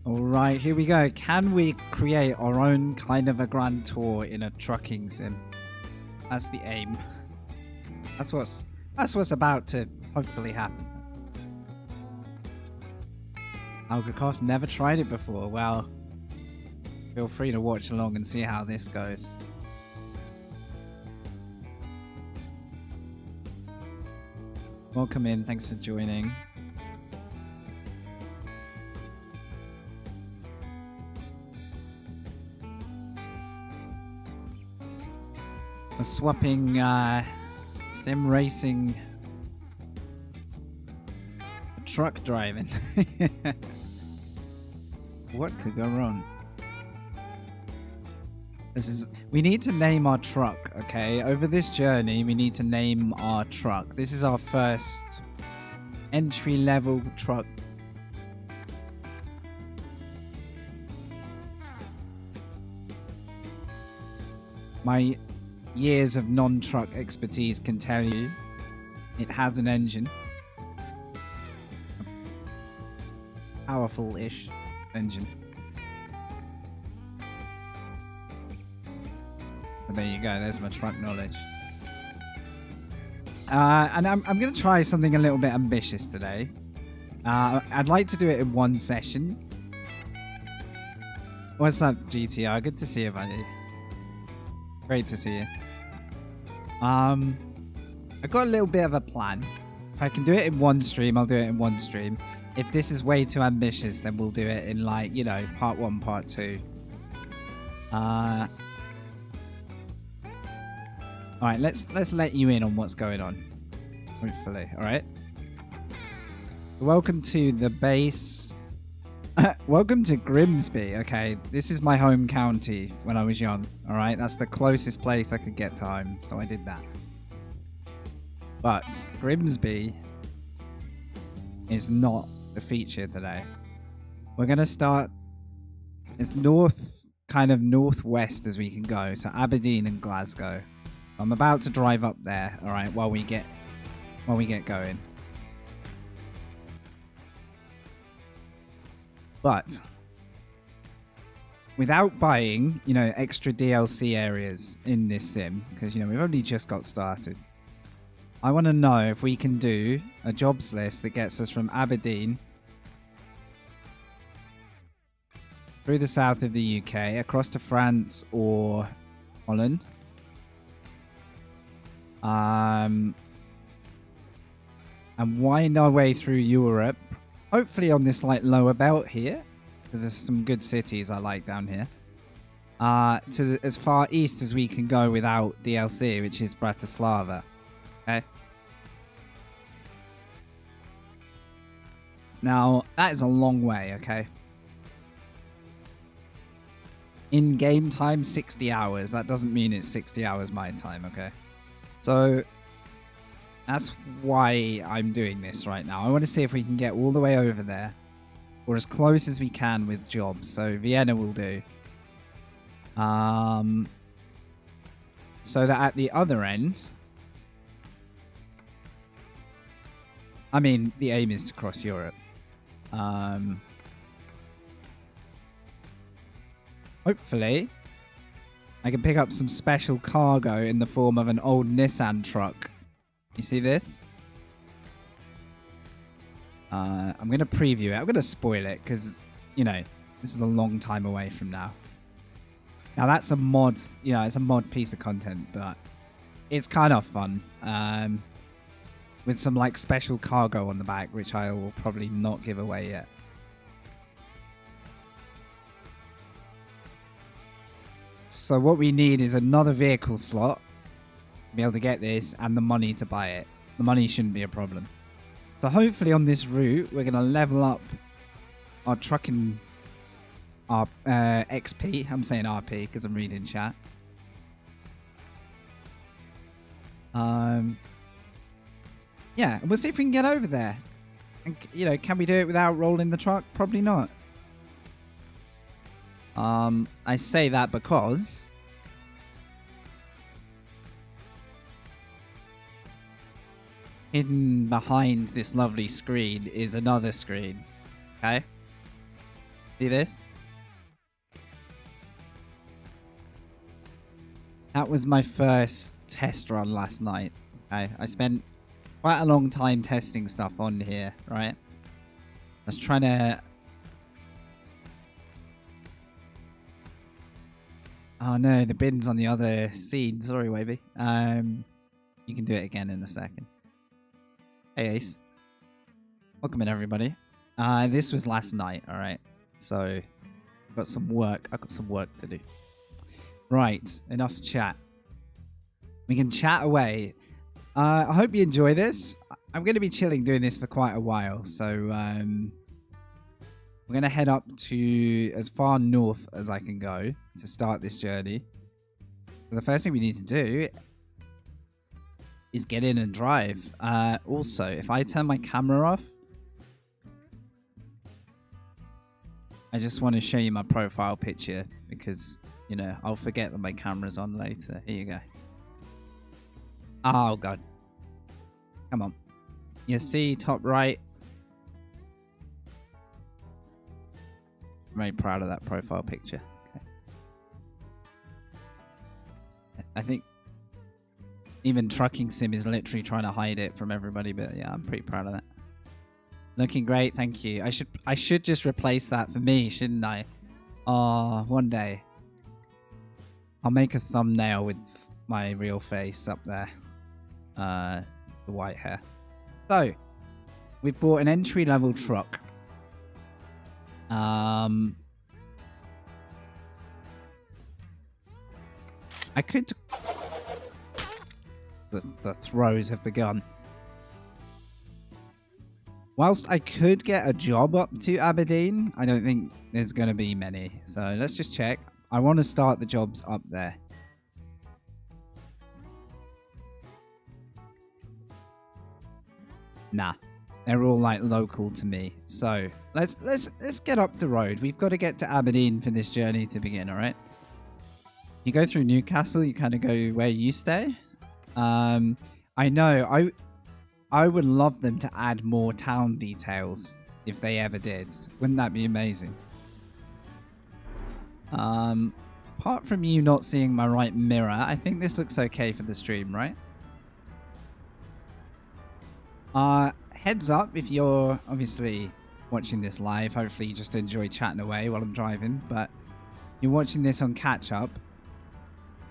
All right, here we go. Can we create our own kind of a grand tour in a trucking sim? That's the aim. That's what's about to hopefully happen. Algacoff never tried it before. Well, feel free to watch along and see how this goes. Welcome in. Thanks for joining. We're swapping sim racing truck driving. What could go wrong? We need to name our truck, okay? Over this journey, we need to name our truck. This is our first entry-level truck. My years of non-truck expertise can tell you it has an engine. A powerful-ish engine. So there you go, there's my truck knowledge. And I'm going to try something a little bit ambitious today. I'd like to do it in one session. What's up, GTR? Good to see you, buddy. Great to see you. I've got a little bit of a plan. If I can do it in one stream, I'll do it in one stream. If this is way too ambitious, then we'll do it in, like, you know, part 1, part 2. Alright, let's let you in on what's going on. Hopefully, alright? Welcome to the base. Welcome to Grimsby. Okay, this is my home county when I was young. Alright, that's the closest place I could get to home, so I did that. But Grimsby is not the feature today. We're going to start as kind of northwest as we can go. So Aberdeen and Glasgow. I'm about to drive up there, alright, while we get going. But without buying, you know, extra DLC areas in this sim, because, you know, we've only just got started, I want to know if we can do a jobs list that gets us from Aberdeen through the south of the UK, across to France or Holland. And wind our way through Europe, hopefully on this like lower belt here, because there's some good cities I like down here. To as far east as we can go without DLC, which is Bratislava. Okay. Now that is a long way. Okay. In game time, 60 hours. That doesn't mean it's 60 hours my time. Okay. So that's why I'm doing this right now. I want to see if we can get all the way over there, or as close as we can with jobs. So Vienna will do. So that at the other end, I mean, the aim is to cross Europe. Hopefully, I can pick up some special cargo in the form of an old Nissan truck. You see this? I'm going to preview it. I'm going to spoil it because, you know, this is a long time away from now. Now, that's a mod. You know, it's a mod piece of content, but it's kind of fun. With some, like, special cargo on the back, which I will probably not give away yet. So what we need is another vehicle slot to be able to get this and the money to buy it. The money shouldn't be a problem. So hopefully on this route, we're going to level up our trucking, our XP. I'm saying RP because I'm reading chat. Yeah, we'll see if we can get over there. And, you know, can we do it without rolling the truck? Probably not. I say that because hidden behind this lovely screen is another screen. Okay? See this? That was my first test run last night. Okay, I spent quite a long time testing stuff on here, right? I was trying to... Oh no, the bin's on the other scene. Sorry, Wavy. You can do it again in a second. Hey, Ace. Welcome in, everybody. This was last night, alright? So, I've got some work to do. Right, enough chat. We can chat away. I hope you enjoy this. I'm going to be chilling doing this for quite a while, so we're going to head up to as far north as I can go to start this journey. So the first thing we need to do is get in and drive. Also, if I turn my camera off, I just want to show you my profile picture because, you know, I'll forget that my camera's on later. Here you go. Oh, God. Come on. You see, top right. I'm very proud of that profile picture. Okay. I think even Trucking Sim is literally trying to hide it from everybody, but yeah, I'm pretty proud of that. Looking great, thank you. I should just replace that for me, shouldn't I? Oh, one day. I'll make a thumbnail with my real face up there. The white hair. So, we've bought an entry-level truck. I could... The throws have begun. Whilst I could get a job up to Aberdeen, I don't think there's going to be many. So let's just check. I want to start the jobs up there. Nah, they're all like local to me. So let's get up the road. We've got to get to Aberdeen for this journey to begin. All right. You go through Newcastle. You kind of go where you stay. I know. I would love them to add more town details if they ever did. Wouldn't that be amazing? Apart from you not seeing my right mirror, I think this looks okay for the stream, right? Heads up if you're obviously watching this live. Hopefully you just enjoy chatting away while I'm driving, but you're watching this on catch up.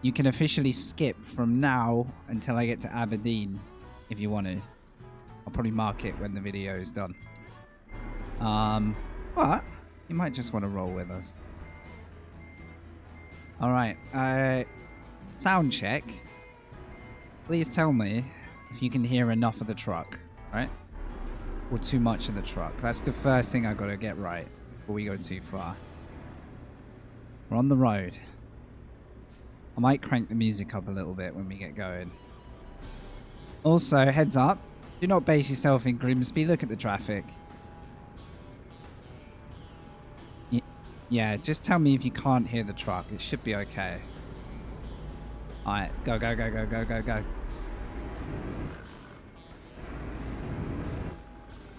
You can officially skip from now until I get to Aberdeen if you want to. I'll probably mark it when the video is done. But you might just want to roll with us. Alright, sound check. Please tell me if you can hear enough of the truck, right? Or too much of the truck. That's the first thing I've got to get right before we go too far. We're on the road. I might crank the music up a little bit when we get going. Also, heads up. Do not base yourself in Grimsby. Look at the traffic. Yeah, just tell me if you can't hear the truck. It should be okay. Alright, go, go, go, go, go, go, go.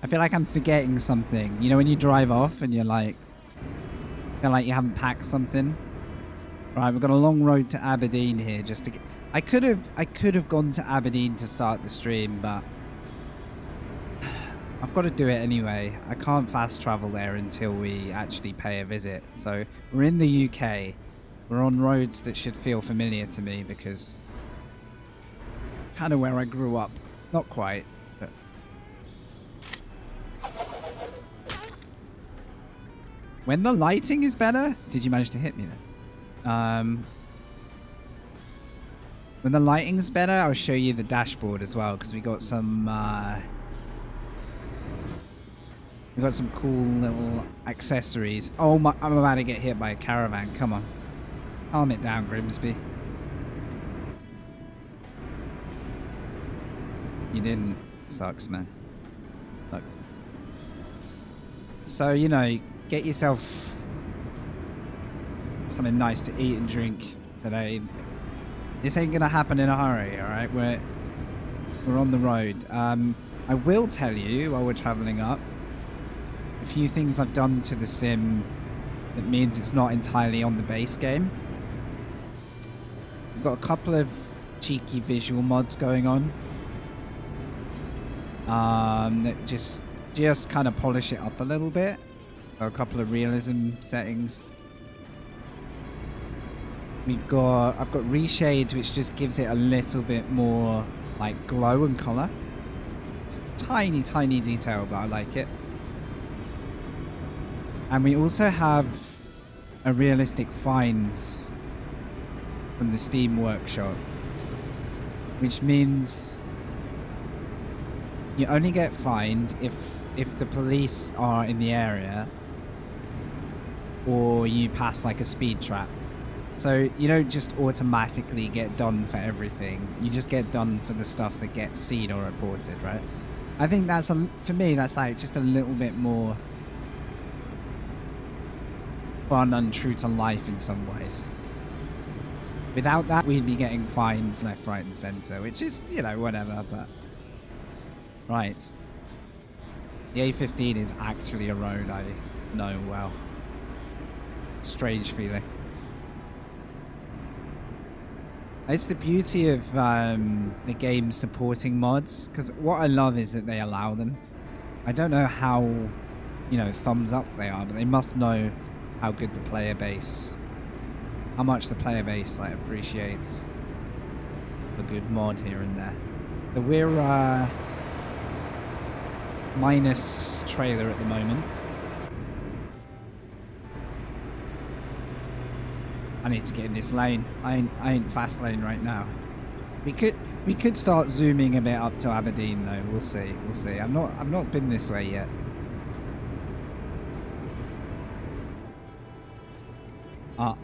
I feel like I'm forgetting something. You know when you drive off and you're like... feel like you haven't packed something? Right, we've got a long road to Aberdeen here just to get... I could have gone to Aberdeen to start the stream, but... I've got to do it anyway. I can't fast travel there until we actually pay a visit. So we're in the UK. We're on roads that should feel familiar to me because kind of where I grew up. Not quite, but when the lighting is better, did you manage to hit me then? When the lighting's better, I'll show you the dashboard as well because we got some we've got some cool little accessories. Oh my, I'm about to get hit by a caravan. Come on. Calm it down, Grimsby. You didn't. Sucks, man. Sucks. So, you know, get yourself something nice to eat and drink today. This ain't gonna happen in a hurry, alright? We're on the road. I will tell you while we're traveling up a few things I've done to the sim It means it's not entirely on the base game. We've got a couple of cheeky visual mods going on. That just kind of polish it up a little bit. A couple of realism settings. I've got reshade, which just gives it a little bit more like glow and color. It's tiny detail, but I like it. And we also have a realistic finds from the Steam workshop, which means you only get fined if the police are in the area or you pass like a speed trap. So you don't just automatically get done for everything. You just get done for the stuff that gets seen or reported, right? I think that's, for me, that's like just a little bit more fun and true to life in some ways. Without that, we'd be getting fines left, right, and center, which is, you know, whatever, but... Right. The A15 is actually a road I know well. Strange feeling. It's the beauty of the game supporting mods, because what I love is that they allow them. I don't know how, you know, thumbs up they are, but they must know how good the player base, how much the player base like appreciates a good mod here and there. So we're minus trailer at the moment. I need to get in this lane. I ain't fast lane right now. We could start zooming a bit up to Aberdeen though. We'll see. We'll see. I've not been this way yet.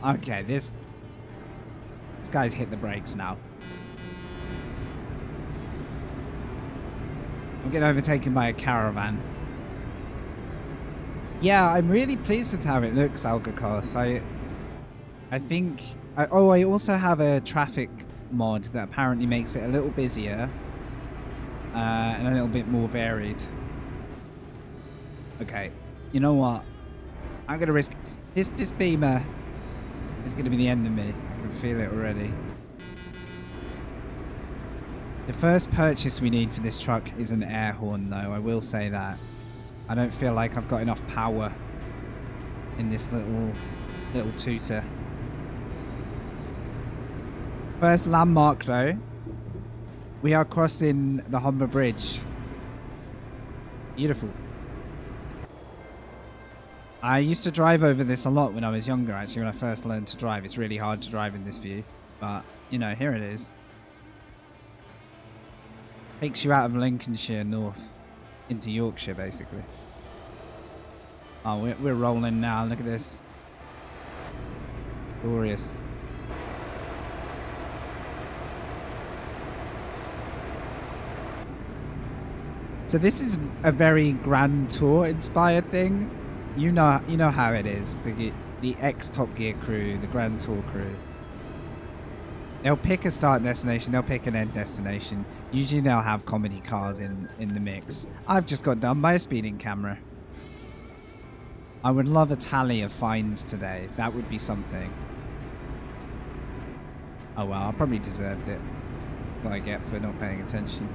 Okay. This guy's hit the brakes now. I'm getting overtaken by a caravan. Yeah, I'm really pleased with how it looks, Algakoth. I think... I also have a traffic mod that apparently makes it a little busier and a little bit more varied. Okay, you know what? I'm going to risk... This Beamer is going to be the end of me. I can feel it already. The first purchase we need for this truck is an air horn, though. I will say that. I don't feel like I've got enough power in this little tutor. First landmark, though. We are crossing the Humber Bridge. Beautiful. I used to drive over this a lot when I was younger, actually, when I first learned to drive. It's really hard to drive in this view. But, you know, here it is. Takes you out of Lincolnshire north into Yorkshire, basically. Oh, we're rolling now. Look at this. Glorious. So this is a very Grand Tour inspired thing. You know how it is. The ex Top Gear crew, the Grand Tour crew. They'll pick a start destination, they'll pick an end destination. Usually they'll have comedy cars in the mix. I've just got done by a speeding camera. I would love a tally of fines today. That would be something. Oh well, I probably deserved it. What I get for not paying attention.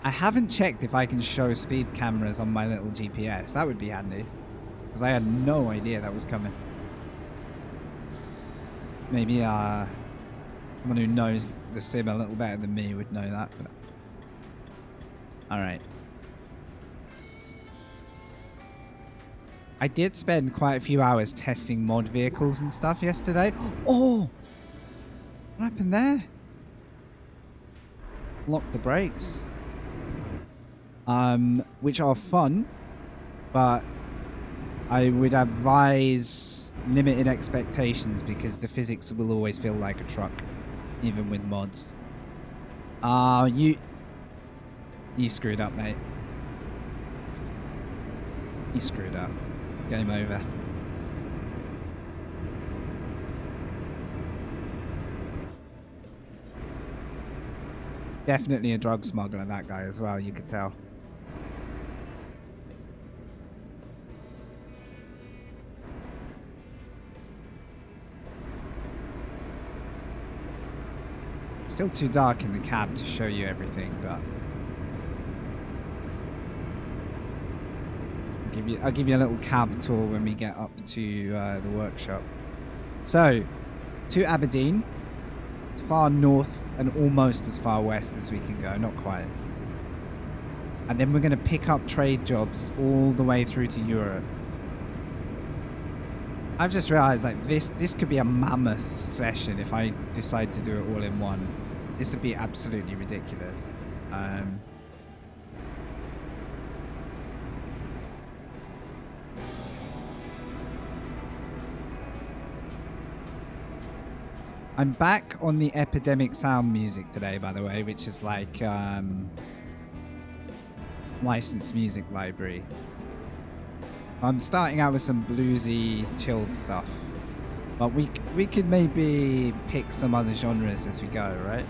I haven't checked if I can show speed cameras on my little GPS. That would be handy. Because I had no idea that was coming. Maybe someone who knows the sim a little better than me would know that. But... Alright. I did spend quite a few hours testing mod vehicles and stuff yesterday. Oh! What happened there? Locked the brakes. Which are fun, but I would advise limited expectations because the physics will always feel like a truck, even with mods. You screwed up, mate. You screwed up. Game over. Definitely a drug smuggler, that guy as well, you could tell. Still too dark in the cab to show you everything, but I'll give you a little cab tour when we get up to the workshop. So, to Aberdeen. It's far north and almost as far west as we can go, not quite. And then we're going to pick up trade jobs all the way through to Europe. I've just realized like this could be a mammoth session if I decide to do it all in one. This would be absolutely ridiculous. I'm back on the Epidemic Sound music today, by the way, which is like licensed music library. I'm starting out with some bluesy, chilled stuff, but we could maybe pick some other genres as we go, right?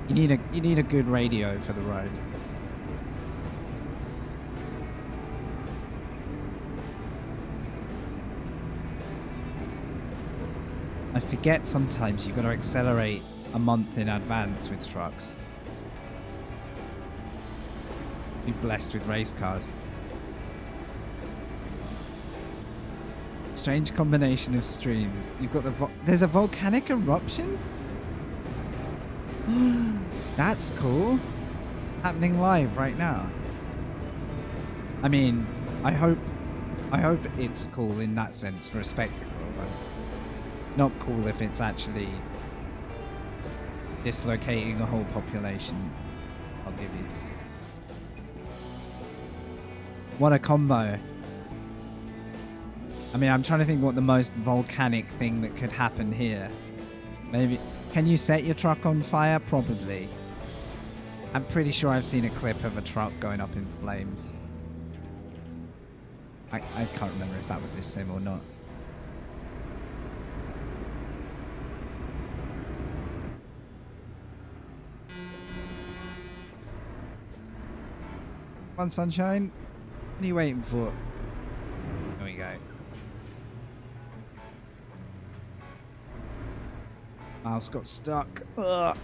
You need a good radio for the road. I forget sometimes you've got to accelerate a month in advance with trucks. Be blessed with race cars. Strange combination of streams. You've got there's a volcanic eruption? That's cool. Happening live right now. I mean, I hope it's cool in that sense for a spectacle. Not cool if it's actually dislocating a whole population. I'll give you. What a combo. I mean, I'm trying to think what the most volcanic thing that could happen here. Maybe, can you set your truck on fire? Probably. I'm pretty sure I've seen a clip of a truck going up in flames. I can't remember if that was this sim or not. Come on, sunshine. What are you waiting for? There we go. Mouse got stuck. Ugh.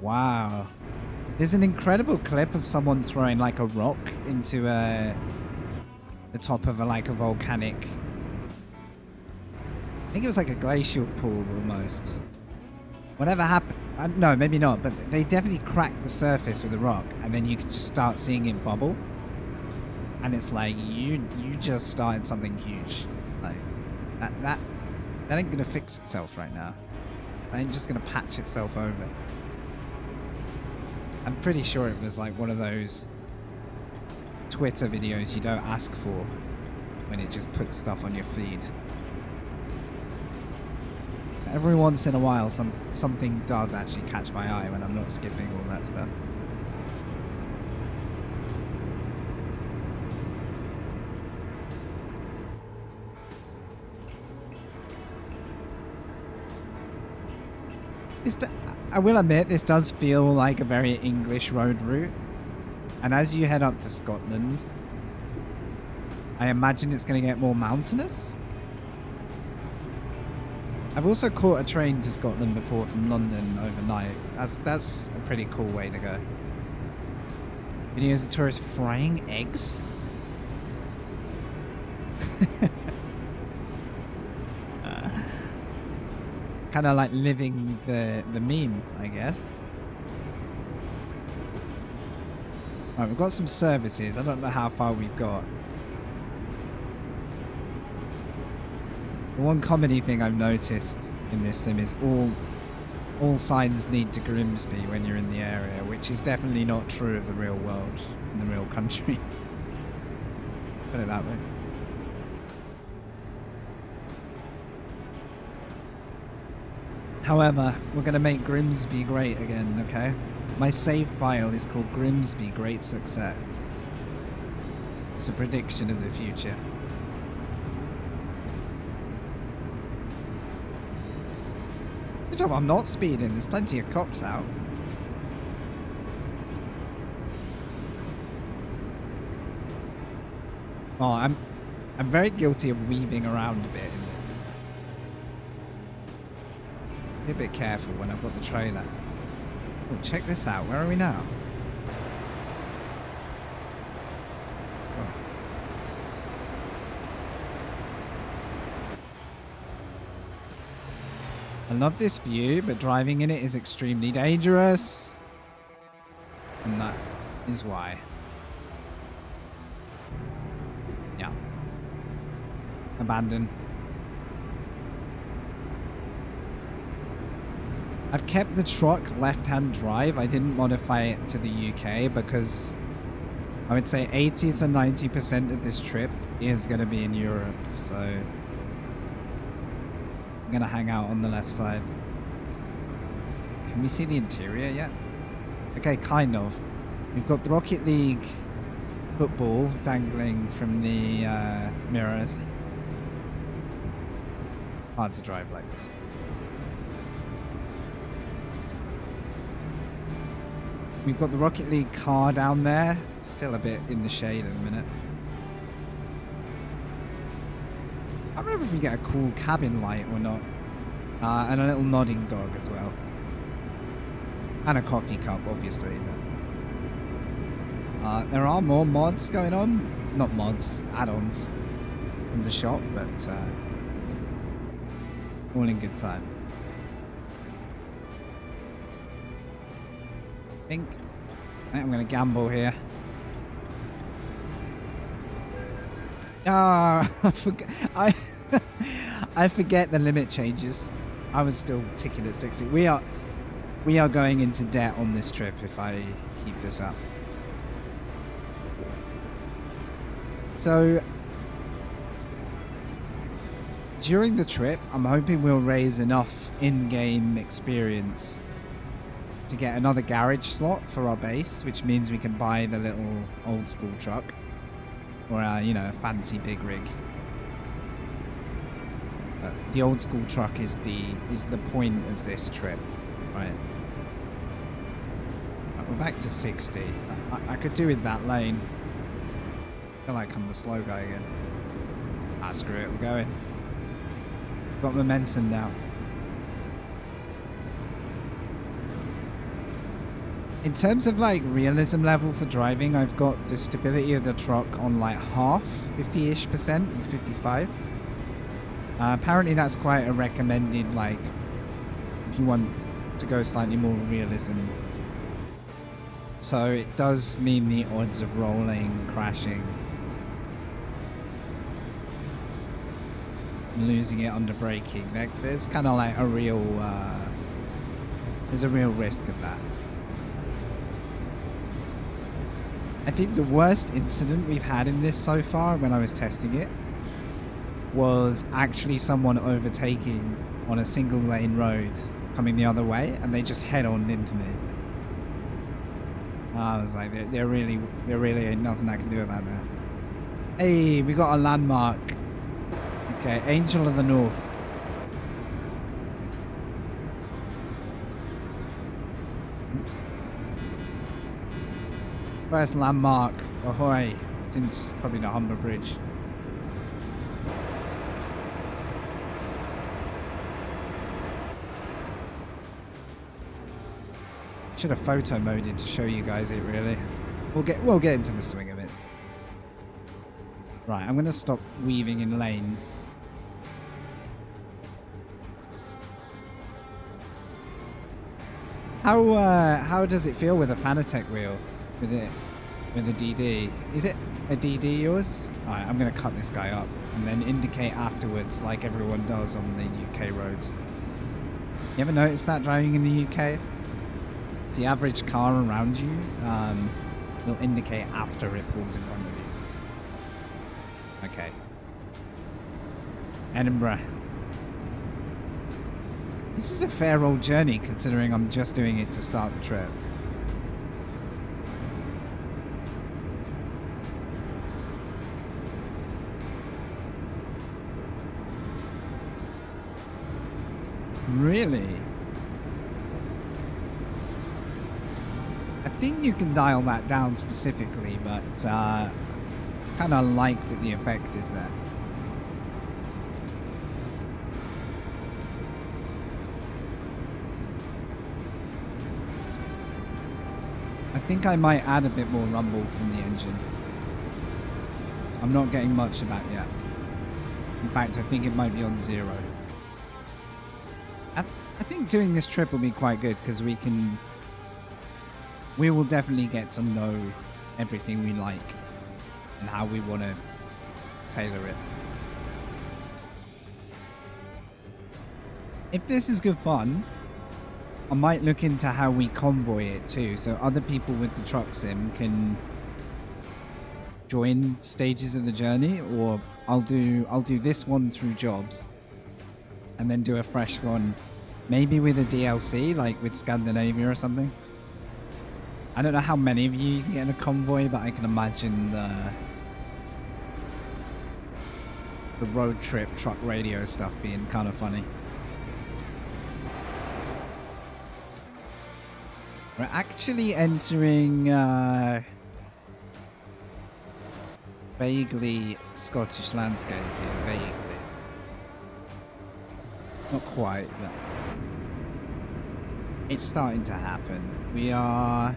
Wow. There's an incredible clip of someone throwing like a rock into the top of a volcanic. I think it was like a glacial pool almost. Whatever happened, no, maybe not, but they definitely cracked the surface with a rock, and then you could just start seeing it bubble. And it's like, you just started something huge. Like, that ain't gonna fix itself right now. That ain't just gonna patch itself over. I'm pretty sure it was like one of those Twitter videos you don't ask for when it just puts stuff on your feed. Every once in a while, something does actually catch my eye when I'm not skipping all that stuff. I will admit, this does feel like a very English road route. And as you head up to Scotland, I imagine it's going to get more mountainous. I've also caught a train to Scotland before from London overnight. That's a pretty cool way to go. Videos of tourists frying eggs? Kind of like living the meme, I guess. Right, we've got some services. I don't know how far we've got. The one comedy thing I've noticed in this sim is all signs lead to Grimsby when you're in the area, which is definitely not true of the real world, in the real country. Put it that way. However, we're going to make Grimsby great again, okay? My save file is called Grimsby Great Success. It's a prediction of the future. Good job I'm not speeding, there's plenty of cops out. Oh, I'm very guilty of weaving around a bit in this. Be a bit careful when I've got the trailer. Oh, check this out. Where are we now? Oh. I love this view, but driving in it is extremely dangerous. And that is why. Yeah. Abandon. I've kept the truck left-hand drive. I didn't modify it to the UK because I would say 80 to 90% of this trip is going to be in Europe. So I'm going to hang out on the left side. Can we see the interior yet? Okay, kind of. We've got the Rocket League football dangling from the mirrors. Hard to drive like this. We've got the Rocket League car down there. Still a bit in the shade at the minute. I don't remember if we get a cool cabin light or not. And a little nodding dog as well. And a coffee cup, obviously. But, there are more mods going on. Not mods, add-ons in the shop, but all in good time. I think I'm going to gamble here. Ah, I forget the limit changes. I was still ticking at 60. We are going into debt on this trip if I keep this up. So during the trip, I'm hoping we'll raise enough in-game experience to get another garage slot for our base, which means we can buy the little old school truck or you know, a fancy big rig. The old school truck is the point of this trip, right? We're back to 60. I could do with that lane. I feel like I'm the slow guy again. Ah, screw it, we're going. Got momentum now. In terms of like realism level for driving, I've got the stability of the truck on like half, 50-ish% or 55. Apparently that's quite a recommended, like, if you want to go slightly more realism. So it does mean the odds of rolling, crashing, losing it under braking, there's kind of like a real, there's a real risk of that. I think the worst incident we've had in this so far when I was testing it was actually someone overtaking on a single lane road coming the other way, and they just head on into me. I was like, there really ain't nothing I can do about that. Hey, we got a landmark. Okay, Angel of the North. Oops. First landmark, ahoy, since probably the Humber Bridge. Should have photo moded to show you guys it really. We'll get into the swing of it. Right, I'm gonna stop weaving in lanes. How does it feel with a Fanatec wheel? With a DD? Is it a DD yours? Alright, I'm gonna cut this guy up and then indicate afterwards like everyone does on the UK roads. You ever noticed that driving in the UK? The average car around you will indicate after it pulls in front of you. Okay. Edinburgh. This is a fair old journey considering I'm just doing it to start the trip. Really? I think you can dial that down specifically, but kind of like that the effect is there. I think I might add a bit more rumble from the engine. I'm not getting much of that yet. In fact, I think it might be on 0. I think doing this trip will be quite good because we will definitely get to know everything we like and how we want to tailor it. If this is good fun, I might look into how we convoy it too, so other people with the truck sim can join stages of the journey, or I'll do this one through jobs and then do a fresh one, maybe with a DLC, like with Scandinavia or something. I don't know how many of you can get in a convoy, but I can imagine the road trip truck radio stuff being kind of funny. We're actually entering vaguely Scottish landscape here, vaguely. Not quite, but it's starting to happen. Are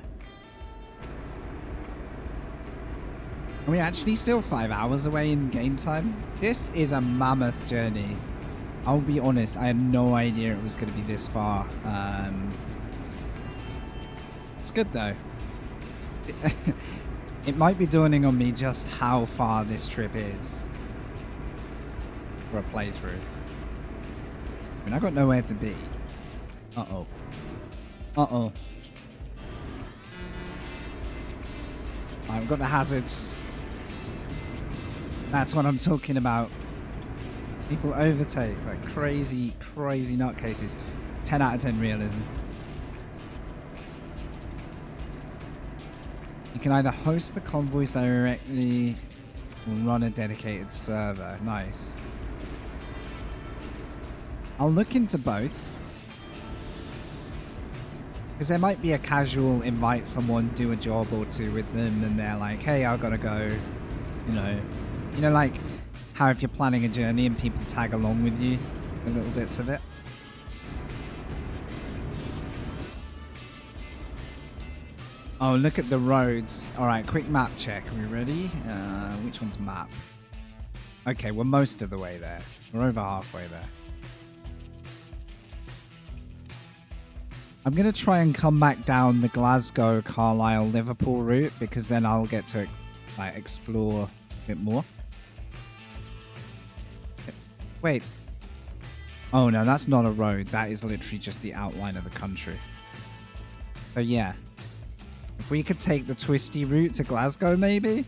we actually still 5 hours away in game time? This is a mammoth journey. I'll be honest, I had no idea it was going to be this far. It's good though. It might be dawning on me just how far this trip is for a playthrough. I mean, I got nowhere to be. Uh-oh. Uh-oh. Right, we've got the hazards. That's what I'm talking about. People overtake like crazy, crazy nutcases. 10 out of 10 realism. You can either host the convoys directly or run a dedicated server. Nice. I'll look into both. Because there might be a casual invite someone, do a job or two with them, and they're like, hey, I've got to go. You know, like how if you're planning a journey and people tag along with you, the little bits of it. Oh, look at the roads. All right, quick map check. Are we ready? Which one's map? Okay, we're most of the way there. We're over halfway there. I'm going to try and come back down the Glasgow, Carlisle, Liverpool route because then I'll get to like explore a bit more. Wait. Oh no, that's not a road. That is literally just the outline of the country. So yeah. If we could take the twisty route to Glasgow, maybe?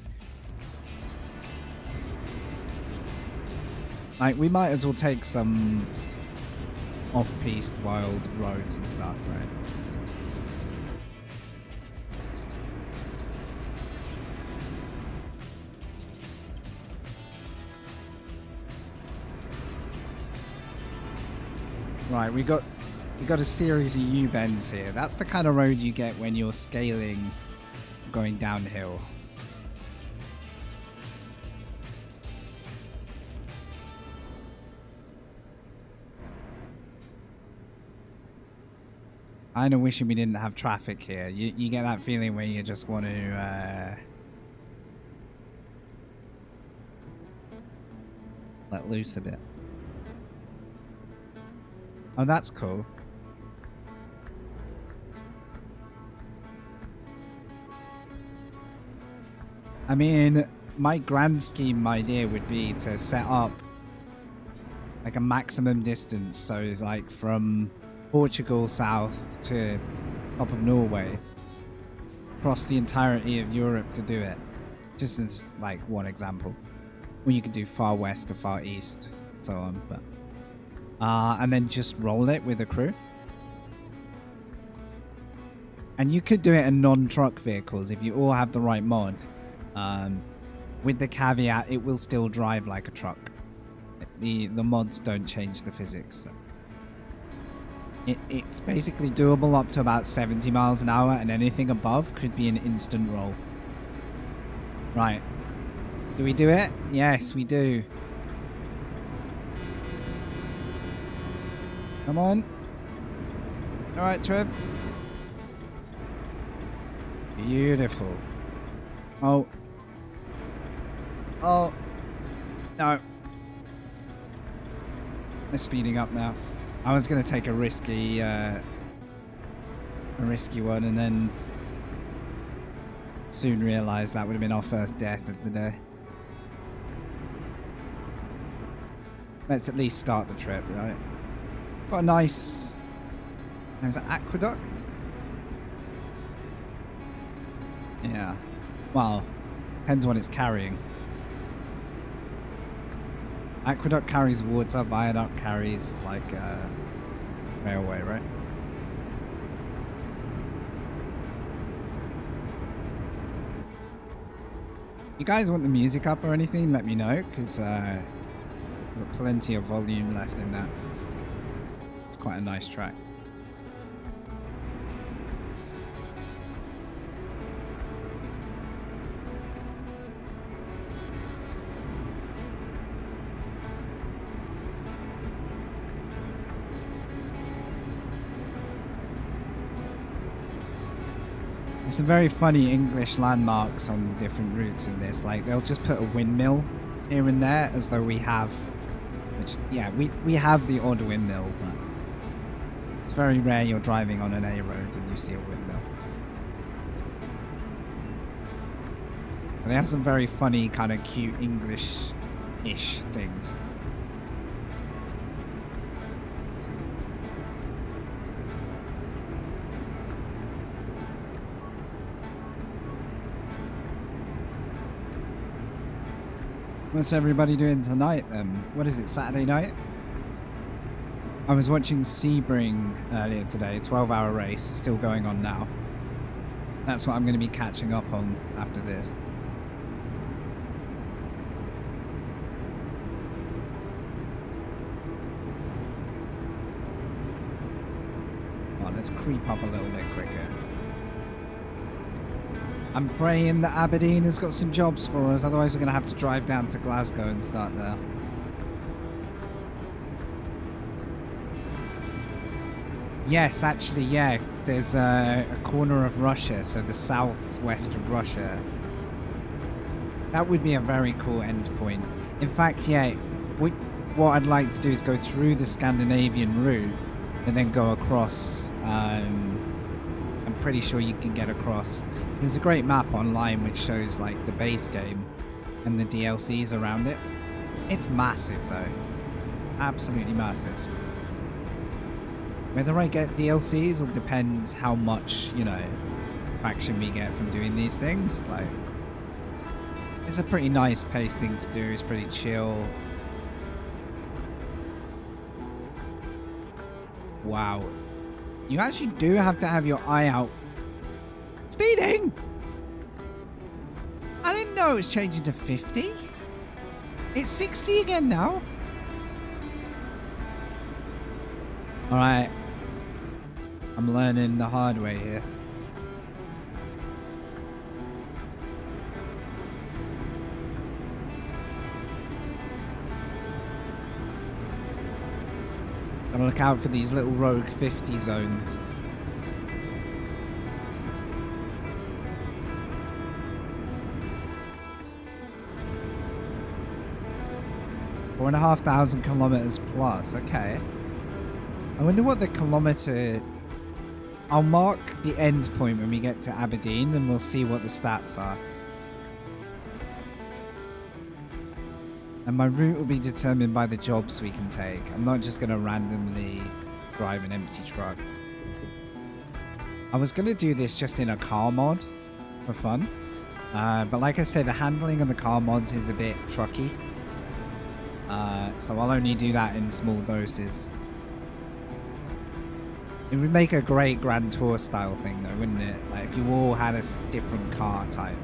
Like, we might as well take some off-piste wild roads and stuff, right? Right, we got a series of U-bends here. That's the kind of road you get when you're scaling, going downhill. I kind of wish we didn't have traffic here. You get that feeling where you just want to let loose a bit. Oh, that's cool. I mean, my grand scheme idea would be to set up like a maximum distance. So like from Portugal south to top of Norway, across the entirety of Europe to do it. Just as like one example. Or you could do far west to far east, so on, but and then just roll it with a crew. And you could do it in non-truck vehicles if you all have the right mod. With the caveat, it will still drive like a truck. The mods don't change the physics. So. It's basically doable up to about 70 miles an hour, and anything above could be an instant roll. Right. Do we do it? Yes, we do. Come on. Alright, Trev. Beautiful. Oh. Oh. No. They're speeding up now. I was going to take a risky one and then soon realised that would have been our first death of the day. Let's at least start the trip, right? Got a nice... There's an aqueduct? Yeah. Well, depends what it's carrying. Aqueduct carries water, viaduct carries like railway, right? You guys want the music up or anything? Let me know, because I've got plenty of volume left in that. It's quite a nice track. There's some very funny English landmarks on different routes in this. Like, they'll just put a windmill here and there as though we have... Which, yeah, we have the odd windmill, but it's very rare you're driving on an A road and you see a windmill. And they have some very funny, kind of cute English-ish things. What's everybody doing tonight then? What is it, Saturday night? I was watching Sebring earlier today, 12-hour race, still going on now. That's what I'm going to be catching up on after this. Oh, let's creep up a little bit quicker. I'm praying that Aberdeen has got some jobs for us, otherwise we're going to have to drive down to Glasgow and start there. Yes, actually, yeah. There's a corner of Russia, so the southwest of Russia. That would be a very cool endpoint. In fact, yeah, what I'd like to do is go through the Scandinavian route and then go across. I'm pretty sure you can get across. There's a great map online which shows like the base game and the DLCs around it. It's massive though. Absolutely massive. Whether I get DLCs will depend how much, you know, faction we get from doing these things. Like, it's a pretty nice pace thing to do. It's pretty chill. Wow. You actually do have to have your eye out. Speeding! I didn't know it was changing to 50. It's 60 again now. Alright. I'm learning the hard way here. Gotta look out for these little rogue 50 zones. Four and a half thousand kilometers plus. Okay. I wonder what the kilometer... I'll mark the end point when we get to Aberdeen and we'll see what the stats are. And my route will be determined by the jobs we can take. I'm not just going to randomly drive an empty truck. I was going to do this just in a car mod for fun. But like I said, the handling of the car mods is a bit trucky. So I'll only do that in small doses. It would make a great Grand Tour style thing though, wouldn't it? Like if you all had a different car type.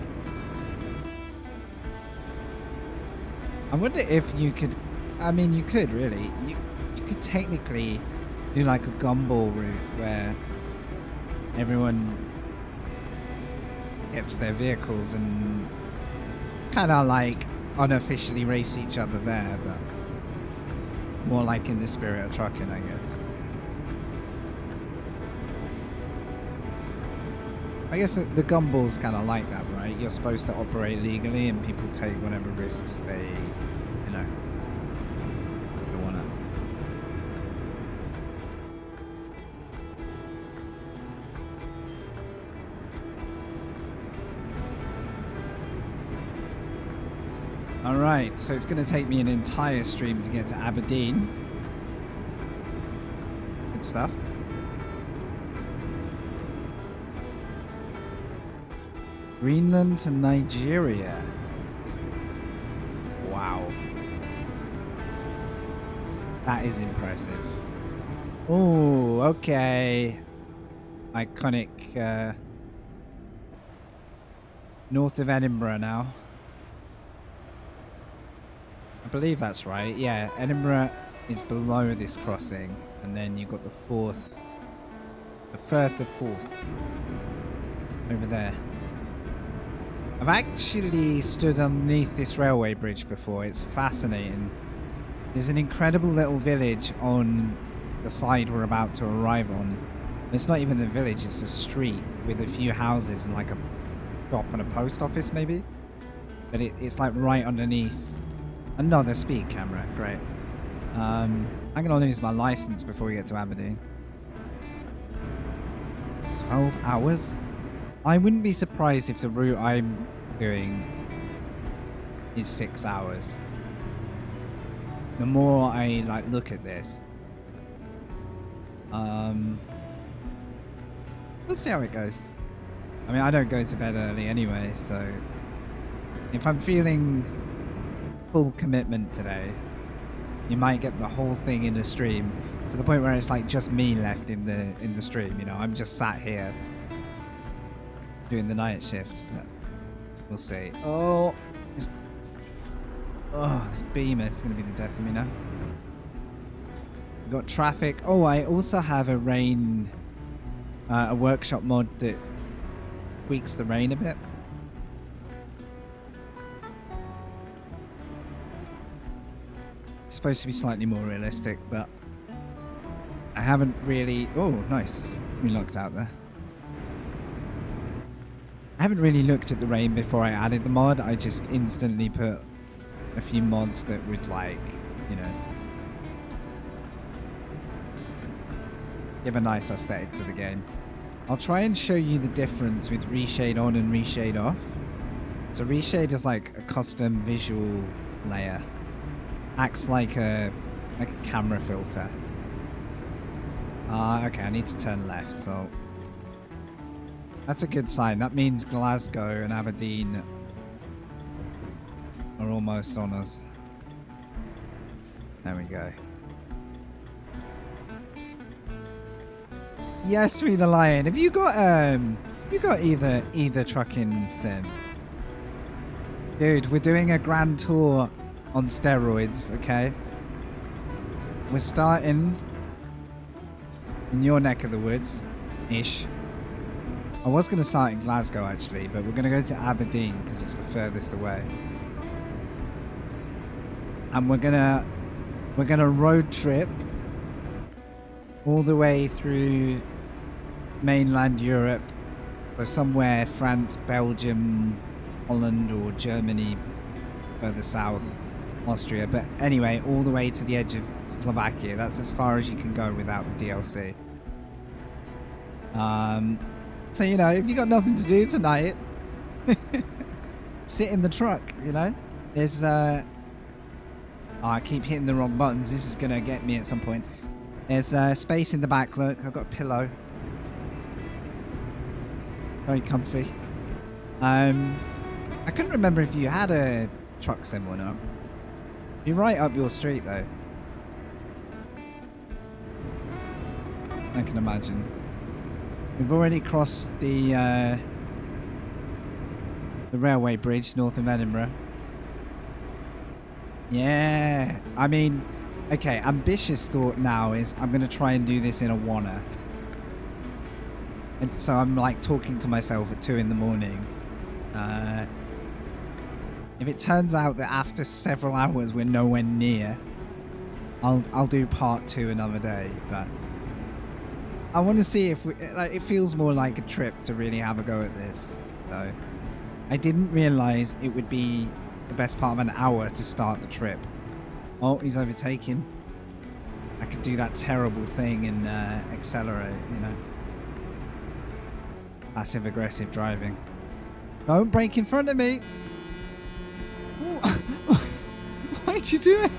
I wonder if you could, I mean you could really, you could technically do like a gumball route where everyone gets their vehicles and kind of like unofficially race each other there, but more like in the spirit of trucking, I guess. I guess the gumball's kind of like that, right? You're supposed to operate legally, and people take whatever risks they, you know, they wanna. All right, so it's going to take me an entire stream to get to Aberdeen. Good stuff. Greenland to Nigeria. Wow. That is impressive. Oh, okay. Iconic. North of Edinburgh now. I believe that's right. Yeah, Edinburgh is below this crossing, and then you've got the Firth of Forth over there. I've actually stood underneath this railway bridge before. It's fascinating. There's an incredible little village on the side we're about to arrive on. It's not even a village, it's a street with a few houses and like a shop and a post office maybe. But it's like right underneath. Another speed camera, great. I'm gonna lose my license before we get to Aberdeen. 12 hours? I wouldn't be surprised if the route I'm doing is 6 hours. The more I like look at this. We'll see how it goes. I mean, I don't go to bed early anyway, so if I'm feeling full commitment today, you might get the whole thing in the stream to the point where it's like just me left in the stream. You know, I'm just sat here doing the night shift. We'll see. Oh, this beamer is going to be the death of me now. We've got traffic. Oh, I also have a rain, a workshop mod that tweaks the rain a bit. It's supposed to be slightly more realistic, but I haven't really... Oh, nice. We looked out there. I haven't really looked at the rain before I added the mod. I just instantly put a few mods that would, like, you know, give a nice aesthetic to the game. I'll try and show you the difference with reshade on and reshade off. So reshade is like a custom visual layer. Acts like a camera filter. Okay, I need to turn left, so that's a good sign. That means Glasgow and Aberdeen are almost on us. There we go. Yes, we the lion. Have you got either trucking sim? Dude, we're doing a grand tour on steroids, okay? We're starting in your neck of the woods, ish. I was going to start in Glasgow actually, but we're going to go to Aberdeen because it's the furthest away. And we're gonna road trip all the way through mainland Europe, so somewhere France, Belgium, Holland, or Germany, further south, Austria. But anyway, all the way to the edge of Slovakia. That's as far as you can go without the DLC. So, you know, if you got nothing to do tonight, sit in the truck, you know? There's, oh, I keep hitting the wrong buttons. This is going to get me at some point. There's space in the back, look. I've got a pillow. Very comfy. I couldn't remember if you had a truck sim or not. You're right up your street, though. I can imagine. We've already crossed the railway bridge north of Edinburgh. Yeah, I mean, okay, ambitious thought now is I'm going to try and do this in a wanna. And so I'm like talking to myself at 2 in the morning. If it turns out that after several hours we're nowhere near, I'll do part 2 another day, but I want to see if we, like, it feels more like a trip to really have a go at this, though. I didn't realise it would be the best part of an hour to start the trip. Oh, he's overtaking. I could do that terrible thing and accelerate, you know. Passive aggressive driving. Don't brake in front of me. Why'd you do it?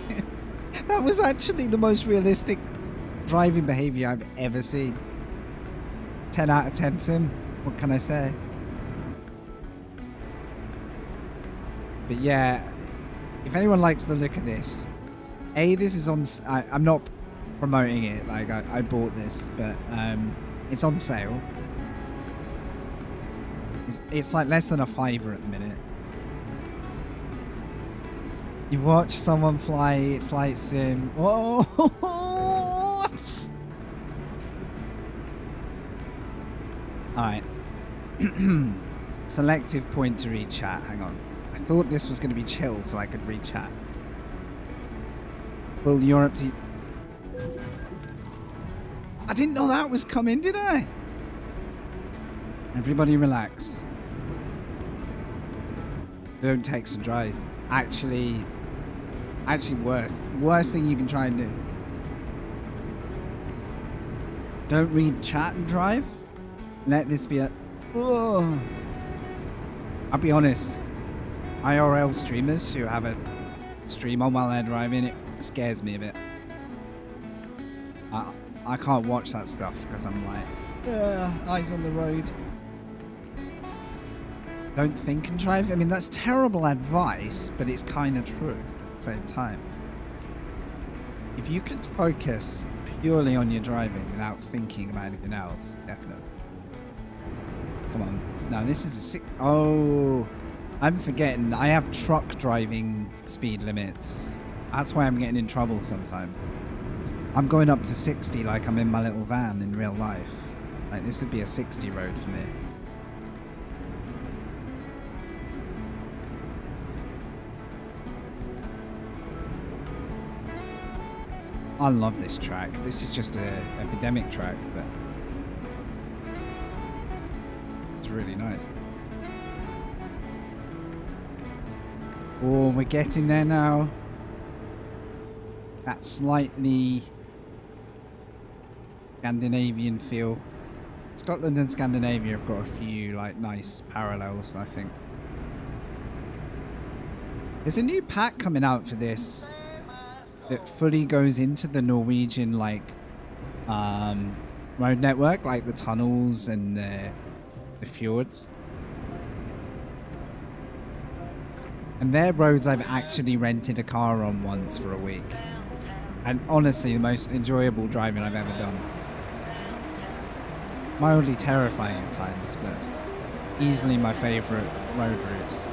That was actually the most realistic driving behaviour I've ever seen. 10 out of 10 sim. What can I say? But yeah, if anyone likes the look of this, this is on. I'm not promoting it. Like I bought this, but it's on sale. It's like less than a £5 at the minute. You watch someone fly flight sim. Whoa! Alright. Selective point to read chat. Hang on. I thought this was going to be chill so I could read chat. Well, you're up to... I didn't know that was coming, did I? Everybody relax. Don't text and drive. Actually worst thing you can try and do. Don't read chat and drive. Let this be a... Oh. I'll be honest. IRL streamers who have a stream on while they're driving, it scares me a bit. I can't watch that stuff because I'm like, eyes on the road. Don't think and drive. I mean, that's terrible advice, but it's kind of true at the same time. If you could focus purely on your driving without thinking about anything else, definitely. Come on. No, this is a Oh, I'm forgetting. I have truck driving speed limits. That's why I'm getting in trouble sometimes. I'm going up to 60 like I'm in my little van in real life. Like, this would be a 60 road for me. I love this track. This is just a epidemic track, but it's really nice. Oh, we're getting there now. That slightly Scandinavian feel. Scotland and Scandinavia have got a few like nice parallels, I think. There's a new pack coming out for this that fully goes into the Norwegian like road network, like the tunnels and the fjords. And they're roads I've actually rented a car on once for a week. And honestly, the most enjoyable driving I've ever done. Mildly terrifying at times, but easily my favourite road routes.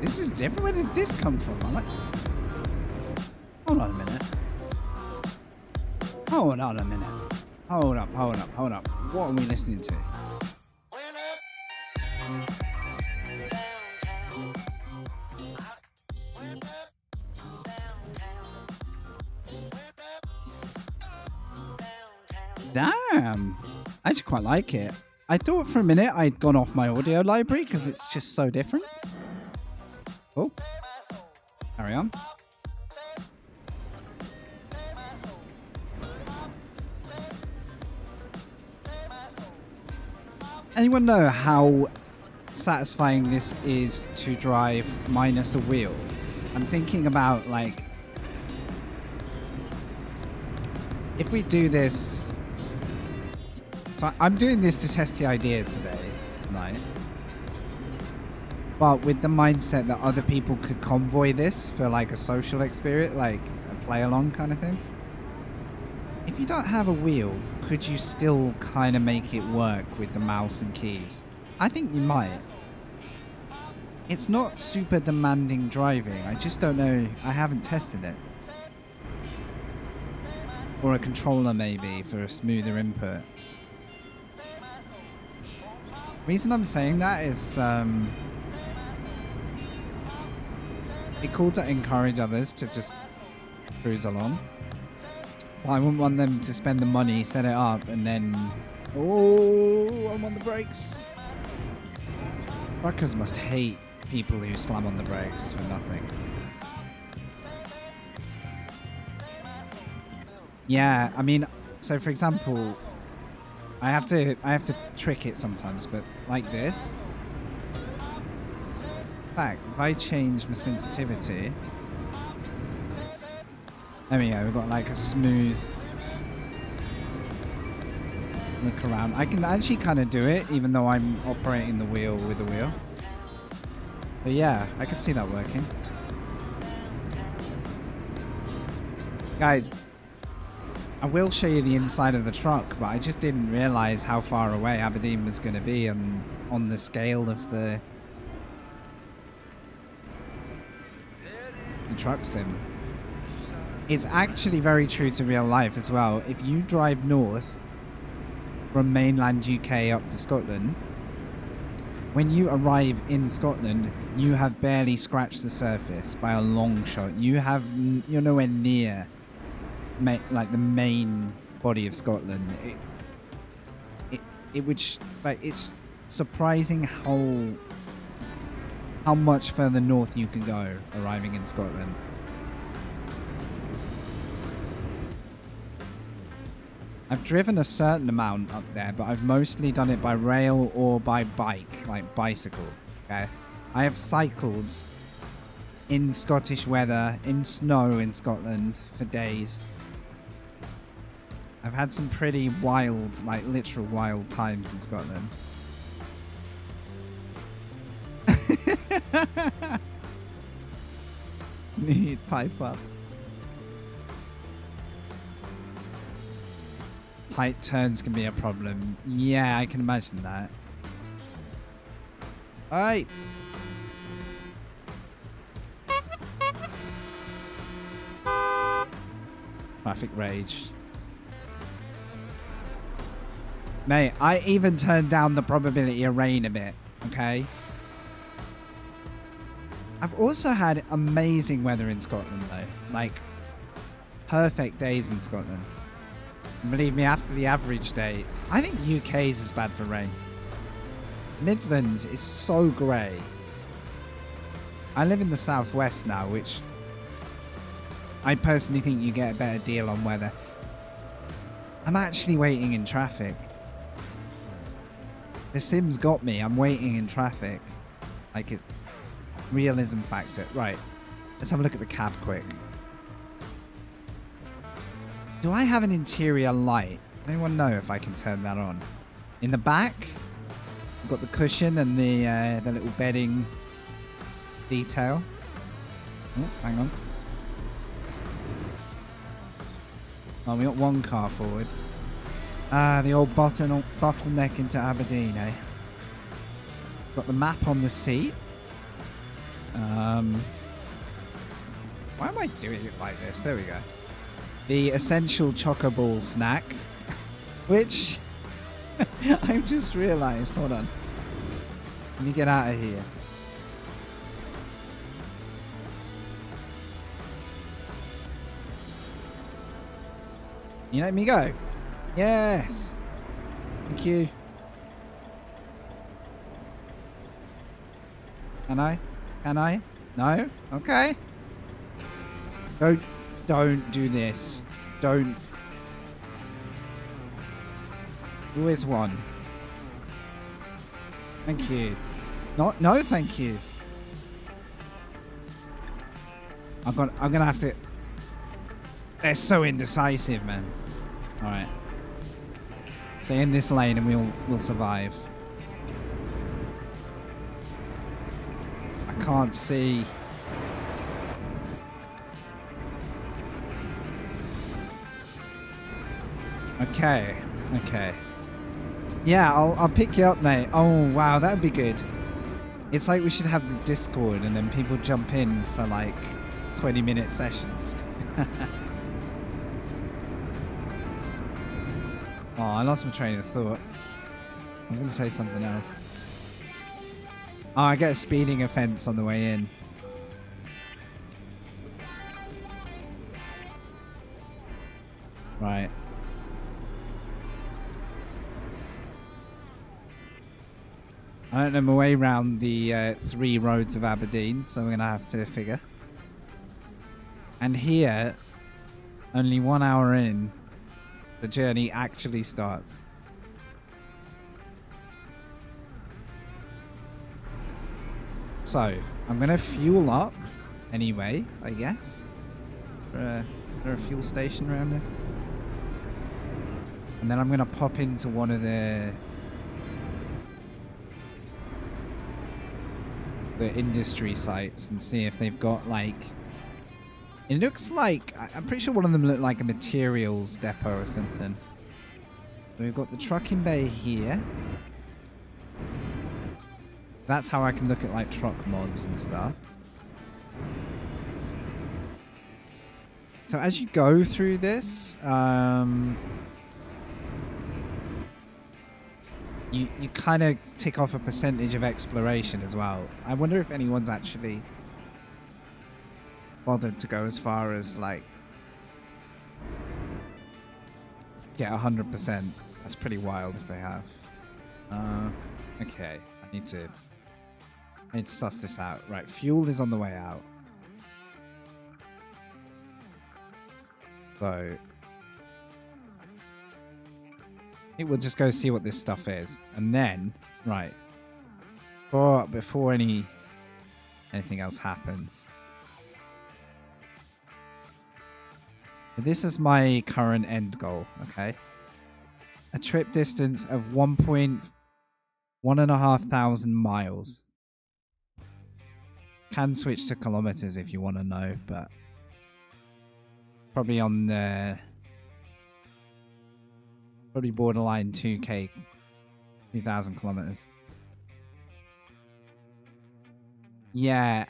This is different. Where did this come from? I'm like, hold on a minute. Hold on a minute. Hold up. What are we listening to? Damn. I actually quite like it. I thought for a minute I'd gone off my audio library because it's just so different. Oh. Carry on. Anyone know how satisfying this is to drive minus a wheel? I'm thinking about like, if we do this, so I'm doing this to test the idea tonight, but with the mindset that other people could convoy this for like a social experience, like a play along kind of thing. If you don't have a wheel, could you still kind of make it work with the mouse and keys? I think you might. It's not super demanding driving. I just don't know. I haven't tested it. Or a controller maybe for a smoother input. Reason I'm saying that is It's cool to encourage others to just cruise along. But I wouldn't want them to spend the money, set it up, and then... Oh, I'm on the brakes. Truckers must hate people who slam on the brakes for nothing. Yeah, I mean, so for example, I have to trick it sometimes, but like this. In fact, if I change my sensitivity, there we go. We've got like a smooth look around. I can actually kind of do it, even though I'm operating the wheel with the wheel. But yeah, I can see that working. Guys, I will show you the inside of the truck, but I just didn't realize how far away Aberdeen was going to be on the scale of the truck sim. It's actually very true to real life as well. If you drive north from mainland UK up to Scotland, when you arrive in Scotland, you have barely scratched the surface by a long shot. You're nowhere near like the main body of Scotland. It's surprising how much further north you can go arriving in Scotland. I've driven a certain amount up there, but I've mostly done it by rail or by bike, like bicycle. Okay, I have cycled in Scottish weather, in snow in Scotland for days. I've had some pretty wild, like literal wild times in Scotland. Need pipe up. Tight turns can be a problem. Yeah, I can imagine that. Alright. Traffic rage. Mate, I even turned down the probability of rain a bit, okay? I've also had amazing weather in Scotland though. Like, perfect days in Scotland. And believe me, after the average day, I think UK is as bad for rain. Midlands is so grey. I live in the southwest now, which I personally think you get a better deal on weather. I'm actually waiting in traffic. The Sims got me. I'm waiting in traffic. Like it. Realism factor. Right. Let's have a look at the cab quick. Do I have an interior light? Does anyone know if I can turn that on? In the back, I've got the cushion and the little bedding detail. Oh, hang on. Oh, we got one car forward. Ah, the old bottleneck into Aberdeen, eh? Got the map on the seat. Why am I doing it like this? There we go. The essential Choco-Ball snack, which I've just realised. Hold on. Let me get out of here. You let me go? Yes. Thank you. Can I? Can I? No? Okay. Don't do this. Don't. Who is one? Thank you. No, thank you. I'm gonna have to. They're so indecisive, man. All right. Stay in this lane, and we'll survive. I can't see. Okay. Yeah, I'll pick you up, mate. Oh, wow, that'd be good. It's like we should have the Discord and then people jump in for like 20-minute sessions. Oh, I lost my train of thought. I was going to say something else. Oh, I get a speeding offence on the way in. Right. I don't know my way around the 3 roads of Aberdeen, so I'm going to have to figure. And here, only 1 hour in, the journey actually starts. So, I'm going to fuel up anyway, I guess. Is there a fuel station around here? And then I'm going to pop into one of the industry sites and see if they've got like... It looks like... I'm pretty sure one of them looked like a materials depot or something. So we've got the trucking bay here. That's how I can look at like truck mods and stuff. So as you go through this, you kind of tick off a percentage of exploration as well. I wonder if anyone's actually bothered to go as far as like get 100%. That's pretty wild if they have. Okay, I need to suss this out. Right, fuel is on the way out. So I think we'll just go see what this stuff is, and then right before anything else happens. This is my current end goal. Okay, a trip distance of 1,500 miles. Can switch to kilometers if you want to know, but probably on the borderline 2K, 2,000 kilometers. Yeah,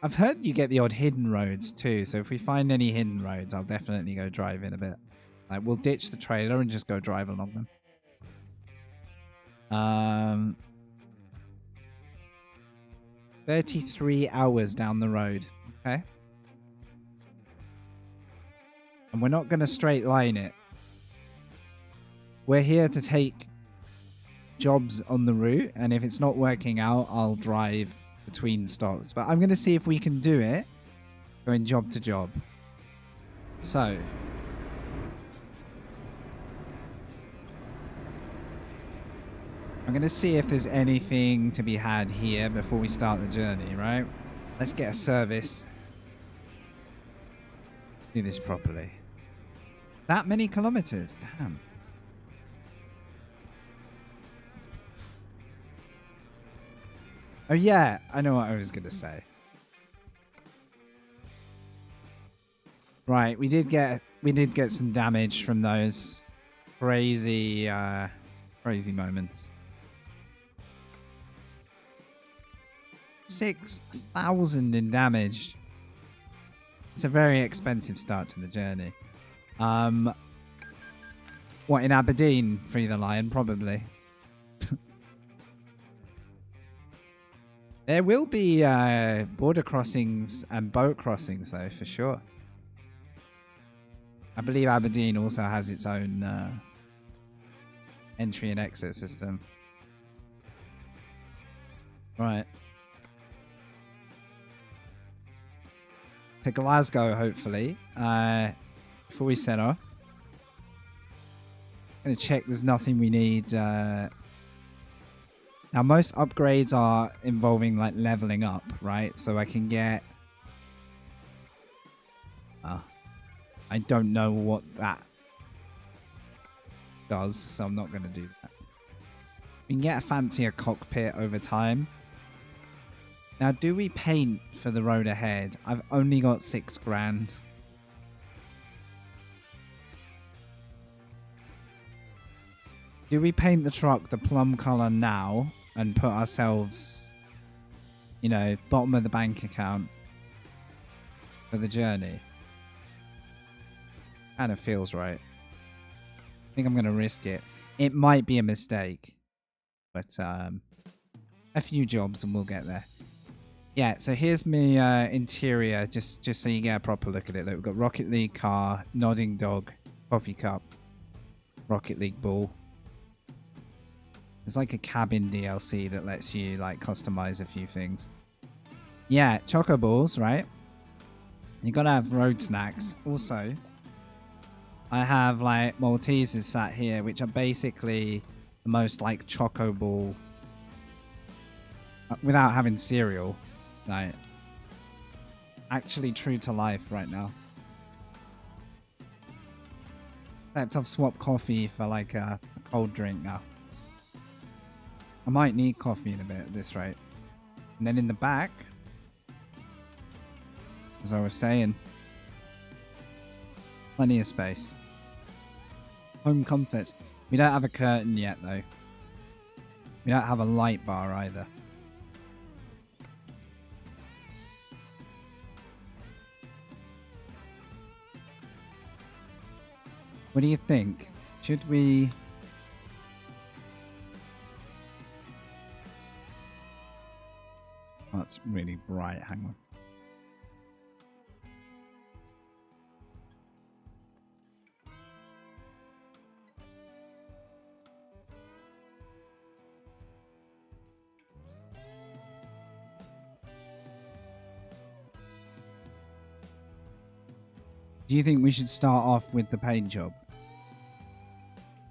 I've heard you get the odd hidden roads too, so if we find any hidden roads, I'll definitely go drive in a bit. Like, we'll ditch the trailer and just go drive along them. 33 hours down the road, okay? And we're not going to straight line it. We're here to take jobs on the route, and if it's not working out, I'll drive between stops. But I'm going to see if we can do it going job to job. So I'm going to see if there's anything to be had here before we start the journey, right? Let's get a service. Do this properly. That many kilometers? Damn. Oh yeah, I know what I was going to say. Right, we did get some damage from those crazy moments. 6,000 in damage. It's a very expensive start to the journey. What, in Aberdeen, Free the Lion? Probably. There will be border crossings and boat crossings, though, for sure. I believe Aberdeen also has its own entry and exit system. Right. To Glasgow, hopefully, before we set off. Gonna check there's nothing we need. Now, most upgrades are involving like leveling up, right? So I can get... I don't know what that does, so I'm not going to do that. We can get a fancier cockpit over time. Now, do we paint for the road ahead? I've only got 6 grand. Do we paint the truck the plum colour now and put ourselves, you know, bottom of the bank account for the journey? Kind of feels right. I think I'm going to risk it. It might be a mistake, but a few jobs and we'll get there. Yeah, so here's my interior, just so you get a proper look at it. Look, we've got Rocket League car, Nodding Dog, Coffee cup. Rocket League ball. There's like a cabin DLC that lets you like customize a few things. Yeah, choco balls, right? You gotta have road snacks. Also, I have like Maltesers sat here, which are basically the most like choco ball without having cereal. Like, actually true to life right now. Except I've swapped coffee for like a cold drink now. I might need coffee in a bit at this rate. And then in the back, as I was saying, plenty of space. Home comforts. We don't have a curtain yet though. We don't have a light bar either. What do you think? Should we... Oh, it's really bright. Hang on. Do you think we should start off with the paint job?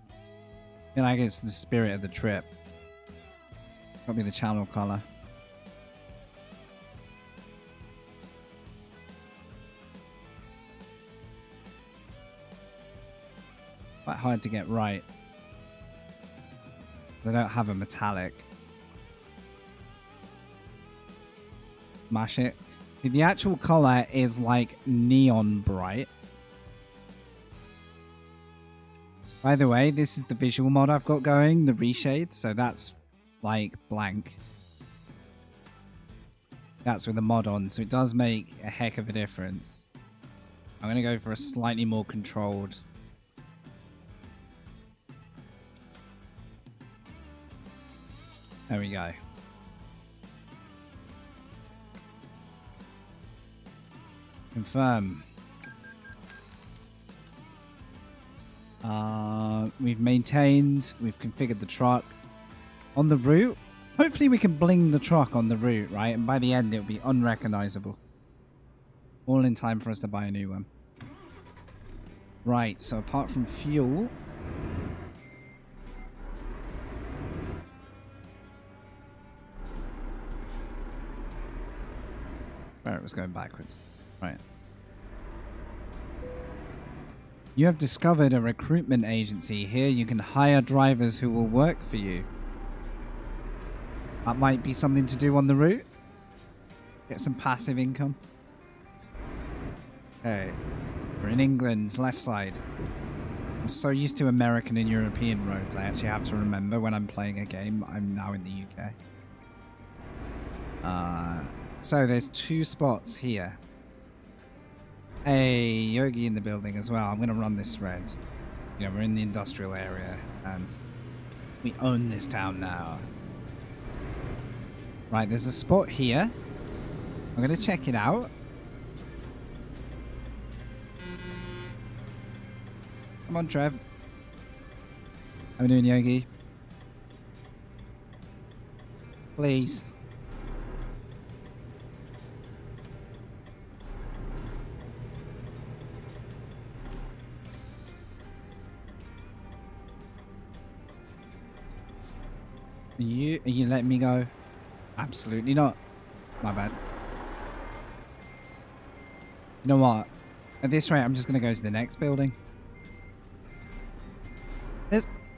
I feel like it's the spirit of the trip. Probably the channel color. Quite hard to get right. They don't have a metallic. Smash it. The actual color is like neon bright. By the way, this is the visual mod I've got going, the reshade. So that's like blank. That's with the mod on. So it does make a heck of a difference. I'm going to go for a slightly more controlled. There we go. Confirm. We've maintained, we've configured the truck. On the route, hopefully we can bling the truck on the route, right? And by the end, it'll be unrecognizable. All in time for us to buy a new one. Right, so apart from fuel... Where it was going backwards. Right. You have discovered a recruitment agency. Here you can hire drivers who will work for you. That might be something to do on the route. Get some passive income. Okay. We're in England, left side. I'm so used to American and European roads. I actually have to remember when I'm playing a game, I'm now in the UK. So there's 2 spots here. Hey, Yogi in the building as well. I'm going to run this red. You know, we're in the industrial area and we own this town now. Right, there's a spot here. I'm going to check it out. Come on, Trev. How are we doing, Yogi? Please. Are you letting me go? Absolutely not. My bad. You know what? At this rate, I'm just going to go to the next building.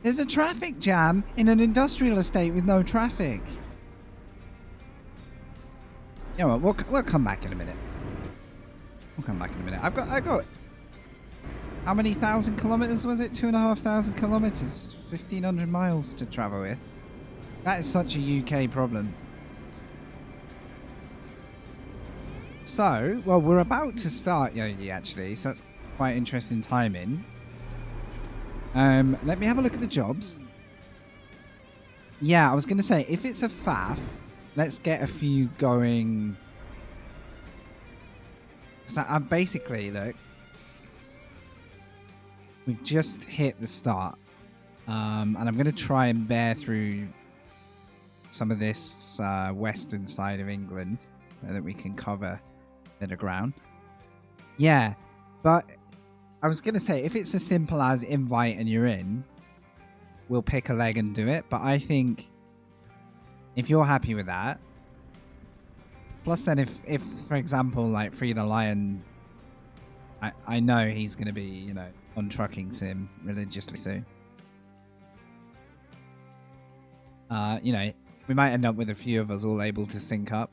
There's a traffic jam in an industrial estate with no traffic. You know what? We'll come back in a minute. We'll come back in a minute. I got. How many thousand kilometers was it? 2,500 kilometers. 1,500 miles to travel here. That is such a UK problem. So, well, we're about to start, Yogi, actually. So that's quite interesting timing. Let me have a look at the jobs. Yeah, I was going to say, if it's a faff, let's get a few going. So I'm basically, look. we've just hit the start. And I'm going to try and bear through some of this western side of England so that we can cover a bit of ground. Yeah, but I was going to say, if it's as simple as invite and you're in, we'll pick a leg and do it. But I think if you're happy with that, plus then if for example, like Free the Lion, I know he's going to be, you know, on Trucking Sim religiously soon. You know, we might end up with a few of us all able to sync up.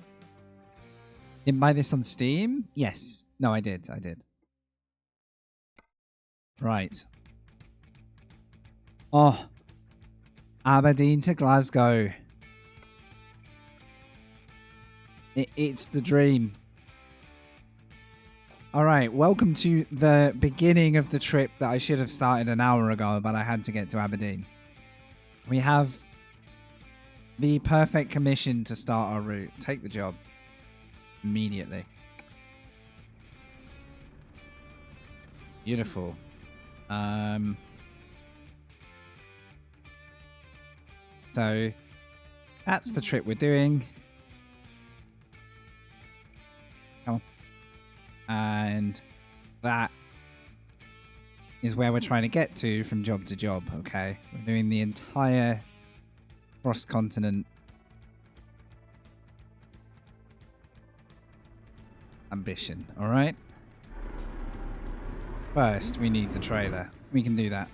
Didn't buy this on Steam? Yes. No, I did. Right. Oh. Aberdeen to Glasgow. It's the dream. Alright, welcome to the beginning of the trip that I should have started an hour ago, but I had to get to Aberdeen. We have the perfect commission to start our route. Take the job. Immediately. Beautiful. So, that's the trip we're doing. Come on. And that is where we're trying to get to from job to job, okay? We're doing the entire cross-continent ambition, alright? First, we need the trailer. We can do that.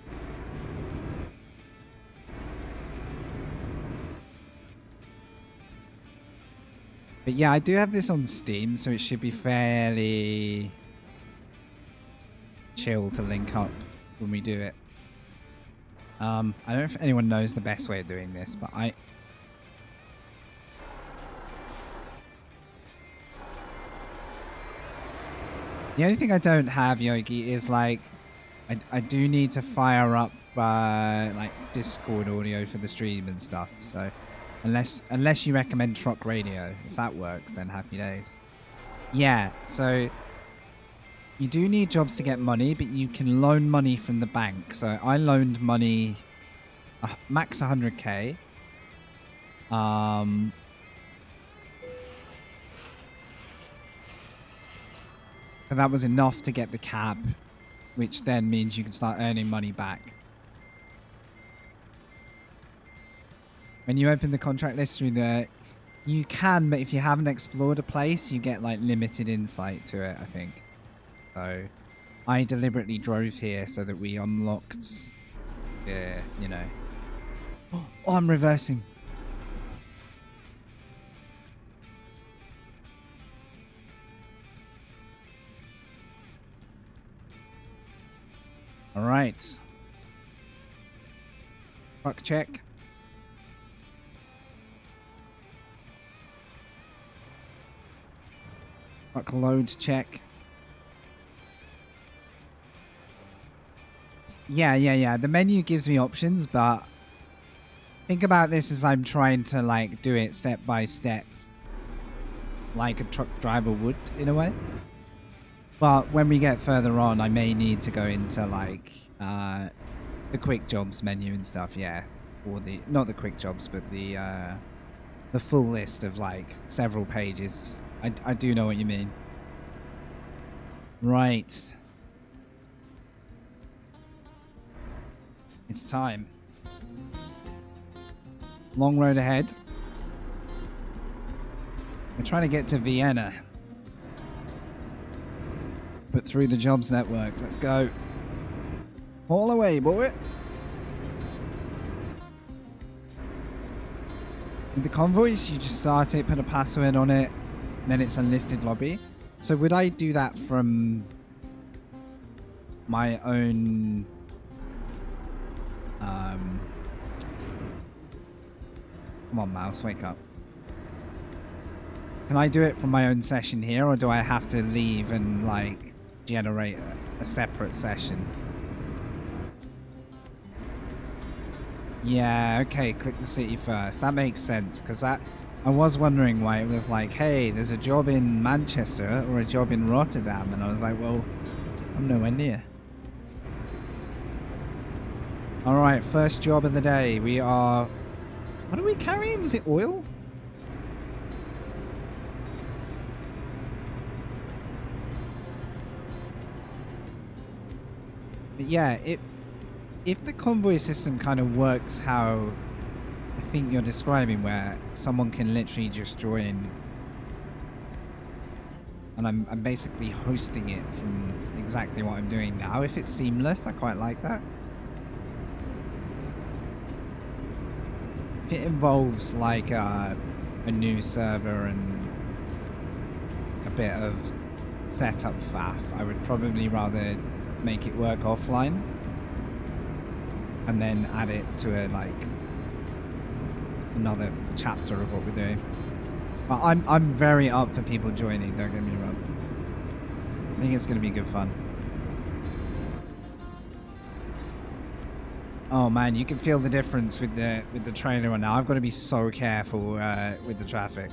But yeah, I do have this on Steam, so it should be fairly chill to link up when we do it. I don't know if anyone knows the best way of doing this, but the only thing I don't have, Yogi, is like I do need to fire up like Discord audio for the stream and stuff. So unless you recommend Truck Radio, if that works, then happy days. Yeah, so you do need jobs to get money, but you can loan money from the bank. So I loaned money, max 100k. So that was enough to get the cab, which then means you can start earning money back. When you open the contract list through the... You can, but if you haven't explored a place, you get like limited insight to it, I think. So I deliberately drove here so that we unlocked the, you know... Oh, I'm reversing. All right. Truck check. Truck load check. Yeah. The menu gives me options, but think about this as I'm trying to like do it step by step, like a truck driver would in a way. But when we get further on, I may need to go into like the quick jobs menu and stuff, yeah. Or the not the quick jobs, but the full list of like several pages. I do know what you mean. Right. It's time. Long road ahead. We're trying to get to Vienna. But through the jobs network. Let's go. All away, boy. With the convoys, you just start it, put a password on it, then it's unlisted lobby. So would I do that from my own... Come on, mouse, wake up. Can I do it from my own session here, or do I have to leave and, like, generate a separate session? Yeah, okay, click the city first. That makes sense, because I was wondering why it was like, hey, there's a job in Manchester or a job in Rotterdam, and I was like, well, I'm nowhere near. Alright, first job of the day. We are... What are we carrying? Is it oil? But yeah, if the convoy system kind of works how I think you're describing, where someone can literally just join and I'm basically hosting it from exactly what I'm doing now. If it's seamless, I quite like that. If it involves like a new server and a bit of setup faff, I would probably rather make it work offline and then add it to a like another chapter of what we're doing. But I'm very up for people joining, don't get me wrong. I think it's going to be good fun. Oh man, you can feel the difference with the trailer on now. I've got to be so careful with the traffic.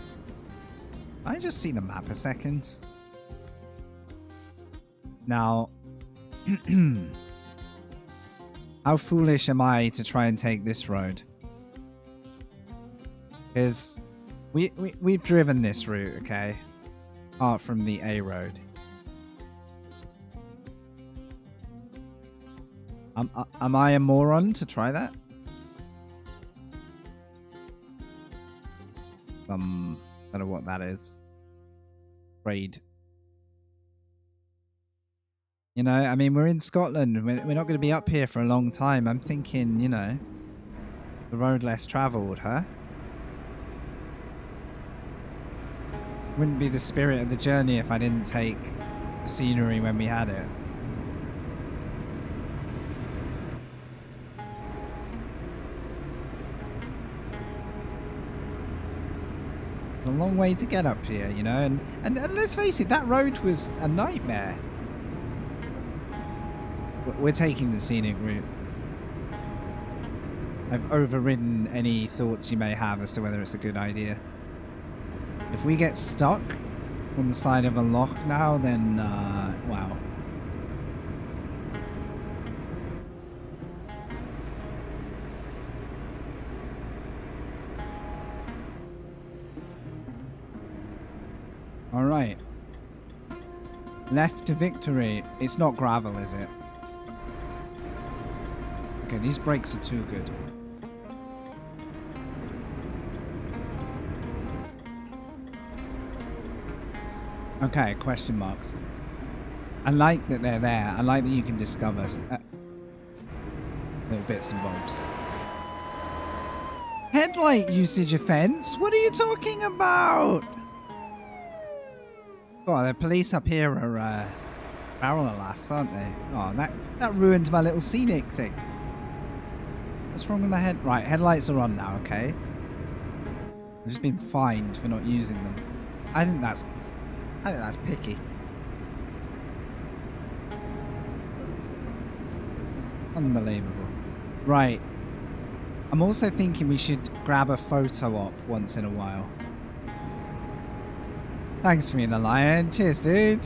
I just see the map a second. Now, how foolish am I to try and take this road? Because we've driven this route, okay? Apart from the A road. Am I a moron to try that? I don't know what that is. Raid. You know, I mean, we're in Scotland. We're not going to be up here for a long time. I'm thinking, you know, the road less travelled, huh? Wouldn't be the spirit of the journey if I didn't take the scenery when we had it. It's a long way to get up here, you know, and let's face it, that road was a nightmare. We're taking the scenic route. I've overridden any thoughts you may have as to whether it's a good idea. If we get stuck on the side of a loch now, then, wow. Alright. Left to victory. It's not gravel, is it? Okay, these brakes are too good. Okay, question marks. I like that they're there. I like that you can discover little bits and bobs. Headlight usage offence? What are you talking about? Oh, the police up here are barrel laughs, aren't they? Oh, that ruined my little scenic thing. What's wrong with my head? Right, headlights are on now, okay? I've just been fined for not using them. I think that's picky. Unbelievable. Right. I'm also thinking we should grab a photo op once in a while. Thanks for being the lion. Cheers, dude.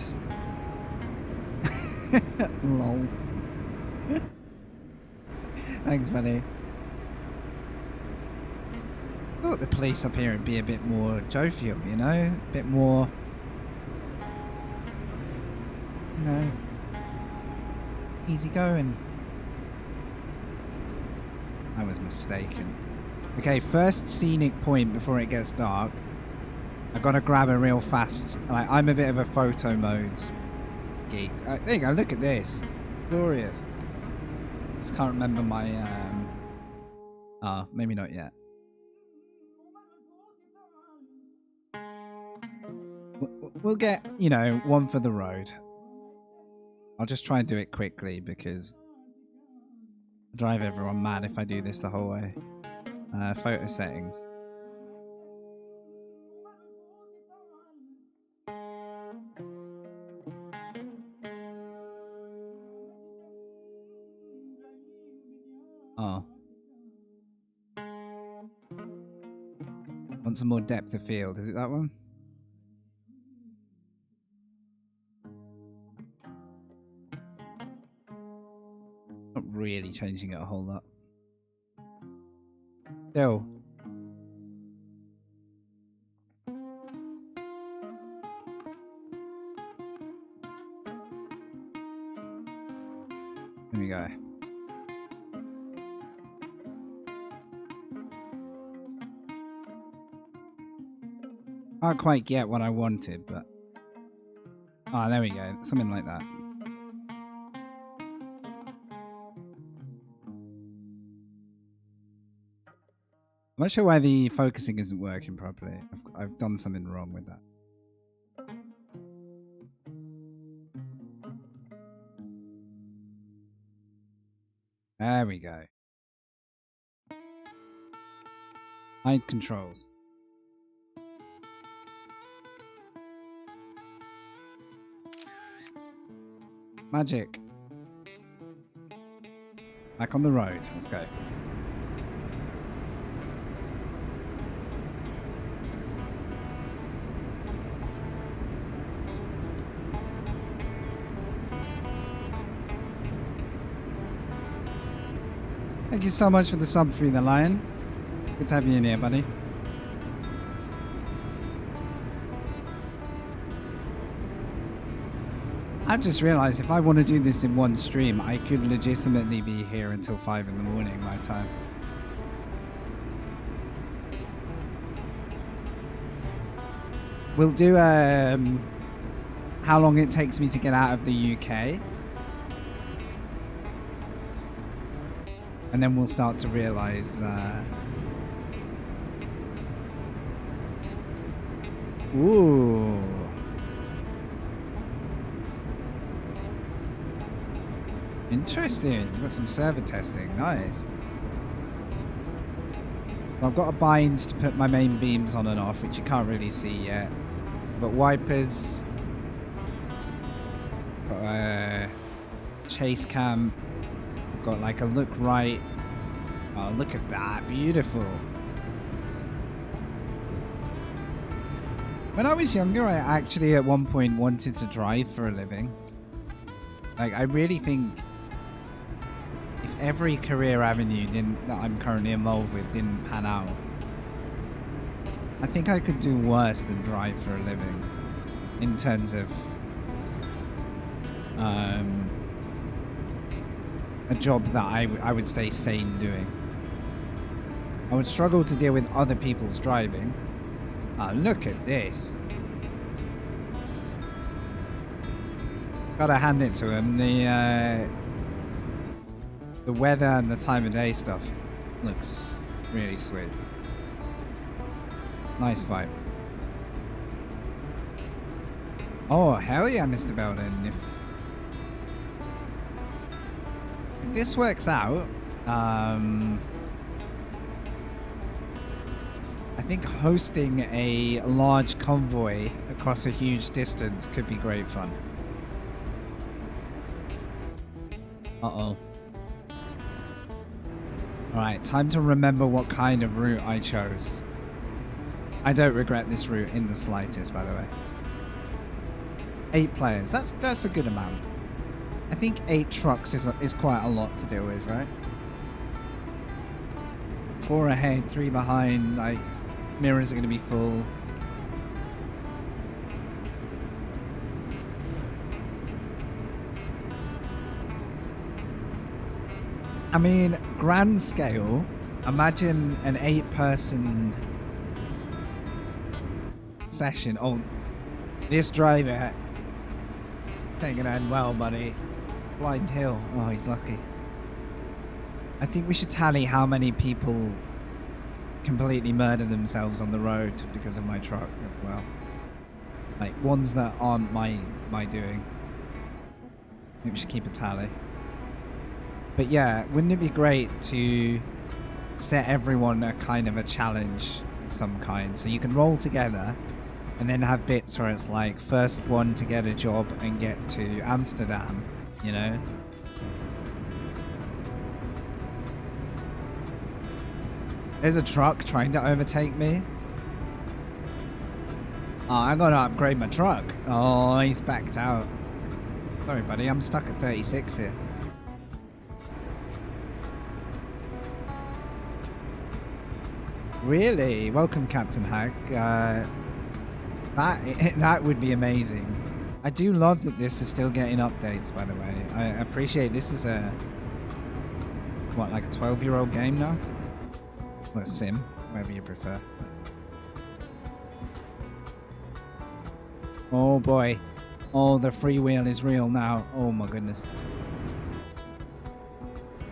Lol. Thanks, buddy. I thought the police up here would be a bit more jovial, you know? A bit more... You know... easy going. I was mistaken. Okay, first scenic point before it gets dark. I gotta grab a real fast... Like, I'm a bit of a photo mode geek. There you go, look at this. Glorious. Just can't remember my... maybe not yet. We'll get, you know, one for the road. I'll just try and do it quickly because I'll drive everyone mad if I do this the whole way. Photo settings. Oh. Want some more depth of field. Is it that one? Not really changing it a whole lot. Still. Here we go. Can't quite get what I wanted, but... Ah, there we go. Something like that. I'm not sure why the focusing isn't working properly. I've done something wrong with that. There we go. Hide controls. Magic. Back on the road. Let's go. Thank you so much for the sub, Free the Lion. Good to have you in here, buddy. I just realized if I want to do this in one stream, I could legitimately be here until 5 in the morning my time. We'll do how long it takes me to get out of the UK. And then we'll start to realize ooh. Interesting. We've got some server testing. Nice. Well, I've got a bind to put my main beams on and off, which you can't really see yet. But wipers. Got a chase cam. Got like a look right. Oh, look at that. Beautiful. When I was younger, I actually at one point wanted to drive for a living. Like, I really think if every career avenue that I'm currently involved with didn't pan out, I think I could do worse than drive for a living in terms of a job that I would stay sane doing. I would struggle to deal with other people's driving. Oh, look at this. Gotta hand it to him. The weather and the time of day stuff looks really sweet. Nice vibe. Oh, hell yeah, Mr. Belden. If this works out, I think hosting a large convoy across a huge distance could be great fun. Uh-oh. Alright, time to remember what kind of route I chose. I don't regret this route in the slightest, by the way. 8 players, that's a good amount. I think 8 trucks is quite a lot to deal with, right? 4 ahead, 3 behind, like, mirrors are going to be full. I mean, grand scale, imagine an 8-person session. Oh, this driver taking it well, buddy. Blind Hill. Oh, he's lucky. I think we should tally how many people completely murder themselves on the road because of my truck as well. Like, ones that aren't my doing. I think we should keep a tally. But yeah, wouldn't it be great to set everyone a kind of a challenge of some kind? So you can roll together and then have bits where it's like first one to get a job and get to Amsterdam, you know? There's a truck trying to overtake me. Oh, I gotta upgrade my truck. Oh, he's backed out. Sorry, buddy, I'm stuck at 36 here. Really? Welcome, Captain Hack. That would be amazing. I do love that this is still getting updates, by the way. I appreciate this is a... What, like a 12-year-old game now? Or a sim, whatever you prefer. Oh boy. Oh, the freewheel is real now. Oh my goodness.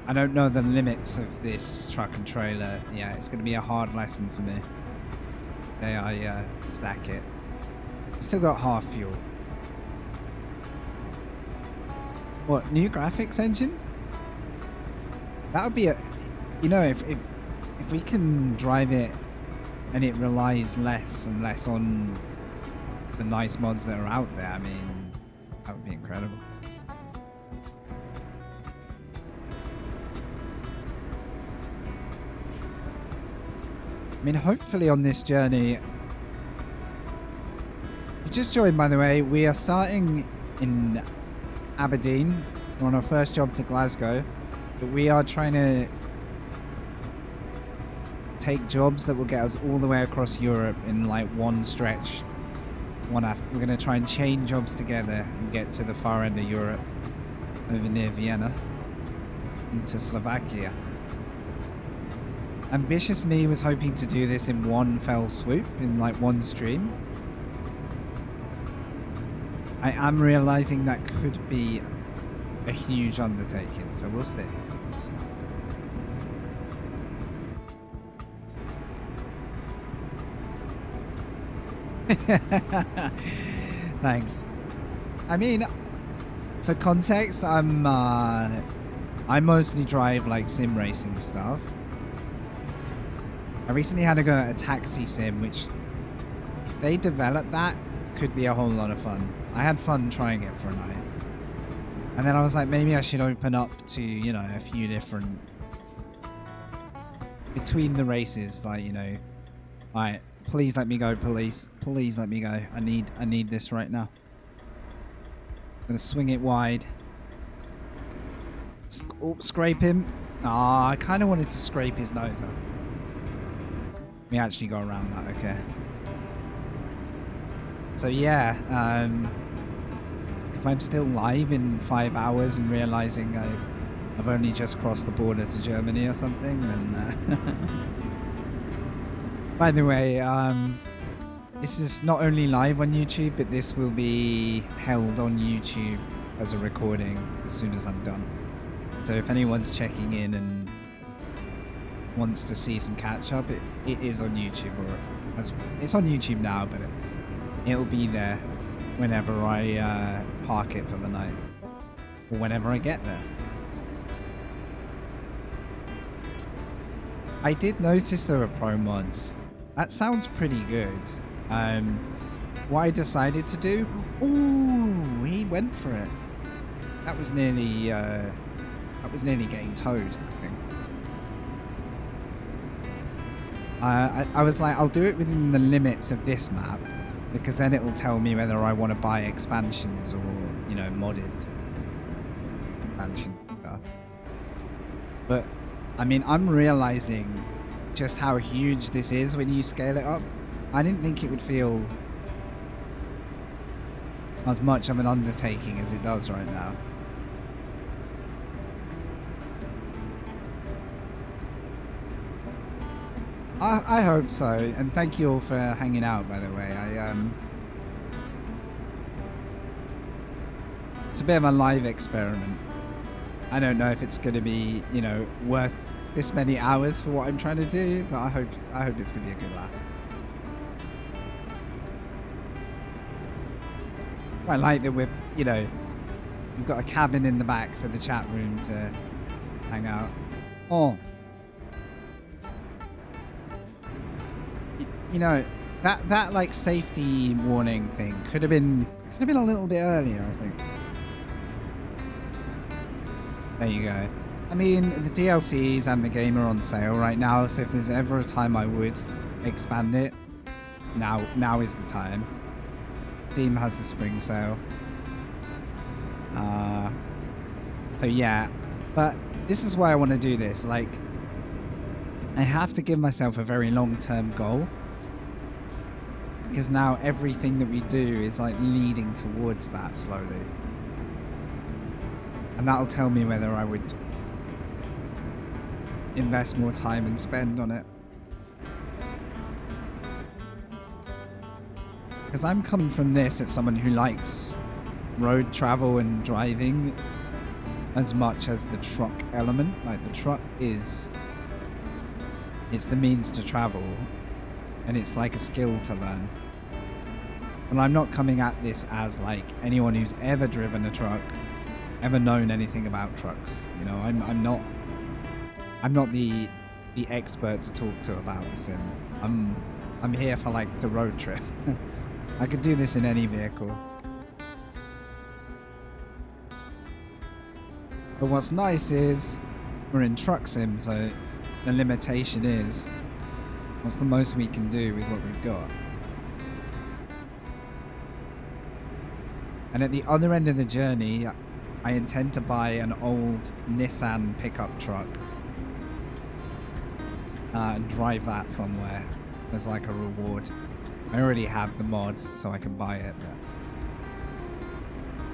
I don't know the limits of this truck and trailer. Yeah, it's going to be a hard lesson for me. Okay, I stack it. Still got half fuel. What, new graphics engine? That would be a... You know, if we can drive it and it relies less and less on the nice mods that are out there, I mean, that would be incredible. I mean, hopefully on this journey... You just joined, by the way. We are starting in Aberdeen. We're on our first job to Glasgow. But we are trying to take jobs that will get us all the way across Europe in like one stretch. We're going to try and chain jobs together and get to the far end of Europe, over near Vienna, into Slovakia. Ambitious me was hoping to do this in one fell swoop, in like one stream. I am realizing that could be a huge undertaking, so we'll see. Thanks. I mean, for context, I mostly drive like sim racing stuff. I recently had to go at a taxi sim, which, if they develop that, could be a whole lot of fun. I had fun trying it for a night. And then I was like, maybe I should open up to, you know, a few different... Between the races, like, you know... Alright, please let me go, police. Please let me go. I need this right now. I'm gonna swing it wide. Scrape him. Ah, I kind of wanted to scrape his nose up. We actually go around that, okay. So yeah, if I'm still live in 5 hours and realizing I've only just crossed the border to Germany or something, then... By the way, this is not only live on YouTube, but this will be held on YouTube as a recording as soon as I'm done. So if anyone's checking in and wants to see some catch up, it is on YouTube, or it's on YouTube now, but it'll be there whenever I park it for the night, or whenever I get there. I did notice there were pro mods. That sounds pretty good. What I decided to do, ooh, he went for it. That was nearly getting towed, I think. I was like, I'll do it within the limits of this map, because then it'll tell me whether I want to buy expansions or, you know, modded expansions and stuff. But, I mean, I'm realizing just how huge this is when you scale it up. I didn't think it would feel as much of an undertaking as it does right now. I hope so, and thank you all for hanging out, by the way. It's a bit of a live experiment. I don't know if it's going to be, you know, worth this many hours for what I'm trying to do, but I hope it's going to be a good laugh. I like that we've got a cabin in the back for the chat room to hang out. Oh. You know, that like safety warning thing could have been a little bit earlier, I think. There you go. I mean, the DLCs and the game are on sale right now, so if there's ever a time I would expand it, now is the time. Steam has the spring sale. So yeah, but this is why I want to do this. Like, I have to give myself a very long-term goal. Because now everything that we do is like leading towards that slowly. And that'll tell me whether I would invest more time and spend on it. Because I'm coming from this as someone who likes road travel and driving as much as the truck element. Like the truck it's the means to travel and it's like a skill to learn. And I'm not coming at this as like anyone who's ever driven a truck, ever known anything about trucks. You know, I'm not the expert to talk to about the sim. I'm here for like the road trip. I could do this in any vehicle. But what's nice is we're in truck sim, so the limitation is what's the most we can do with what we've got. And at the other end of the journey, I intend to buy an old Nissan pickup truck and drive that somewhere as like a reward. I already have the mods, so I can buy it. But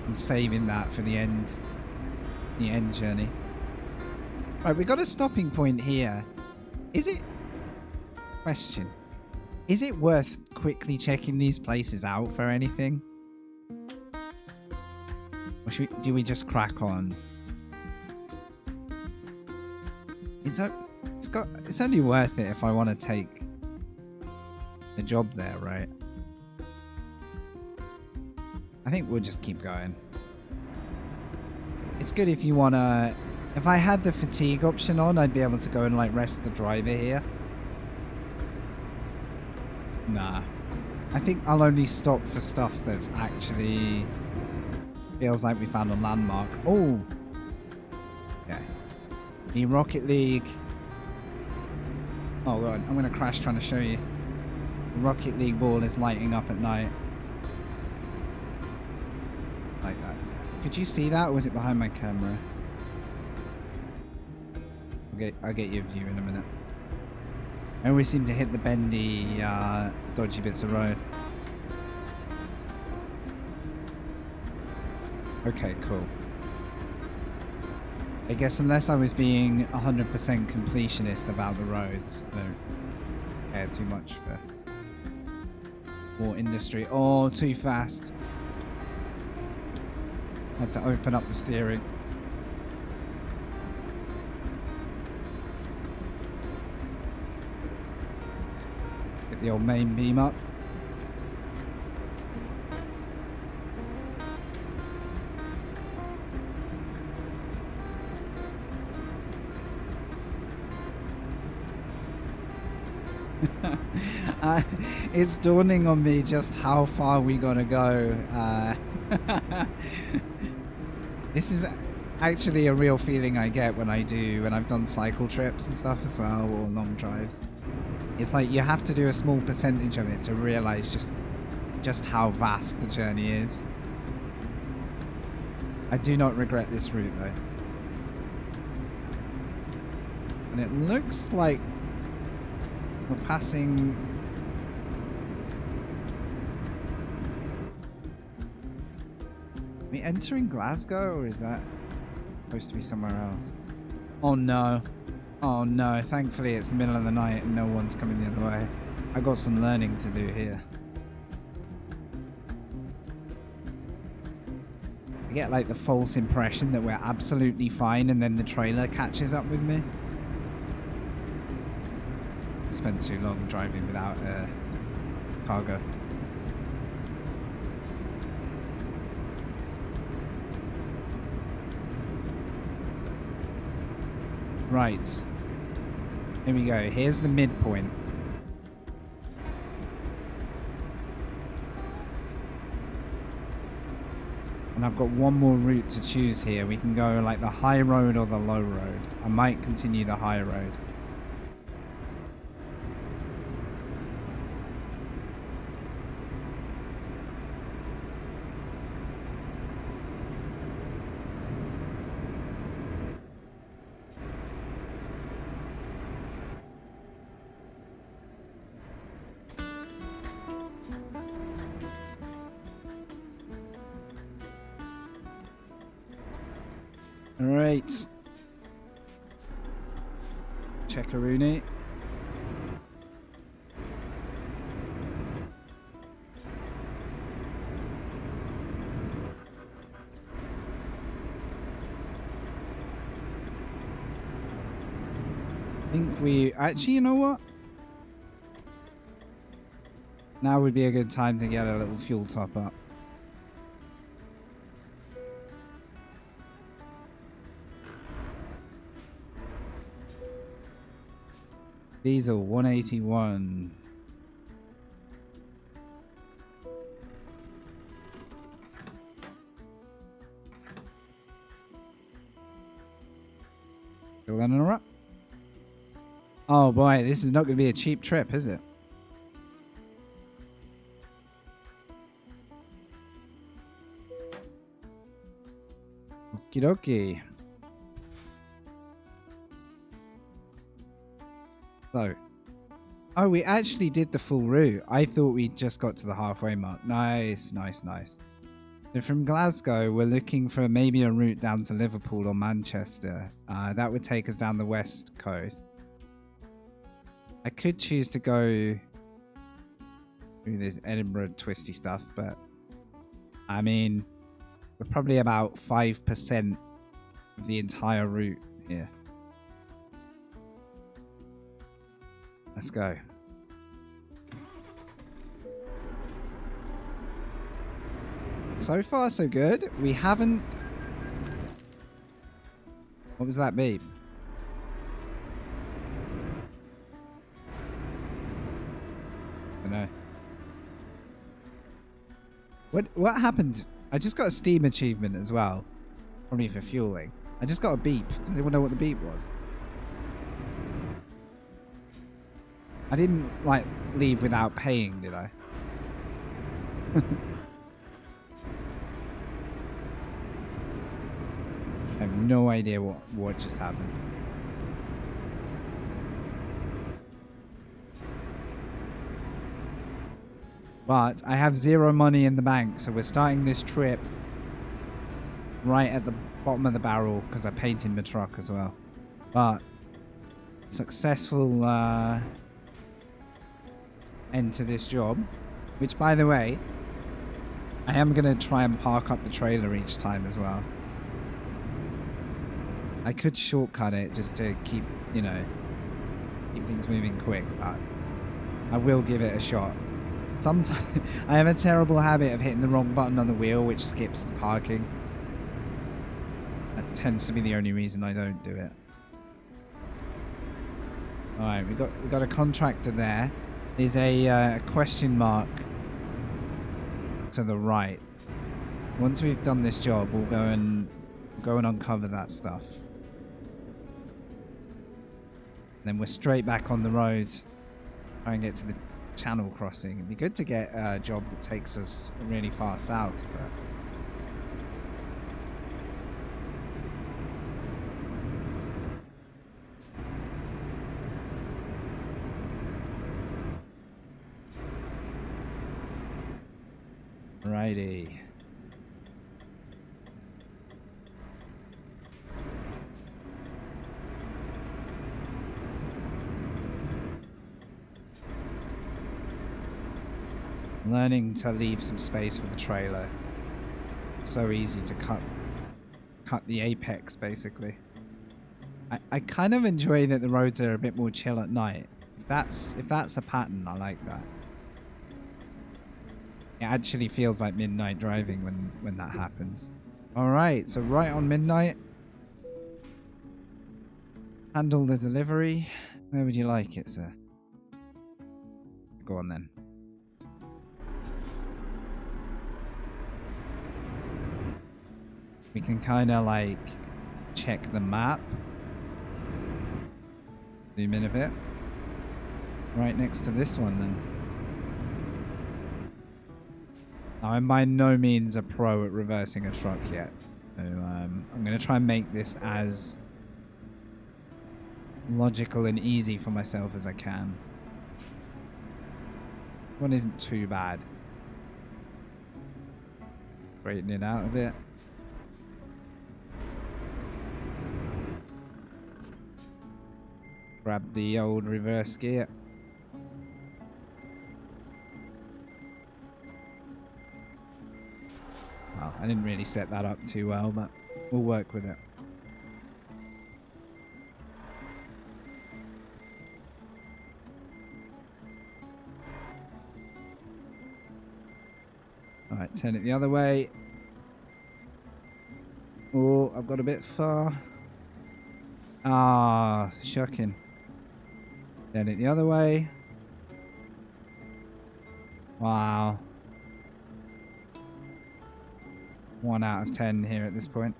I'm saving that for the end journey. Right, we got a stopping point here. Is it? Question. Is it worth quickly checking these places out for anything? Or do we just crack on? It's only worth it if I want to take the job there, right? I think we'll just keep going. It's good if you want to... If I had the fatigue option on, I'd be able to go and like rest the driver here. Nah. I think I'll only stop for stuff that's actually... feels like we found a landmark. Oh! Okay. The Rocket League... Oh god, I'm going to crash trying to show you. The Rocket League ball is lighting up at night. Like that. Could you see that, or was it behind my camera? Okay, I'll get you a view in a minute. I always seem to hit the bendy, dodgy bits of road. Okay, cool. I guess unless I was being 100% completionist about the roads, I don't care too much for more industry. Oh, too fast. Had to open up the steering. Get the old main beam up. It's dawning on me just how far we gotta go. This is actually a real feeling I get when I've done cycle trips and stuff as well, or long drives. It's like you have to do a small percentage of it to realize just how vast the journey is. I do not regret this route though. And it looks like we're passing... Are we entering Glasgow, or is that supposed to be somewhere else? Oh no. Oh no. Thankfully it's the middle of the night and no one's coming the other way. I got some learning to do here. I get like the false impression that we're absolutely fine and then the trailer catches up with me. Spent too long driving without cargo. Right. Here we go. Here's the midpoint. And I've got one more route to choose here. We can go like the high road or the low road. I might continue the high road. Alright. Checkaroonie. I think we... Actually, you know what? Now would be a good time to get a little fuel top up. Diesel 181. Still in a rut? Oh boy, this is not going to be a cheap trip, is it? Okie dokie. So, oh, we actually did the full route. I thought we just got to the halfway mark. Nice, nice, nice. So from Glasgow, we're looking for maybe a route down to Liverpool or Manchester. That would take us down the west coast. I could choose to go through this Edinburgh twisty stuff, but I mean, we're probably about 5% of the entire route here. Let's go. So far, so good. We haven't... What was that beep? I don't know. What happened? I just got a Steam achievement as well. Probably for fueling. I just got a beep. Does anyone know what the beep was? I didn't, like, leave without paying, did I? I have no idea what just happened. But I have 0 money in the bank, so we're starting this trip right at the bottom of the barrel because I painted my truck as well. But successful end to this job, which, by the way, I am going to try and park up the trailer each time as well. I could shortcut it just to keep, you know, keep things moving quick, but I will give it a shot. Sometimes I have a terrible habit of hitting the wrong button on the wheel, which skips the parking. That tends to be the only reason I don't do it. All right, we got a contractor there. There's a question mark to the right. Once we've done this job, we'll go and uncover that stuff. Then we're straight back on the road, try and get to the channel crossing. It'd be good to get a job that takes us really far south, but righty. Learning to leave some space for the trailer. So easy to cut the apex, basically. I kind of enjoy that the roads are a bit more chill at night. If that's a pattern, I like that. It actually feels like midnight driving when that happens. Alright, so right on midnight. Handle the delivery. Where would you like it, sir? Go on then. We can kind of like check the map. Zoom in a bit. Right next to this one then. Now, I'm by no means a pro at reversing a truck yet. So I'm going to try and make this as logical and easy for myself as I can. One isn't too bad. Straighten it out a bit. Grab the old reverse gear. Well, I didn't really set that up too well, but we'll work with it. Alright, turn it the other way. Oh, I've got a bit far. Ah, shocking. Turn it the other way. Wow. 1 out of 10 here at this point.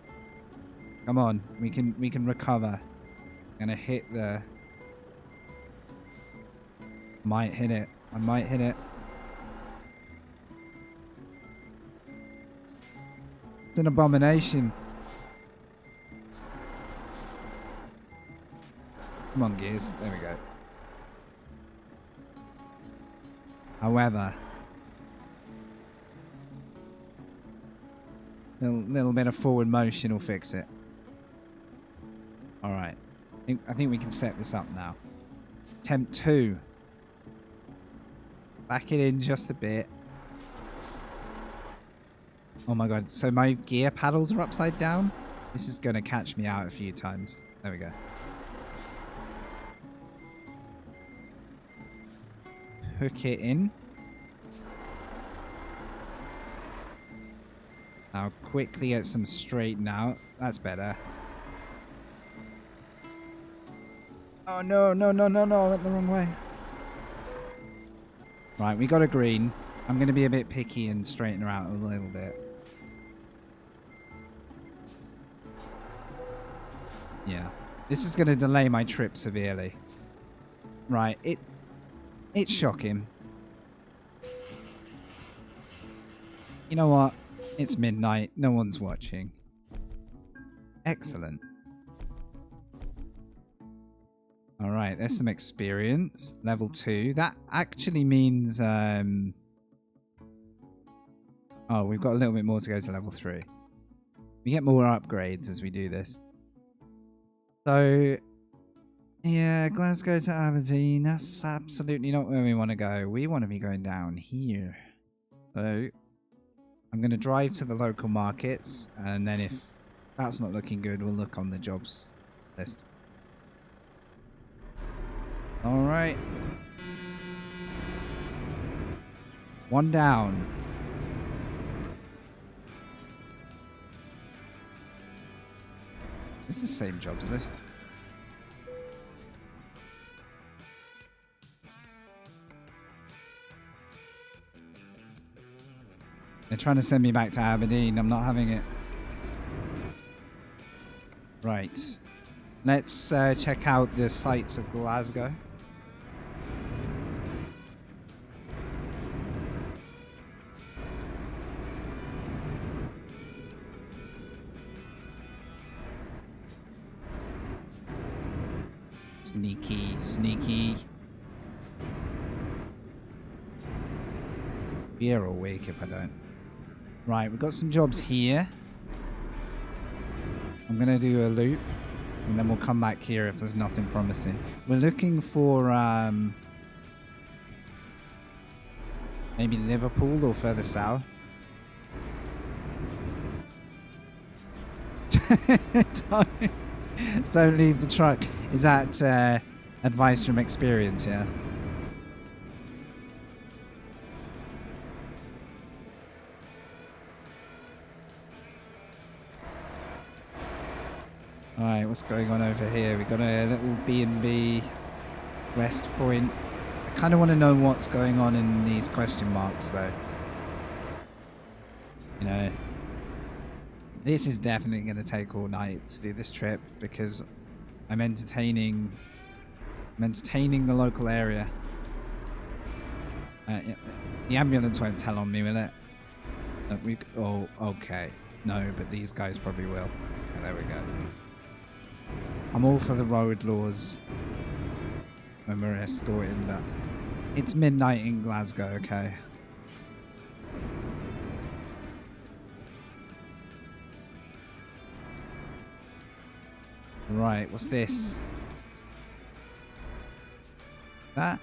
Come on, we can recover. Gonna hit the... Might hit it. I might hit it. It's an abomination. Come on, gears. There we go. However, little bit of forward motion will fix it. All right. I think we can set this up now. Attempt 2. Back it in just a bit. Oh my god. So my gear paddles are upside down? This is going to catch me out a few times. There we go. Hook it in. Now quickly get some straighten out. That's better. Oh no, no, no, no, no. I went the wrong way. Right, we got a green. I'm going to be a bit picky and straighten her out a little bit. Yeah. This is going to delay my trip severely. Right, it's shocking. You know what? It's midnight. No one's watching. Excellent. Alright, there's some experience. Level 2. That actually means... Oh, we've got a little bit more to go to level 3. We get more upgrades as we do this. So... yeah, Glasgow to Aberdeen. That's absolutely not where we want to go. We want to be going down here. So... I'm going to drive to the local markets, and then if that's not looking good, we'll look on the jobs list. Alright. 1 down. It's the same jobs list. They're trying to send me back to Aberdeen. I'm not having it. Right. Let's check out the sights of Glasgow. Sneaky, sneaky. Be here all week if I don't. Right, we've got some jobs here. I'm going to do a loop, and then we'll come back here if there's nothing promising. We're looking for maybe Liverpool or further south. Don't leave the truck. Is that advice from experience, yeah? Alright, what's going on over here? We've got a little B&B rest point. I kind of want to know what's going on in these question marks, though. You know, this is definitely going to take all night to do this trip because I'm entertaining the local area. The ambulance won't tell on me, will it? Oh, okay. No, but these guys probably will. Oh, there we go. I'm all for the road laws when we're escorting, but it's midnight in Glasgow, okay? Right, what's this? That?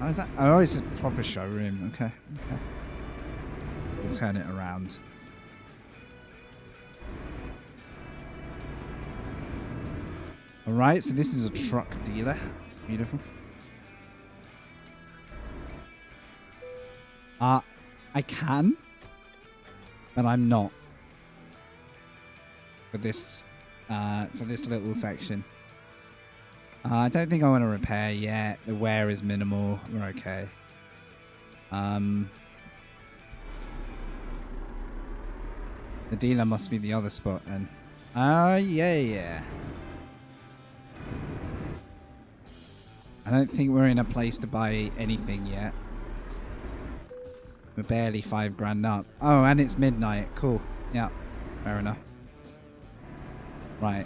Oh, is that? Oh, it's a proper showroom. Okay. Okay. We'll turn it around. Alright, so this is a truck dealer. Beautiful. I can, but I'm not for this little section. I don't think I want to repair yet. The wear is minimal. We're okay. The dealer must be the other spot then. Yeah. I don't think we're in a place to buy anything yet. We're barely 5 grand up. Oh, and it's midnight. Cool. Yeah, fair enough. Right.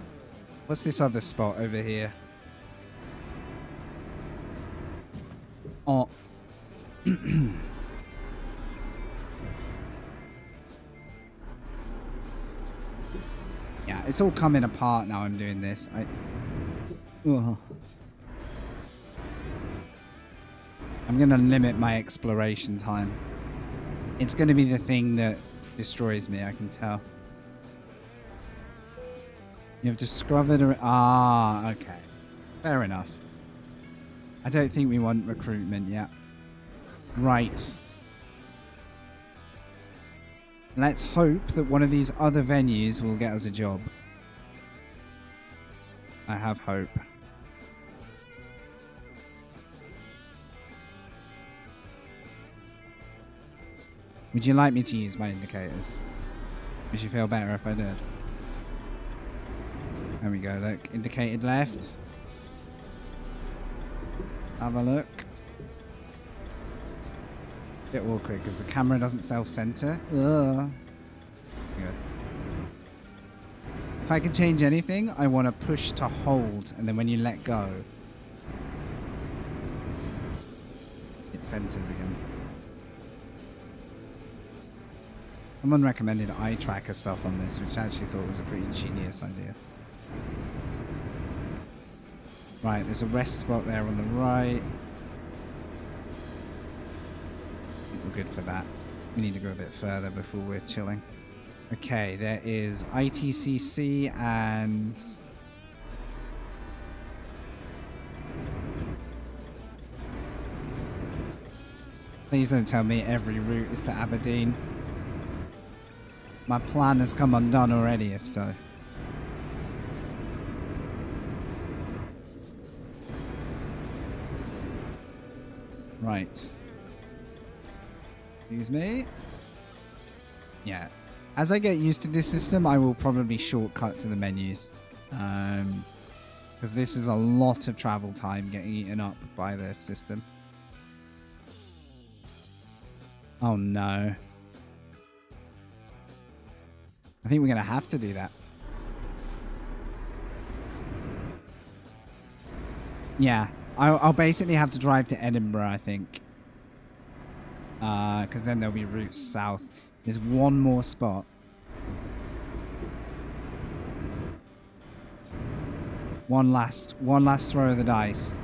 What's this other spot over here? Oh. Yeah, it's all coming apart now I'm doing this. I'm going to limit my exploration time. It's going to be the thing that destroys me, I can tell. You've discovered a... Ah, okay. Fair enough. I don't think we want recruitment yet. Right. Let's hope that one of these other venues will get us a job. I have hope. Would you like me to use my indicators? Would you feel better if I did? There we go, look. Indicated left. Have a look. Bit awkward because the camera doesn't self-center. Good. If I can change anything, I want to push to hold, and then when you let go, it centers again. Someone recommended eye tracker stuff on this, which I actually thought was a pretty genius idea. Right, there's a rest spot there on the right. I think we're good for that. We need to go a bit further before we're chilling. Okay, there is ITCC and... Please don't tell me every route is to Aberdeen. My plan has come undone already, if so. Right. Excuse me. Yeah. As I get used to this system, I will probably shortcut to the menus. Because this is a lot of travel time getting eaten up by the system. Oh no. I think we're going to have to do that. Yeah. I'll basically have to drive to Edinburgh, I think. Because then there'll be routes south. There's one more spot. One last throw of the dice.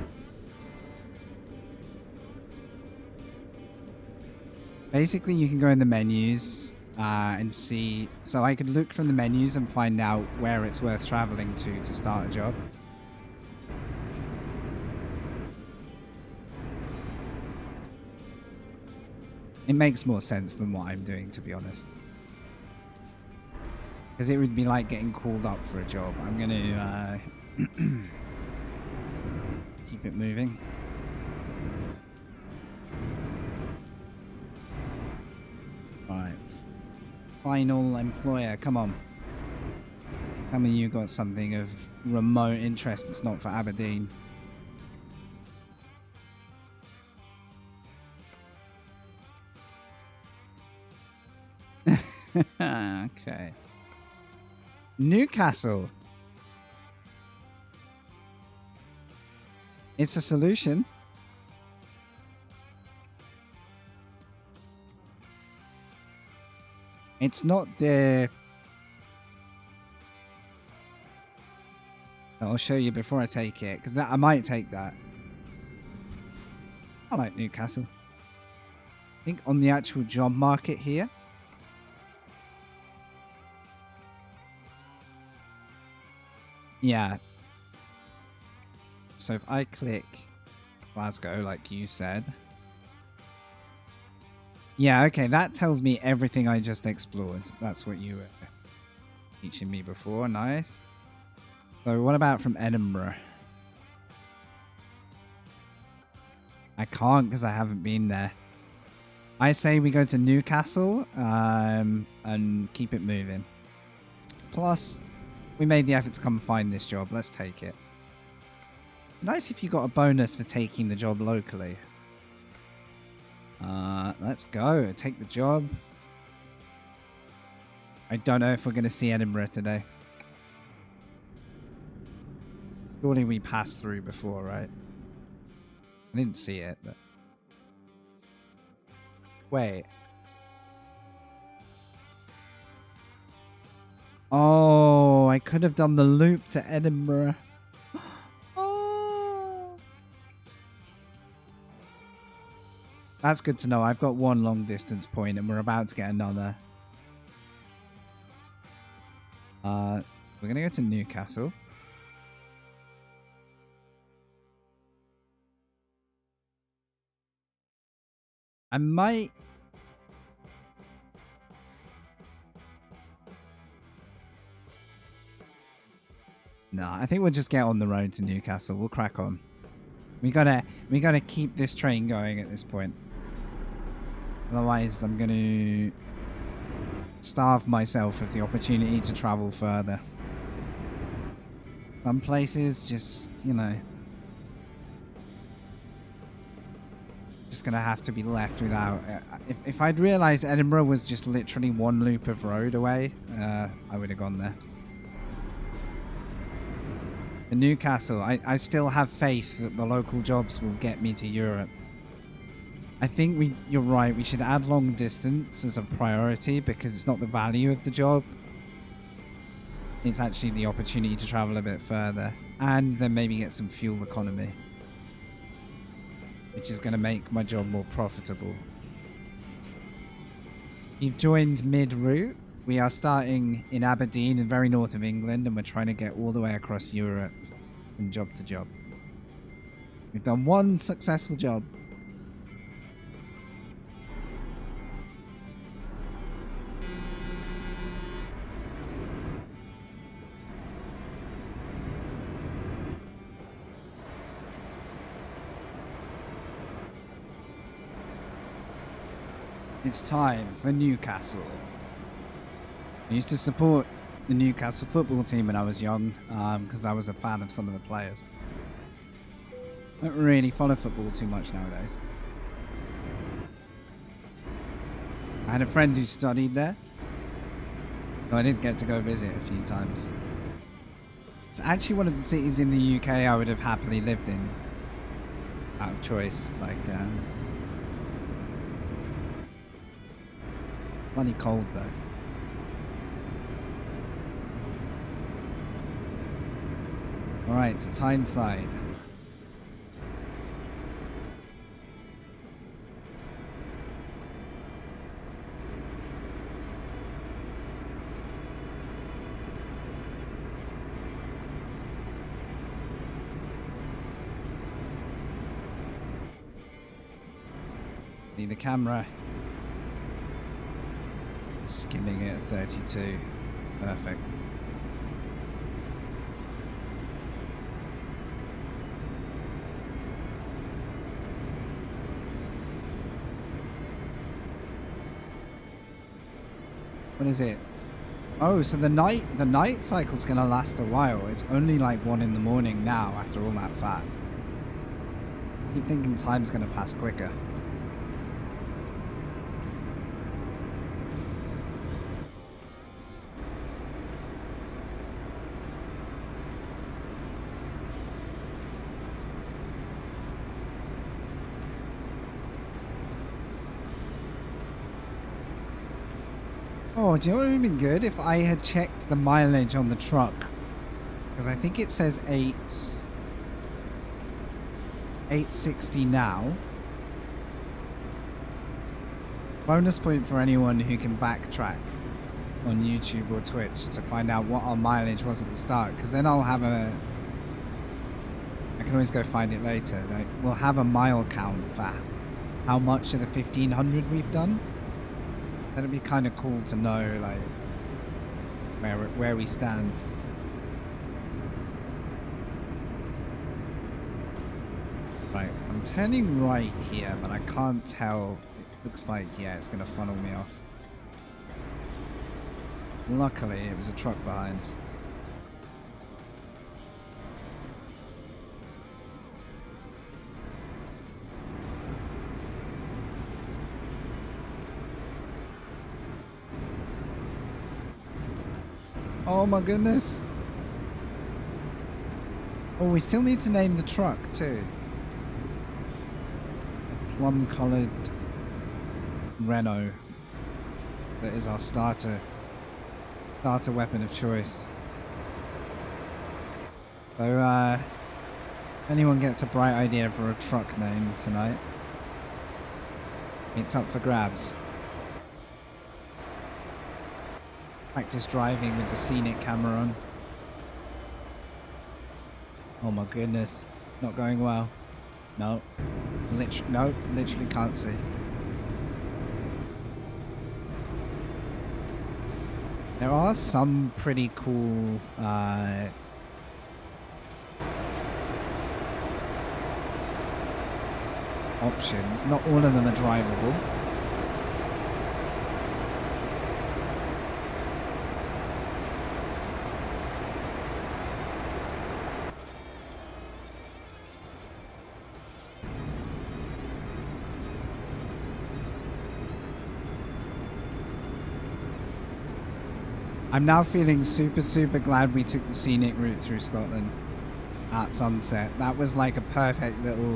Basically, you can go in the menus and see. So I could look from the menus and find out where it's worth traveling to start a job. It makes more sense than what I'm doing, to be honest. Because it would be like getting called up for a job. I'm going to keep it moving. Right. Final employer, come on. Tell me you got something of remote interest that's not for Aberdeen. Okay. Newcastle. It's a solution. It's not the I'll show you before I take it, because I might take that. I like Newcastle. I think on the actual job market here. Yeah. So if I click Glasgow, like you said. Yeah, okay, that tells me everything I just explored. That's what you were teaching me before. Nice. So what about from Edinburgh? I can't because I haven't been there. I say we go to Newcastle and keep it moving. Plus, we made the effort to come find this job. Let's take it. Nice if you got a bonus for taking the job locally. Let's go. Take the job. I don't know if we're going to see Edinburgh today. Surely we passed through before, right? I didn't see it, but... Wait. Oh, I could have done the loop to Edinburgh. Oh. That's good to know. I've got one long distance point and we're about to get another. So we're going to go to Newcastle. I might... No, I think we'll just get on the road to Newcastle. We'll crack on. We gotta keep this train going at this point. Otherwise, I'm gonna starve myself of the opportunity to travel further. Some places just, you know, just gonna have to be left without. If I'd realised Edinburgh was just literally one loop of road away, I would have gone there. The Newcastle, I still have faith that the local jobs will get me to Europe. I think you're right, we should add long distance as a priority because it's not the value of the job. It's actually the opportunity to travel a bit further and then maybe get some fuel economy, which is going to make my job more profitable. You've joined mid-route. We are starting in Aberdeen, in the very north of England, and we're trying to get all the way across Europe from job to job. We've done one successful job. It's time for Newcastle. I used to support the Newcastle football team when I was young because I was a fan of some of the players. I don't really follow football too much nowadays. I had a friend who studied there, so I did get to go visit a few times. It's actually one of the cities in the UK I would have happily lived in out of choice. Like, bloody cold though. Alright, to Tyneside. See the camera skimming it at 32. Perfect. What is it? Oh, so the night cycle's gonna last a while. It's only like 1 in the morning now after all that fat. I keep thinking time's gonna pass quicker. Oh, do you know what would have been good? If I had checked the mileage on the truck Because I think it says 860 now. Bonus point for anyone who can backtrack on YouTube or Twitch to find out what our mileage was at the start, because then I'll have I can always go find it later. Like, we'll have a mile count for how much of the 1500 we've done. That'd be kind of cool to know, like, where we stand. Right, I'm turning right here, but I can't tell. It looks like, yeah, it's gonna funnel me off. Luckily, it was a truck behind. Oh my goodness. Oh, we still need to name the truck too. Plum-coloured Renault. That is our starter weapon of choice. So, if anyone gets a bright idea for a truck name tonight, it's up for grabs. Practice driving with the scenic camera on. Oh my goodness, it's not going well. No, literally can't see. There are some pretty cool options. Not all of them are drivable. I'm now feeling super glad we took the scenic route through Scotland at sunset. That was like a perfect little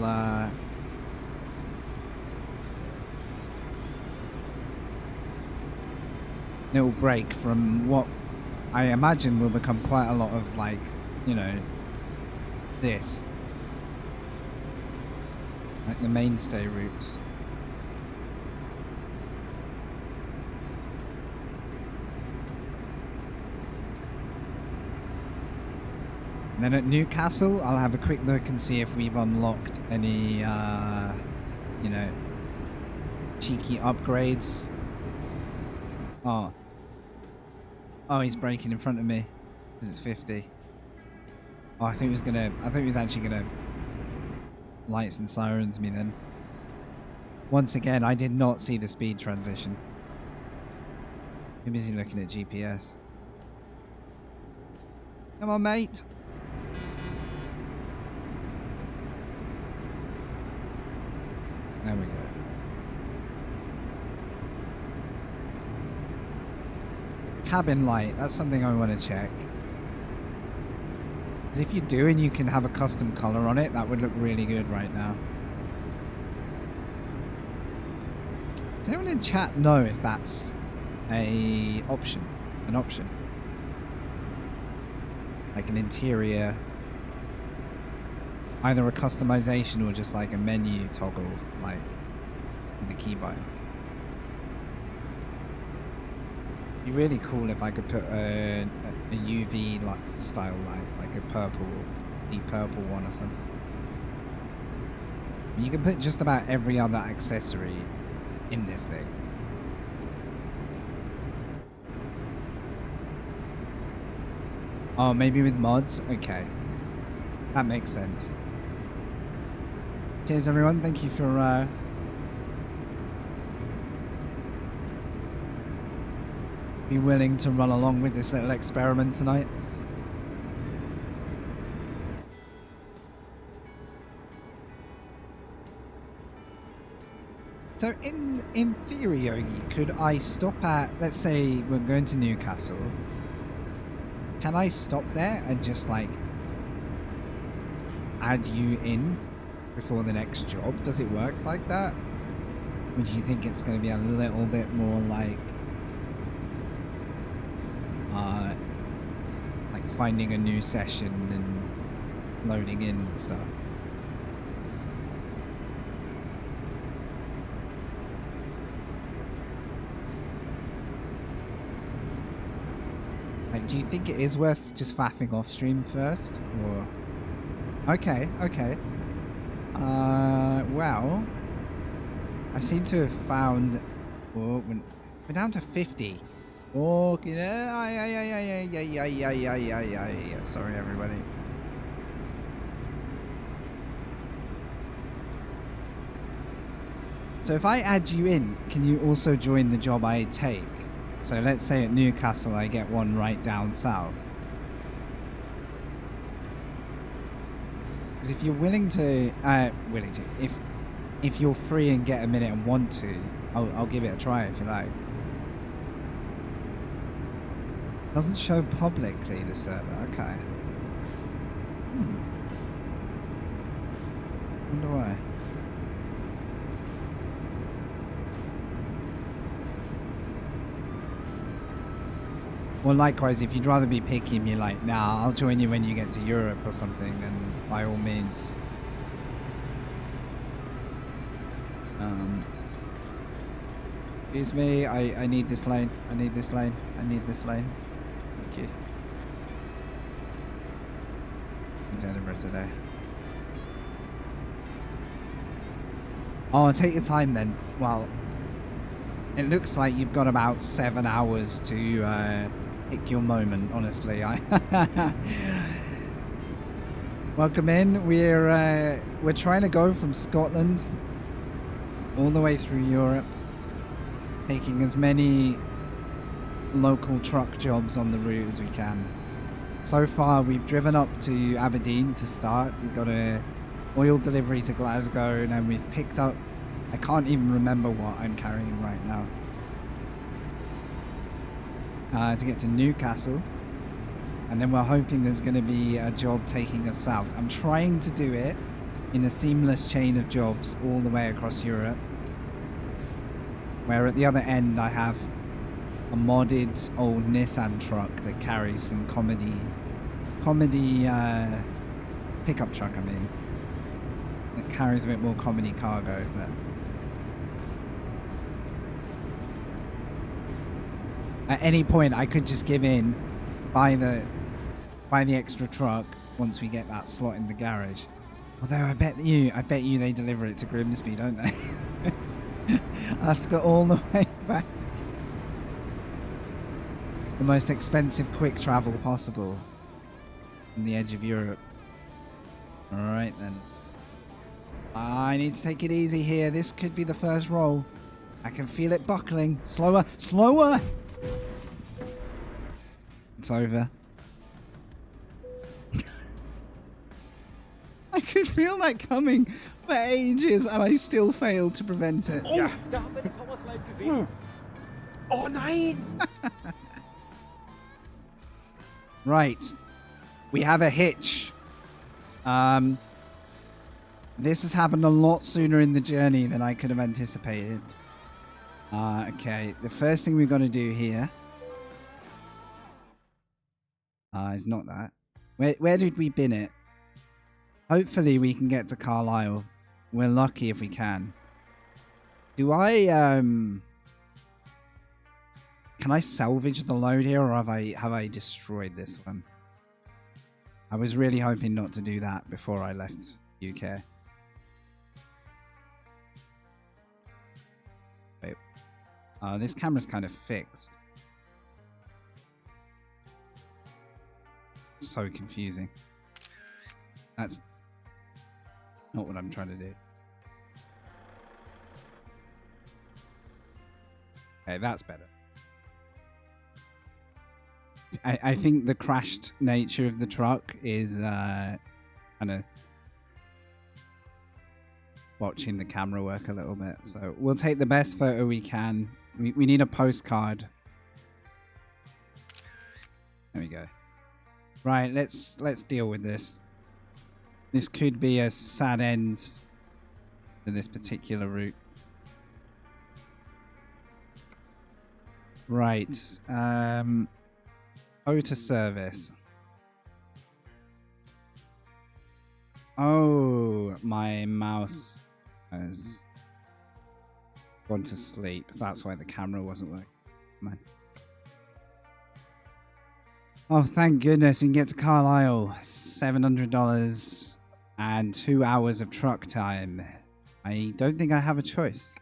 little break from what I imagine will become quite a lot of, like, you know, this. Like the mainstay routes. And then at Newcastle, I'll have a quick look and see if we've unlocked any, you know, cheeky upgrades. Oh, he's braking in front of me because it's 50. Oh, I think he was actually gonna lights and sirens me then. Once again, I did not see the speed transition. I'm busy looking at GPS. Come on, mate. There we go. Cabin light, that's something I want to check. Because if you do and you can have a custom color on it, that would look really good right now. Does anyone in chat know if that's an option? Like an interior, either a customization or just like a menu toggle, like with the keybind. It'd be really cool if I could put a UV light style light, like a purple, deep purple one or something. You can put just about every other accessory in this thing. Oh, maybe with mods? Okay. That makes sense. Cheers everyone, thank you for be willing to run along with this little experiment tonight. So in theory, Yogi, could I stop at, let's say we're going to Newcastle, can I stop there and just like add you in before the next job? Does it work like that? Or do you think it's going to be a little bit more like finding a new session and loading in and stuff. Like, do you think it is worth just faffing off stream first? Or okay. Well, I seem to have found. Oh, we're down to 50. Oh, yeah. Sorry, everybody. So if I add you in, can you also join the job I take? So let's say at Newcastle, I get one right down south. Because if you're willing to, if you're free and get a minute and want to, I'll give it a try if you like. Doesn't show publicly the server. Okay. Wonder why. Well, likewise, if you'd rather be picky and be like, nah, I'll join you when you get to Europe or something, then by all means. Excuse me, I need this lane. I need this lane. I need this lane. Thank you. I'm to Edinburgh today. Oh, take your time then. Well, it looks like you've got about 7 hours to pick your moment, honestly. Welcome in. We're trying to go from Scotland all the way through Europe, taking as many local truck jobs on the route as we can. So far, we've driven up to Aberdeen to start. We've got a oil delivery to Glasgow, and then we've picked up, I can't even remember what I'm carrying right now, to get to Newcastle. And then we're hoping there's going to be a job taking us south. I'm trying to do it in a seamless chain of jobs all the way across Europe, where at the other end I have a modded old Nissan truck that carries some comedy pickup truck, I mean, that carries a bit more comedy cargo. But at any point I could just give in, buy the extra truck once we get that slot in the garage. Although I bet you they deliver it to Grimsby, don't they? I have to go all the way back. The most expensive quick travel possible on the edge of Europe. Alright then. I need to take it easy here. This could be the first roll. I can feel it buckling. Slower, slower! It's over. I could feel that coming for ages and I still failed to prevent it. Ja, da haben wir die Powerslide gesehen. Oh nein! Right. We have a hitch. This has happened a lot sooner in the journey than I could have anticipated. Okay, the first thing we've got to do here is not that. Where did we bin it? Hopefully we can get to Carlisle. We're lucky if we can. Do I can I salvage the load here, or have I destroyed this one? I was really hoping not to do that before I left UK. Wait. This camera's kind of fixed. So confusing. That's not what I'm trying to do. Okay, that's better. I think the crashed nature of the truck is kind of watching the camera work a little bit. So we'll take the best photo we can. We need a postcard. There we go. Right, let's deal with this. This could be a sad end to this particular route. Right. Go to service. Oh, my mouse has gone to sleep. That's why the camera wasn't working. Man. Oh, thank goodness we can get to Carlisle. $700 and 2 hours of truck time. I don't think I have a choice.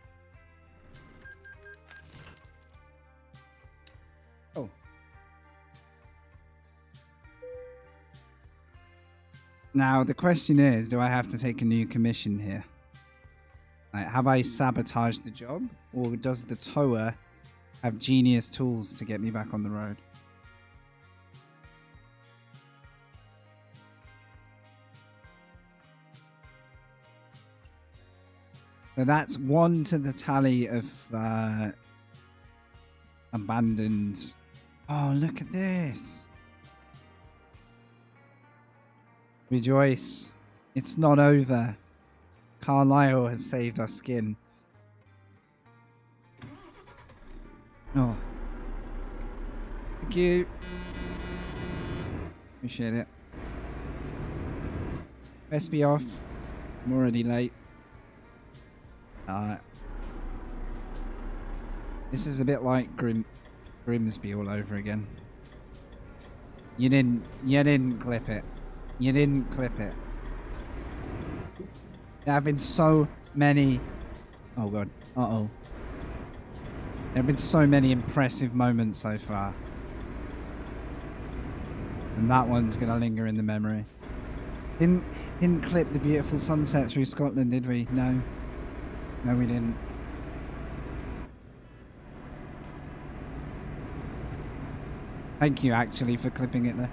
Oh. Now, the question is, do I have to take a new commission here? Like, have I sabotaged the job? Or does the tower have genius tools to get me back on the road? So that's 1 to the tally of abandoned. Oh, look at this. Rejoice. It's not over. Carlisle has saved our skin. Oh. Thank you. Appreciate it. Best be off. I'm already late. This is a bit like Grimsby all over again. You didn't clip it. You didn't clip it. There have been so many. Oh god. Uh-oh. There have been so many impressive moments so far. And that one's gonna linger in the memory. Didn't clip the beautiful sunset through Scotland, did we? No. No, we didn't. Thank you, actually, for clipping it there.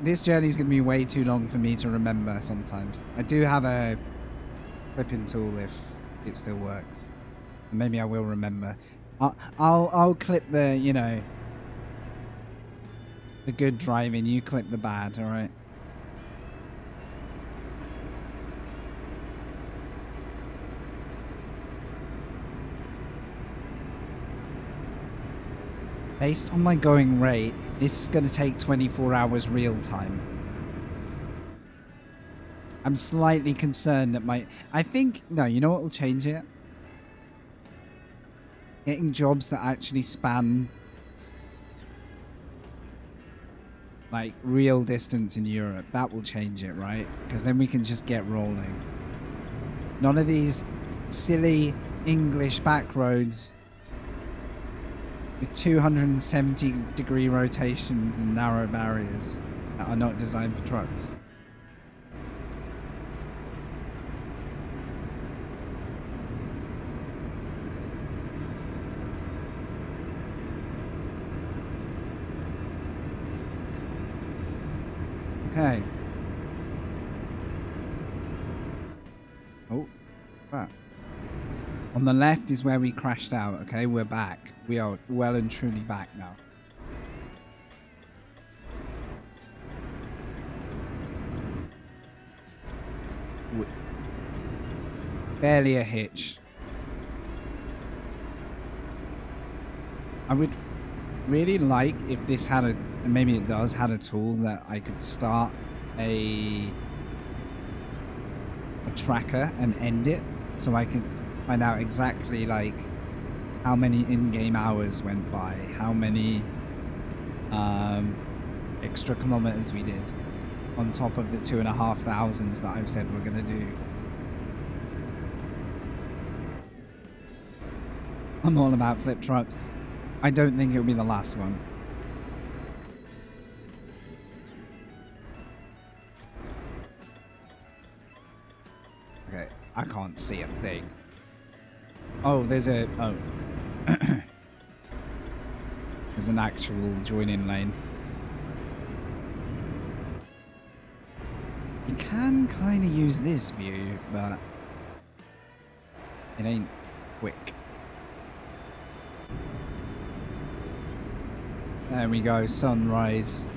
This journey is going to be way too long for me to remember sometimes. I do have a clipping tool if it still works. Maybe I will remember. I'll clip the, you know, the good driving. You clip the bad, all right? Based on my going rate, this is going to take 24 hours real time. I'm slightly concerned that I think... No, you know what will change it? Getting jobs that actually span... like, real distance in Europe. That will change it, right? Because then we can just get rolling. None of these silly English back roads... with 270-degree rotations and narrow barriers that are not designed for trucks. Okay. Oh, that. On the left is where we crashed out, okay? We're back. We are well and truly back now. Barely a hitch. I would really like if this had a, and maybe it does, had a tool that I could start a tracker and end it, so I could find out exactly like how many in-game hours went by, how many extra kilometers we did on top of the 2,500 that I've said we're gonna do. I'm all about flip trucks. I don't think it'll be the last one. Okay, I can't see a thing. Oh, there's a... Oh. There's an actual join-in lane. You can kind of use this view, but it ain't quick. There we go, sunrise.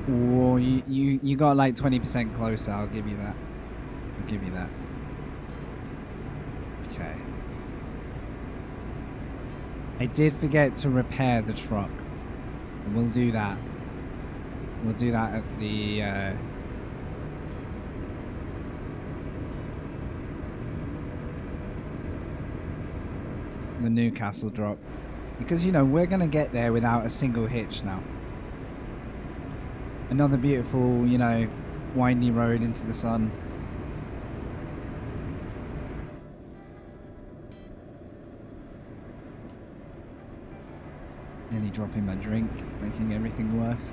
Oh, you got like 20% closer. I'll give you that. I'll give you that. Okay. I did forget to repair the truck. We'll do that. We'll do that at the Newcastle drop. Because, you know, we're going to get there without a single hitch now. Another beautiful, you know, windy road into the sun. Nearly dropping my drink, making everything worse.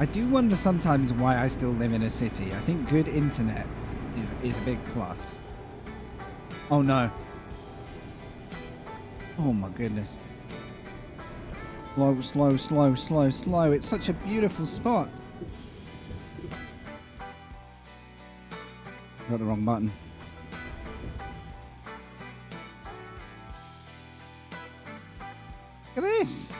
I do wonder sometimes why I still live in a city. I think good internet is a big plus. Oh no. Oh my goodness. Slow, slow, slow, slow, slow. It's such a beautiful spot. Got the wrong button. Look at this.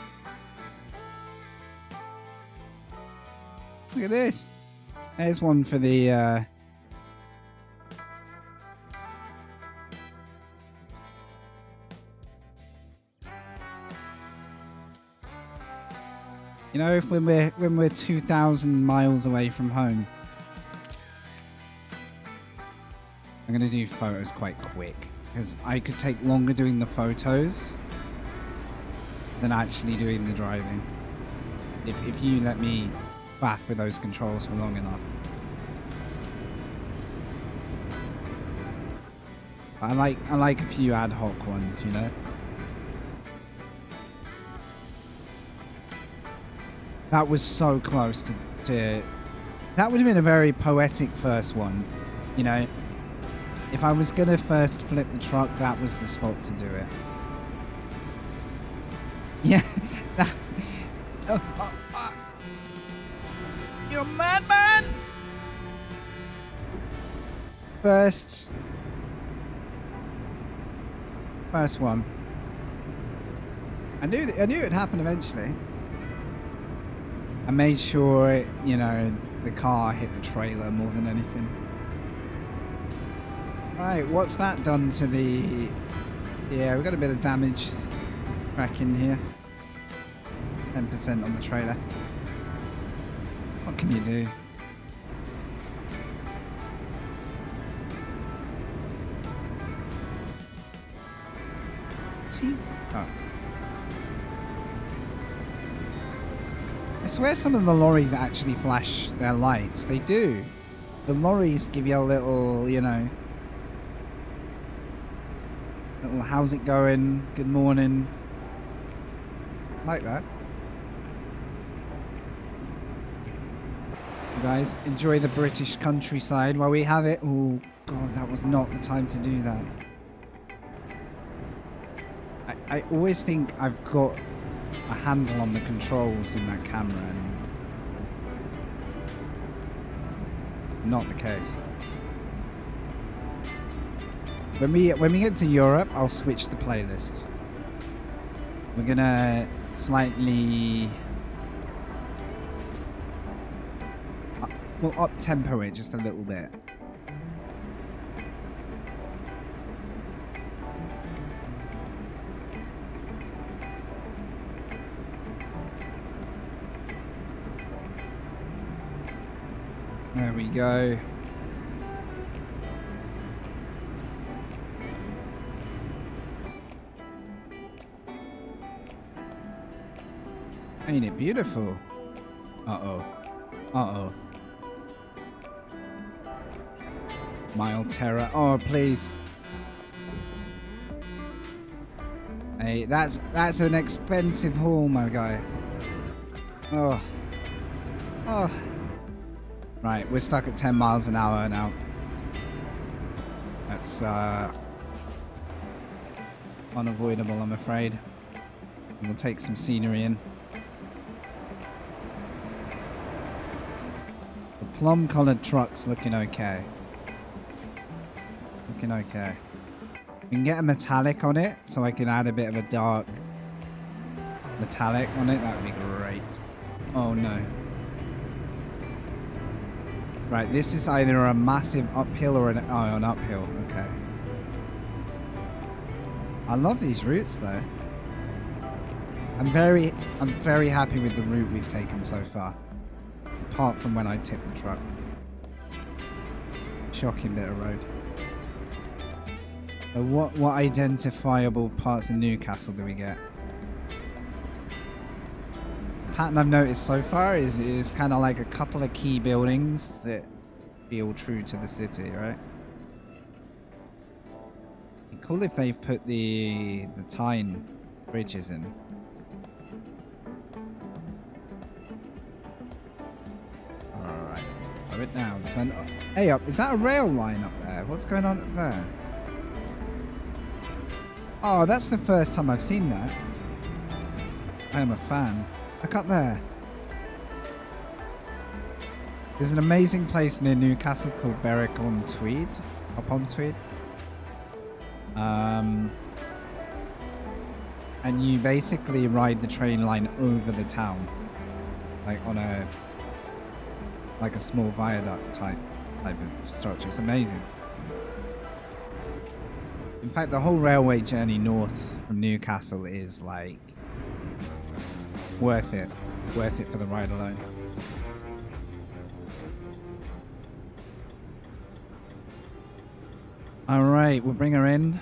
Look at this. There's one for the you know, when we're 2,000 miles away from home. I'm gonna do photos quite quick because I could take longer doing the photos than actually doing the driving. If you let me faff with those controls for long enough. I like a few ad hoc ones, you know. That was so close to that would have been a very poetic first one, you know. If I was gonna first flip the truck, that was the spot to do it. Yeah, that, you're a madman! First one. I knew it'd happen eventually. I made sure, you know, the car hit the trailer more than anything. Right, what's that done to the... Yeah, we've got a bit of damage back in here. 10% on the trailer. What can you do? Oh. I swear some of the lorries actually flash their lights. They do. The lorries give you a little, you know... little, how's it going? Good morning. Like that. You guys enjoy the British countryside while we have it. Oh god, that was not the time to do that. I always think I've got a handle on the controls in that camera, and not the case. When we get to Europe, I'll switch the playlist. We're gonna slightly we'll up tempo it just a little bit. There we go. Ain't it beautiful? Uh-oh. Uh-oh. Mild terror. Oh, please. Hey, that's an expensive haul, my guy. Oh. Oh. Right, we're stuck at 10 miles an hour now. That's unavoidable, I'm afraid. We'll take some scenery in. The plum-coloured truck's looking okay. Looking okay. We can get a metallic on it, so I can add a bit of a dark metallic on it. That would be great. Oh no. Right, this is either a massive uphill or an uphill. Okay. I love these routes though. I'm very happy with the route we've taken so far. Apart from when I tipped the truck. Shocking bit of road. So what identifiable parts of Newcastle do we get? Pattern I've noticed so far is kind of like a couple of key buildings that feel true to the city, right? It'd be cool if they've put the Tyne bridges in. Alright, slow it down. So, hey up, is that a rail line up there? What's going on up there? Oh, that's the first time I've seen that. I am a fan. Look up there. There's an amazing place near Newcastle called Berwick-on-Tweed. Upon-Tweed. And you basically ride the train line over the town. Like on a small viaduct type of structure. It's amazing. In fact, the whole railway journey north from Newcastle is like worth it for the ride alone. All right, we'll bring her in.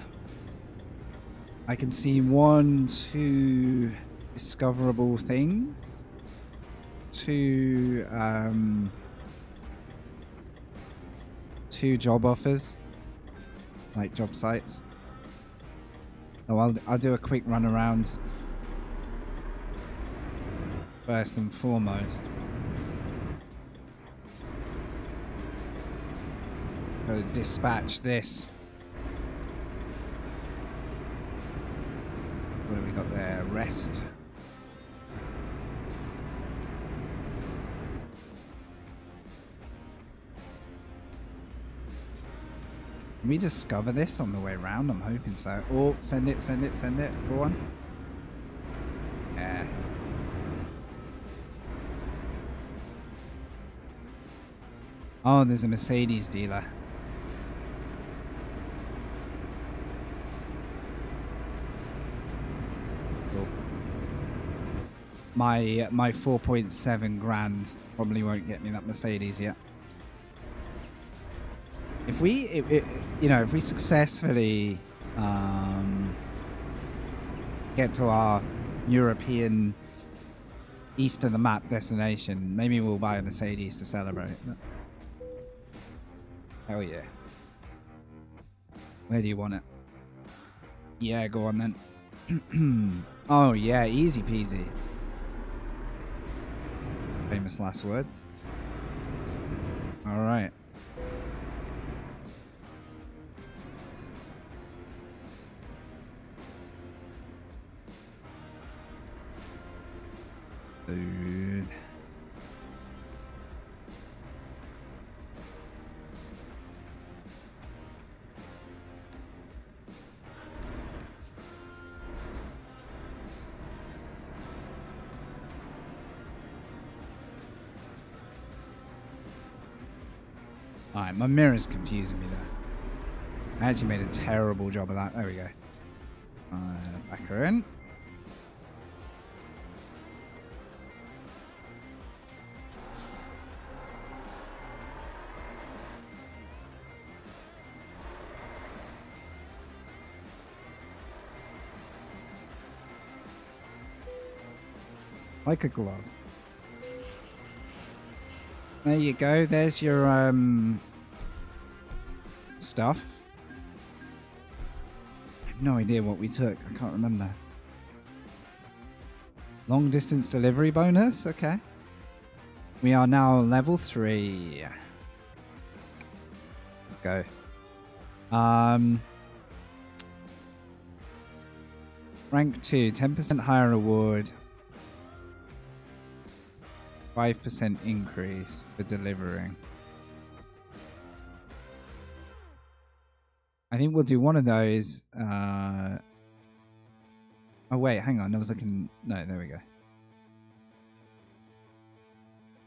I can see 1, 2 discoverable things, 2 job offers, like job sites. So I'll do a quick run around. First and foremost, gotta dispatch this. What have we got there? Rest. Can we discover this on the way around? I'm hoping so. Oh, send it. Go on. Yeah. Oh, there's a Mercedes dealer. Cool. My 4.7 grand probably won't get me that Mercedes yet. If we successfully get to our European east of the map destination, maybe we'll buy a Mercedes to celebrate. Hell yeah. Where do you want it? Yeah, go on then. Oh yeah, easy peasy. Famous last words. All right. Dude. Alright, my mirror's confusing me there. I actually made a terrible job of that. There we go. Back her in. Like a glove. There you go. There's your stuff. I have no idea what we took. I can't remember. Long distance delivery bonus. Okay. We are now level 3. Let's go. Rank 2. 10% higher reward. 5% increase for delivering. I think we'll do one of those. Oh, wait, hang on. I was looking. No, there we go.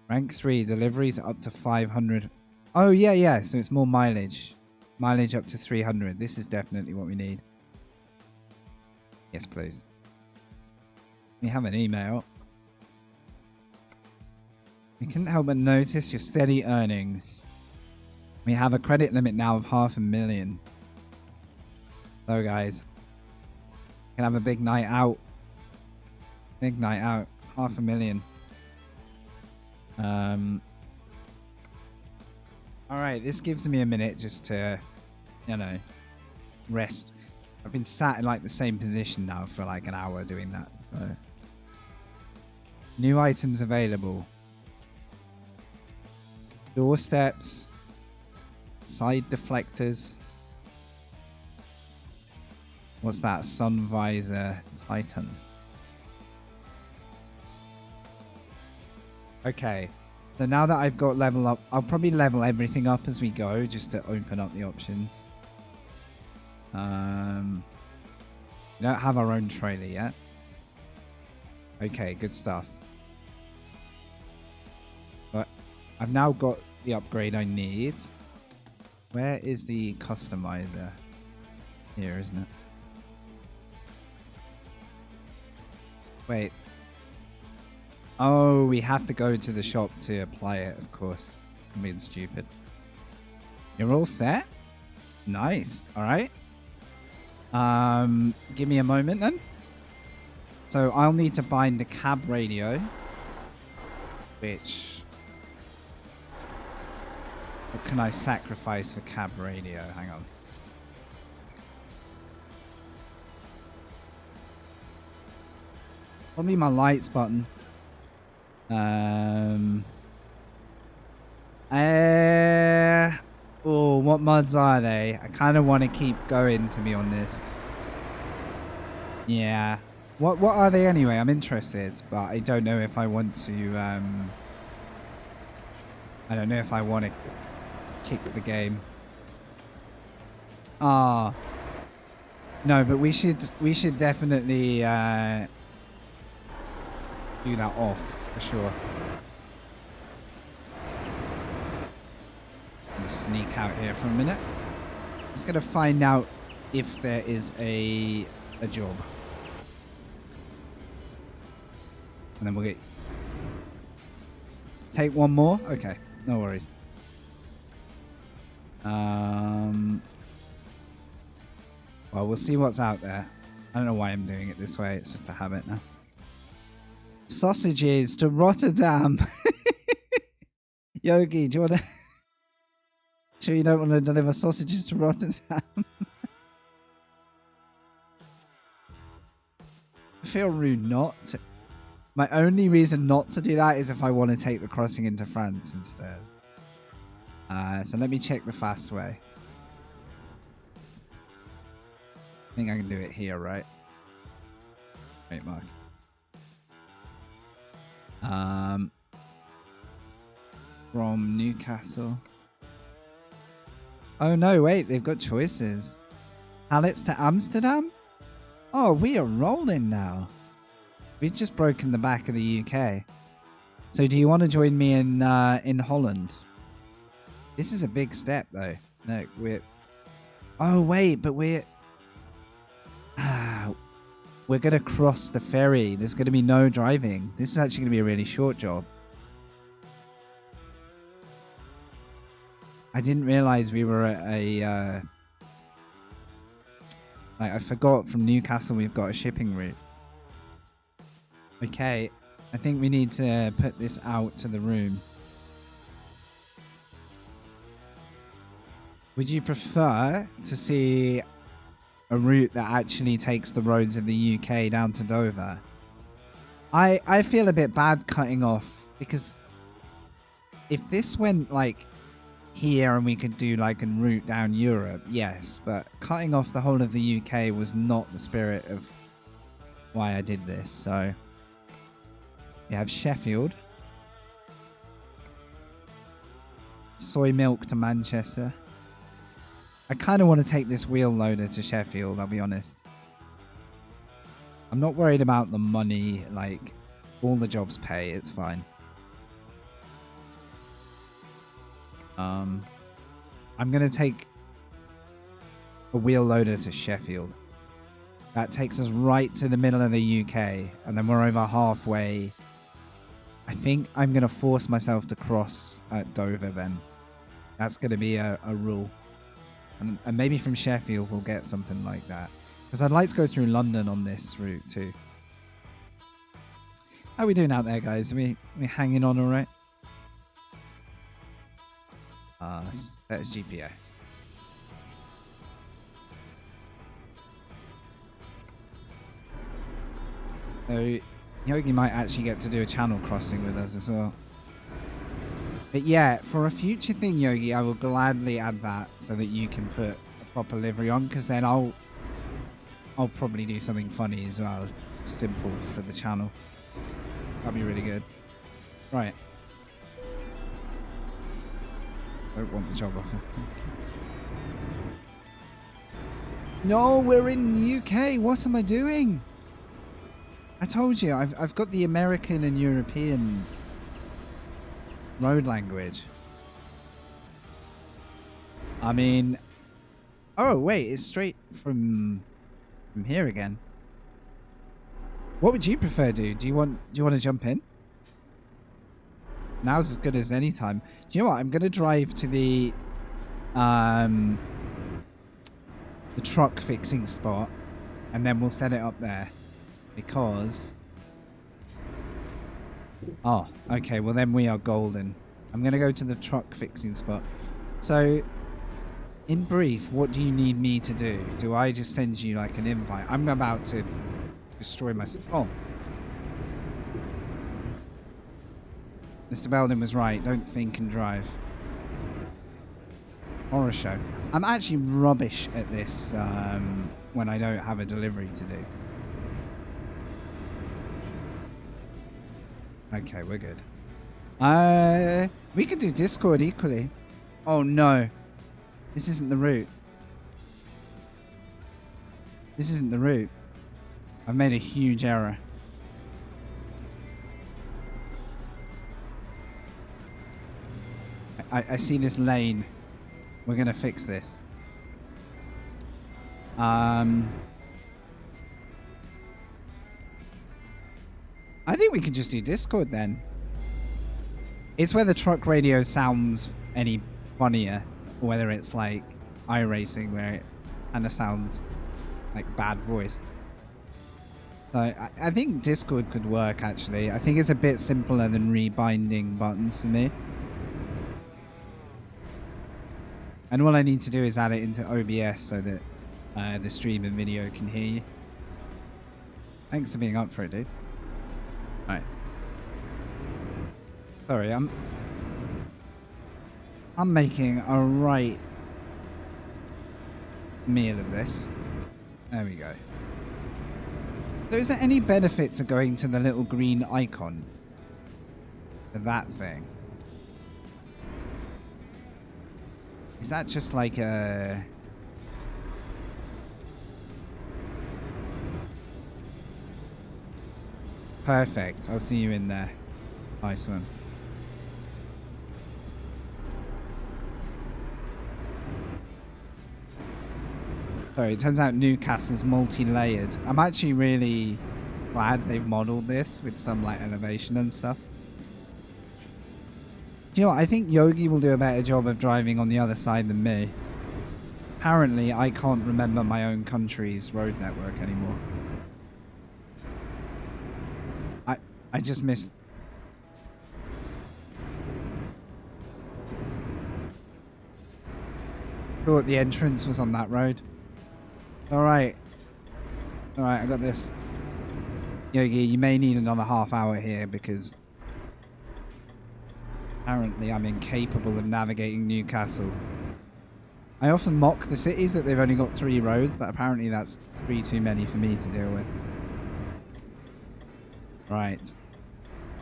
Rank 3, deliveries up to 500. Oh, yeah, yeah. So it's more mileage. Mileage up to 300. This is definitely what we need. Yes, please. We have an email. We couldn't help but notice your steady earnings. We have a credit limit now of 500,000. So, guys, we can have a big night out. Big night out. 500,000. Alright, this gives me a minute just to, you know, rest. I've been sat in like the same position now for like an hour doing that, so. New items available. Doorsteps. Side deflectors. What's that? Sun visor Titan. Okay. So now that I've got level up, I'll probably level everything up as we go just to open up the options. We don't have our own trailer yet. Okay, good stuff. But I've now got the upgrade I need. Where is the customizer? Here, isn't it? Wait. Oh, we have to go to the shop to apply it, of course. I'm being stupid. You're all set? Nice. All right. Give me a moment then. So I'll need to bind the cab radio, which... What can I sacrifice for cab radio? Hang on. Probably my lights button. Oh, what mods are they? I kind of want to keep going, to be honest. Yeah. What are they anyway? I'm interested, but I don't know if I want to. I don't know if I want to kick the game. Ah. No, but we should definitely do that off for sure. I'm gonna sneak out here for a minute. Just gonna find out if there is a job, and then we'll get. Take one more. Okay, no worries. Well, we'll see what's out there. I don't know why I'm doing it this way. It's just a habit now. Sausages to Rotterdam. Yogi, do you want to... Sure you don't want to deliver sausages to Rotterdam? I feel rude not to... My only reason not to do that is if I want to take the crossing into France instead. So let me check the fast way. I think I can do it here, right? Wait, Mark. From Newcastle. Oh no, wait, they've got choices. Pallets to Amsterdam? Oh, we are rolling now. We've just broken the back of the UK. So do you want to join me in Holland? This is a big step though. No, we're... Oh wait, but we're going to cross the ferry. There's going to be no driving. This is actually going to be a really short job. I didn't realize we were at a... Like, I forgot from Newcastle we've got a shipping route. Okay, I think we need to put this out to the room. Would you prefer to see a route that actually takes the roads of the UK down to Dover? I feel a bit bad cutting off, because if this went like here and we could do like a route down Europe, yes, but cutting off the whole of the UK was not the spirit of why I did this. So you have Sheffield, soy milk to Manchester. I kind of want to take this wheel loader to Sheffield, I'll be honest. I'm not worried about the money, like, all the jobs pay, it's fine. I'm going to take a wheel loader to Sheffield. That takes us right to the middle of the UK, and then we're over halfway. I think I'm going to force myself to cross at Dover then. That's going to be a rule. And maybe from Sheffield we'll get something like that. Because I'd like to go through London on this route too. How are we doing out there, guys? Are we hanging on all right? That's GPS. So Yogi might actually get to do a channel crossing with us as well. But yeah, for a future thing, Yogi, I will gladly add that so that you can put a proper livery on, because then I'll probably do something funny as well. Simple for the channel. That'd be really good. Right. Don't want the job offer. No, we're in the UK. What am I doing? I told you, I've got the American and European road language. I mean, oh wait, it's straight from here again. What would you prefer, dude? Do you want to jump in? Now's as good as any time. Do you know what? I'm gonna drive to the truck fixing spot, and then we'll set it up there. Because... oh, okay, well then we are golden. I'm going to go to the truck fixing spot. So, in brief, what do you need me to do? Do I just send you like an invite? I'm about to destroy myself. Oh. Mr. Belden was right. Don't think and drive. Horror show. I'm actually rubbish at this when I don't have a delivery to do. Okay, we're good. We could do Discord equally. Oh no. This isn't the route. This isn't the route. I've made a huge error. I see this lane. We're gonna fix this. I think we can just do Discord then. It's where the truck radio sounds any funnier, or whether it's like iRacing where it kind of sounds like bad voice. So I think Discord could work actually. I think it's a bit simpler than rebinding buttons for me. And all I need to do is add it into OBS so that the stream and video can hear you. Thanks for being up for it, dude. Right. Sorry, I'm making a right meal of this. There we go. So is there any benefit to going to the little green icon? For that thing? Is that just like a... Perfect. I'll see you in there. Nice one. Sorry, it turns out Newcastle's multi-layered. I'm actually really glad they've modeled this with some like elevation and stuff. Do you know what? I think Yogi will do a better job of driving on the other side than me. Apparently, I can't remember my own country's road network anymore. I just missed... thought the entrance was on that road. Alright. Alright, I got this. Yogi, you may need another half hour here because apparently I'm incapable of navigating Newcastle. I often mock the cities that they've only got 3 roads, but apparently that's 3 too many for me to deal with. Right.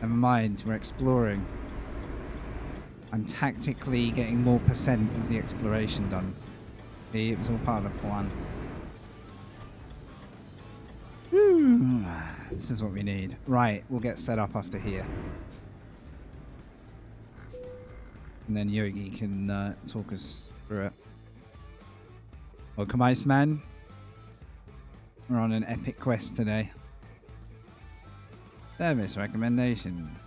Never mind, we're exploring. I'm tactically getting more % of the exploration done. See, it was all part of the plan. This is what we need. Right, we'll get set up after here. And then Yogi can talk us through it. Welcome, Iceman. We're on an epic quest today. Service recommendations.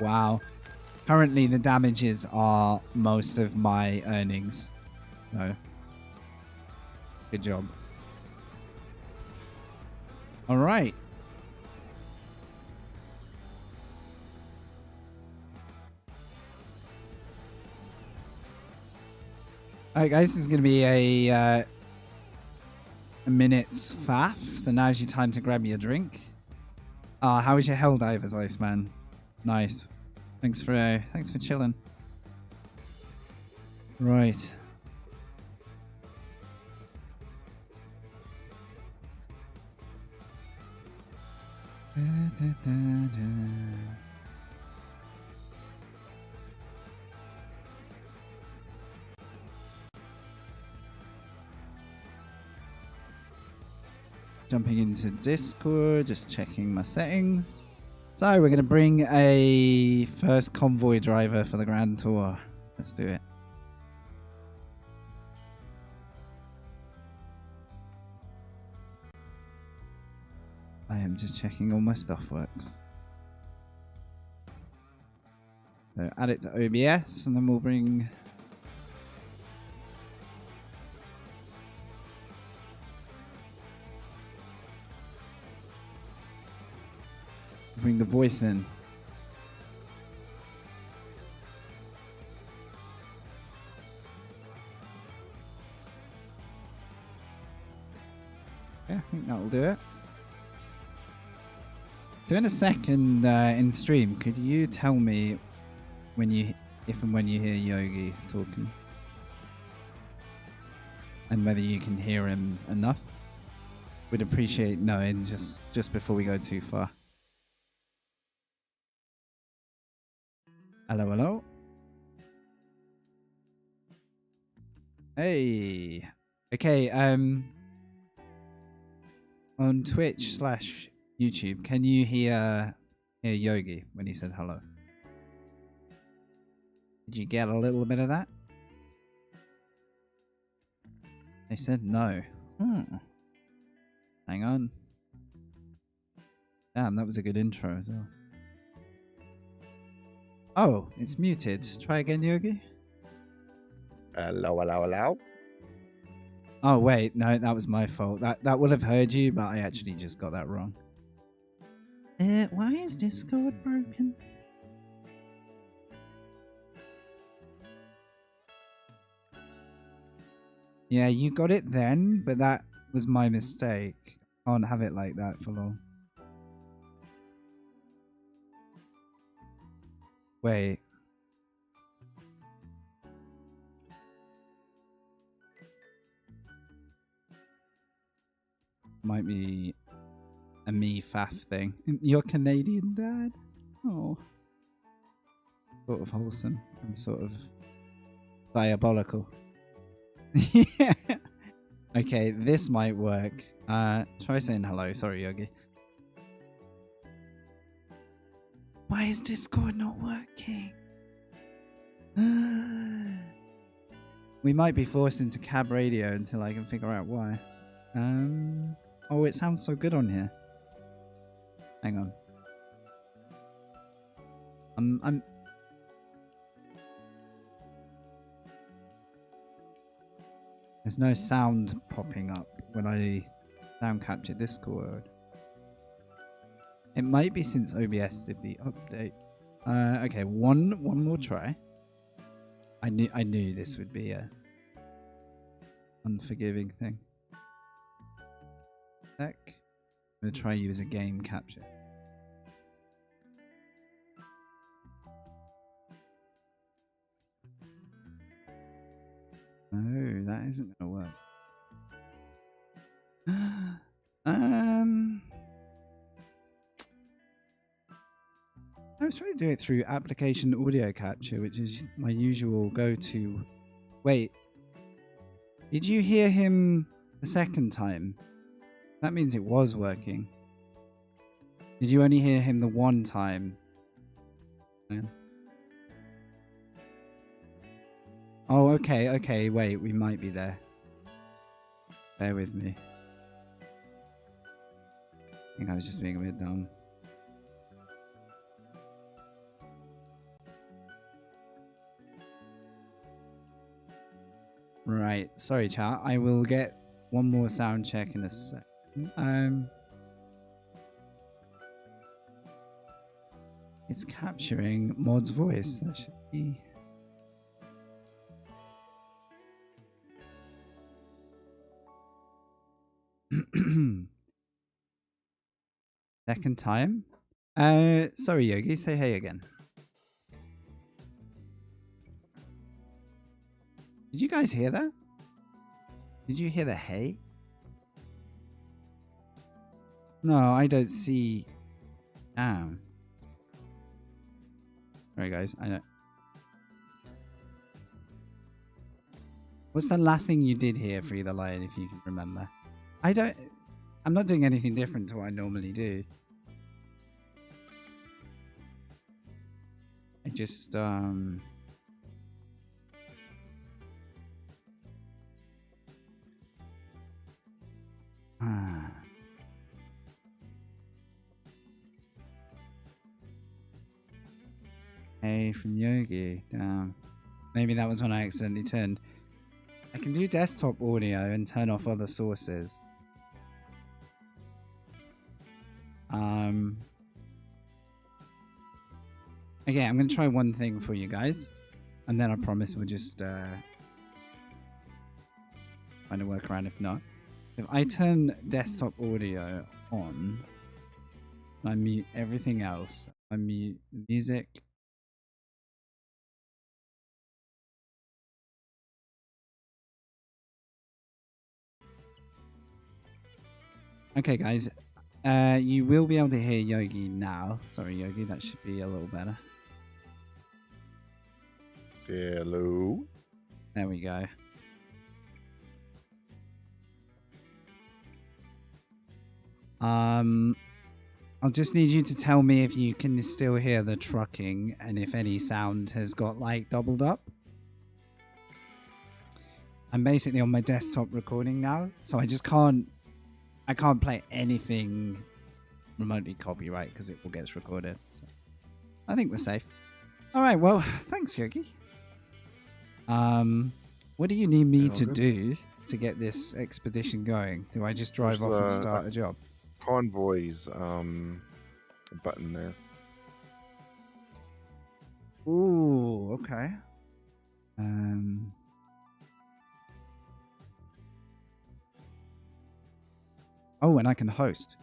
Wow. Currently, the damages are most of my earnings. So, good job. All right. All right, guys. This is going to be a minute's faff. So now's your time to grab your drink. How was your Helldivers, Iceman? Nice. Thanks for chilling. Right. Jumping into Discord, just checking my settings. So we're going to bring a first convoy driver for the Grand Tour. Let's do it. I am just checking all my stuff works. So add it to OBS and then we'll bring... Bring the voice in. Yeah, I think that'll do it. So in a second in stream, could you tell me when if and when you hear Yogi talking? And whether you can hear him enough? Would appreciate knowing just before we go too far. Hello, hello. Hey. Okay, on Twitch/YouTube, can you hear Yogi when he said hello? Did you get a little bit of that? They said no. Hang on. Damn, that was a good intro as well. Oh, it's muted. Try again, Yogi. Hello, hello, hello. Oh wait, no, that was my fault. That will have heard you, but I actually just got that wrong. Why is Discord broken? Yeah, you got it then, but that was my mistake. Can't have it like that for long. Wait. Might be a me faff thing. You're Canadian, Dad? Oh. Sort of wholesome and sort of diabolical. Yeah. Okay, this might work. Try saying hello. Sorry, Yogi. Why is Discord not working? We might be forced into cab radio until I can figure out why. Oh, it sounds so good on here. Hang on. I'm There's no sound popping up when I sound capture Discord. It might be since OBS did the update. Okay, one more try. I knew this would be a unforgiving thing. Sec. I'm gonna try you as a game capture. No, that isn't gonna work. I was trying to do it through application audio capture, which is my usual go-to Wait. Did you hear him the second time? That means it was working. Did you only hear him the one time? Yeah. Oh, okay, okay. Wait, we might be there. Bear with me. I think I was just being a bit dumb. Right. Sorry, chat. I will get one more sound check in a second. It's capturing Mod's voice. That should be... Second time? Sorry, Yogi. Say hey again. Did you guys hear that? Did you hear the hey? No, I don't see... Damn. Alright, guys. I know. What's the last thing you did hear for either line, if you can remember? I'm not doing anything different to what I normally do. I just, Hey, from Yogi. Damn. Maybe that was when I accidentally turned. I can do desktop audio and turn off other sources. Okay, I'm going to try one thing for you guys. And then I promise we'll just find a workaround if not. If I turn desktop audio on, I mute everything else. I mute the music. Okay, guys. You will be able to hear Yogi now. Sorry, Yogi. That should be a little better. Hello. There we go. I'll just need you to tell me if you can still hear the trucking and if any sound has got like doubled up. I'm basically on my desktop recording now, so I can't play anything remotely copyright because it all gets recorded. So I think we're safe. All right, well, thanks, Yogi. What do you need me to do to get this expedition going? Do I just drive off and start a job? Convoys, a button there. Ooh, okay. Oh, and I can host.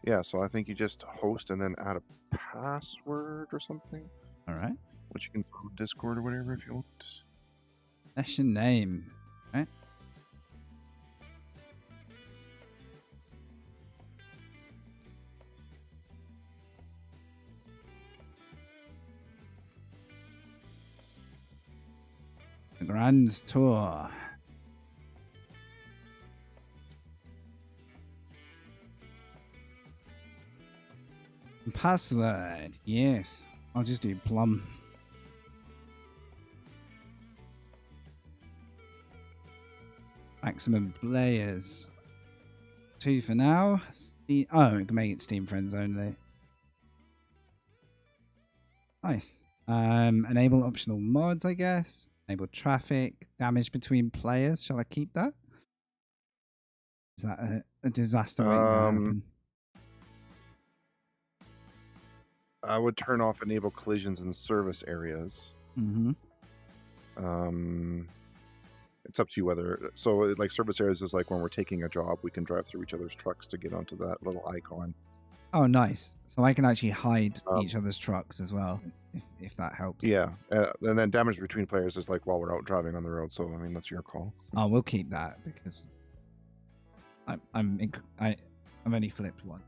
Yeah, so I think you just host and then add a password or something. All right. Which you can throw in Discord or whatever if you want. Session name. All right. The Grand Tour. Password. Yes. I'll just do plum. Maximum players. 2 for now. Oh, we can make it Steam friends only. Nice. Enable optional mods, I guess. Enable traffic. Damage between players. Shall I keep that? Is that a disaster waiting to happen? I would turn off enable collisions in service areas. Mm-hmm. It's up to you whether... So, like, service areas is like when we're taking a job, we can drive through each other's trucks to get onto that little icon. Oh, nice. So I can actually hide each other's trucks as well, if that helps. Yeah. And then damage between players is like while we're out driving on the road. So, I mean, that's your call. Oh, we'll keep that because I've only flipped one.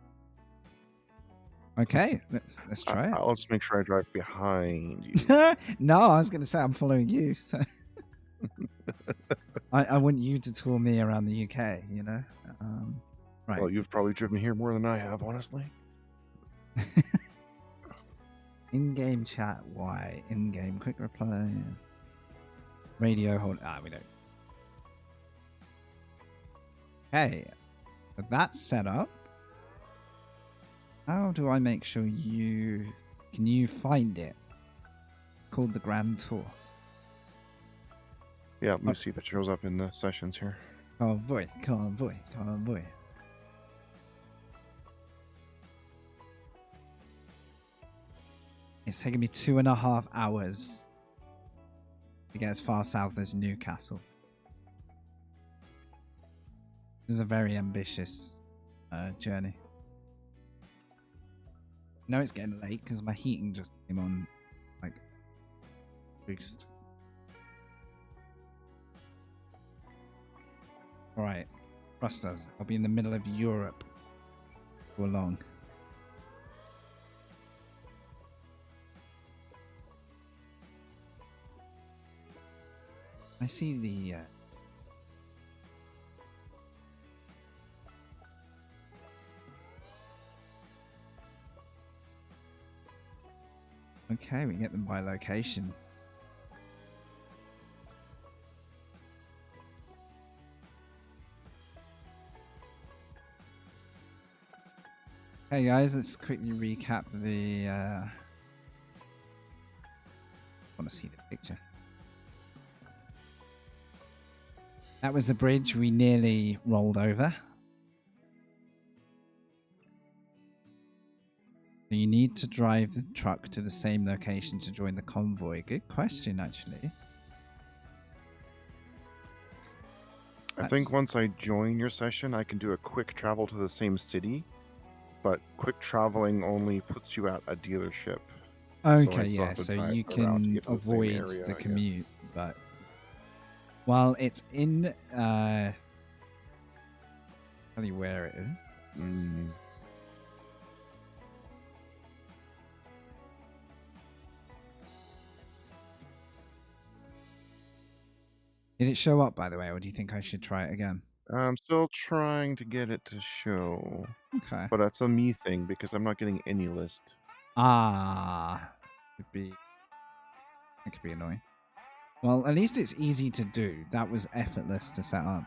Okay, let's try it. I'll just make sure I drive behind you. No, I was going to say I'm following you. So I want you to tour me around the UK. You know. Right. Well, you've probably driven here more than I have, honestly. In-game chat, why? In-game quick replies. Radio hold. We don't. Okay, so that's set up. How do I make sure you... Can you find it? Called the Grand Tour. Yeah, let me see if it shows up in the sessions here. Convoy, convoy, convoy. It's taken me 2.5 hours to get as far south as Newcastle. This is a very ambitious journey. No, it's getting late because my heating just came on like boost. Alright, trust us. I'll be in the middle of Europe for long. I see the okay, we get them by location. Hey guys, let's quickly recap the I want to see the picture. That was the bridge we nearly rolled over. So you need to drive the truck to the same location to join the convoy. Good question, actually. I think once I join your session, I can do a quick travel to the same city, but quick traveling only puts you at a dealership. Okay, yeah, so you can avoid the commute, but while it's in tell you where it is. Did it show up, by the way, or do you think I should try it again? I'm still trying to get it to show. Okay. But that's a me thing because I'm not getting any list. That could be annoying. Well, at least it's easy to do. That was effortless to set up.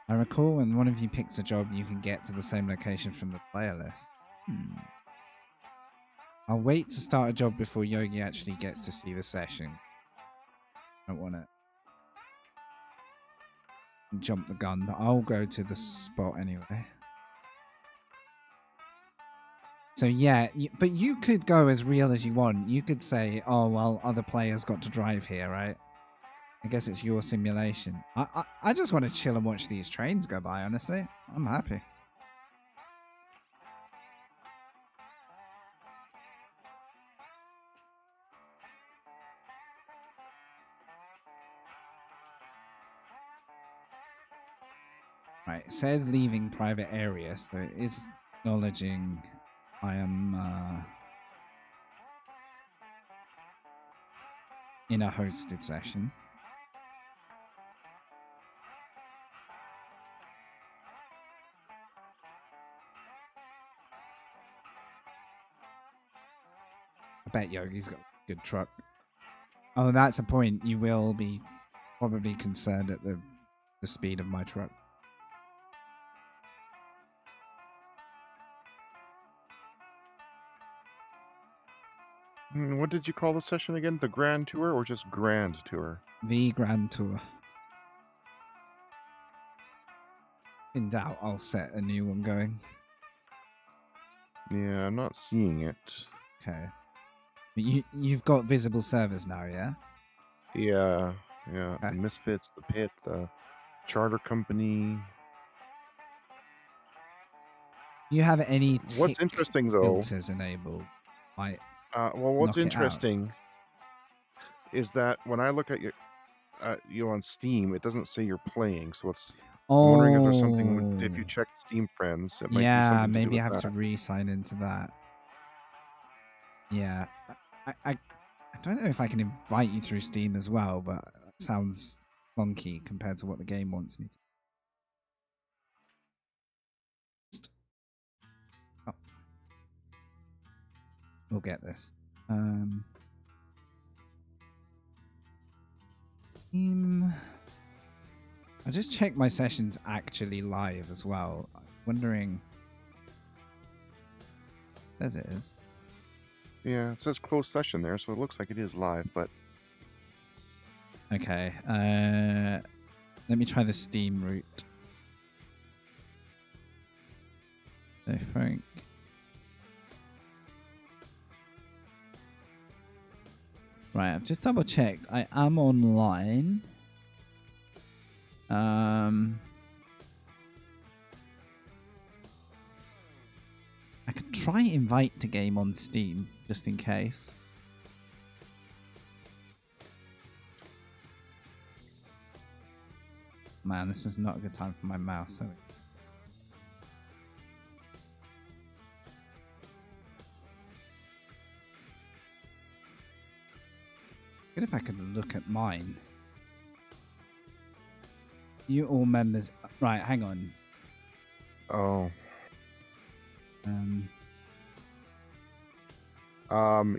I recall when one of you picks a job, you can get to the same location from the player list. I'll wait to start a job before Yogi actually gets to see the session. I don't want to jump the gun, but I'll go to the spot anyway. So yeah, but you could go as real as you want. You could say, oh, well, other players got to drive here, right? I guess it's your simulation. I just want to chill and watch these trains go by, honestly. I'm happy. Right, it says leaving private area, so it is acknowledging I am in a hosted session. I bet Yogi's got a good truck. Oh, that's a point. You will be probably concerned at the speed of my truck. What did you call the session again? The Grand Tour or just Grand Tour? The Grand Tour. In doubt, I'll set a new one going. Yeah, I'm not seeing it. Okay. But you've got visible servers now, yeah? Yeah. Okay. The Misfits, the Pit, the Charter Company. Do you have any what's interesting though filters enabled? Well, what's interesting is that when I look at you on Steam, it doesn't say you're playing, so it's Oh, I'm wondering if there's something, if you check Steam Friends, it might be yeah, something to do maybe with I have that. to re-sign into that. Yeah, I don't know if I can invite you through Steam as well, but that sounds funky compared to what the game wants me to. Oh, we'll get this. Steam. I just checked my session's actually live as well. I'm wondering. As it is. Yeah, it says closed session there, so it looks like it is live, but Okay. Let me try the Steam route. I think. Right, I've just double checked. I am online. I could try invite to game on Steam just in case. Man, this is not a good time for my mouse. There we go. Good if I could look at mine. You all members. Right, hang on. oh.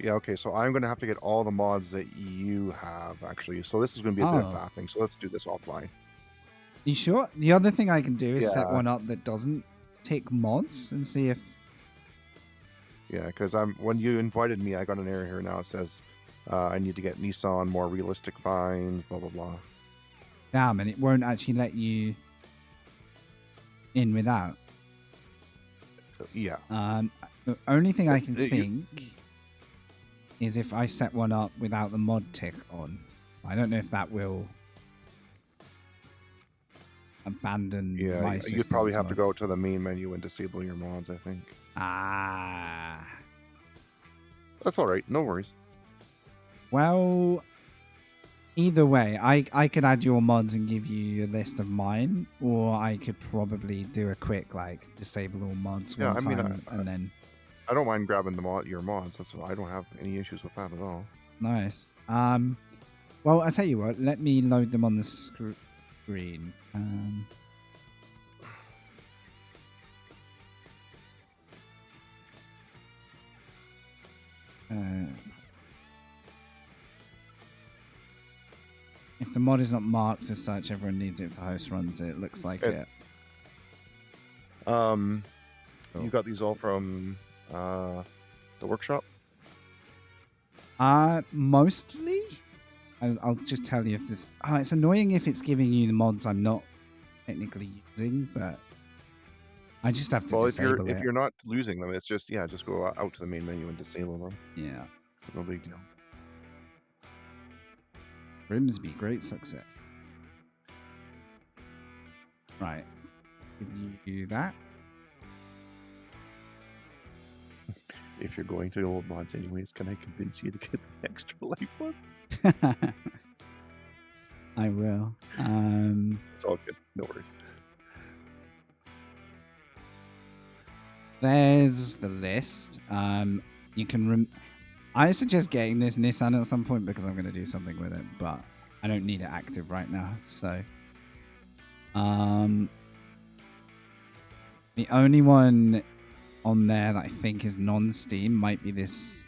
Yeah, okay, so I'm going to have to get all the mods that you have, actually. So this is going to be a bit of faffing, so let's do this offline. You sure? The other thing I can do is set Yeah. one up that doesn't take mods and see if... Yeah, because when you invited me, I got an error here now. It says I need to get Nissan more realistic finds, blah, blah, blah. Damn, and it won't actually let you in without. Yeah. The only thing I can think is if I set one up without the mod tick on. I don't know if that will abandon my system. You'd probably have to go to the main menu and disable your mods, I think. Ah. That's all right. No worries. Well, either way, I could add your mods and give you a list of mine, or I could probably do a quick, like, disable all mods one time and then... I don't mind grabbing your mods. I don't have any issues with that at all. Nice. Well, I tell you what. Let me load them on the screen. If the mod is not marked as such, everyone needs it if the host runs it. It looks like it. You got these all from the workshop? Mostly. I'll just tell you if this... Oh, it's annoying if it's giving you the mods I'm not technically using, but I just have to disable it. If you're not losing them, it's just go out to the main menu and disable them. Yeah. No big deal. Grimsby, great success. Right. Give you that. If you're going to old mods anyways, can I convince you to get the extra life ones? I will. It's all good. No worries. There's the list. You can... I suggest getting this Nissan at some point because I'm going to do something with it, but I don't need it active right now. So, the only one on there that I think is non-Steam might be this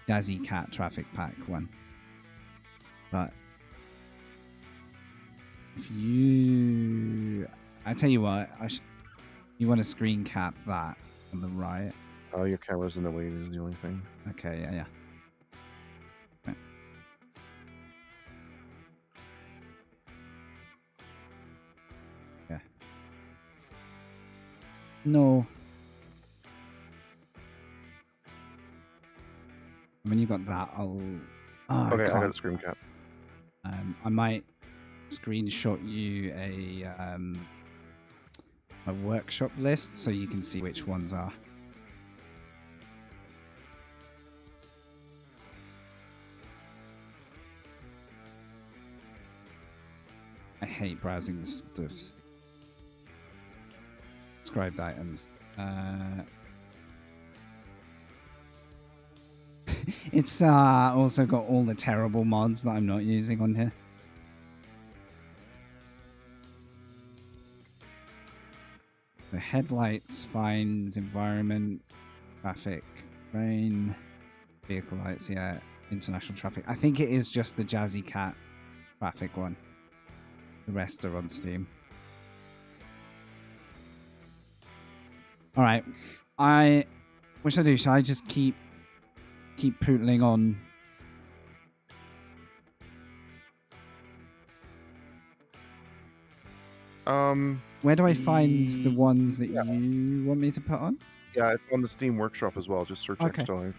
Dazzy Cat Traffic Pack one. But if you... I tell you what, you want to screen cap that on the right. Oh, your camera's in the way. This is the only thing. Okay, yeah. Right. Yeah. No. When you got that, I'll... Oh, Okay, I got can't. a screen cap. I might screenshot you a workshop list so you can see which ones are. I hate browsing the stuff. Described items. It's also got all the terrible mods that I'm not using on here. The headlights finds environment, traffic, rain, vehicle lights, yeah, international traffic. I think it is just the Jazzy Cat traffic one. The rest are on Steam. All right. What should I do? Should I just keep pootling on? Where do I find the ones that you want me to put on? Yeah, it's on the Steam Workshop as well. Just search Extra Life.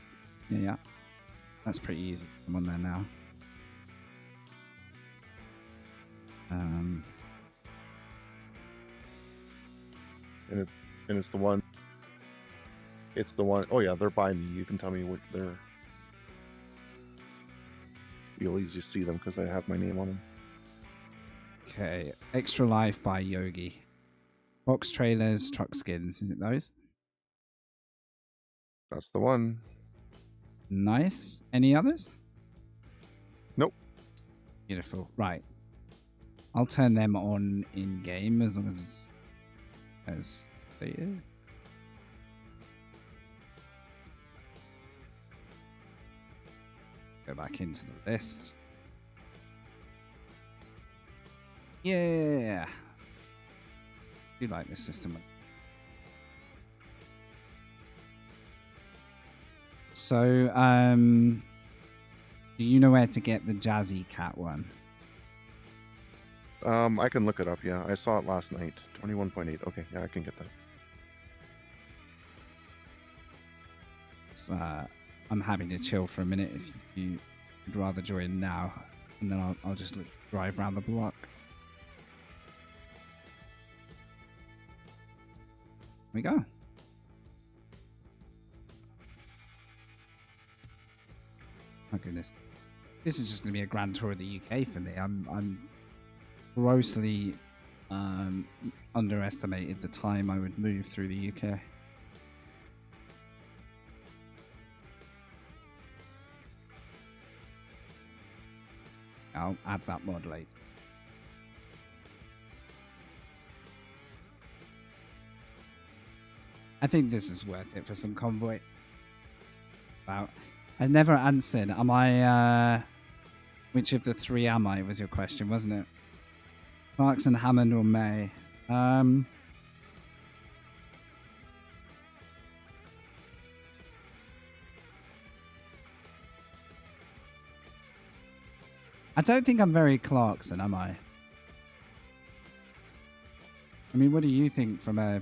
Yeah. That's pretty easy. I'm on there now. And it's the one. It's the one. Oh yeah, they're by me. You can tell me what they're. You'll easily see them because I have my name on them. Okay, Extra Life by Yogi. Box trailers, truck skins. Is it those? That's the one. Nice. Any others? Nope. Beautiful. Right. I'll turn them on in game as long as they is. Go back into the list. Yeah. I do like this system. So, do you know where to get the Jazzy Cat one? I can look it up, yeah. I saw it last night. 21.8. Okay, yeah, I can get that. I'm happy to chill for a minute if you'd rather join now, and then I'll just drive around the block. Here we go. My goodness, this is just going to be a grand tour of the UK for me. I'm grossly underestimated the time I would move through the UK. I'll add that mod later. I think this is worth it for some convoy. Wow. I never answered. Am I, which of the three am I was your question, wasn't it? Clarkson, Hammond, or May? I don't think I'm very Clarkson, am I? I mean, what do you think from a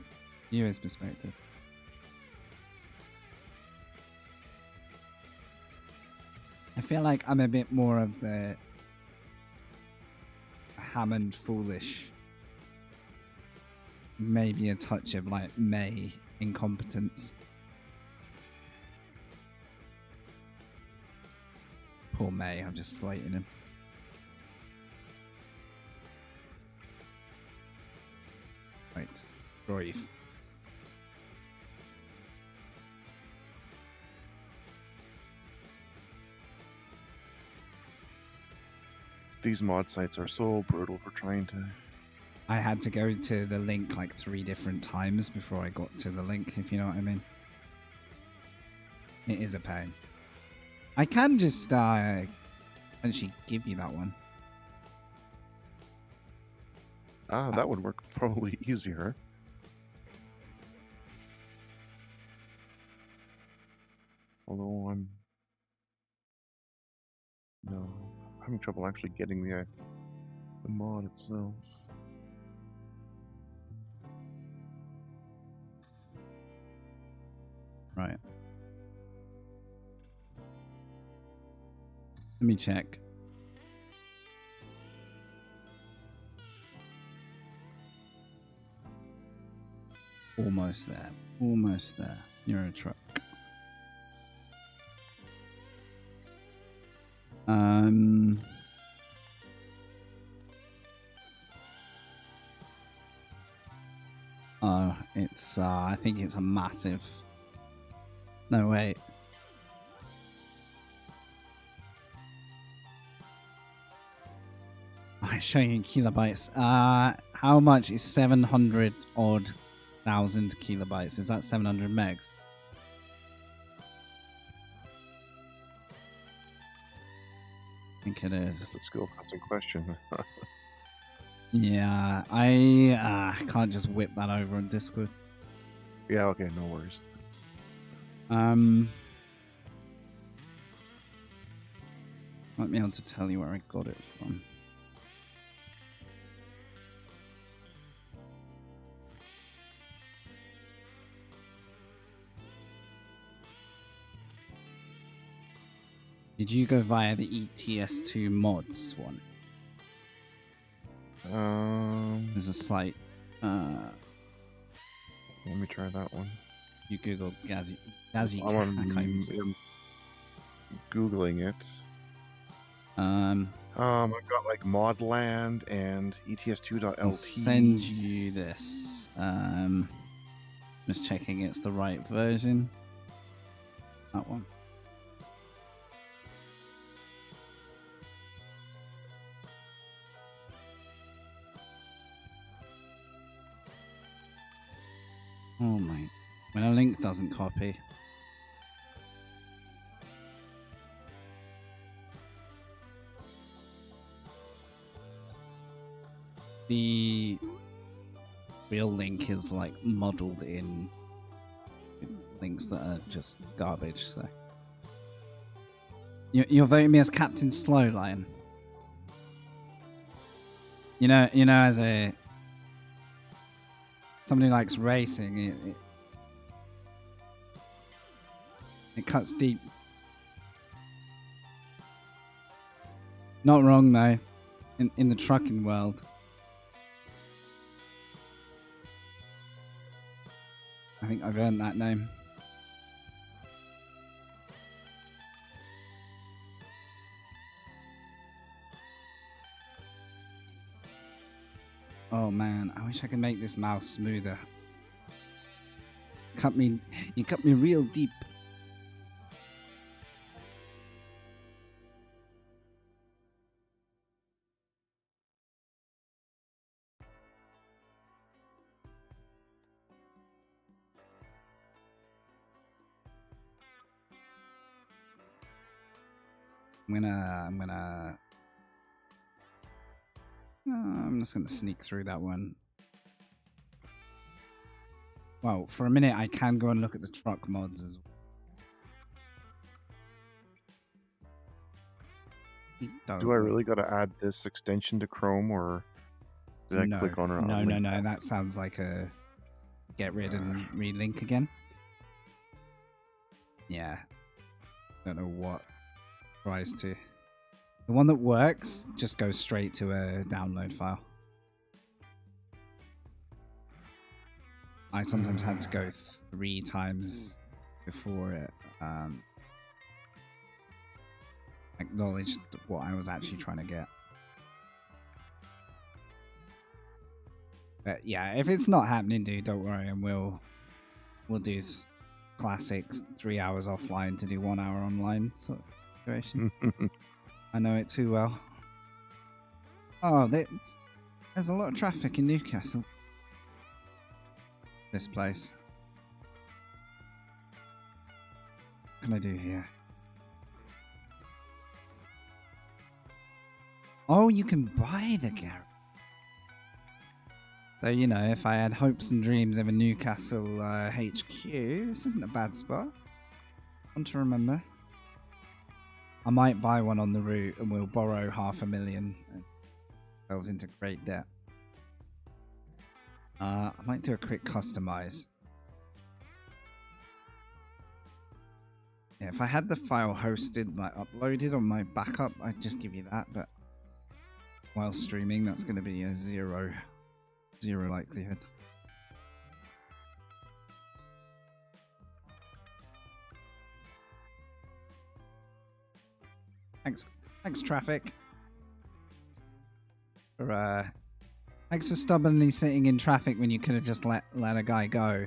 viewer's perspective? I feel like I'm a bit more of the Hammond foolish. Maybe a touch of like May incompetence. Poor May, I'm just slating him. Right, Royve. These mod sites are so brutal for trying to... I had to go to the link like 3 different times before I got to the link, if you know what I mean. It is a pain. I can just actually give you that one. That would work probably easier. Although I'm having trouble actually getting the mod itself. Right. Let me check. Almost there. Almost there. Euro truck. Oh, it's I think it's a massive. No, wait. Oh, it's showing in kilobytes. How much is 700 odd thousand kilobytes? Is that 700 megs? I think it is. That's a skill testing question. Yeah, I can't just whip that over on Discord. Yeah, okay, no worries. Might be able to tell you where I got it from. Did you go via the ETS2 mods one? There's a slight. Let me try that one. You Google Gazi. I'm Googling it. I've got like Modland and ETS2.lt. I'll send you this. Just checking it's the right version. That one. Oh my. When a link doesn't copy. The real link is like modeled in links that are just garbage, so. You're voting me as Captain Slowline. You know, as a somebody who likes racing, it cuts deep. Not wrong though, in the trucking world. I think I've earned that name. Oh man, I wish I could make this mouse smoother. You cut me real deep. I'm just gonna sneak through that one. Well, for a minute I can go and look at the truck mods as well. Do I really got to add this extension to Chrome, or did I click on it? No. That sounds like a get rid and relink again. Yeah. Don't know what tries to. The one that works just goes straight to a download file. I sometimes had to go 3 times before it acknowledged what I was actually trying to get. But yeah, if it's not happening, dude, don't worry, and we'll do classics 3 hours offline to do 1 hour online sort of situation. I know it too well. Oh, there's a lot of traffic in Newcastle. This place. What can I do here? Oh, you can buy the garage. So, you know, if I had hopes and dreams of a Newcastle HQ, this isn't a bad spot. One to remember. I might buy one on the route and we'll borrow 500,000 and ourselves into great debt. I might do a quick customize. Yeah, if I had the file hosted, like uploaded on my backup, I'd just give you that, but while streaming, that's going to be a zero likelihood. Thanks traffic for Thanks for stubbornly sitting in traffic when you could have just let a guy go.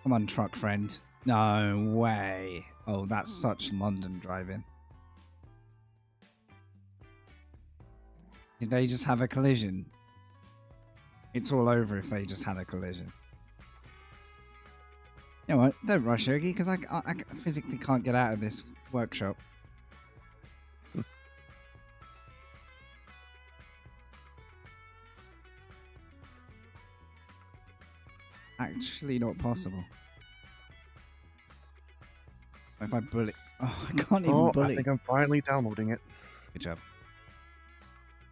Come on, truck friend. No way. Oh, that's such London driving. Did they just have a collision? It's all over if they just had a collision. You know what? Don't rush, Yogi, because I physically can't get out of this workshop. Actually not possible. If I bullet... Oh, I can't even bullet. I think I'm finally downloading it. Good job.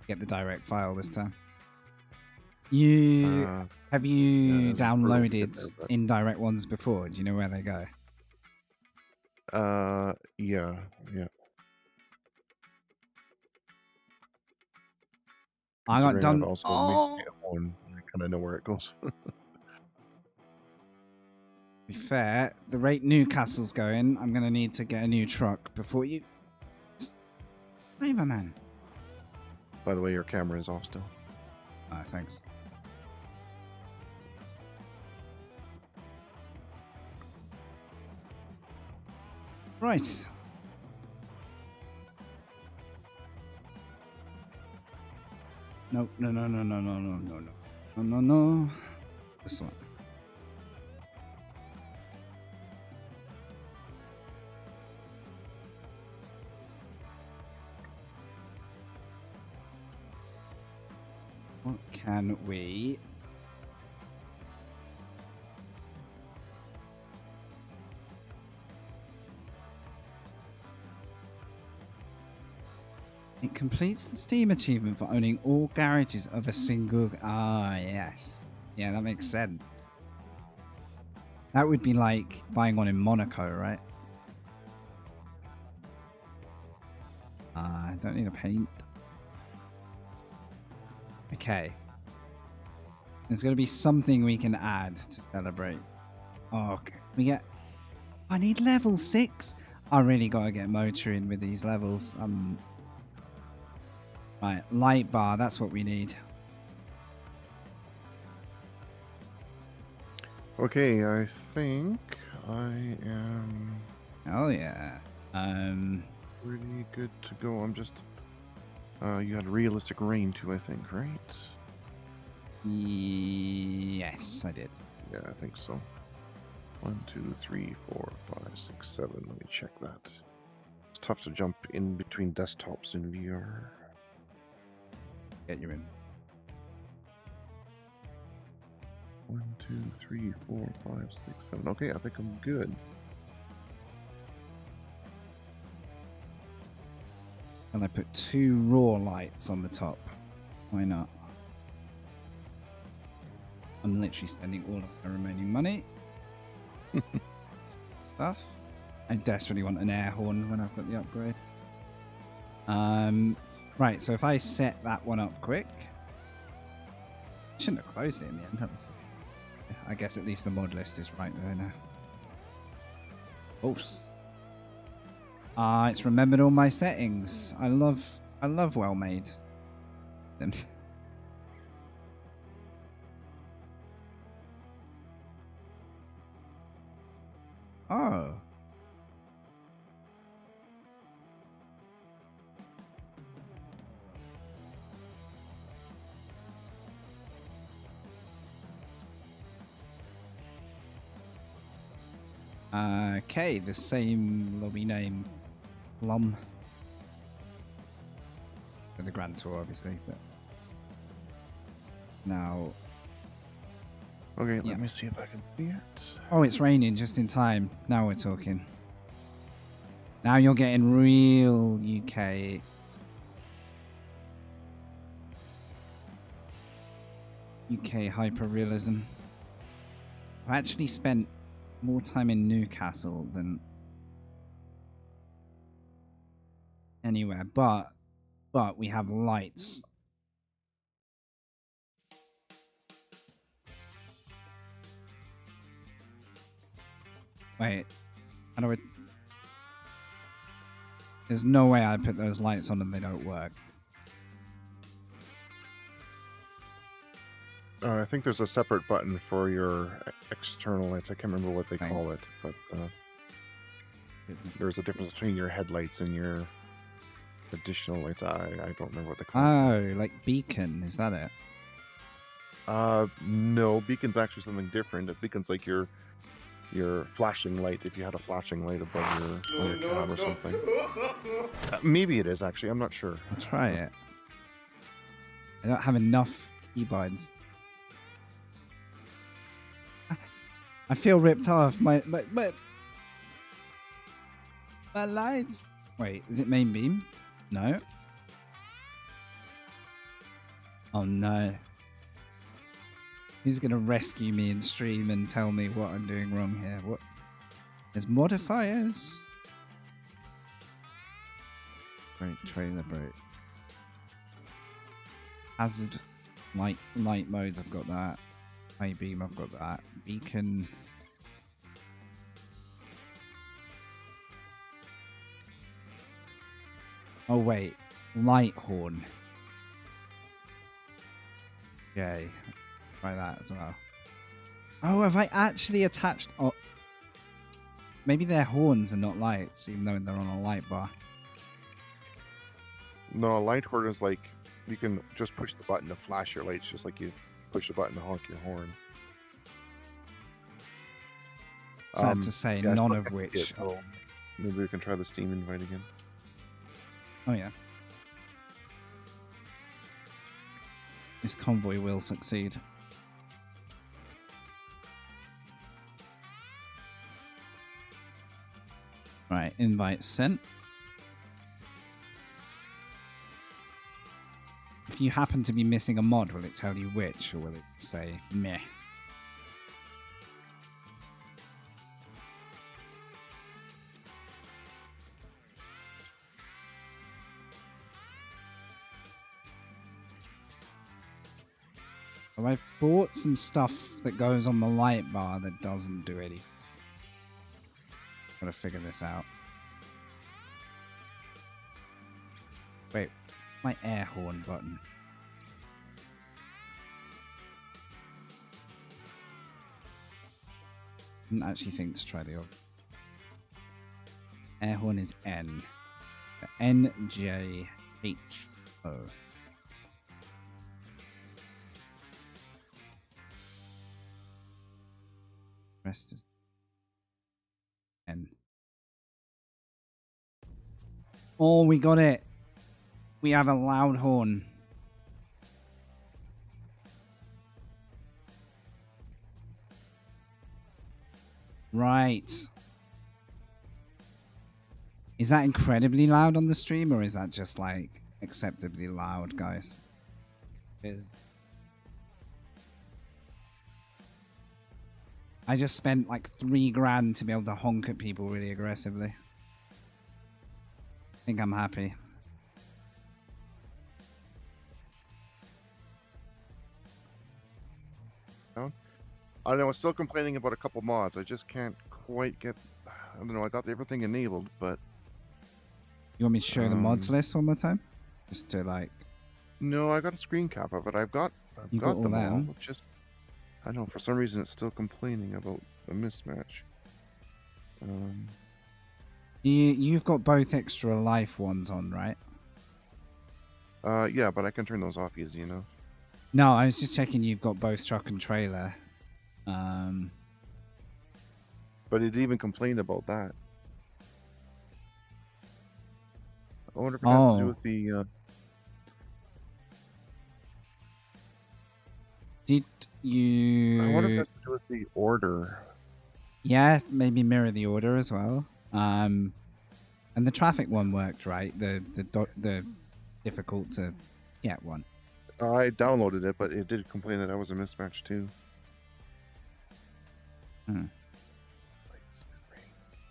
Get the direct file this time. You have you downloaded indirect ones before? Do you know where they go? Yeah. I got done. Also Oh! I kind of know where it goes. To be fair, the rate Newcastle's going, I'm going to need to get a new truck before you... Lever, man. By the way, your camera is off still. Ah, thanks. Right. No. This one. What can we... It completes the Steam achievement for owning all garages of a single... Ah, yes. Yeah, that makes sense. That would be like buying one in Monaco, right? I don't need a paint. Okay. There's going to be something we can add to celebrate. Oh, okay. We get... I need level 6. I really got to get motoring with these levels. Right, light bar, that's what we need. Okay, I think I am... Oh yeah. Pretty good to go. I'm just... you had realistic rain too, I think, right? Yes, I did. Yeah, I think so. 1, 2, 3, 4, 5, 6, 7. Let me check that. It's tough to jump in between desktops in VR. Get you in. 1, 2, 3, 4, 5, 6, 7. Okay, I think I'm good. And I put 2 raw lights on the top. Why not? I'm literally spending all of my remaining money. Stuff. I desperately want an air horn when I've got the upgrade. Right, so if I set that one up quick. Shouldn't have closed it in the end. That's, I guess at least the mod list is right there now. Oops. It's remembered all my settings. I love well made them. Oh. Okay, the same lobby name. Plum. For the Grand Tour, obviously, but now. Okay, let me see if I can see it. Oh, it's raining just in time. Now we're talking. Now you're getting real UK. UK hyper-realism. I actually spent more time in Newcastle than anywhere, but we have lights. Wait, how do I... There's no way I put those lights on and they don't work. I think there's a separate button for your external lights. I can't remember what they call it, but there's a difference between your headlights and your additional lights. I don't remember what they call it. Oh, like beacon, is that it? No, beacon's actually something different. A beacon's like your flashing light if you had a flashing light above your cab or something. Maybe it is actually. I'm not sure. I'll try it. I don't have enough keybinds. I feel ripped off. My lights. Wait, is it main beam? No. Oh no. Who's gonna rescue me in stream and tell me what I'm doing wrong here? What? There's modifiers. Right, trailer boat. Hazard, light modes. I've got that. High beam. I've got that. Beacon. Oh wait, light horn. Yay. Try that as well. Oh, have I actually attached... Oh, maybe they're horns and not lights, even though they're on a light bar. No, a light horn is like, you can just push the button to flash your lights, just like you push the button to honk your horn. Sad to say, yeah, none of which... Oh, maybe we can try the Steam invite again. Oh yeah. This convoy will succeed. Right, invite sent. If you happen to be missing a mod, will it tell you which, or will it say meh? Well, I've bought some stuff that goes on the light bar that doesn't do anything. Gotta figure this out. Wait, my air horn button. Didn't actually think to try the other. Air horn is N. NJHO. Rest is N. Oh, we got it. We have a loud horn. Right. Is that incredibly loud on the stream, or is that just like acceptably loud, guys? I just spent like $3,000 to be able to honk at people really aggressively. I think I'm happy. I don't know, I'm still complaining about a couple mods. I just can't quite get... I don't know, I got everything enabled, but... You want me to show the mods list one more time? Just to like... No, I got a screen cap of it. I've got them all. Just, I don't know, for some reason it's still complaining about a mismatch. You've got both extra life ones on, right? Yeah, but I can turn those off easy enough. No, I was just checking you've got both truck and trailer. But it even complained about that. I wonder if it has to do with the... Did you... I wonder if it has to do with the order. Yeah, maybe mirror the order as well. And the traffic one worked, right? The difficult to get one. I downloaded it, but it did complain that I was a mismatch too.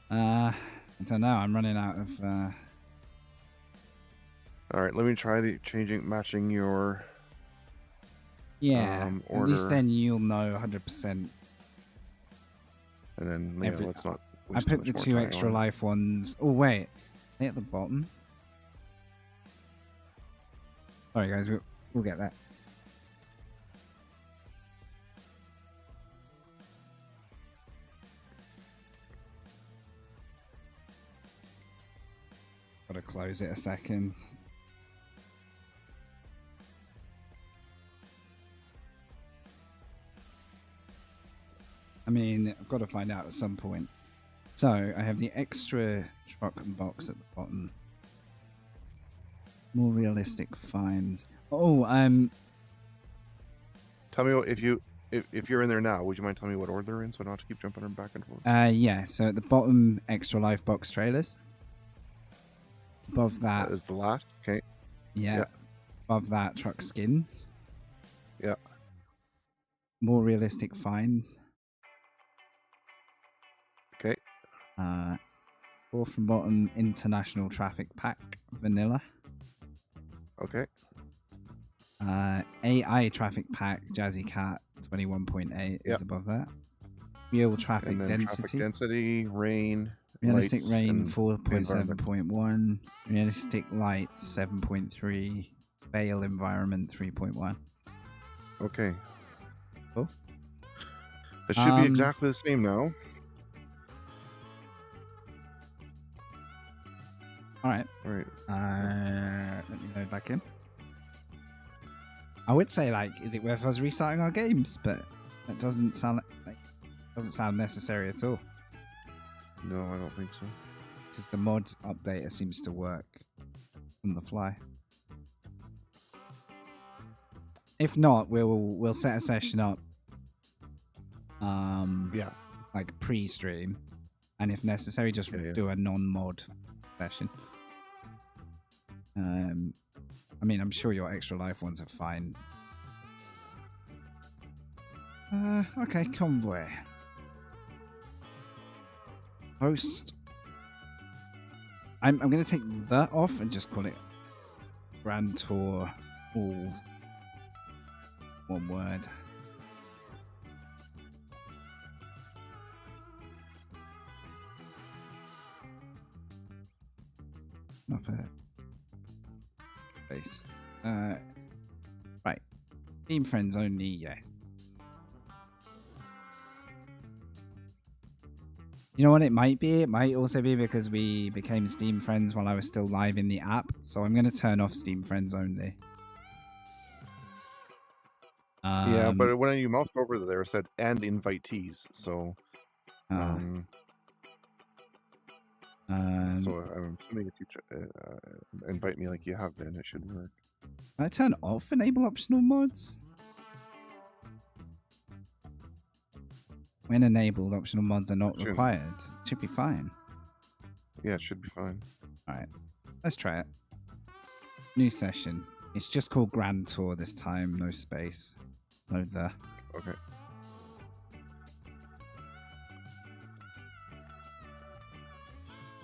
I don't know. I'm running out of... All right, let me try matching your... Yeah, order. at least then you'll know 100%. And then, let's not... I put the 2 extra life ones... Oh, wait. Are they at the bottom? Sorry, guys. We'll get that. close it a second. I mean, I've got to find out at some point. So I have the extra truck box at the bottom. More realistic finds. Oh, Tell me what, if you're in there now, would you mind telling me what order they're in so I don't have to keep jumping back and forth? yeah. So at the bottom, extra life box trailers. Above that, That is the last. Okay. yeah. Yeah. Above that, truck skins. Yeah. More realistic finds. Okay. Fourth from bottom, international traffic pack vanilla. Okay. AI traffic pack Jazzy Cat 21.8 Yep. is above that. Real traffic And then density. traffic density, rain, Realistic lights, rain and 4.7.1. Realistic lights 7.3. Veil environment 3.1. Okay. Cool. It should be exactly the same now. All right. All right. Let me load back in. I would say, like, is it worth us restarting our games? But that doesn't sound necessary at all. No, I don't think so. Because the mod updater seems to work on the fly. If not, we'll set a session up. Yeah. Like pre-stream, and if necessary, just do a non-mod session. I mean, I'm sure your extra life ones are fine. Okay, convoy. Host. I'm going to take that off and just call it Grand Tour, all one word. Not a place. Right. Team friends only, yes. You know what it might be? It might also be because we became Steam friends while I was still live in the app. So I'm going to turn off Steam friends only. Yeah, but when you moused over there, it said and invitees. So, so I'm assuming if you invite me like you have been, it should work. Can I turn off enable optional mods? When enabled, optional mods are not required. It should be fine. Yeah, it should be fine. Alright, let's try it. New session. It's just called Grand Tour this time, no space. No the. Okay.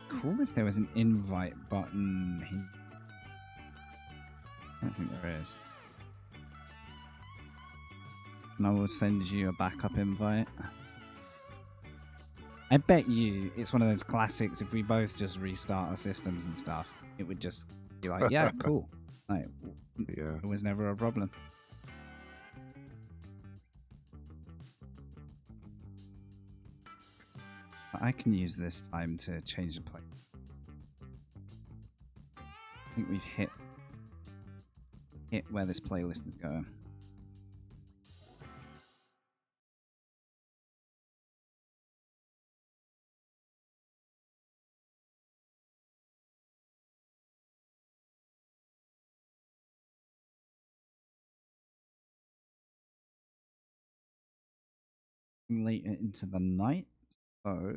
Cool if there was an invite button here. I don't think there is. And I will send you a backup invite. I bet you it's one of those classics. If we both just restart our systems and stuff, it would just be like, yeah, cool. Like, yeah, it was never a problem. But I can use this time to change the play. I think we've hit where this playlist is going. Later into the night, so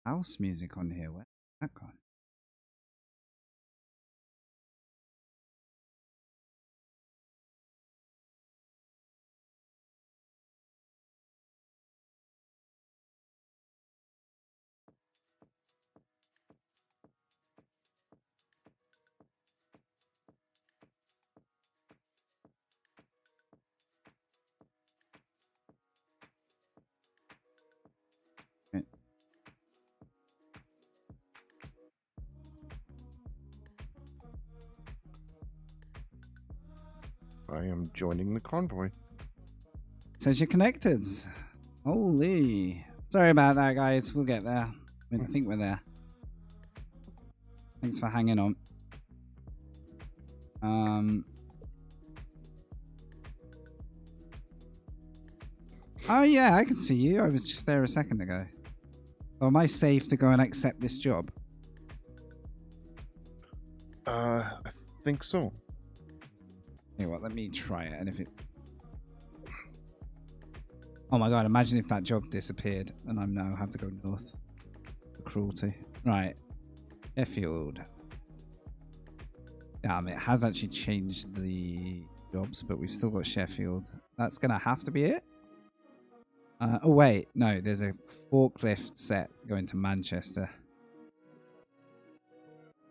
house music on here. Where's that gone? I am joining the convoy. Says you're connected. Holy. Sorry about that, guys. We'll get there. I think we're there. Thanks for hanging on. Oh, yeah, I can see you. I was just there a second ago. So am I safe to go and accept this job? I think so. Hey, what? Let me try it. And if it... Oh my god, imagine if that job disappeared and I now have to go north. The cruelty. Right. Sheffield. Damn, it has actually changed the jobs, but we've still got Sheffield. That's going to have to be it. Oh, wait. No, there's a forklift set going to Manchester.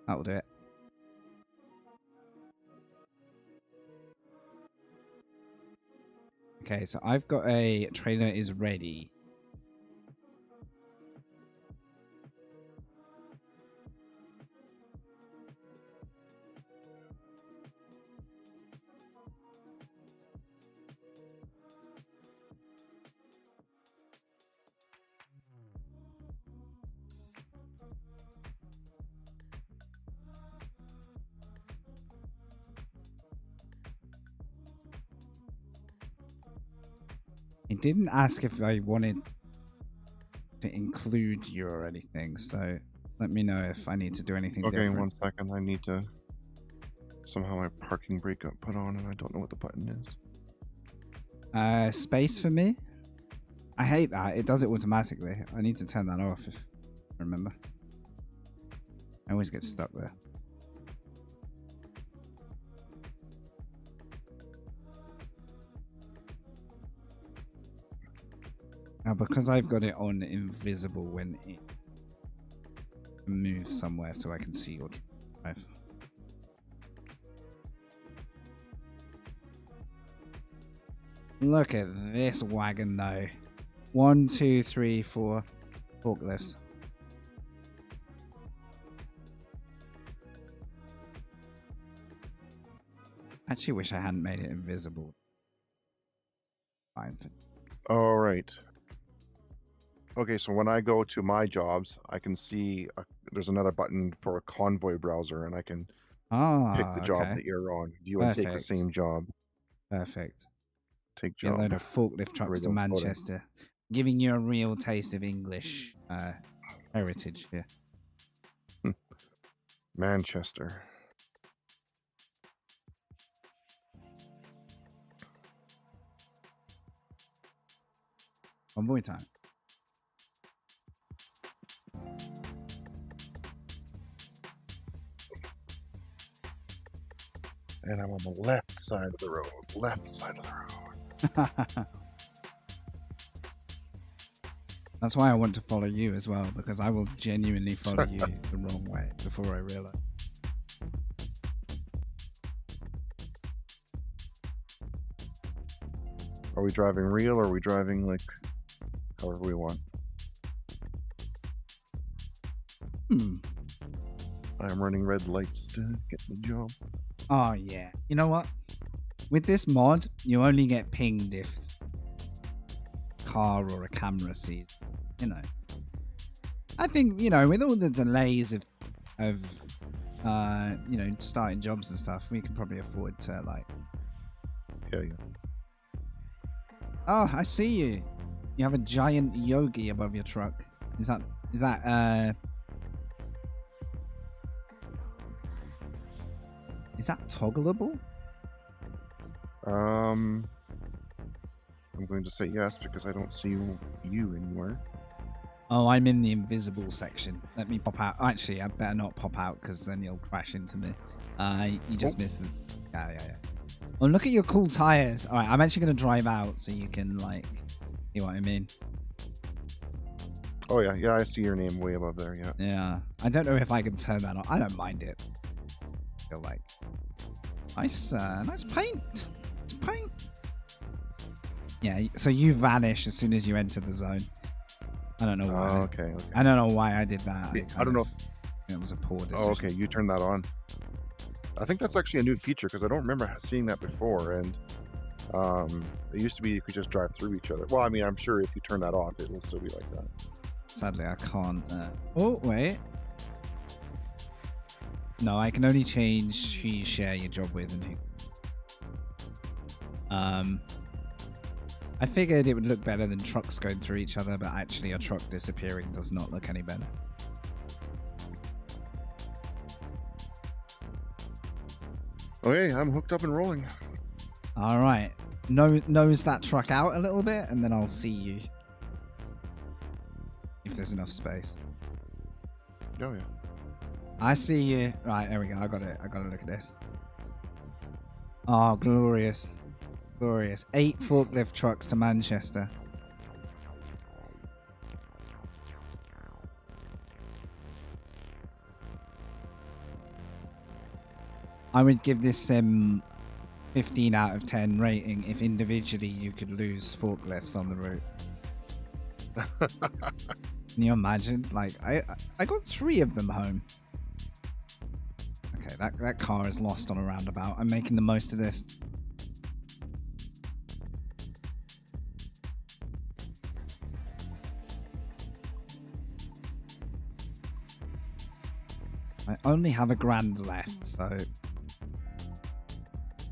That'll do it. Okay, so I've got a trailer is ready. It didn't ask if I wanted to include you or anything, so let me know if I need to do anything different. Okay, 1 second. I need to... Somehow my parking brake got put on and I don't know what the button is. Space for me? I hate that. It does it automatically. I need to turn that off if I remember. I always get stuck there. Now, because I've got it on invisible when it moves somewhere so I can see your drive. Look at this wagon though. 1, 2, 3, 4 forklifts. Actually wish I hadn't made it invisible. Fine. All right. Okay, so when I go to my jobs, I can see there's another button for a convoy browser, and I can pick the job that you're on. View and take the same job. Perfect. Take Get a job. load of forklift trucks to Manchester. Giving you a real taste of English heritage here. Manchester. Convoy time. And I'm on the left side of the road. Left side of the road. That's why I want to follow you as well, because I will genuinely follow you the wrong way before I realize. Are we driving real or are we driving like however we want? I am running red lights to get the job. Oh yeah. You know what? With this mod, you only get pinged if car or a camera sees. You know. I think, you know, with all the delays of you know, starting jobs and stuff, we can probably afford to like. Yeah. Oh, I see you. You have a giant yogi above your truck. Is that toggleable? I'm going to say yes because I don't see you anywhere. Oh, I'm in the invisible section. Let me pop out. Actually, I better not pop out because then you'll crash into me. You just missed the... Yeah. Oh, look at your cool tires. All right, I'm actually going to drive out so you can, like, see what I mean. Oh, yeah. Yeah, I see your name way above there, yeah. Yeah. I don't know if I can turn that on. I don't mind it. I feel like... Nice paint. It's paint. Yeah, so you vanish as soon as you enter the zone. I don't know why. Oh, okay. I don't know why I did that. I don't know. It was a poor decision. Oh, okay. You turned that on. I think that's actually a new feature because I don't remember seeing that before. And it used to be you could just drive through each other. Well, I mean, I'm sure if you turn that off, it will still be like that. Sadly, I can't. Oh, wait. No, I can only change who you share your job with and who. I figured it would look better than trucks going through each other, but actually a truck disappearing does not look any better. Okay, I'm hooked up and rolling. All right. Nose that truck out a little bit, and then I'll see you. If there's enough space. Oh, yeah. I see you. Right, there we go. I got it. I got to look at this. Oh, glorious. Glorious. 8 forklift trucks to Manchester. I would give this 15 out of 10 rating if individually you could lose forklifts on the route. Can you imagine? Like, I got 3 of them home. Okay, that car is lost on a roundabout. I'm making the most of this. I only have a grand left, so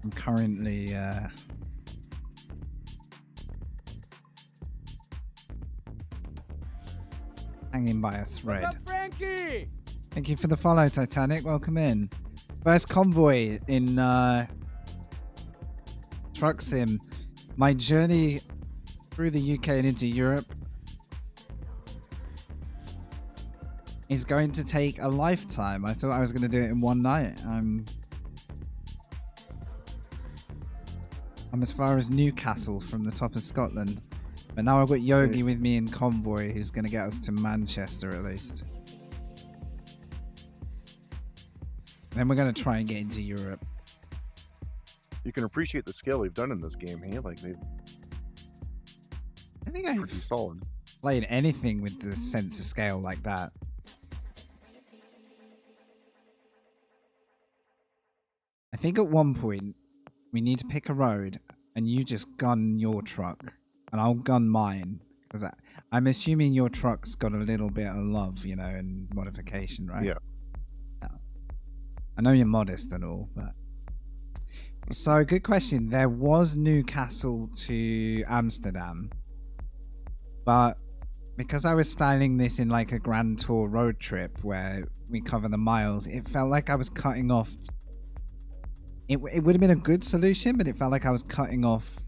I'm currently hanging by a thread. What's up, Frankie? Thank you for the follow, Titanic. Welcome in. First convoy in Truck Sim. My journey through the UK and into Europe is going to take a lifetime. I thought I was going to do it in one night. I'm as far as Newcastle from the top of Scotland. But now I've got Yogi with me in convoy who's going to get us to Manchester at least. Then we're going to try and get into Europe. You can appreciate the scale they've done in this game, hey? Like, they've I think pretty I've solid. played anything with the sense of scale like that. I think at one point we need to pick a road and you just gun your truck and I'll gun mine. Because I'm assuming your truck's got a little bit of love, you know, and modification, right? Yeah. I know you're modest and all, but... So, good question. There was Newcastle to Amsterdam, but because I was styling this in like a grand tour road trip where we cover the miles, it felt like I was cutting off... It would have been a good solution, but it felt like I was cutting off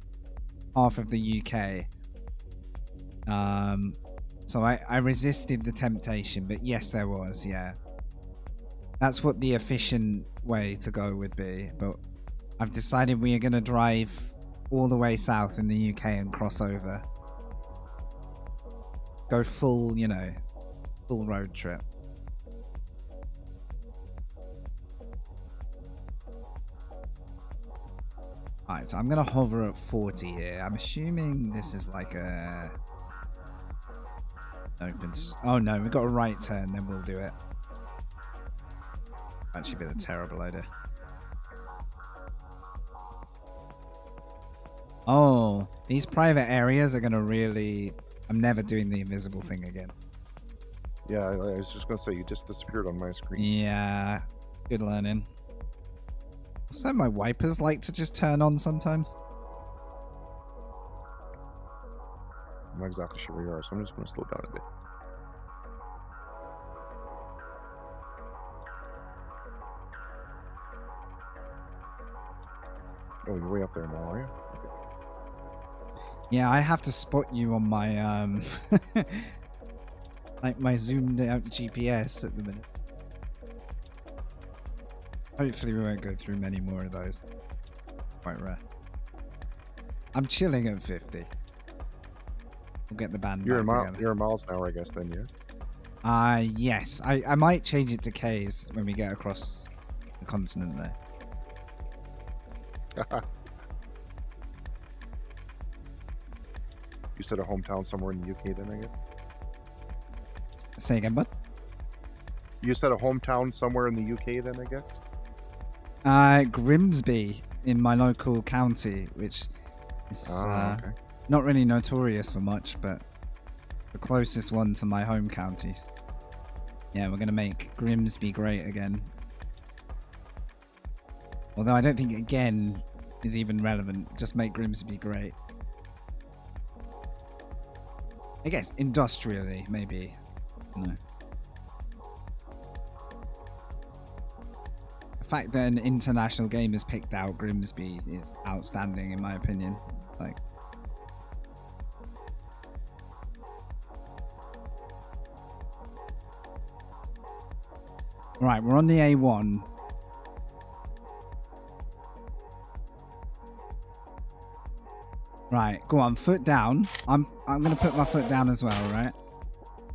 half of the UK. So I resisted the temptation, but yes, there was, yeah. That's what the efficient way to go would be, but I've decided we are going to drive all the way south in the UK and cross over. Go full, you know, full road trip. Alright, so I'm going to hover at 40 here. I'm assuming this is like a... Oh no, we've got a right turn, then we'll do it. Actually been a terrible idea. Oh, these private areas are going to really... I'm never doing the invisible thing again. Yeah, I was just going to say, you just disappeared on my screen. Yeah, good learning. So my wipers like to just turn on sometimes. I'm not exactly sure where you are, so I'm just going to slow down a bit. Oh, you're way up there now, are you? Okay. Yeah, I have to spot you on my like my zoomed out GPS at the minute. Hopefully we won't go through many more of those. Quite rare. I'm chilling at 50. We'll get the band You're back together. You're in miles an hour, I guess, then, yeah? Yes. I might change it to Ks when we get across the continent there. You said a hometown somewhere in the UK then, I guess? Say again, bud? You said a hometown somewhere in the UK then, I guess? Grimsby in my local county, which is Okay. not really notorious for much, but the closest one to my home county. Yeah, we're going to make Grimsby great again. Although I don't think again is even relevant. Just make Grimsby great. I guess industrially, maybe. No. The fact that an international game has picked out Grimsby is outstanding, in my opinion. Like, right, we're on the A1. Right, go on, foot down. I'm gonna put my foot down as well, right?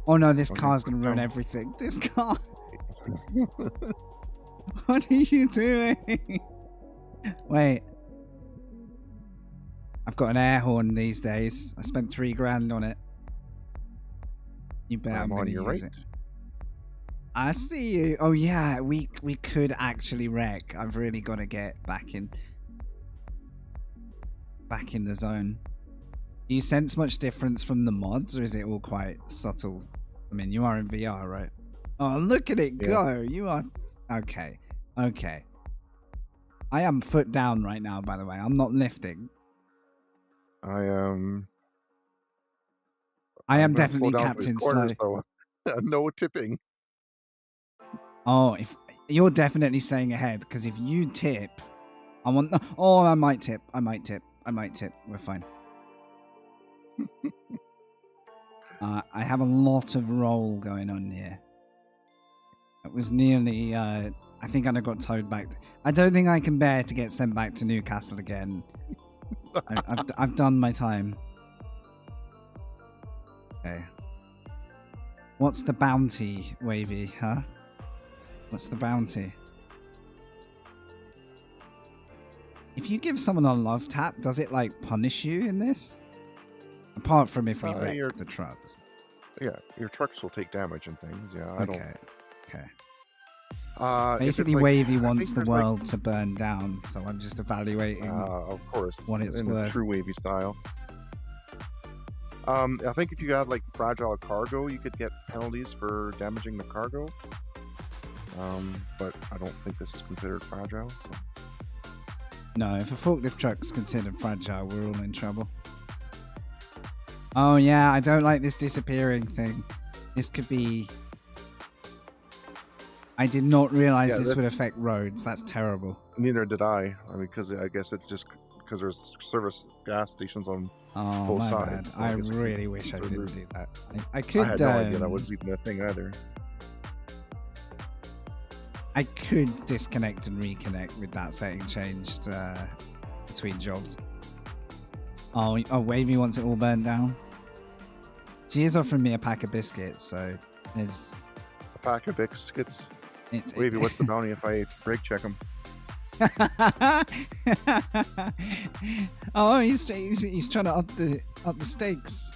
Oh no, this car's gonna ruin everything. This car. What are you doing? Wait. I've got an air horn these days. I spent $3,000 on it. You bet I'm gonna use it. I see you. Oh yeah, we could actually wreck. I've really got to get back in the zone. Do you sense much difference from the mods, or is it all quite subtle? I mean, you are in VR, right? Oh, look at it go. You are... Okay. Okay. I am foot down right now, by the way. I'm not lifting. I am definitely Captain Slow. No tipping. Oh, if you're definitely staying ahead, because if you tip, I want... Oh, I might tip. I might tip. We're fine. I have a lot of roll going on here. It was nearly... I think I got towed back. I don't think I can bear to get sent back to Newcastle again. I've done my time. Okay. What's the bounty, Wavy, huh? What's the bounty? If you give someone a love tap, does it like punish you in this? Apart from if we wreck the trucks. Yeah, your trucks will take damage and things. Yeah, I don't. Okay. Basically, Wavy wants the world to burn down, so I'm just evaluating. Of course, what it's in worth. the true Wavy style. I think if you had like fragile cargo, you could get penalties for damaging the cargo. But I don't think this is considered fragile. So. No, if a forklift truck's considered fragile, we're all in trouble. Oh yeah, I don't like this disappearing thing. This could be... I did not realize this would affect roads. That's terrible. Neither did I. I mean, because I guess it's just because there's service gas stations on both sides. Bad. So I really wish I didn't do that. I could... I had no idea that was even a thing either. I could disconnect and reconnect with that setting changed between jobs. Oh, Wavy wants it all burned down. She is offering me a pack of biscuits, so there's... A pack of biscuits? Wavy, what's the bounty if I brake check him? Oh, he's trying to up the stakes.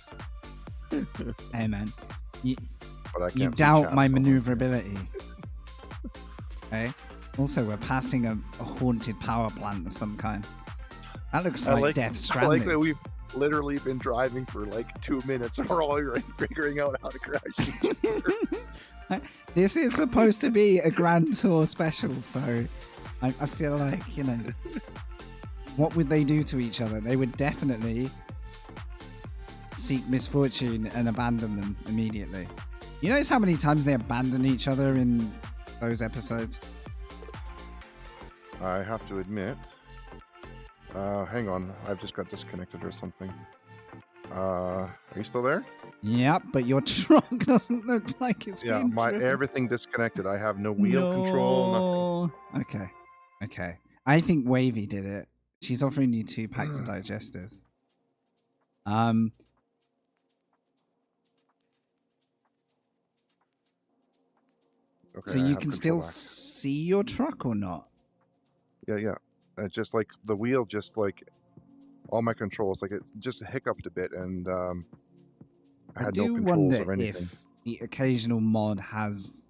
Hey man, you doubt my maneuverability. Okay. Also, we're passing a haunted power plant of some kind. That looks like Death Stranding. I like that we've literally been driving for like 2 minutes and we're already figuring out how to crash each other. This is supposed to be a Grand Tour special, so I feel like, you know, what would they do to each other? They would definitely seek misfortune and abandon them immediately. You notice how many times they abandon each other in those episodes? I have to admit. Hang on, I've just got disconnected or something. Are you still there? Yep, but your truck doesn't look like it's being driven. Everything disconnected. I have no wheel control. Nothing. Okay. I think Wavy did it. She's offering you 2 packs of digestives. Okay, so you can still see your truck or not? Yeah. Just like the wheel, just like all my controls, like it just hiccuped a bit, and I had no controls or anything. If the occasional mod has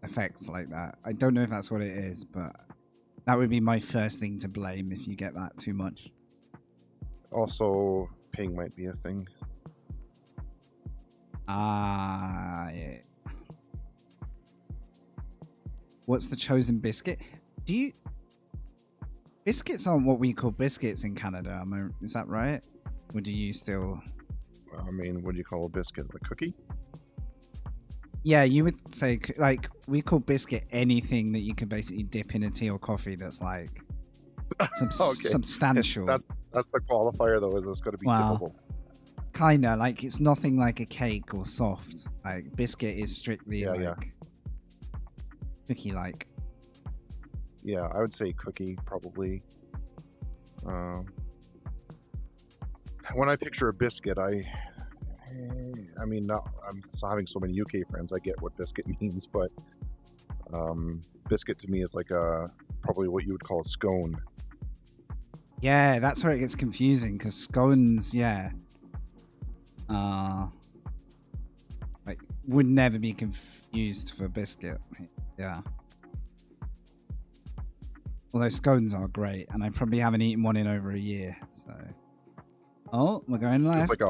effects like that. I don't know if that's what it is, but That would be my first thing to blame if you get that too much. Also, ping might be a thing. Yeah. What's the chosen biscuit? Biscuits aren't what we call biscuits in Canada. Is that right? Or do you still... I mean, what do you call a biscuit? A cookie? Yeah, you would say, like, we call biscuit anything that you can basically dip in a tea or coffee that's like substantial. That's the qualifier though, is it's going to be dippable. Kinda, like it's nothing like a cake or soft. Like biscuit is strictly cookie-like. Yeah, I would say cookie probably. When I picture a biscuit, I'm having so many UK friends, I get what biscuit means, but biscuit to me is like probably what you would call a scone. Yeah, that's where it gets confusing because scones, like would never be confused for biscuit. Yeah. Although scones are great, and I probably haven't eaten one in over a year. So, we're going left. It's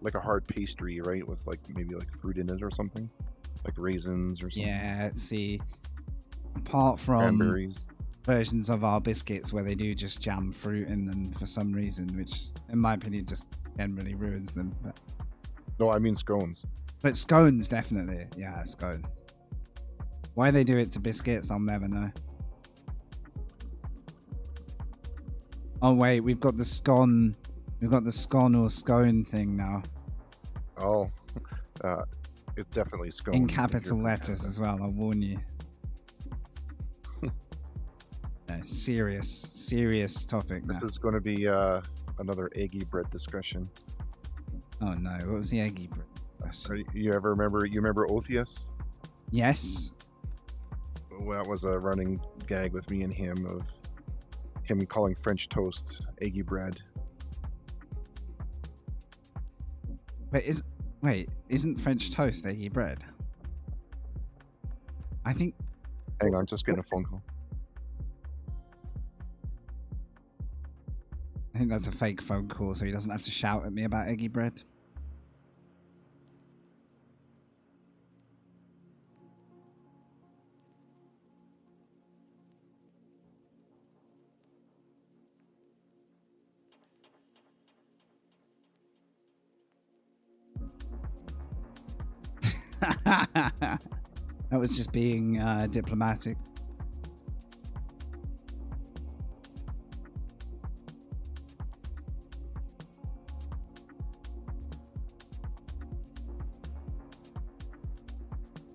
like a hard pastry, right? With like maybe like fruit in it or something, like raisins or something. Yeah. Let's see. Apart from cranberries. Versions of our biscuits where they do just jam fruit in them for some reason, which in my opinion just generally ruins them. But... No, I mean scones. But scones, definitely. Yeah, scones. Why they do it to biscuits, I'll never know. Oh wait, we've got the scone or scone thing now. Oh, it's definitely scone. In capital letters as well, I'll warn you. No, serious topic now. This is going to be another eggy bread discussion. Oh no, what was the eggy bread? You remember Otheus? Yes. Well, that was a running gag with me and him of him calling French toast eggy bread. Isn't French toast eggy bread? I think... Hang on, just getting a phone call. I think that's a fake phone call, so he doesn't have to shout at me about eggy bread. That was just being diplomatic.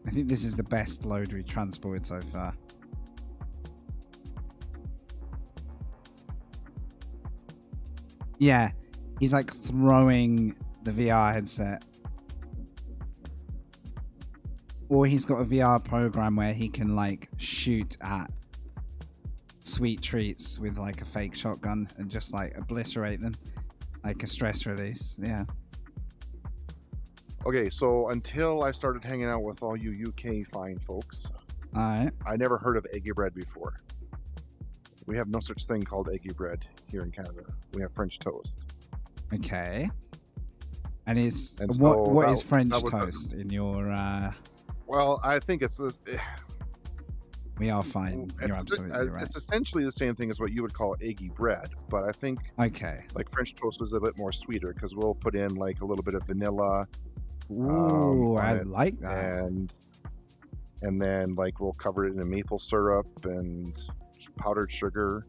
I think this is the best load we've transported so far. Yeah, he's like throwing the VR headset. Or he's got a VR program where he can like shoot at sweet treats with like a fake shotgun and just like obliterate them. Like a stress release, yeah. Okay, so until I started hanging out with all you UK fine folks, Alright. I never heard of eggy bread before. We have no such thing called eggy bread here in Canada. We have French toast. Okay. And so what is French toast in your Well, I think it's this. We are fine. You're absolutely right. It's essentially the same thing as what you would call eggy bread, but I think like French toast is a bit more sweeter because we'll put in like a little bit of vanilla. Ooh, I like that. And then like we'll cover it in a maple syrup and powdered sugar.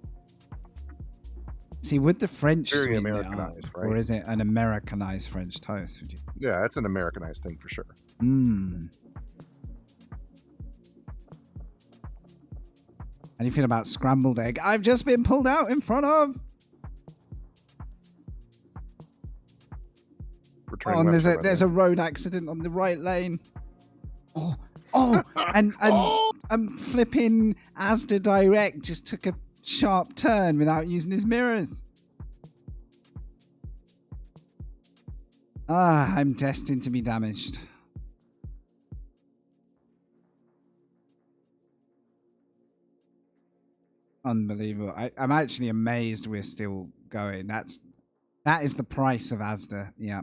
See, would the French very sweeten Americanized, it up, right? or is it an Americanized French toast? Would you... Yeah, it's an Americanized thing for sure. Mmm. How do you feel about scrambled egg? I've just been pulled out in front of. Oh, and there's a road accident on the right lane. And flipping Asda Direct just took a sharp turn without using his mirrors. I'm destined to be damaged. Unbelievable. I'm actually amazed we're still going. That is the price of Asda. Yeah.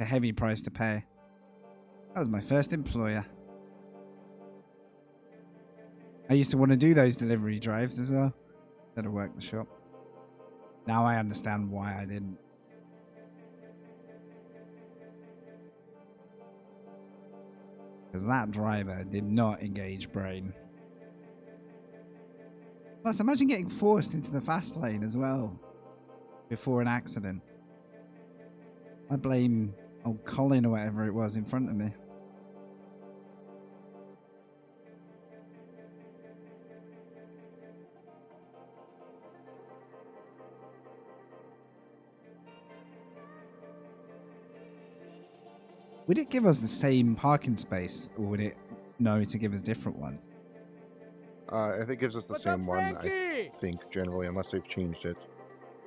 A heavy price to pay. That was my first employer. I used to want to do those delivery drives as well. Instead of work the shop. Now I understand why I didn't. Because that driver did not engage brain. Plus, imagine getting forced into the fast lane as well. Before an accident. I blame old Colin or whatever it was in front of me. Would it give us the same parking space, or would it know to give us different ones? I think it gives us the same one, I think, generally, unless they've changed it.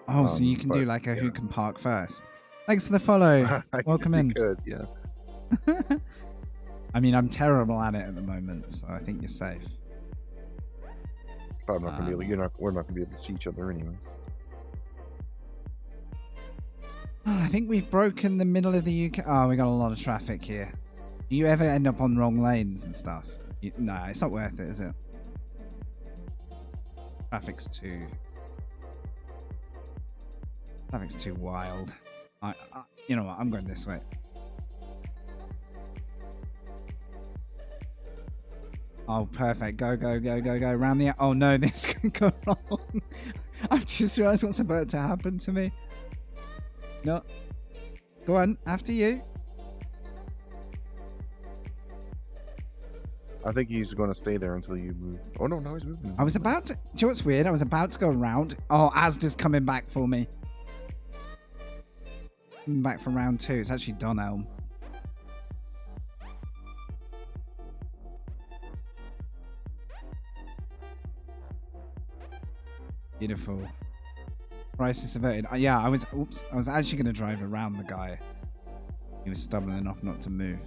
Oh, so you can do like a who can park first. Thanks for the follow. Welcome in. Good, yeah. I mean, I'm terrible at it at the moment, so I think you're safe. But I'm not gonna be able. We're not gonna be able to see each other anyways. I think we've broken the middle of the UK. Oh, we got a lot of traffic here. Do you ever end up on wrong lanes and stuff? No, it's not worth it, is it? Traffic's too wild. You know what? I'm going this way. Oh, perfect. Go, go, go, go, go. Around the... Oh, no, this can go wrong. I've just realised what's about to happen to me. No. Go on. After you. I think he's going to stay there until you move. Oh, no, now he's moving. I was about to... Do you know what's weird? I was about to go around. Oh, Asda's coming back for me. Coming back for round 2. It's actually Donelm. Beautiful. Crisis averted. Yeah, I was actually going to drive around the guy. He was stubborn enough not to move.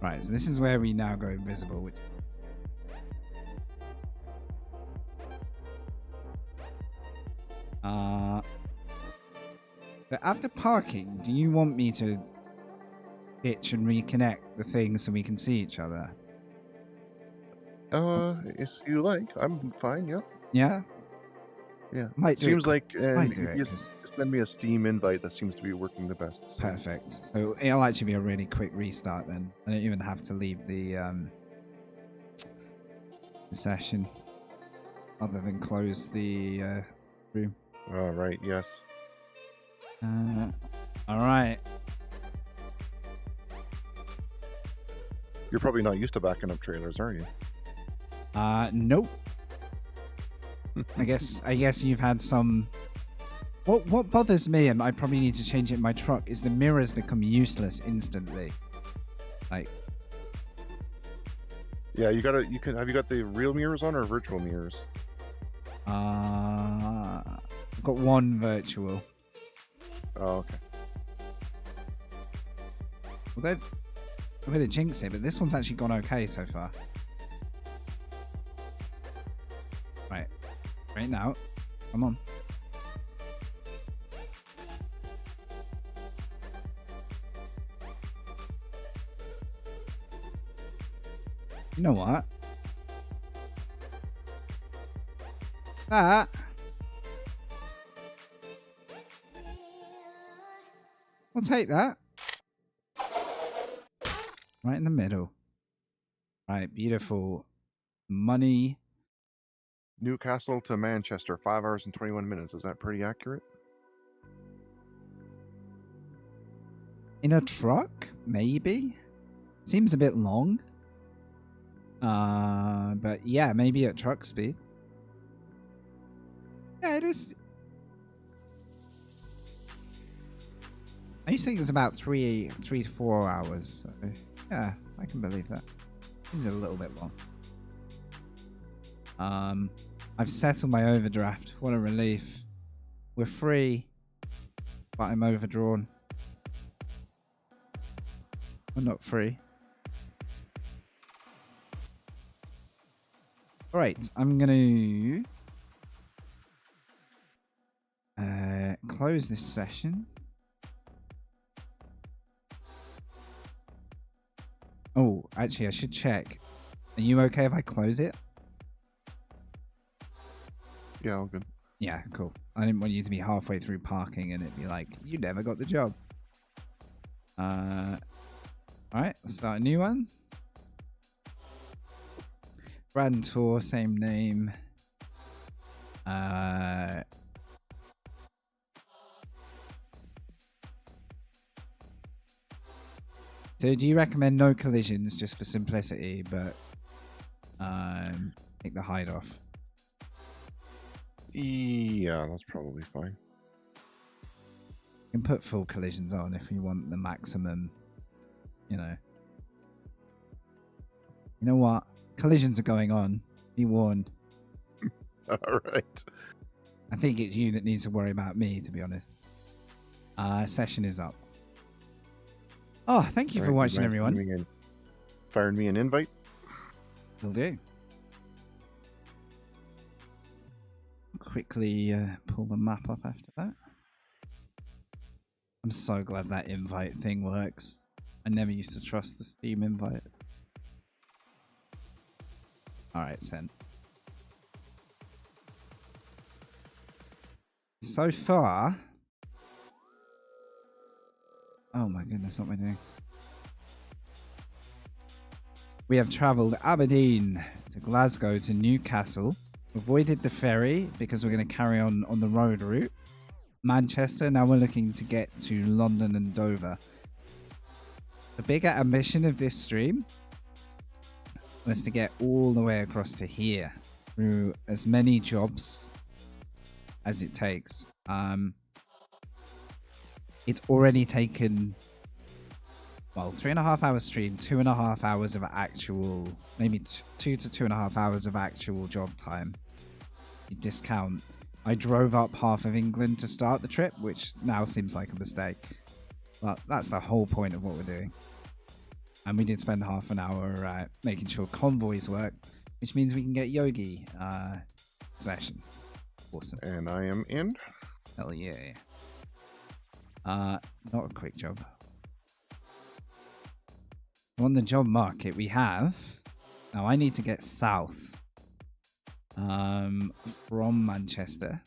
Right, so this is where we now go invisible. Which... But after parking, do you want me to hitch and reconnect the thing so we can see each other? If you like, I'm fine. Yeah. Yeah. Yeah. Might seems like you just send me a Steam invite. That seems to be working the best. So. Perfect. So it'll actually be a really quick restart then. I don't even have to leave the session, other than close the room. All right. Yes. All right. You're probably not used to backing up trailers, are you? Nope. I guess you've had some. What bothers me, and I probably need to change it in my truck, is the mirrors become useless instantly. Like. Yeah, have you got the real mirrors on or virtual mirrors? I've got one virtual. Oh, okay. Well, I'm gonna jinx it, but this one's actually gone okay so far. Right now, come on. You know what? That. I'll take that. Right in the middle. Right, beautiful. Money. Newcastle to Manchester, 5 hours and 21 minutes. Is that pretty accurate? In a truck? Maybe? Seems a bit long. But yeah, maybe at truck speed. Yeah, it is. I used to think it was about 3 to 4 hours. So yeah, I can believe that. Seems a little bit long. I've settled my overdraft. What a relief. We're free, but I'm overdrawn. I'm not free. All right, I'm going to close this session. Oh, actually, I should check. Are you okay if I close it? Yeah, all good. Yeah, cool. I didn't want you to be halfway through parking and it'd be like, you never got the job. All right, let's start a new one. Grand Tour, same name. So do you recommend no collisions just for simplicity, but take the hide off? Yeah, that's probably fine. You can put full collisions on if you want the maximum, you know. You know what? Collisions are going on. Be warned. All right. I think it's you that needs to worry about me, to be honest. Session is up. Oh, thank you for watching, everyone. Firing me an invite. Will do. Quickly pull the map up after that. I'm so glad that invite thing works. I never used to trust the Steam invite. Alright, sent. So far... Oh my goodness, what am I doing? We have travelled Aberdeen to Glasgow to Newcastle. Avoided the ferry because we're going to carry on the road route. Manchester, now we're looking to get to London and Dover. The bigger ambition of this stream was to get all the way across to here through as many jobs as it takes. It's already taken, well, 3.5 hours stream, 2.5 hours of actual, maybe 2 to 2.5 hours of actual job time. You discount. I drove up half of England to start the trip, which now seems like a mistake. But that's the whole point of what we're doing. And we did spend half an hour making sure convoys work, which means we can get Yogi session. Awesome. And I am in. Hell yeah. Not a quick job. On the job market we have... Now I need to get south from Manchester.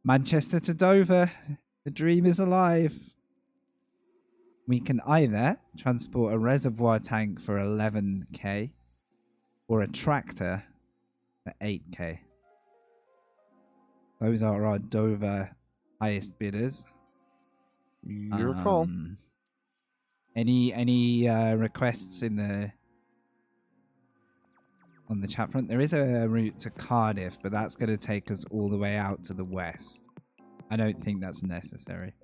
Manchester to Dover. The dream is alive. We can either transport a reservoir tank for 11k or a tractor for 8k. Those are our Dover highest bidders. Your call. Any requests in on the chat front? There is a route to Cardiff, but that's going to take us all the way out to the west. I don't think that's necessary.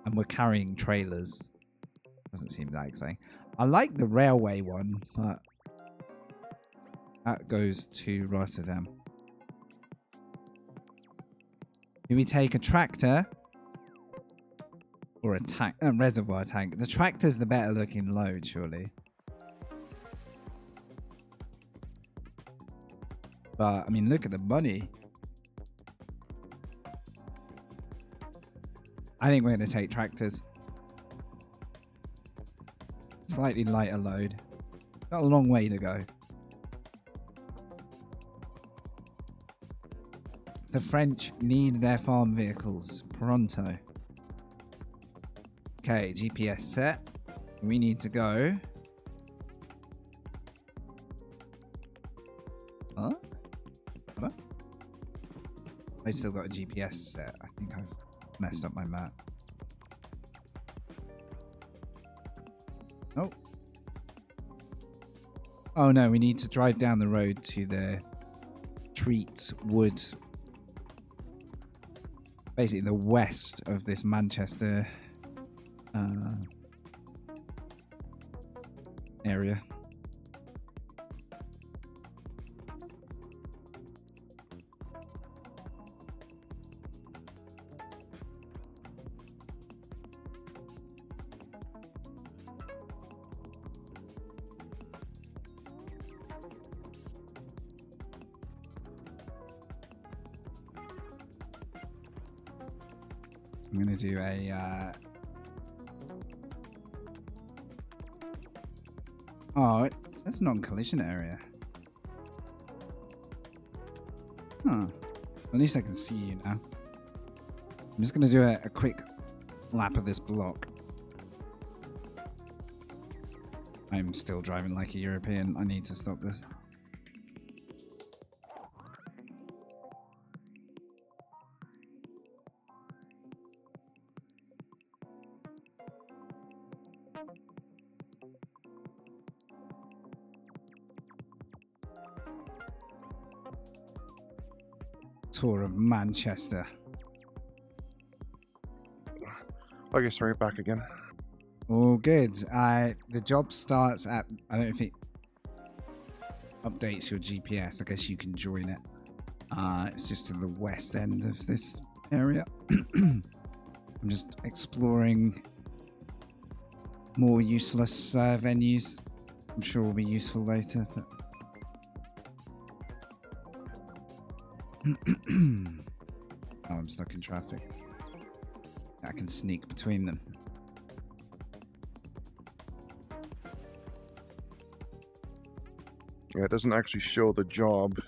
And we're carrying trailers. Doesn't seem that exciting. I like the railway one, but that goes to Rotterdam. Do we take a tractor or a tank? Reservoir tank. The tractor's the better looking load, surely. But I mean, look at the money. I think we're going to take tractors. Slightly lighter load. Got a long way to go. The French need their farm vehicles pronto. Okay, GPS set. We need to go. Huh? What? I still got a GPS set. I think I've messed up my map. Oh. Oh no, we need to drive down the road to the Treat Wood. Basically the west of this Manchester area. I'm going to do a... Oh, it says non-collision area. Huh. At least I can see you now. I'm just going to do a quick lap of this block. I'm still driving like a European. I need to stop this. Tour of Manchester. Okay, sorry, back again. All good. The job starts at, I don't know if it updates your GPS. I guess you can join it. It's just to the west end of this area. I'm just exploring more useless venues. I'm sure will be useful later. But... Oh, I'm stuck in traffic. I can sneak between them. Yeah, it doesn't actually show the job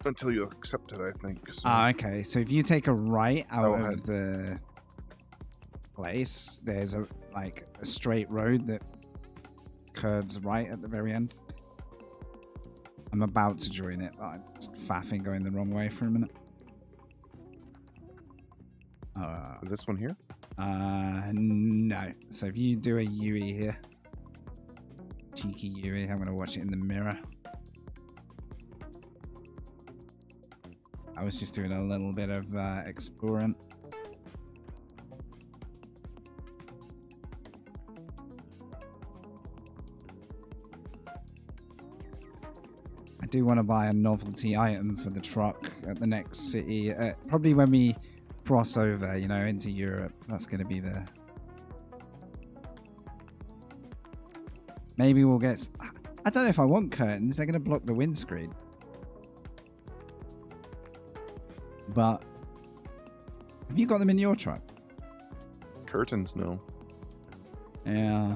until you accept it, I think. So. Okay. So if you take a right out of the place, there's a straight road that curves right at the very end. I'm about to join it, but I'm just faffing going the wrong way for a minute. This one here? No. So if you do a UE here, cheeky UE, I'm going to watch it in the mirror. I was just doing a little bit of exploring. I do want to buy a novelty item for the truck at the next city. Probably when we cross over, you know, into Europe. That's going to be the... Maybe we'll get... I don't know if I want curtains. They're going to block the windscreen. But... Have you got them in your truck? Curtains, no. Yeah.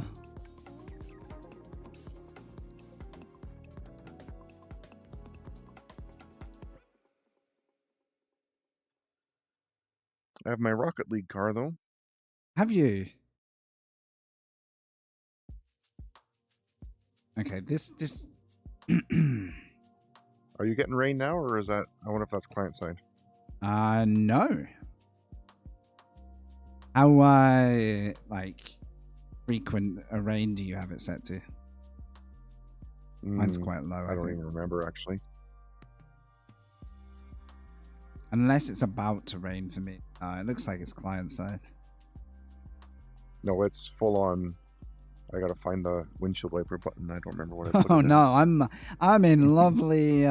I have my Rocket League car, though. Have you? Okay, this... Are you getting rain now, or is that... I wonder if that's client side. No. How, frequent a rain do you have it set to? Mine's quite low, I don't even remember, actually. Unless it's about to rain for me. It looks like it's client side. No, it's full on. I gotta find the windshield wiper button. I don't remember what I put. Oh no, I'm in lovely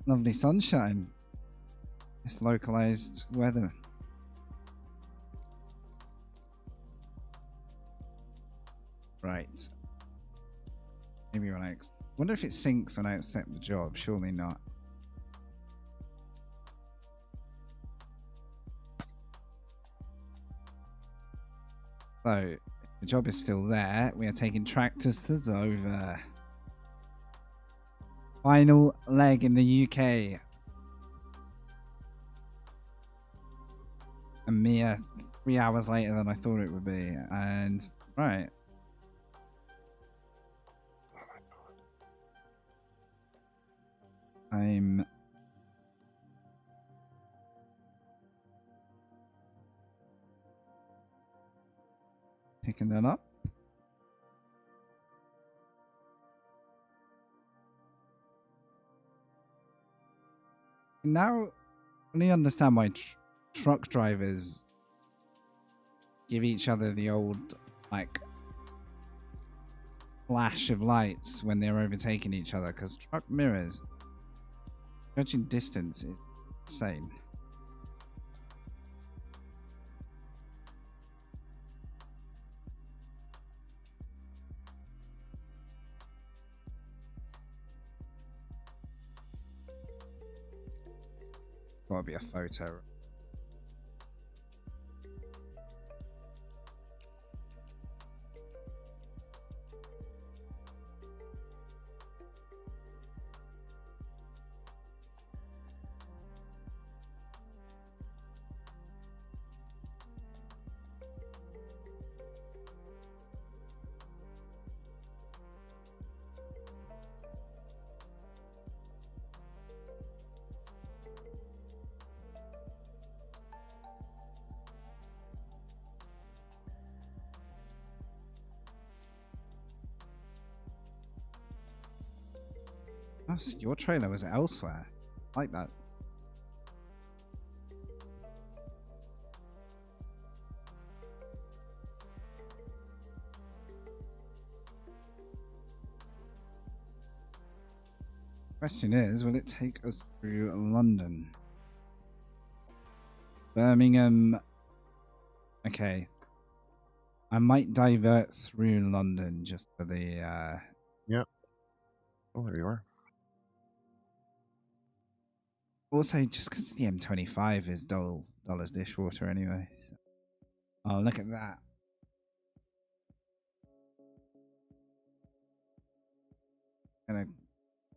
lovely sunshine. It's localized weather. Right. Maybe when I wonder if it syncs when I accept the job. Surely not. So, the job is still there. We are taking tractors to Dover. Final leg in the UK. A mere 3 hours later than I thought it would be. And, right. I'm... picking that up. Now, I only understand why truck drivers give each other the old, flash of lights when they're overtaking each other, because truck mirrors, judging distance is insane. gotta be a photo. Oh, so your trailer was elsewhere. I like that. Question is, will it take us through London? Birmingham. Okay. I might divert through London just for the Yep. Oh, there you are. Also, just because the M25 is dollars dishwater anyway. So. Oh, look at that. Gonna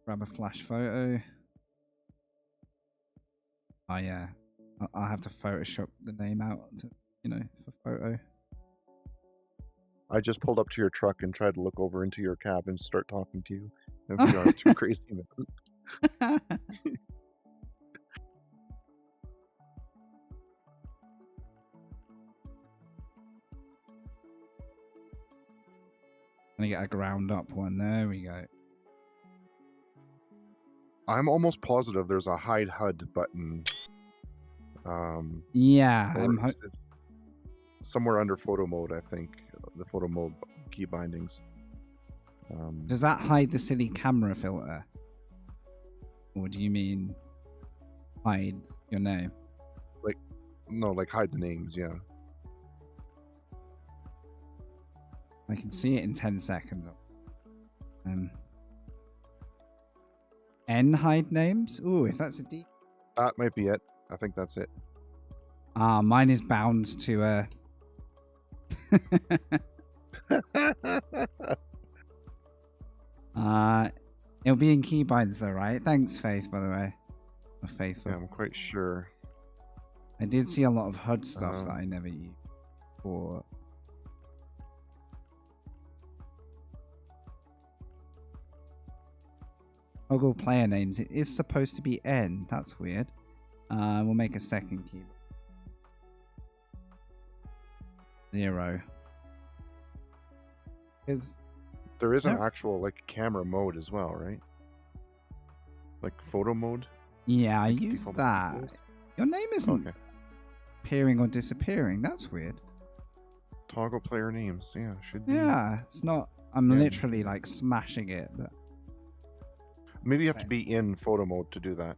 grab a flash photo. Oh yeah, I'll have to Photoshop the name out, to, for photo. I just pulled up to your truck and tried to look over into your cab and start talking to you. And to be honest, too crazy. Gonna get a ground up one. There we go. I'm almost positive there's a hide HUD button. Yeah, somewhere under photo mode, I think. The photo mode key bindings. Does that hide the silly camera filter? Or do you mean hide your name? No, like hide the names, yeah. I can see it in 10 seconds. N hide names? Ooh, if that's a D. That might be it. I think that's it. Mine is bound to it'll be in keybinds though, right? Thanks, Faith, by the way. Or Faithful. Yeah, I'm quite sure. I did see a lot of HUD stuff that I never used before. Toggle player names. It is supposed to be N. That's weird. We'll make a second key. 0. There is an actual camera mode as well, right? Like photo mode. Yeah, I used that. Your name isn't appearing or disappearing. That's weird. Toggle player names. Yeah, should be. Yeah, it's not. I'm literally smashing it, but. Maybe you have to be in photo mode to do that.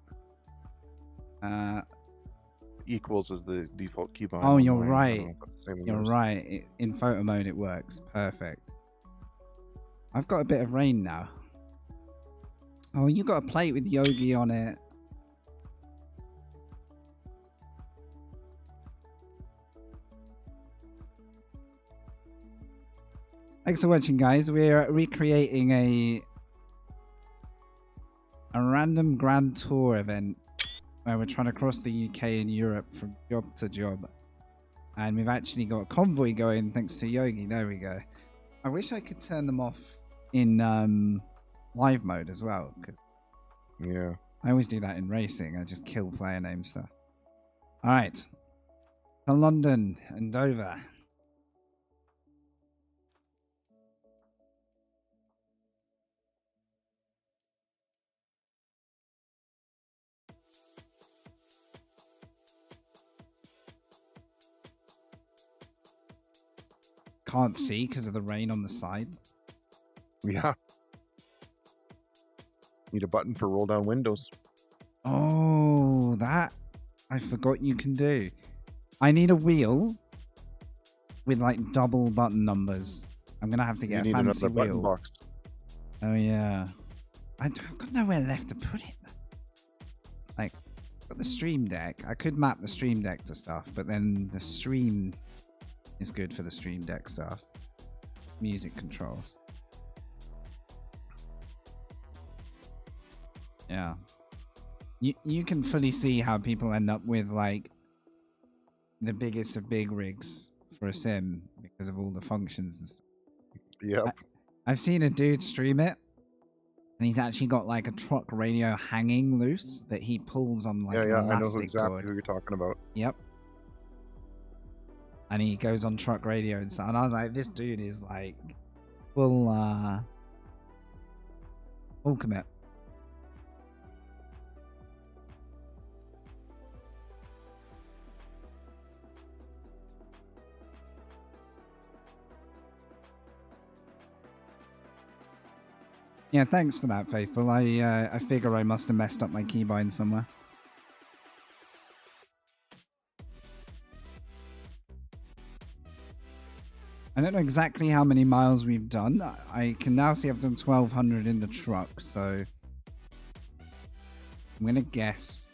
Equals is the default keybind. Oh, you're right. You're right. In photo mode, it works. Perfect. I've got a bit of rain now. Oh, you got a plate with Yogi on it. Thanks for watching, guys. We're recreating a random grand tour event where we're trying to cross the UK and Europe from job to job. And we've actually got a convoy going thanks to Yogi. There we go. I wish I could turn them off in live mode as well. Yeah. I always do that in racing. I just kill player name stuff. All right. To London and Dover. Can't see because of the rain on the side. Yeah. Need a button for roll down windows. Oh, that I forgot you can do. I need a wheel with double button numbers. I'm gonna have to get a fancy wheel. Button box. Oh yeah. I've got nowhere left to put it. Got the Stream Deck. I could map the Stream Deck to stuff, but then the stream is good for the Stream Deck stuff. Music controls. Yeah. You can fully see how people end up with like the biggest of big rigs for a sim because of all the functions and stuff. Yep. I've seen a dude stream it, and he's actually got like a truck radio hanging loose that he pulls on like an I know elastic exactly cord. who you're talking about. Yep. And he goes on truck radio and stuff. And I was like, this dude is like full commit. Yeah, thanks for that, Faithful. I figure I must have messed up my keybind somewhere. I don't know exactly how many miles we've done. I can now see I've done 1,200 in the truck, so I'm gonna guess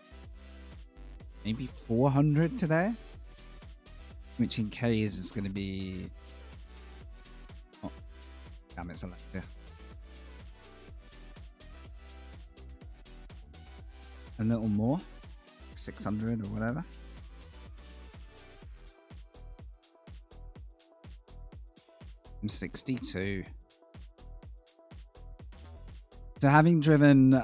maybe 400 today, which in K's is gonna be. Oh, damn, it's selected. A little more, 600 or whatever. I'm 62. So having driven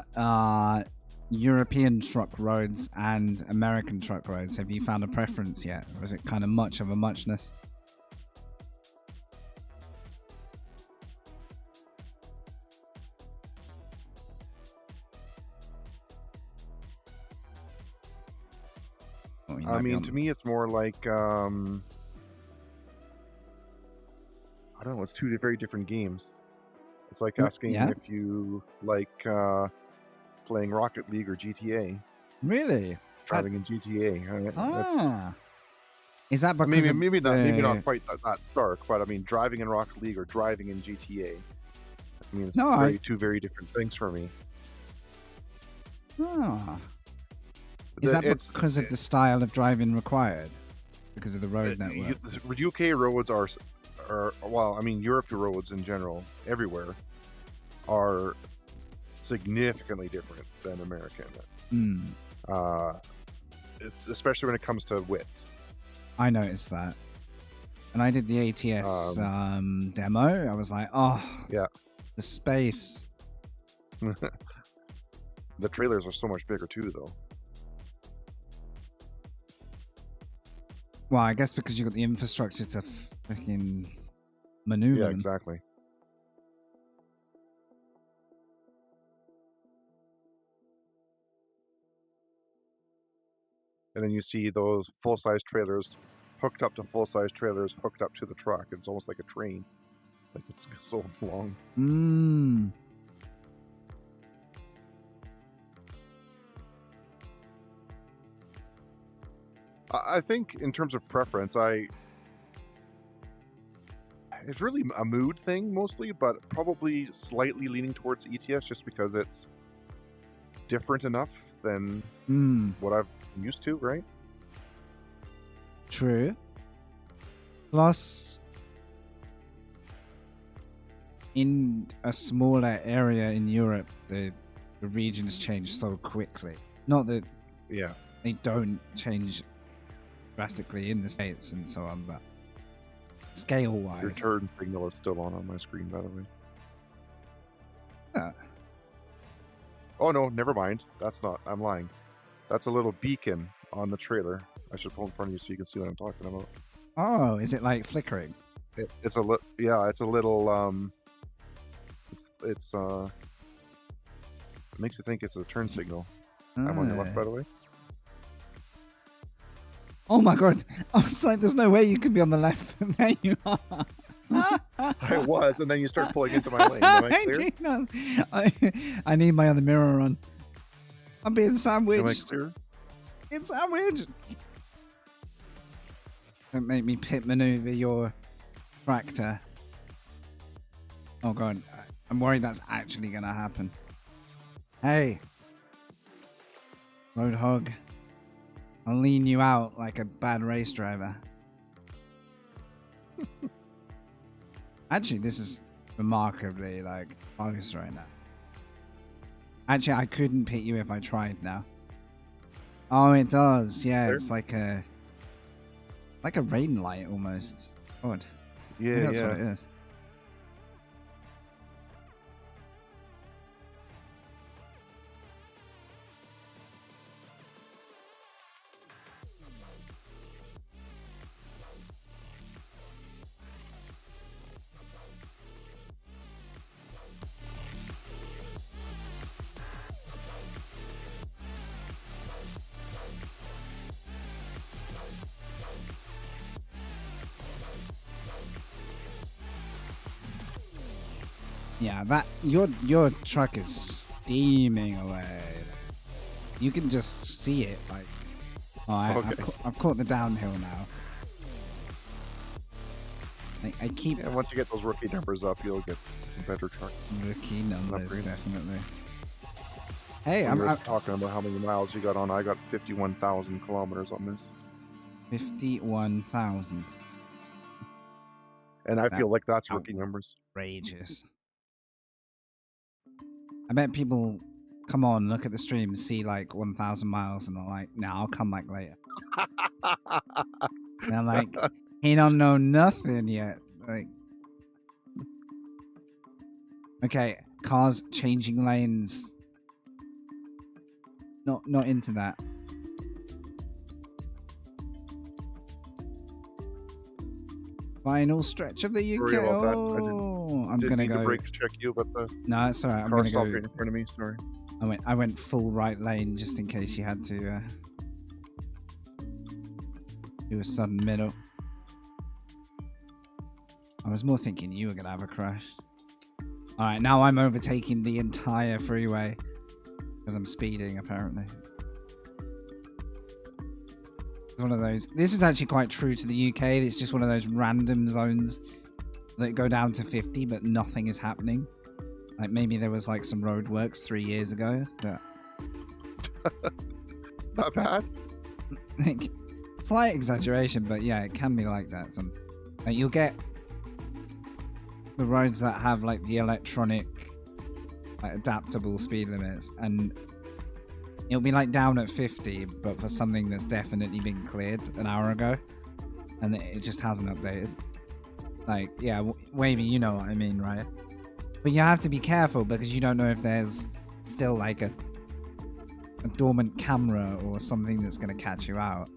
European truck roads and American truck roads, have you found a preference yet? Or is it kind of much of a muchness? I mean, to me, it's more like, I don't know, it's two very different games. It's like asking if you like playing Rocket League or GTA. Really? Driving in GTA. Is that because maybe not quite that dark, but I mean, driving in Rocket League or driving in GTA. I mean, it's two very different things for me. Is that because of the style of driving required? Because of the road network? UK roads are, well, I mean, Europe roads in general, everywhere, are significantly different than American. It's especially when it comes to width. I noticed that. And I did the ATS demo. I was like, oh, yeah, the space. The trailers are so much bigger too, though. Well, I guess because you got the infrastructure to fucking maneuver them. Exactly. And then you see those full-size trailers hooked up to full-size trailers hooked up to the truck. It's almost like a train. Like, it's so long. I think in terms of preference, it's really a mood thing mostly, but probably slightly leaning towards ETS just because it's different enough than what I've been used to, right? True. Plus, in a smaller area in Europe, the regions change so quickly. Not that they don't change drastically in the States and so on, but scale-wise. Your turn signal is still on my screen, by the way. Oh no, never mind. That's not. I'm lying. That's a little beacon on the trailer. I should pull in front of you so you can see what I'm talking about. Oh, is it like flickering? It's a little. It's a little. It makes you think it's a turn signal. I'm on your left, by the way. Oh my god! I was like, "There's no way you could be on the left." There you are. I was, and then you start pulling into my lane. Am I clear? I need my other mirror on. I'm being sandwiched. Am I clear? It's sandwiched. Don't make me pit maneuver your tractor. Oh god, I'm worried that's actually gonna happen. Hey, Roadhog. I'll lean you out like a bad race driver. Actually, this is remarkably like close right now. Actually, I couldn't pit you if I tried now. Oh, it does. Yeah, There? it's like a rain light almost. Odd. Yeah, Maybe that's yeah. what it is. Yeah, that your truck is steaming away. You can just see it. Like, oh, I've caught the downhill now. I keep. And once you get those rookie numbers up, you'll get some better trucks. Rookie numbers, Upgrades. definitely. Hey, I'm I'm talking about how many miles you got on. I got 51,000 kilometers on this. 51,000. And I feel like that's rookie numbers. Outrageous. I bet people come on, look at the stream, see like 1,000 miles, and are like, "Nah, I'll come back later." And they're like, "He don't know nothing yet." Like, okay, cars changing lanes. Not into that. Final stretch of the UK. Sorry about that. Oh, I'm Didn't gonna need to go. brakes check you, but the No, it's alright. I'm car gonna stopped go. right in front of me. Sorry. I went full right lane just in case you had to do a sudden middle. I was more thinking you were gonna have a crash. All right, now I'm overtaking the entire freeway because I'm speeding apparently. It's one of those. This is actually quite true to the UK. It's just one of those random zones that go down to 50, but nothing is happening. Like maybe there was like some roadworks 3 years ago, but Not bad. like, slight exaggeration, but yeah, it can be like that sometimes. Like, you'll get the roads that have like the electronic, like adaptable speed limits, and it'll be like down at 50, but for something that's definitely been cleared an hour ago, and it just hasn't updated. Like, yeah, Wavy, you know what I mean, right? But you have to be careful because you don't know if there's still like a dormant camera or something that's going to catch you out.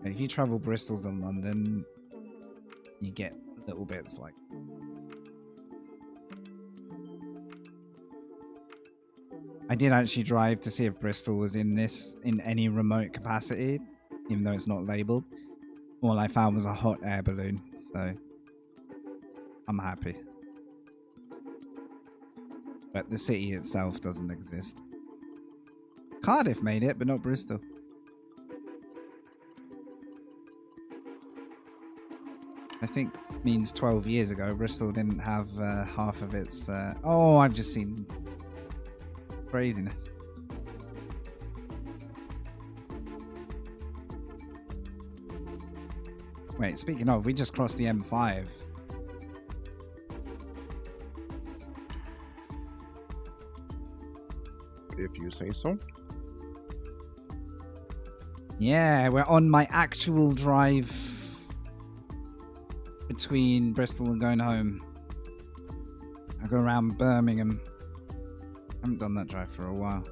If you travel Bristol to London, you get little bits like... I did actually drive to see if Bristol was in any remote capacity, even though it's not labelled. All I found was a hot air balloon, so I'm happy. But the city itself doesn't exist. Cardiff made it, but not Bristol. I think means 12 years ago, Bristol didn't have half of its... Oh, I've just seen craziness. Wait, speaking of, we just crossed the M5. If you say so. Yeah, we're on my actual drive between Bristol and going home. I go around Birmingham. I haven't done that drive for a while.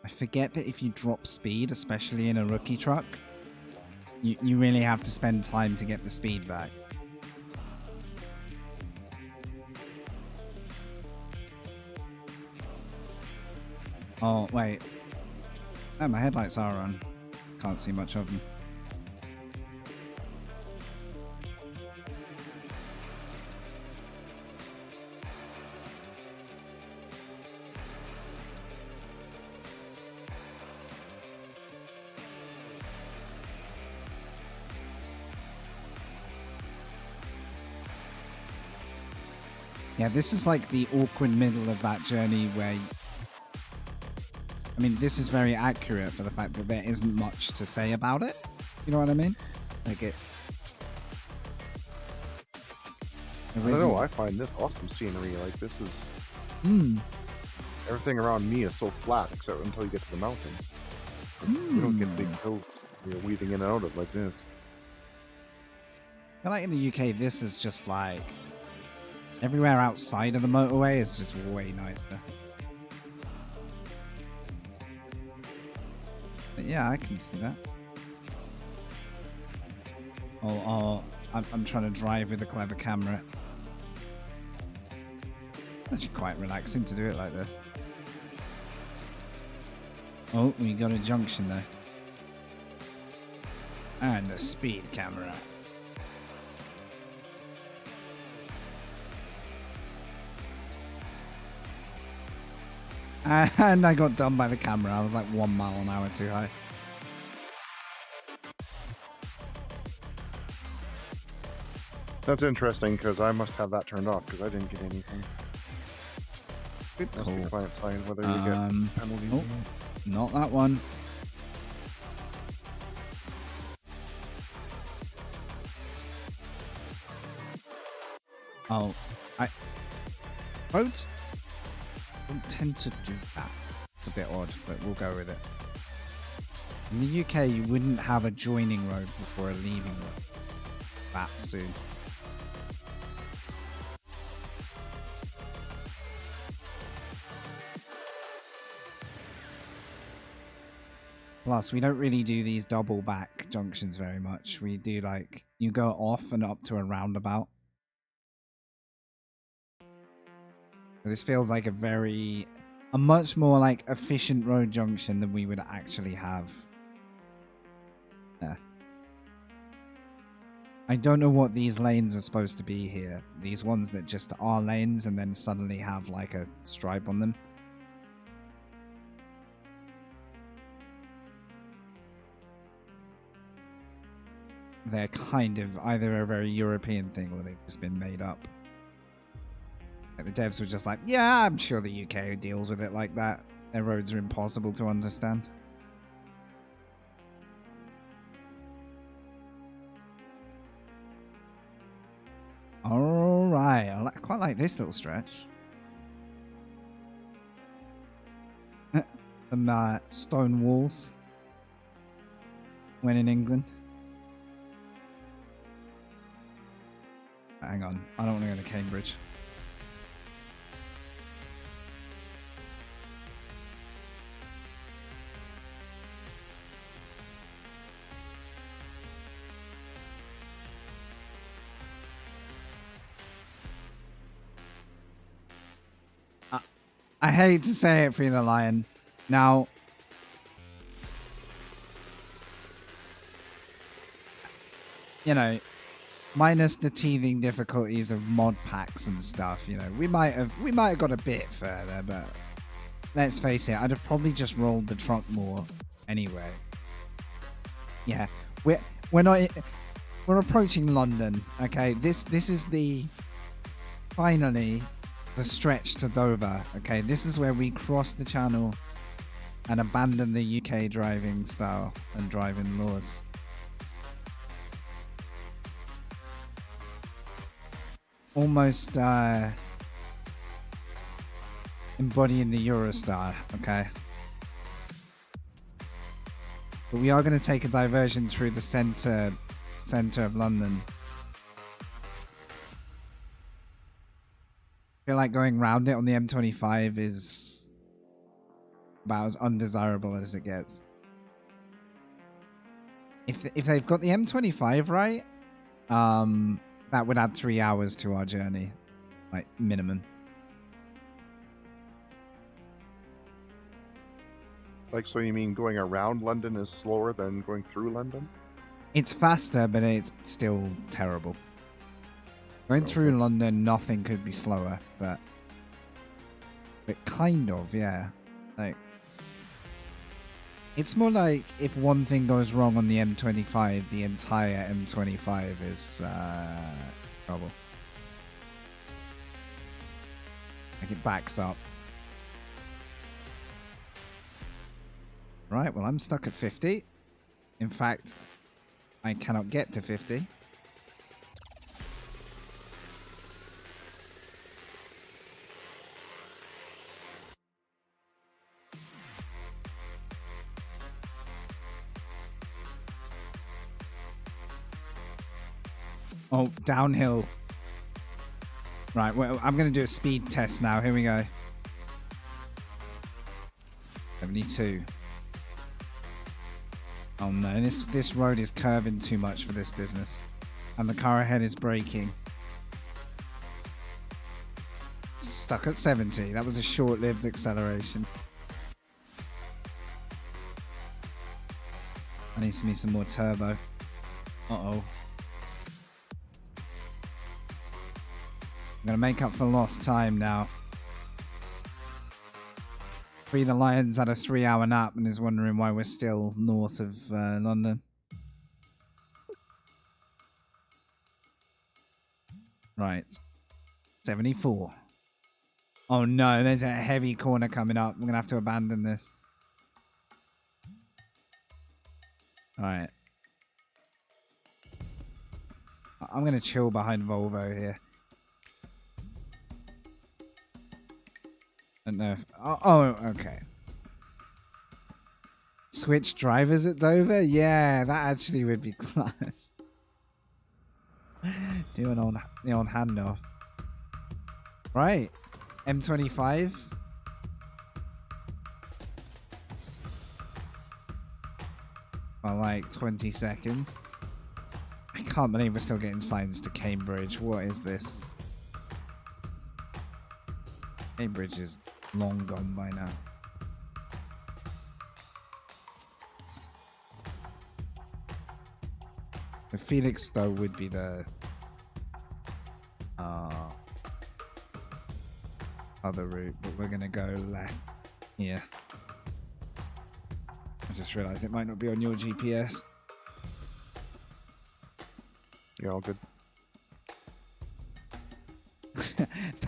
I forget that if you drop speed, especially in a rookie truck, you really have to spend time to get the speed back. Oh, wait. Oh, my headlights are on. Can't see much of them. Yeah, this is like the awkward middle of that journey where... I mean, this is very accurate for the fact that there isn't much to say about it. You know what I mean? Like it... I don't know, I find this awesome scenery. Like, this is... Everything around me is so flat, except until you get to the mountains. We don't get big hills you're weaving in and out of like this. I feel like in the UK, this is just like... Everywhere outside of the motorway is just way nicer. But yeah, I can see that. Oh, I'm trying to drive with a clever camera. It's actually quite relaxing to do it like this. Oh, we got a junction there. And a speed camera. And I got done by the camera. I was like 1 mile an hour too high. That's interesting because I must have that turned off because I didn't get anything. Good call. Must be client side whether you get penalties. Oh, not that one. Oh, roads don't tend to do that. It's a bit odd, but we'll go with it. In the UK, you wouldn't have a joining road before a leaving road that soon. Plus, we don't really do these double back junctions very much. We do like, you go off and up to a roundabout. This feels like a much more like efficient road junction than we would actually have. Yeah. I don't know what these lanes are supposed to be here. These ones that just are lanes and then suddenly have like a stripe on them. They're kind of either a very European thing or they've just been made up. Like the devs were just like, yeah, I'm sure the UK deals with it like that. Their roads are impossible to understand. Alright, I quite like this little stretch. Some stone walls when in England. Hang on, I don't want to go to Cambridge. I hate to say it, Free the Lion. Now, you know, minus the teething difficulties of mod packs and stuff, you know, we might have got a bit further, but let's face it, I'd have probably just rolled the truck more anyway. Yeah, we're approaching London. Okay, this is finally the stretch to Dover. Okay, this is where we cross the channel and abandon the UK driving style and driving laws. Almost embodying the Eurostar, okay? But we are going to take a diversion through the centre of London. I feel like going round it on the M25 is about as undesirable as it gets. If they've got the M25 right, that would add 3 hours to our journey, like minimum. Like, so you mean going around London is slower than going through London? It's faster, but it's still terrible. Going through London, nothing could be slower, but kind of, yeah. Like, it's more like if one thing goes wrong on the M25, the entire M25 is trouble. Like it backs up. Right, well, I'm stuck at 50. In fact, I cannot get to 50. Oh, downhill. Right, well, I'm going to do a speed test now. Here we go. 72. Oh no, this road is curving too much for this business. And the car ahead is braking. Stuck at 70. That was a short-lived acceleration. I need some more turbo. Uh-oh. I'm going to make up for lost time now. Free the Lions had a 3-hour nap and is wondering why we're still north of London. Right. 74. Oh no, there's a heavy corner coming up. I'm going to have to abandon this. Alright. I'm going to chill behind Volvo here. I don't know if... Oh, okay. Switch drivers at Dover? Yeah, that actually would be class. Do the old handoff. Right. M25. For like 20 seconds. I can't believe we're still getting signs to Cambridge. What is this? Cambridge is long gone by now. The Felix though would be the other route, but we're gonna go left here. I just realized it might not be on your GPS. Yeah, all good.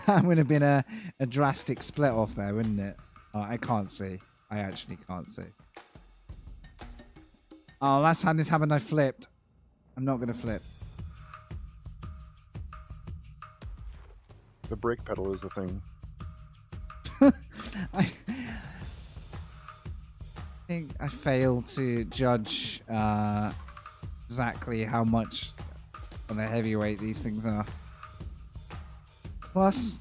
That would have been a drastic split off there, wouldn't it? Oh, I can't see. I actually can't see. Oh, last time this happened, I flipped. I'm not going to flip. The brake pedal is the thing. I think I failed to judge exactly how much of a heavyweight these things are. Plus,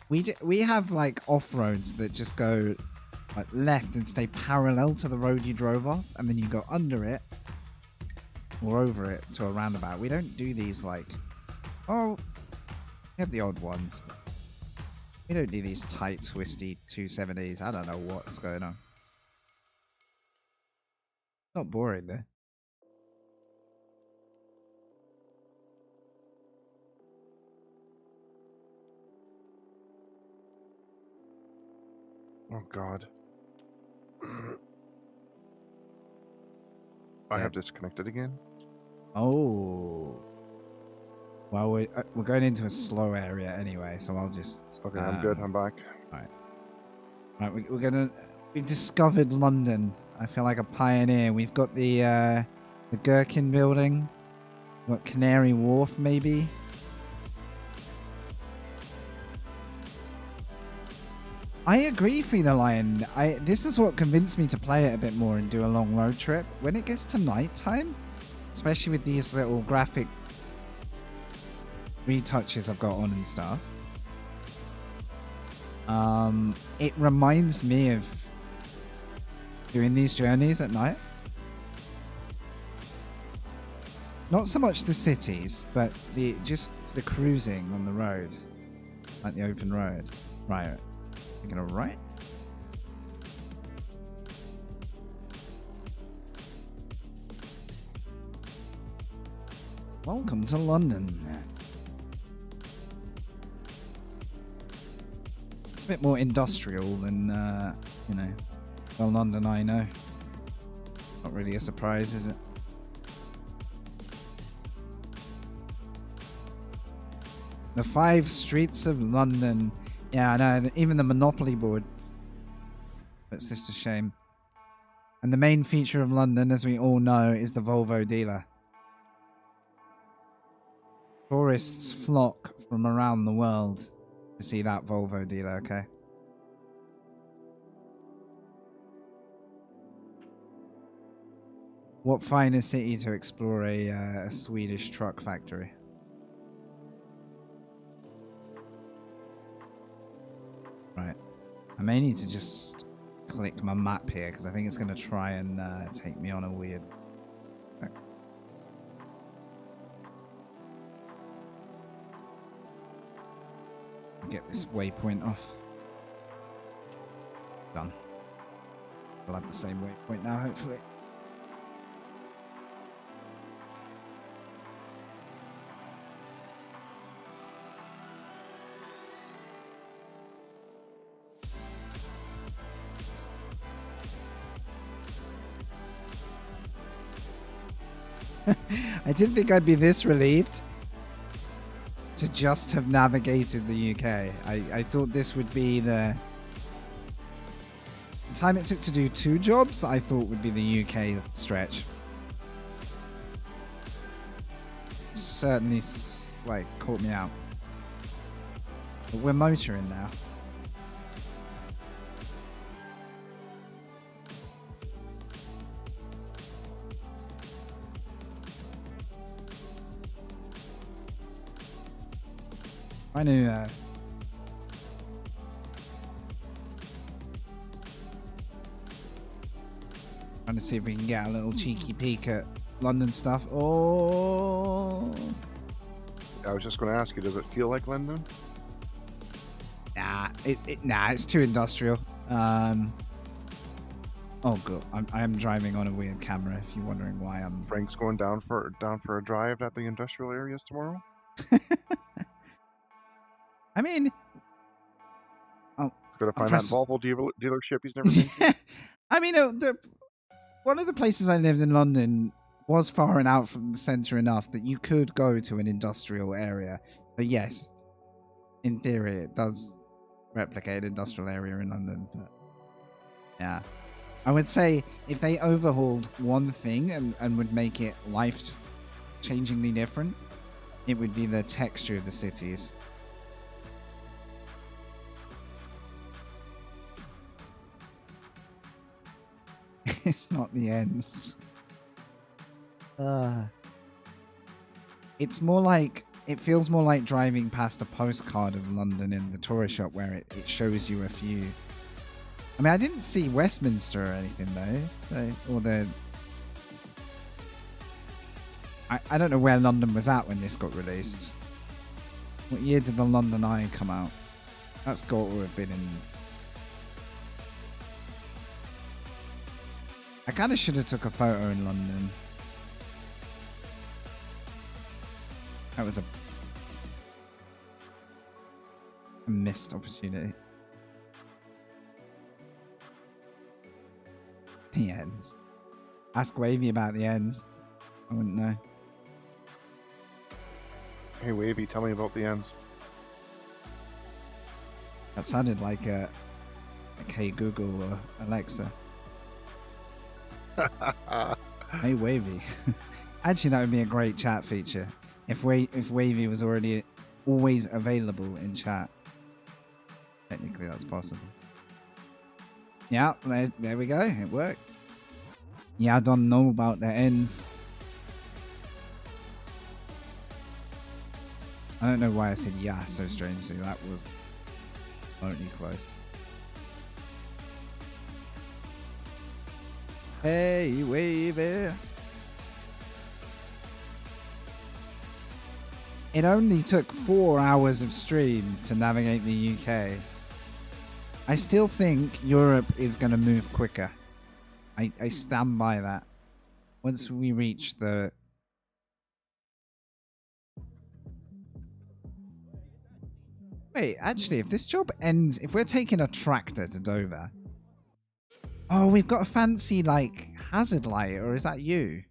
we have like off-roads that just go like left and stay parallel to the road you drove off, and then you go under it or over it to a roundabout. We don't do these like, oh, we have the odd ones. We don't do these tight, twisty 270s. I don't know what's going on. Not boring though. Oh God. I have disconnected again. Oh. Well, we're going into a slow area anyway, so I'll just... Okay, I'm good. I'm back. Alright. Right, we've discovered London. I feel like a pioneer. We've got the Gherkin building. We've got Canary Wharf, maybe. I agree, Free the Lion. This is what convinced me to play it a bit more and do a long road trip. When it gets to night time, especially with these little graphic retouches I've got on and stuff, it reminds me of doing these journeys at night. Not so much the cities, but just the cruising on the road, like the open road. Right. Taking a right. Welcome to London. It's a bit more industrial than, you know, well, London I know. Not really a surprise, is it? The 5 streets of London. Yeah, I know. Even the Monopoly board puts this to shame. And the main feature of London, as we all know, is the Volvo dealer. Tourists flock from around the world to see that Volvo dealer, okay? What finer city to explore a Swedish truck factory? Right. I may need to just click my map here because I think it's going to try and take me on a weird... Get this waypoint off. Done. We'll have the same waypoint now, hopefully. I didn't think I'd be this relieved to just have navigated the UK. I thought this would be the time it took to do 2 jobs. I thought would be the UK stretch. Certainly, like, caught me out. But we're motoring now. I knew trying to see if we can get a little cheeky peek at London stuff. Oh, I was just going to ask you, does it feel like London? Nah, nah, it's too industrial. Oh god, I am driving on a weird camera. If you're wondering why I'm. Frank's going down for a drive at the industrial areas tomorrow. I mean, he's going to find that Volvo dealership he's never been to. I mean, one of the places I lived in London was far and out from the centre enough that you could go to an industrial area. So yes, in theory, it does replicate an industrial area in London. But yeah, I would say if they overhauled one thing and would make it life-changingly different, it would be the texture of the cities. It's not the ends. It's more like, it feels more like driving past a postcard of London in the tourist shop where it shows you a few. I mean, I didn't see Westminster or anything though, so, or the... I don't know where London was at when this got released. What year did the London Eye come out? That's got to have been in... I kind of should have took a photo in London. That was a missed opportunity. The ends. Ask Wavy about the ends. I wouldn't know. Hey Wavy, tell me about the ends. That sounded like a Hey Google or Alexa. Hey Wavy. Actually, that would be a great chat feature. If Wavy was always available in chat. Technically, that's possible. Yeah, there we go. It worked. Yeah, I don't know about the ends. I don't know why I said yeah so strangely. That was only close. Hey, Wavy. It only took 4 hours of stream to navigate the UK. I still think Europe is going to move quicker. I stand by that. Once we reach the... Wait, actually, if this job ends... If we're taking a tractor to Dover... Oh, we've got a fancy, like, hazard light, or is that you?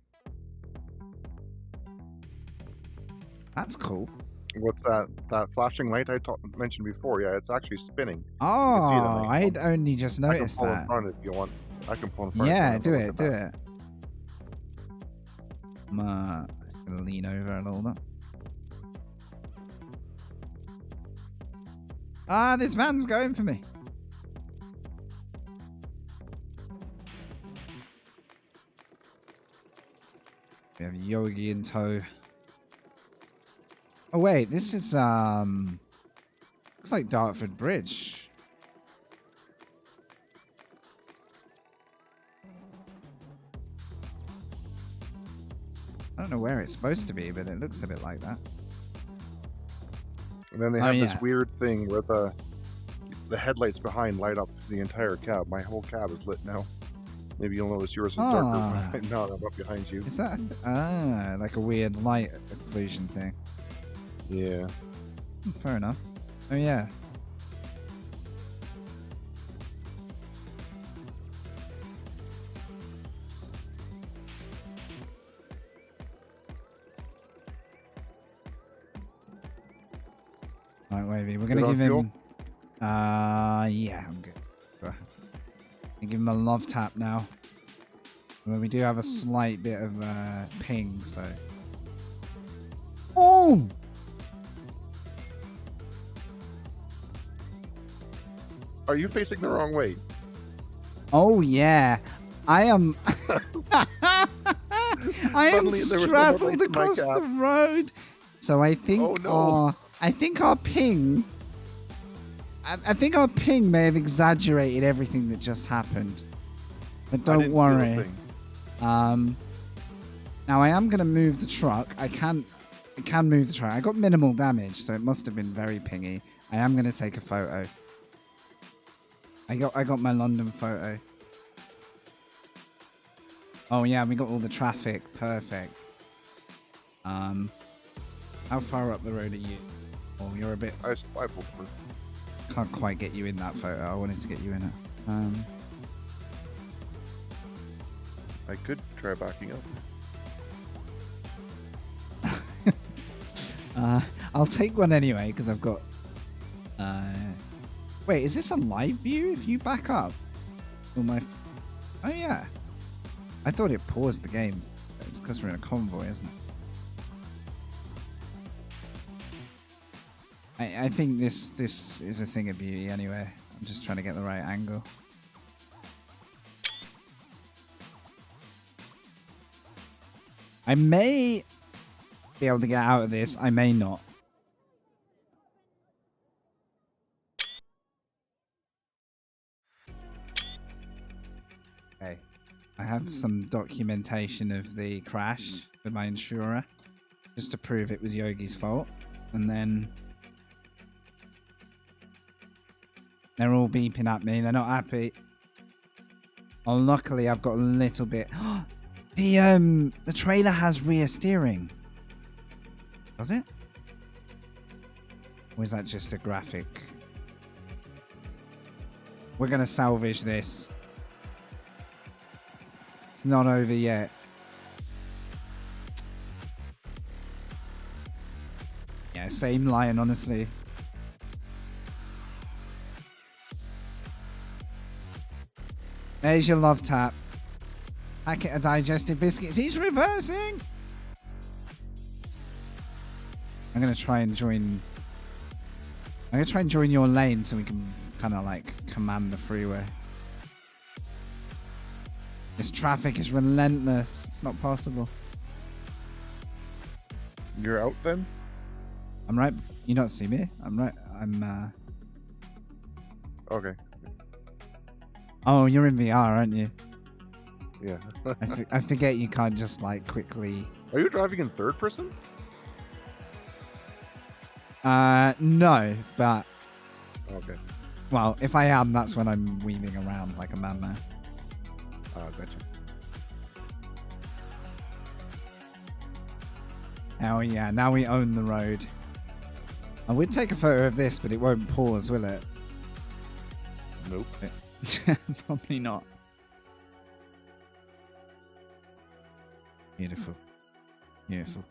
That's cool. What's that? That flashing light I mentioned before? Yeah, it's actually spinning. Oh, You can see it on my I'd phone. only just I can noticed pull in that. front if you want. I can pull in front if you Yeah, want to do have a look it, at do that. it. I'm just gonna lean over a little bit. Ah, this van's going for me. We have Yogi in tow. Oh wait, this is looks like Dartford Bridge. I don't know where it's supposed to be, but it looks a bit like that. And then they have this weird thing where the headlights behind light up the entire cab. My whole cab is lit now. Maybe you'll notice yours is darker now that I'm up behind you. Is that like a weird light occlusion thing? Yeah. Fair enough. Oh yeah. Right, Wavy. We're gonna give him. Yeah, I'm good. I give him a love tap now. Well, we do have a slight bit of ping, so. Oh! Are you facing the wrong way? Oh yeah, I am. I am straddled across the road. So I think I think our ping may have exaggerated everything that just happened. But don't worry. Now I am gonna move the truck. I can move the truck. I got minimal damage, so it must have been very pingy. I am gonna take a photo. I got my London photo. Oh yeah, we got all the traffic. Perfect. How far up the road are you? Oh, you're a bit. Can't quite get you in that photo. I wanted to get you in it. I could try backing up. I'll take one anyway because I've got. Wait, is this a live view if you back up? Oh yeah. I thought it paused the game. It's because we're in a convoy, isn't it? I think this is a thing of beauty anyway. I'm just trying to get the right angle. I may be able to get out of this. I may not. Okay. I have some documentation of the crash with my insurer just to prove it was Yogi's fault. And then they're all beeping at me. They're not happy. Oh, luckily I've got a little bit. The trailer has rear steering. Does it? Or is that just a graphic? We're gonna salvage this. It's not over yet. Yeah, same line, honestly. There's your love tap. Packet of digestive biscuits. He's reversing. I'm gonna try and join your lane so we can kind of like command the freeway. This traffic is relentless. It's not possible. You're out then? I'm right. You don't see me? I'm right. Okay. Oh, you're in VR, aren't you? Yeah. I forget you can't just like quickly. Are you driving in third person? No, but. Okay. Well, if I am, that's when I'm weaving around like a madman. Oh, gotcha. Oh yeah, now we own the road. I would take a photo of this, but it won't pause, will it? Nope. Probably not. Beautiful. Beautiful.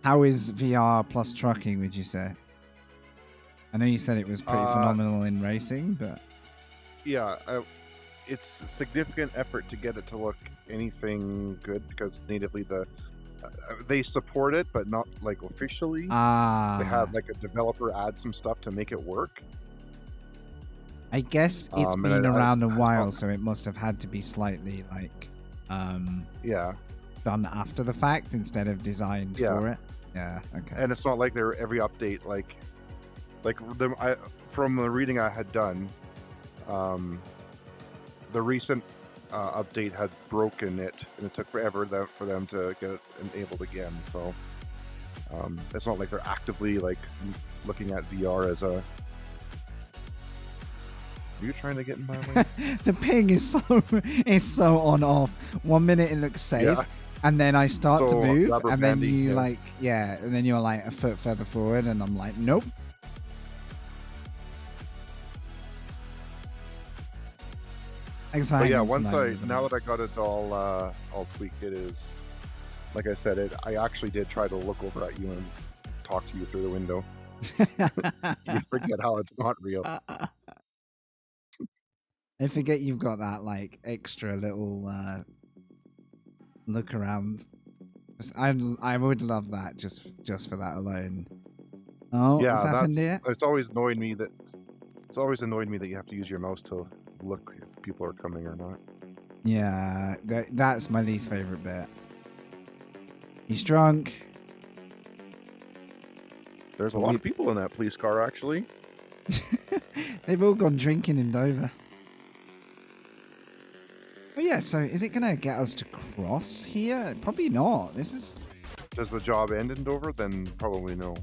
How is VR plus trucking, would you say? I know you said it was pretty phenomenal in racing, but... Yeah, it's a significant effort to get it to look anything good because natively they support it, but not like officially. They had like a developer add some stuff to make it work. I guess it's been around a while, so it must have had to be slightly like yeah, done after the fact instead of designed for it. Yeah, okay. And it's not like they're every update from the reading I had done, the recent update had broken it, and it took forever for them to get it enabled again. So it's not like they're actively like looking at VR as a. Are you trying to get in my way? The ping is so on off. 1 minute it looks safe, and then I start to move, and then you and then you're like a foot further forward, and I'm like, nope. But yeah, now that I got it all tweaked, it is, like I said, I actually did try to look over at you and talk to you through the window. You forget how it's not real. I forget you've got that like extra little look around. I would love that just for that alone. Oh, yeah, it's always annoyed me that you have to use your mouse to look if people are coming or not. Yeah, that's my least favorite bit. He's drunk. There's a lot of people in that police car, actually. They've all gone drinking in Dover. Oh yeah, so is it gonna get us to cross here? Probably not. Does the job end in Dover? Then probably no.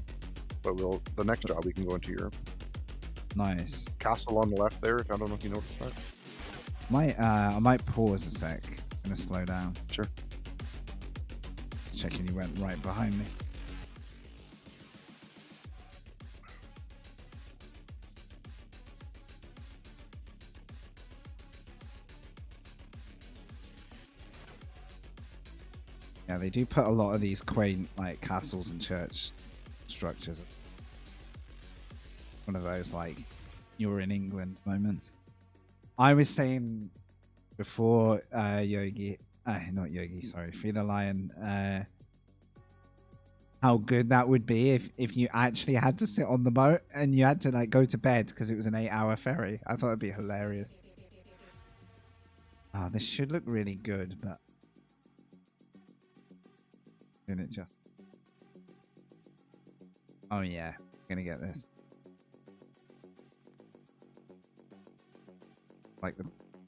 But the next job we can go into Europe. Nice. Castle on the left there. I don't know if you noticed that. I might pause a sec. I'm gonna slow down. Sure. Checking you went right behind me. Yeah, they do put a lot of these quaint like castles and church structures. One of those like you're in England moments. I was saying before not Yogi, sorry, Free the Lion, how good that would be if you actually had to sit on the boat and you had to like go to bed because it was an 8-hour ferry. I thought it'd be hilarious. Oh, this should look really good, but didn't it just? Oh yeah, gonna get this. Like the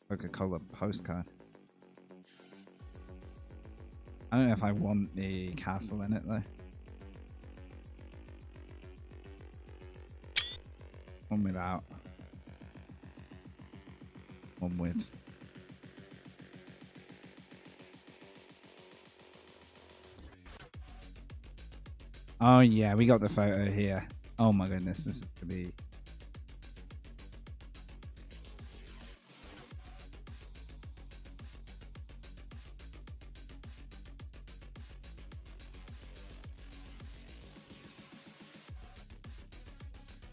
Coca-Cola postcard. I don't know if I want the castle in it though. One without. One with. Oh yeah, we got the photo here. Oh my goodness, this is gonna be.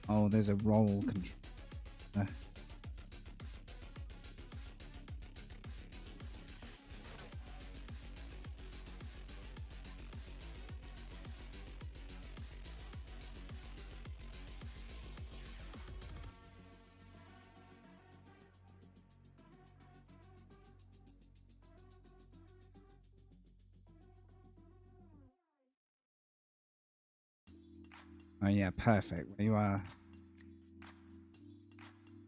Oh, there's a roll control. Oh yeah, perfect. There you are.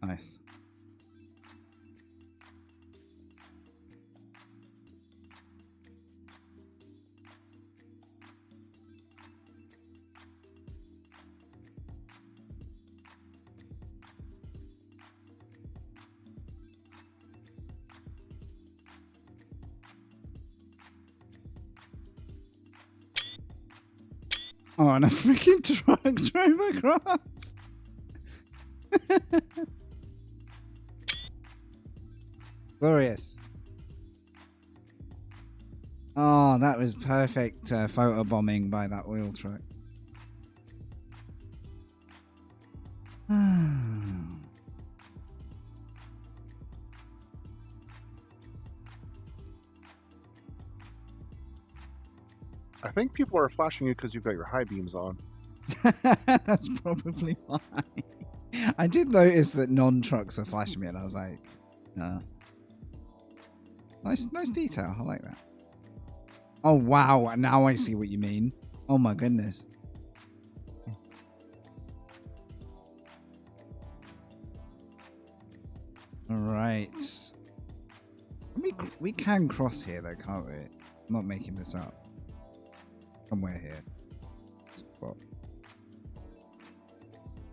Nice. Oh, and a freaking truck drove across. Glorious. Oh, that was perfect photo bombing by that oil truck. I think people are flashing you because you've got your high beams on. That's probably why. I did notice that non-trucks were flashing me, and I was like, no. Nice detail. I like that. Oh, wow. Now I see what you mean. Oh, my goodness. All right. We can cross here, though, can't we? I'm not making this up. Somewhere here. Spot.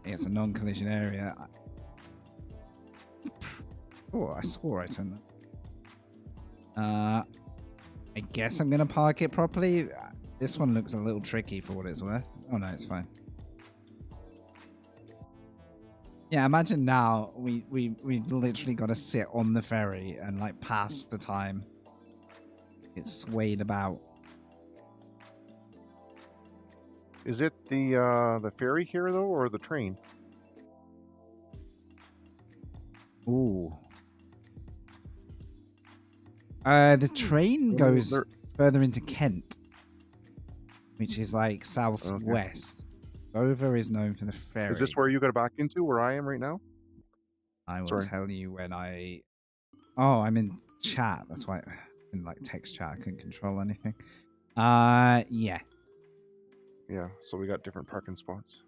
It's a non-collision area. Oh, I swore I turned that. I guess I'm gonna park it properly. This one looks a little tricky for what it's worth. Oh no, it's fine. Yeah, imagine now we literally got to sit on the ferry and like pass the time. It's swayed about. Is it the ferry here though, or the train? Ooh. The train goes further into Kent, which is like southwest. Okay. Dover is known for the ferry. Is this where you got to back into, where I am right now? I will tell you when I... Oh, I'm in chat. That's why in like text chat I couldn't control anything. Yeah. Yeah, so we got different parking spots.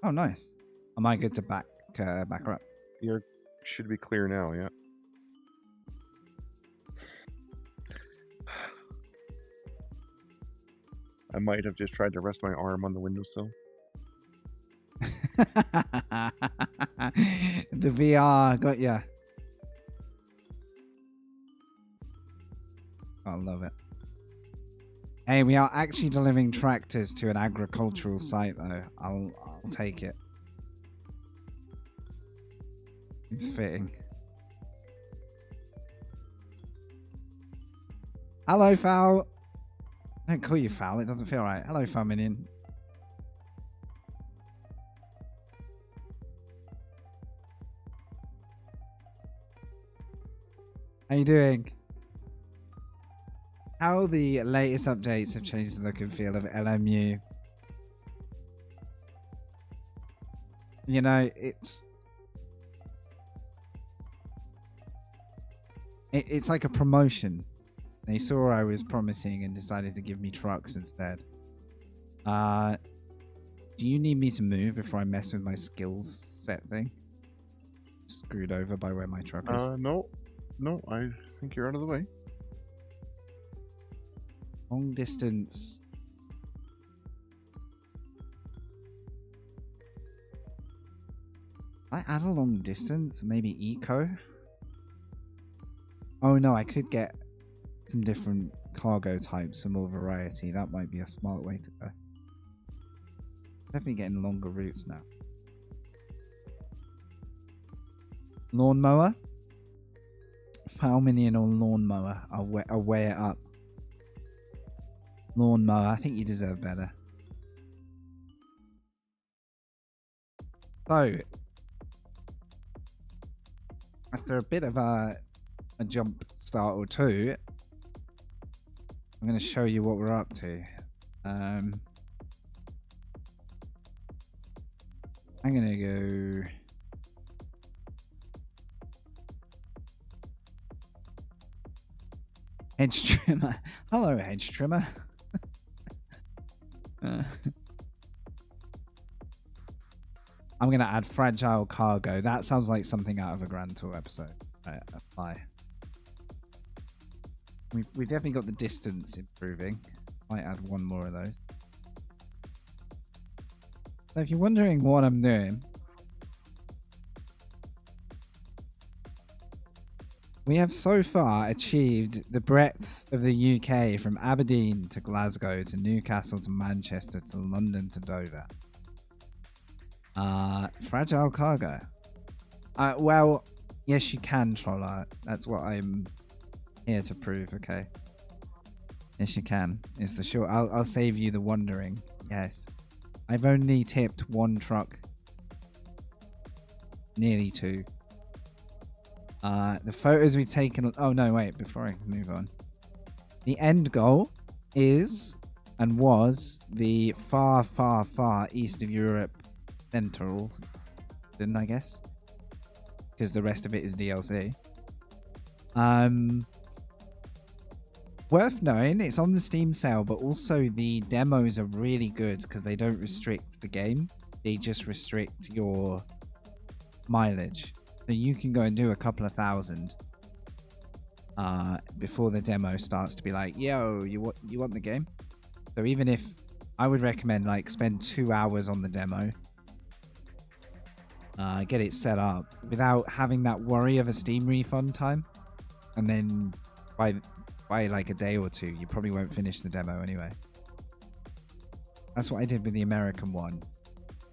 Oh, nice. Am I good to back her up? You should be clear now, yeah. I might have just tried to rest my arm on the windowsill. The VR got ya. I love it. Hey, we are actually delivering tractors to an agricultural site, though. I'll take it. Seems fitting. Hello, Foul. I don't call you Foul. It doesn't feel right. Hello, Foul Minion. How you doing? How the latest updates have changed the look and feel of LMU. You know, it's like a promotion. They saw I was promising and decided to give me trucks instead. Do you need me to move before I mess with my skills set thing? Screwed over by where my truck is. No, I think you're out of the way. Long distance. I add a long distance? Maybe eco? Oh no, I could get some different cargo types for more variety. That might be a smart way to go. Definitely getting longer routes now. Lawnmower? Foul Minion or lawnmower? I'll weigh it up. Lawnmower, I think you deserve better. So, after a bit of a jump start or two, I'm going to show you what we're up to. I'm going to go... Hedge trimmer. Hello, hedge trimmer. I'm going to add fragile cargo. That sounds like something out of a Grand Tour episode. Right, apply. We've definitely got the distance improving. Might add one more of those. So if you're wondering what I'm doing, we have so far achieved the breadth of the UK from Aberdeen to Glasgow to Newcastle to Manchester to London to Dover. Fragile cargo. Well, yes, you can, Troller. That's what I'm here to prove, okay? Yes, you can. It's the short. I'll save you the wondering. Yes. I've only tipped one truck. Nearly two. The photos we've taken... Oh, no, wait. Before I move on. The end goal is and was the far, far, far east of Europe central, I guess. Because the rest of it is DLC. Worth knowing, it's on the Steam sale, but also the demos are really good because they don't restrict the game. They just restrict your mileage. So you can go and do a couple of thousand before the demo starts to be like, yo, you want the game? So even if I would recommend like spend 2 hours on the demo, get it set up without having that worry of a Steam refund time, and then by like a day or two, you probably won't finish the demo anyway. That's what I did with the American one.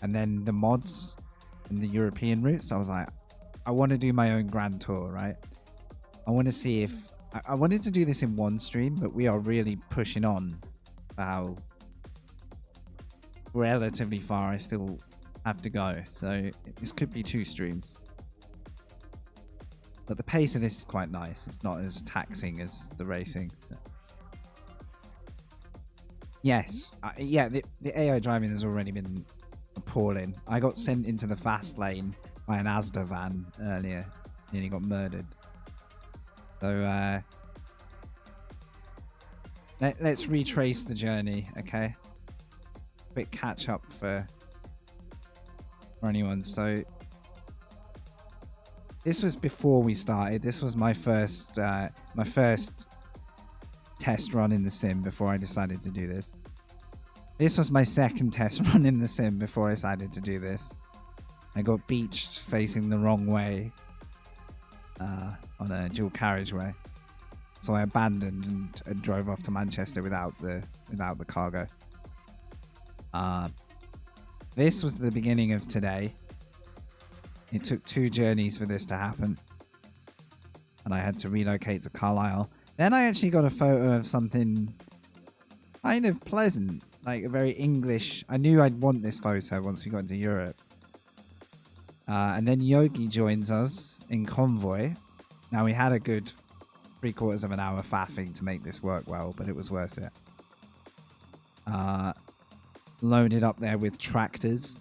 And then the mods and the European routes, I was like, I want to do my own grand tour, right? I want to see if... I wanted to do this in one stream, but we are really pushing on how relatively far I still have to go. So this could be 2 streams. But the pace of this is quite nice. It's not as taxing as the racing. So. Yes. Yeah, the AI driving has already been appalling. I got sent into the fast lane by an Asda van earlier. Nearly got murdered. So, let's retrace the journey, okay? Quick catch up for anyone. So... This was before we started. This was my first test run in the sim before I decided to do this. This was my second test run in the sim before I decided to do this. I got beached facing the wrong way on a dual carriageway, so I abandoned and drove off to Manchester without the cargo. This was the beginning of today. It took 2 journeys for this to happen. And I had to relocate to Carlisle. Then I actually got a photo of something kind of pleasant. Like a very English... I knew I'd want this photo once we got into Europe. And then Yogi joins us in convoy. Now we had a good 3/4 of an hour faffing to make this work well, but it was worth it. Loaded up there with tractors.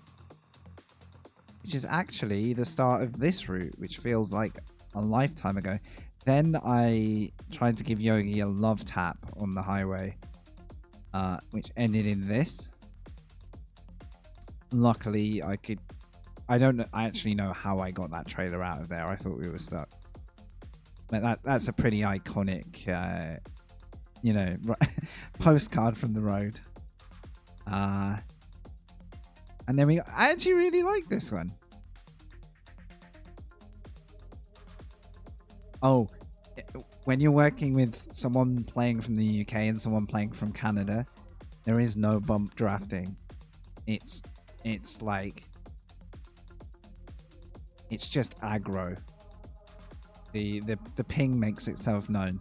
Which is actually the start of this route, which feels like a lifetime ago. Then I tried to give Yogi a love tap on the highway, which ended in this. Luckily, I don't actually know how I got that trailer out of there. I thought we were stuck. But that's a pretty iconic, postcard from the road. And then I actually really like this one. Oh, when you're working with someone playing from the UK and someone playing from Canada, there is no bump drafting. It's like... It's just aggro. The ping makes itself known.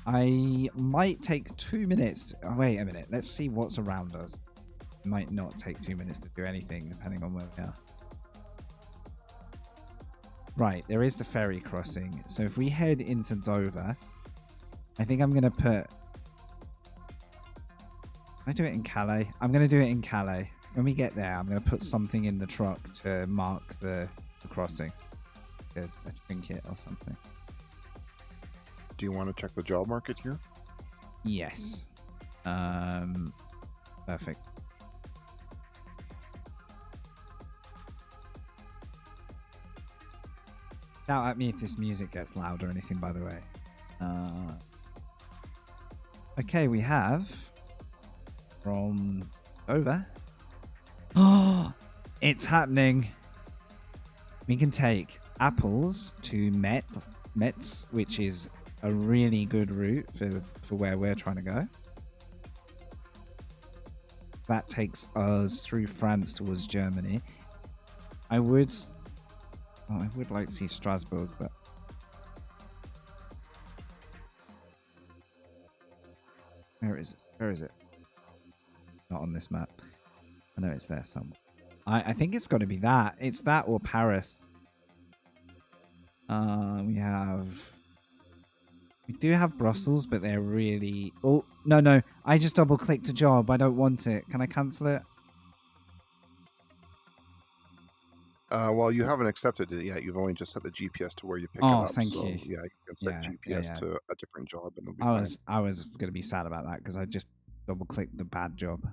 I might take 2 minutes. Oh, wait a minute. Let's see what's around us. It might not take 2 minutes to do anything, depending on where we are. Right, there is the ferry crossing. So if we head into Dover, I think I'm going to put... Can I do it in Calais? I'm going to do it in Calais. When we get there, I'm going to put something in the truck to mark the crossing. A trinket or something. Do you want to check the job market here? Yes. Perfect. Shout at me if this music gets loud or anything, by the way. Okay, we have from over. Oh, it's happening. We can take apples to Metz, which is a really good route for where we're trying to go. That takes us through France towards Germany. I would like to see Strasbourg, but Where is it? Where is it? Not on this map. I know it's there somewhere. I think it's got to be that. It's that or Paris. We do have Brussels, but they're really... Oh, no. I just double-clicked a job. I don't want it. Can I cancel it? Well, you haven't accepted it yet. You've only just set the GPS to where you pick it Oh, up. thank so, you. yeah, you can set GPS to a different job and it'll be I fine. was going to be sad about that because I just double-clicked the bad job.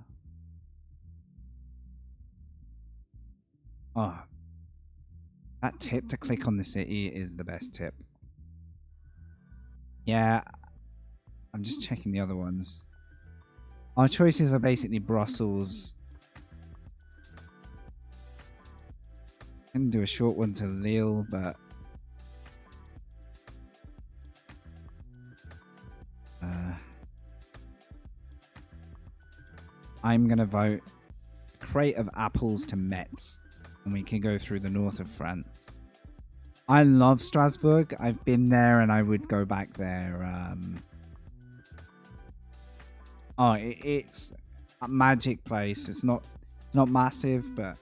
Oh. That tip to click on the city is the best tip. Yeah. I'm just checking the other ones. Our choices are basically Brussels. I can do a short one to Lille, but... I'm going to vote crate of apples to Metz. And we can go through the north of France. I love Strasbourg. I've been there and I would go back there. It's a magic place. It's not massive, but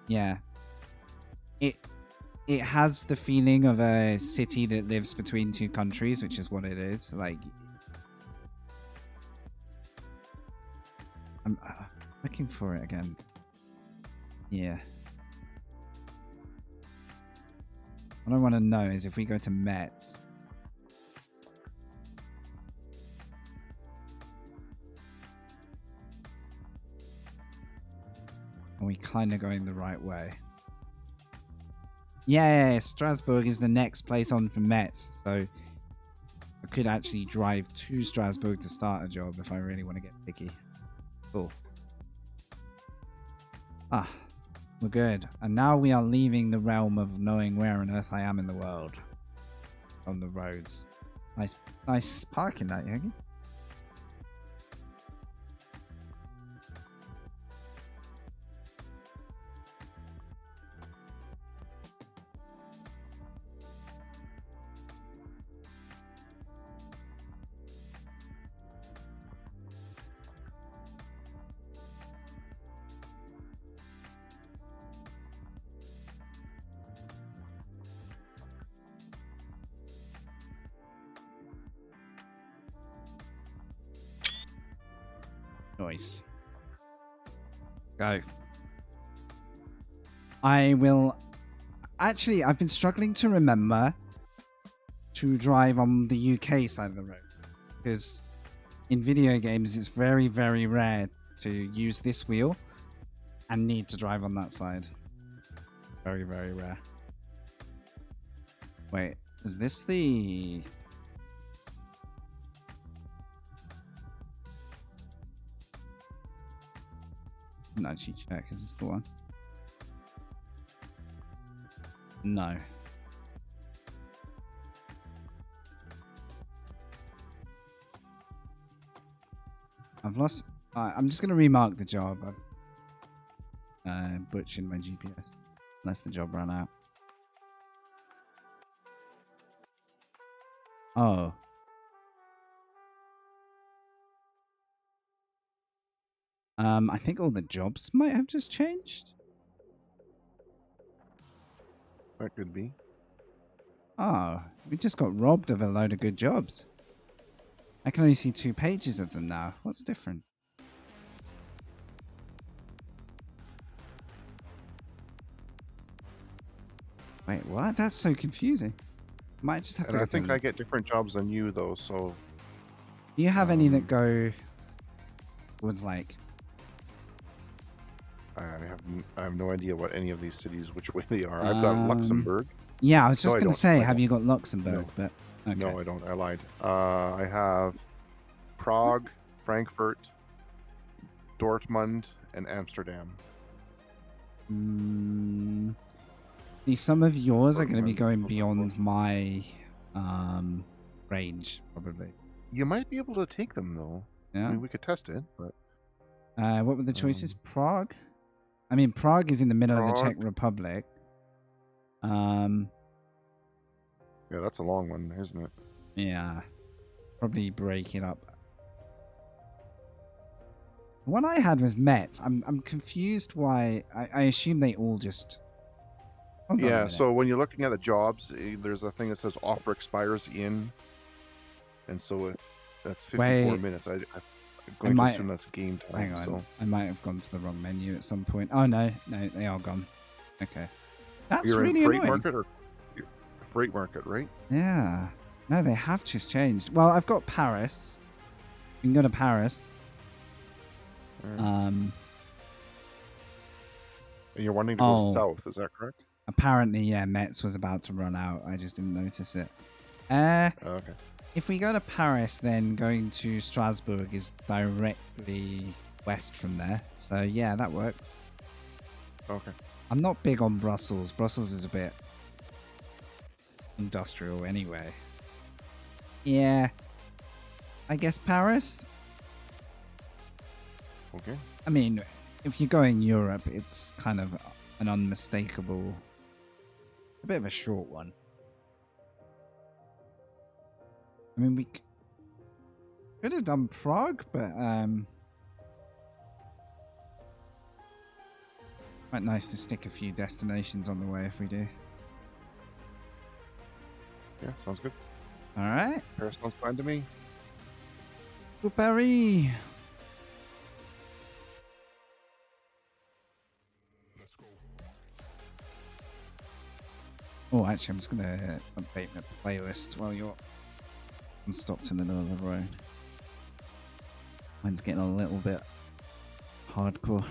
yeah. It has the feeling of a city that lives between two countries, which is what it is. Like, I'm looking for it again. Yeah. What I want to know is if we go to Metz. Are we kind of going the right way? Yeah, Strasbourg is the next place on from Metz. So I could actually drive to Strasbourg to start a job if I really want to get picky. Cool. We're good. And now we are leaving the realm of knowing where on earth I am in the world. On the roads. Nice parking that, Yogi. Nice. Go. I will... Actually, I've been struggling to remember to drive on the UK side of the road. Because in video games, it's very, very rare to use this wheel and need to drive on that side. Very, very rare. Wait, is this the... I didn't actually check. Is this the one? No. I've lost... I'm just going to remark the job. I've butchered my GPS. Unless the job ran out. Oh. I think all the jobs might have just changed. That could be. Oh, we just got robbed of a load of good jobs. I can only see 2 pages of them now. What's different? Wait, what? That's so confusing. Might just have to. And I think I get different jobs than you though, so. Do you have any that go towards like? I have no idea what any of these cities, which way they are. I've got Luxembourg. Yeah, I was just going to say, have you got Luxembourg? No. But okay. No, I don't. I lied. I have Prague, Frankfurt, Dortmund, and Amsterdam. See, some of yours are going to be going beyond my range, probably. You might be able to take them though. Yeah. I mean, we could test it, but. What were the choices? Prague. I mean, Prague is in the middle of the Czech Republic. Yeah, that's a long one, isn't it? Yeah. Probably break it up. The one I had was Met. I'm confused why. I assume they all just... Hold on a Yeah, minute. so when you're looking at the jobs, there's a thing that says offer expires in, and so if that's 54 minutes. I'm going to assume that's game time. Hang on, so I might have gone to the wrong menu at some point. Oh no, they are gone. Okay, that's you're really in freight annoying. market or freight market, right? Yeah, no, they have just changed. Well, I've got Paris. You can go to Paris. And you're wanting to go south, is that correct? Apparently, yeah, Metz was about to run out. I just didn't notice it. Okay. If we go to Paris, then going to Strasbourg is directly west from there. So, yeah, that works. Okay. I'm not big on Brussels. Brussels is a bit industrial anyway. Yeah. I guess Paris? Okay. I mean, if you're going Europe, it's kind of an unmistakable... A bit of a short one. I mean, we could have done Prague, but quite nice to stick a few destinations on the way if we do. Yeah, sounds good. All right. Paris sounds fine to me. To Paris. Let's go. Oh, actually, I'm just going to update my playlist while I'm stopped in the middle of the road. Mine's getting a little bit hardcore.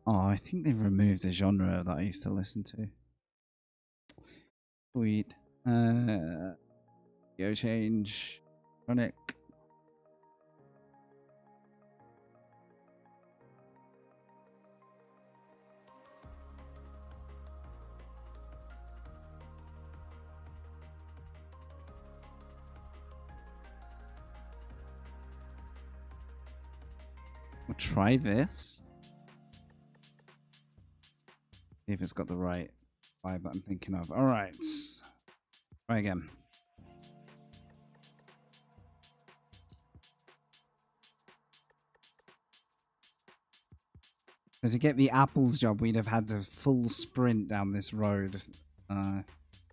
Oh, I think they've removed the genre that I used to listen to. Sweet. Go change. Chronic. We'll try this. See if it's got the right vibe that I'm thinking of. All right. Try again. So to get the apples job, we'd have had to full sprint down this road. I'll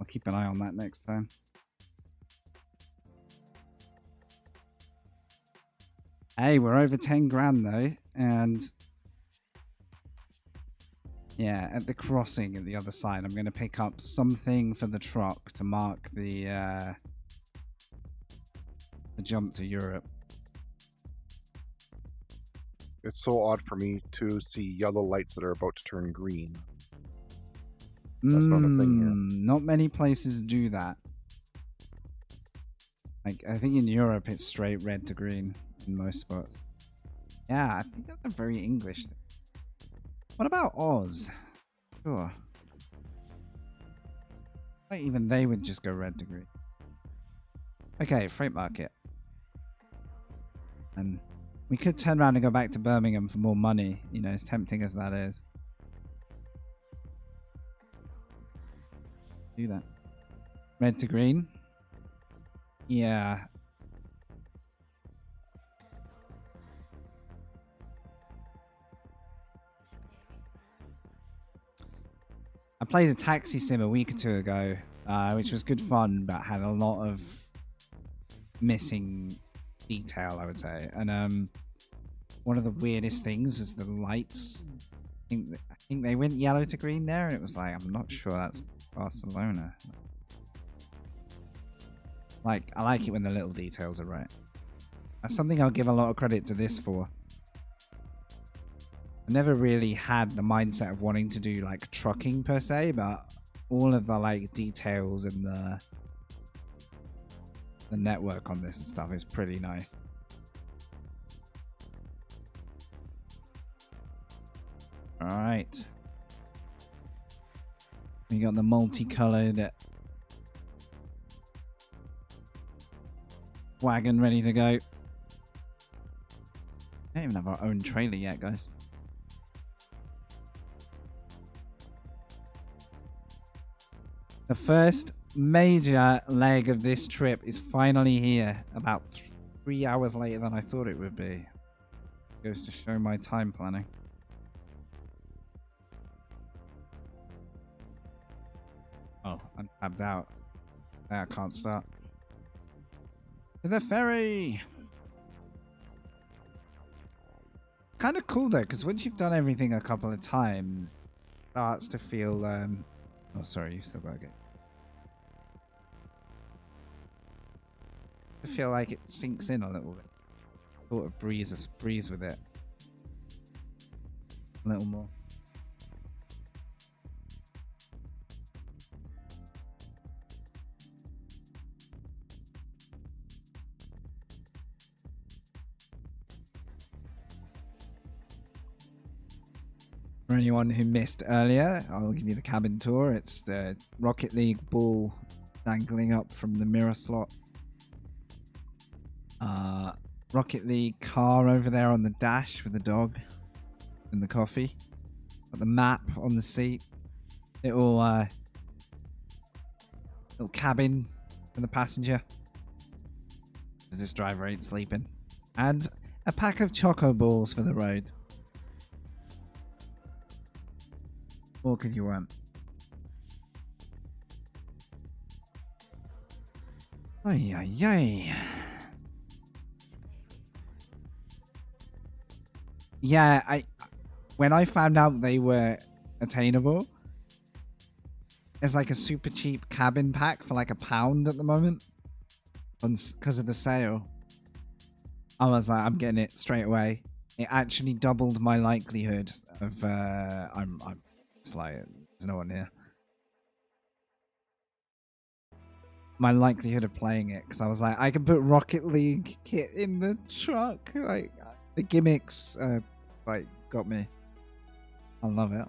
keep an eye on that next time. Hey, we're over 10 grand though, and yeah, at the crossing at the other side, I'm going to pick up something for the truck to mark the jump to Europe. It's so odd for me to see yellow lights that are about to turn green. That's not a thing here. Not many places do that. Like, I think in Europe it's straight red to green in most spots. Yeah, I think that's a very English thing. What about Oz? Sure. Like even they would just go red to green. Okay, freight market. And we could turn around and go back to Birmingham for more money, you know, as tempting as that is. Do that. Red to green? Yeah. I played a taxi sim a week or two ago, which was good fun, but had a lot of missing detail, I would say. And one of the weirdest things was the lights. I think they went yellow to green there, and it was like, I'm not sure that's Barcelona. Like, I like it when the little details are right. That's something I'll give a lot of credit to this for. I never really had the mindset of wanting to do like trucking per se, but all of the like details and the network on this and stuff is pretty nice. All right. We got the multicolored wagon ready to go. We don't even have our own trailer yet, guys. The first major leg of this trip is finally here, about 3 hours later than I thought it would be. Goes to show my time planning. Oh, I'm tabbed out. I can't start. To the ferry! Kind of cool though, because once you've done everything a couple of times, it starts to feel oh sorry, you still got to get. I feel like it sinks in a little bit. Sort of breeze with it. A little more. For anyone who missed earlier, I'll give you the cabin tour. It's the Rocket League ball dangling up from the mirror slot. Rocket League car over there on the dash with the dog and the coffee. Got the map on the seat. Little cabin for the passenger, because this driver ain't sleeping. And a pack of choco balls for the road. What could you want? Ay, ay, ay. Yeah, when I found out they were attainable, there's like a super cheap cabin pack for like £1 at the moment, because of the sale. I was like, I'm getting it straight away. It actually doubled my likelihood of it's like there's no one here. My likelihood of playing it, because I was like, I can put Rocket League kit in the truck. Like the gimmicks, like got me. I love it.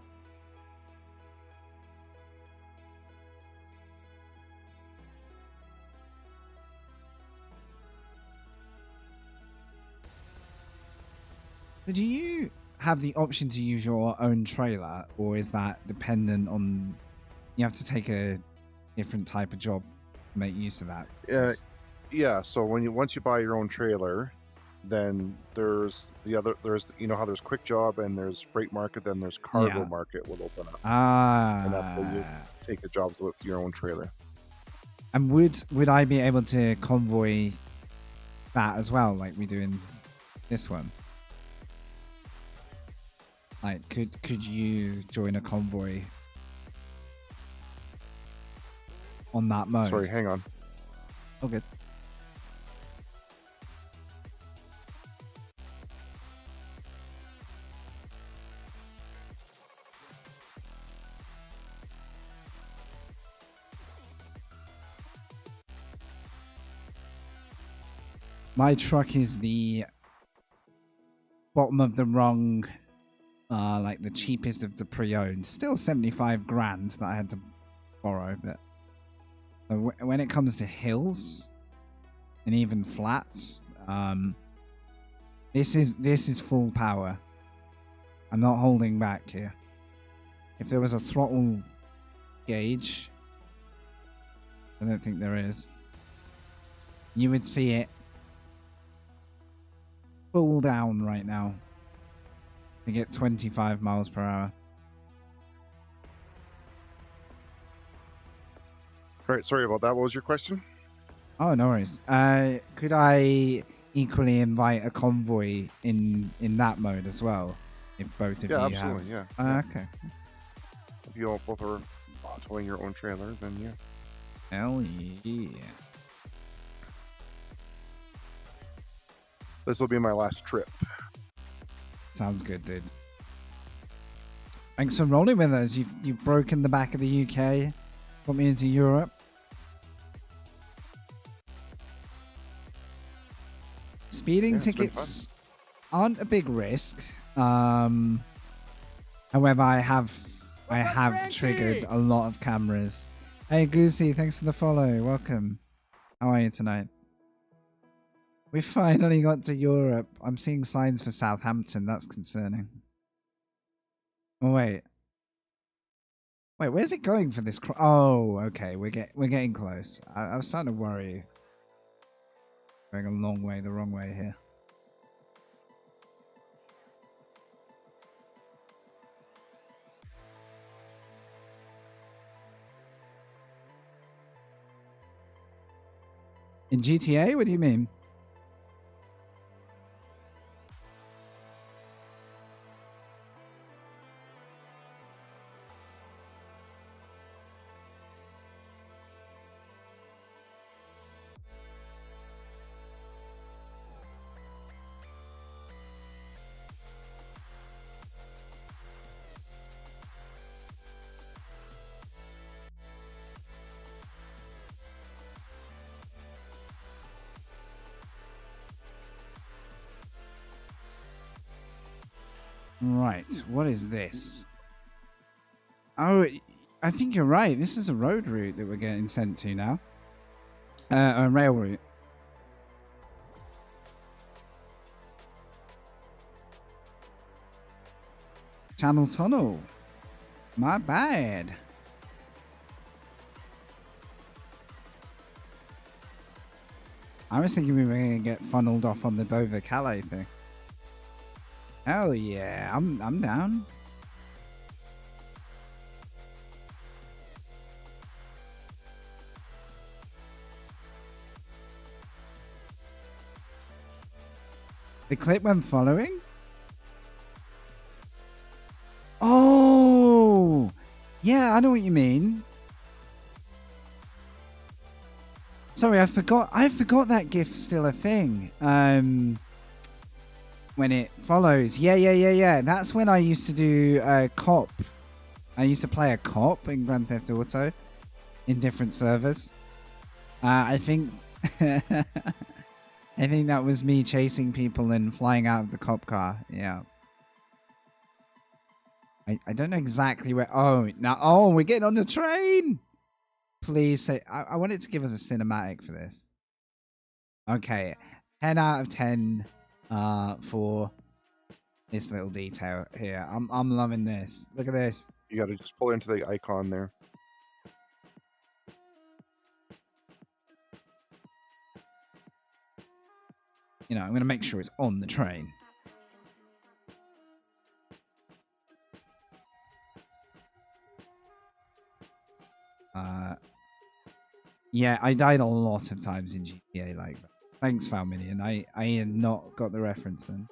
Do you have the option to use your own trailer, or is that dependent on you have to take a different type of job to make use of that? Yeah. So once you buy your own trailer, then there's you know how there's quick job and there's freight market, then there's cargo market will open up. And that's where you take the jobs with your own trailer. And would I be able to convoy that as well, like we do in this one? Like, could you join a convoy on that mode? Sorry, hang on. Oh, good. My truck is the bottom of the rung, like the cheapest of the pre-owned. Still 75 grand that I had to borrow, but when it comes to hills and even flats, this is full power. I'm not holding back here. If there was a throttle gauge, I don't think there is, you would see it full down right now to get 25 miles per hour. All right, sorry about that. What was your question? Oh, no worries. Could I equally invite a convoy in that mode as well, if both of you absolutely, have? Yeah. Okay. If you all both are towing your own trailer, then yeah. Hell yeah. This will be my last trip. Sounds good, dude. Thanks for rolling with us. You've broken the back of the UK, got me into Europe. Speeding tickets aren't a big risk. However, I have triggered a lot of cameras. Hey Goosey, thanks for the follow. Welcome. How are you tonight? We finally got to Europe. I'm seeing signs for Southampton. That's concerning. Oh, wait. Wait, where's it going for this? Oh, okay. We're getting close. I was starting to worry. Going a long way the wrong way here. In GTA? What do you mean? Right, what is this? Oh, I think you're right. This is a road route that we're getting sent to now. A rail route. Channel Tunnel. My bad. I was thinking we were going to get funneled off on the Dover-Calais thing. Hell yeah, I'm down. The clip when following? Oh, yeah, I know what you mean. Sorry, I forgot that GIF's still a thing. When it follows. Yeah. That's when I used to do a cop. I used to play a cop in Grand Theft Auto in different servers. I think I think that was me chasing people and flying out of the cop car. Yeah. I don't know exactly where. Oh, now. Oh, we're getting on the train. Please say. I wanted to give us a cinematic for this. Okay. 10 out of 10 for this little detail here. I'm loving this. Look at this. You got to just pull into the icon there. You know, I'm going to make sure it's on the train. Yeah, I died a lot of times in GTA like that. Thanks, Falminion. I had not got the reference then.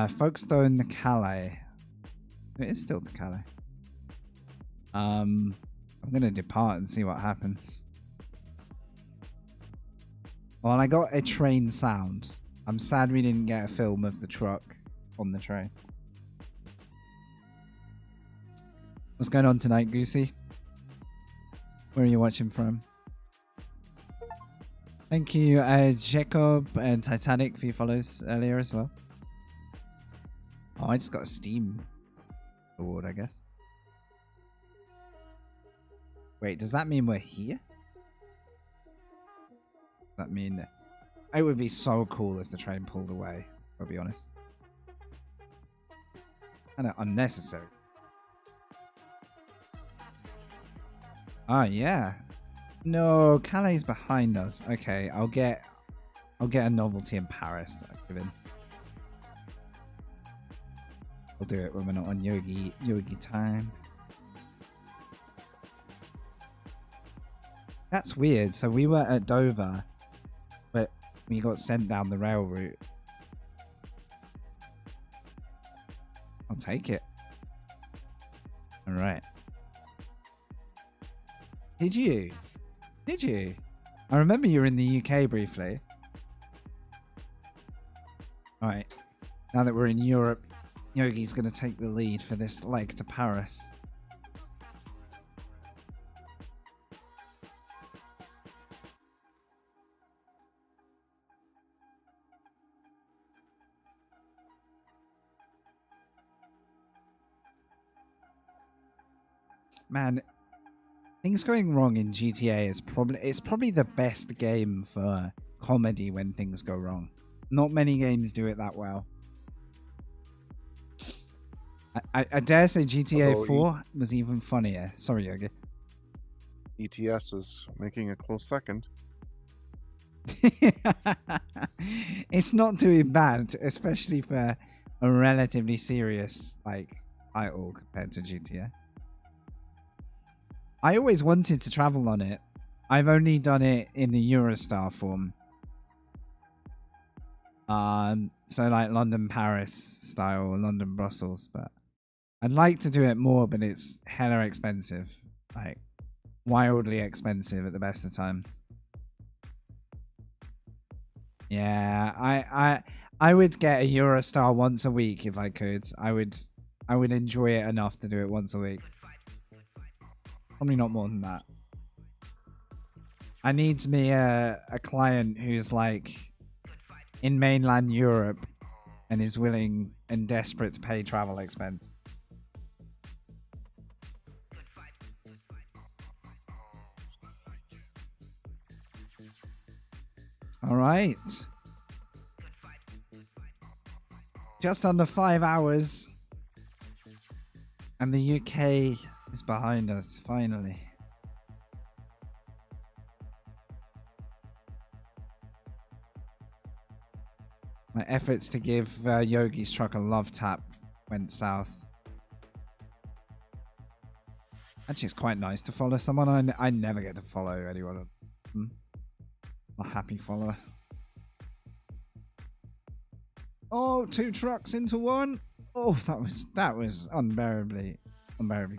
Folkestone, the Calais. It is still the Calais. I'm going to depart and see what happens. Well, I got a train sound. I'm sad we didn't get a film of the truck on the train. What's going on tonight, Goosey? Where are you watching from? Thank you, Jacob and Titanic for your follows earlier as well. Oh, I just got a Steam award, I guess. Wait, does that mean we're here? Does that mean... It would be so cool if the train pulled away, I'll be honest. And unnecessary. Ah, yeah. No, Calais behind us. Okay, I'll get a novelty in Paris. I'll do it when we're not on yogi time. That's weird. So we were at Dover, but we got sent down the rail route. I'll take it. All right. Did you? Did you? I remember you were in the UK briefly. Alright. Now that we're in Europe, Yogi's going to take the lead for this leg to Paris. Man, things going wrong in GTA is probably the best game for comedy when things go wrong. Not many games do it that well. I dare say GTA 4 was even funnier. Sorry, Yogi. ETS is making a close second. It's not doing bad, especially for a relatively serious title compared to GTA. I always wanted to travel on it. I've only done it in the Eurostar form. So like London Paris style or London Brussels, but I'd like to do it more, but it's hella expensive. Like wildly expensive at the best of times. Yeah, I would get a Eurostar once a week if I could. I would enjoy it enough to do it once a week. Probably not more than that. I needs me a client who's like in mainland Europe and is willing and desperate to pay travel expense. All right. Just under 5 hours. And the UK is behind us, finally. My efforts to give Yogi's truck a love tap went south. Actually, it's quite nice to follow someone. I never get to follow anyone. A happy follower. Oh, 2 trucks into one. Oh, that was unbearably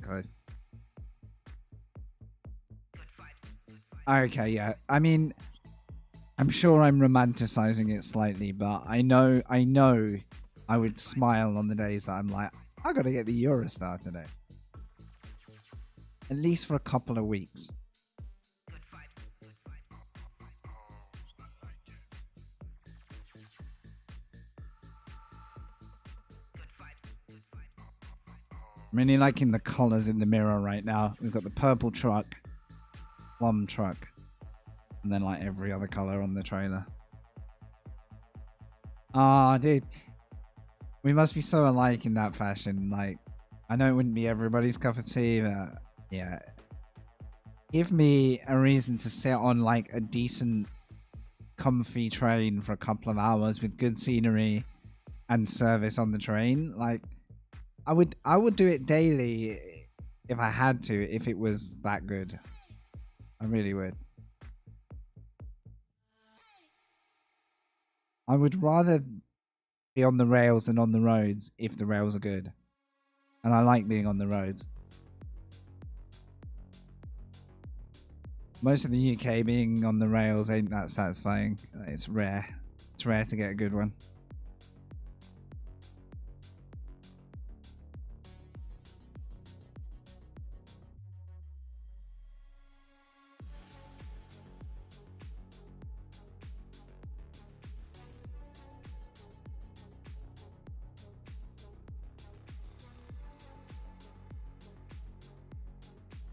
close. Okay, yeah. I mean, I'm sure I'm romanticizing it slightly, but I know I would smile on the days that I'm like, I gotta get the Eurostar today. At least for a couple of weeks. I'm really liking the colours in the mirror right now. We've got the purple truck, plum truck, and then like every other colour on the trailer. Ah, dude. We must be so alike in that fashion. Like, I know it wouldn't be everybody's cup of tea, but yeah. Give me a reason to sit on like a decent, comfy train for a couple of hours with good scenery and service on the train. Like, I would do it daily if I had to, if it was that good. I really would. I would rather be on the rails than on the roads if the rails are good. And I like being on the roads. Most of the UK being on the rails ain't that satisfying. It's rare. It's rare to get a good one.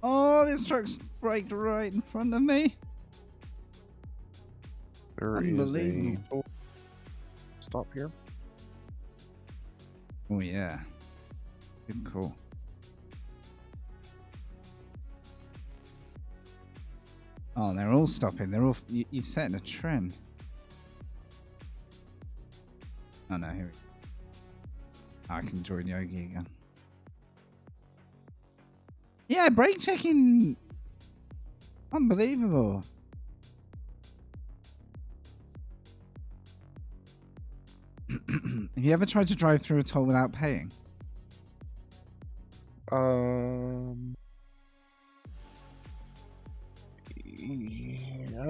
Oh, this truck's braked right in front of me. There is a stop here. Oh yeah, good call. Oh, they're all stopping. They're all. You've set a trend. Oh no, here we go. I can join Yogi again. Yeah, brake checking. Unbelievable. Have you ever tried to drive through a toll without paying? I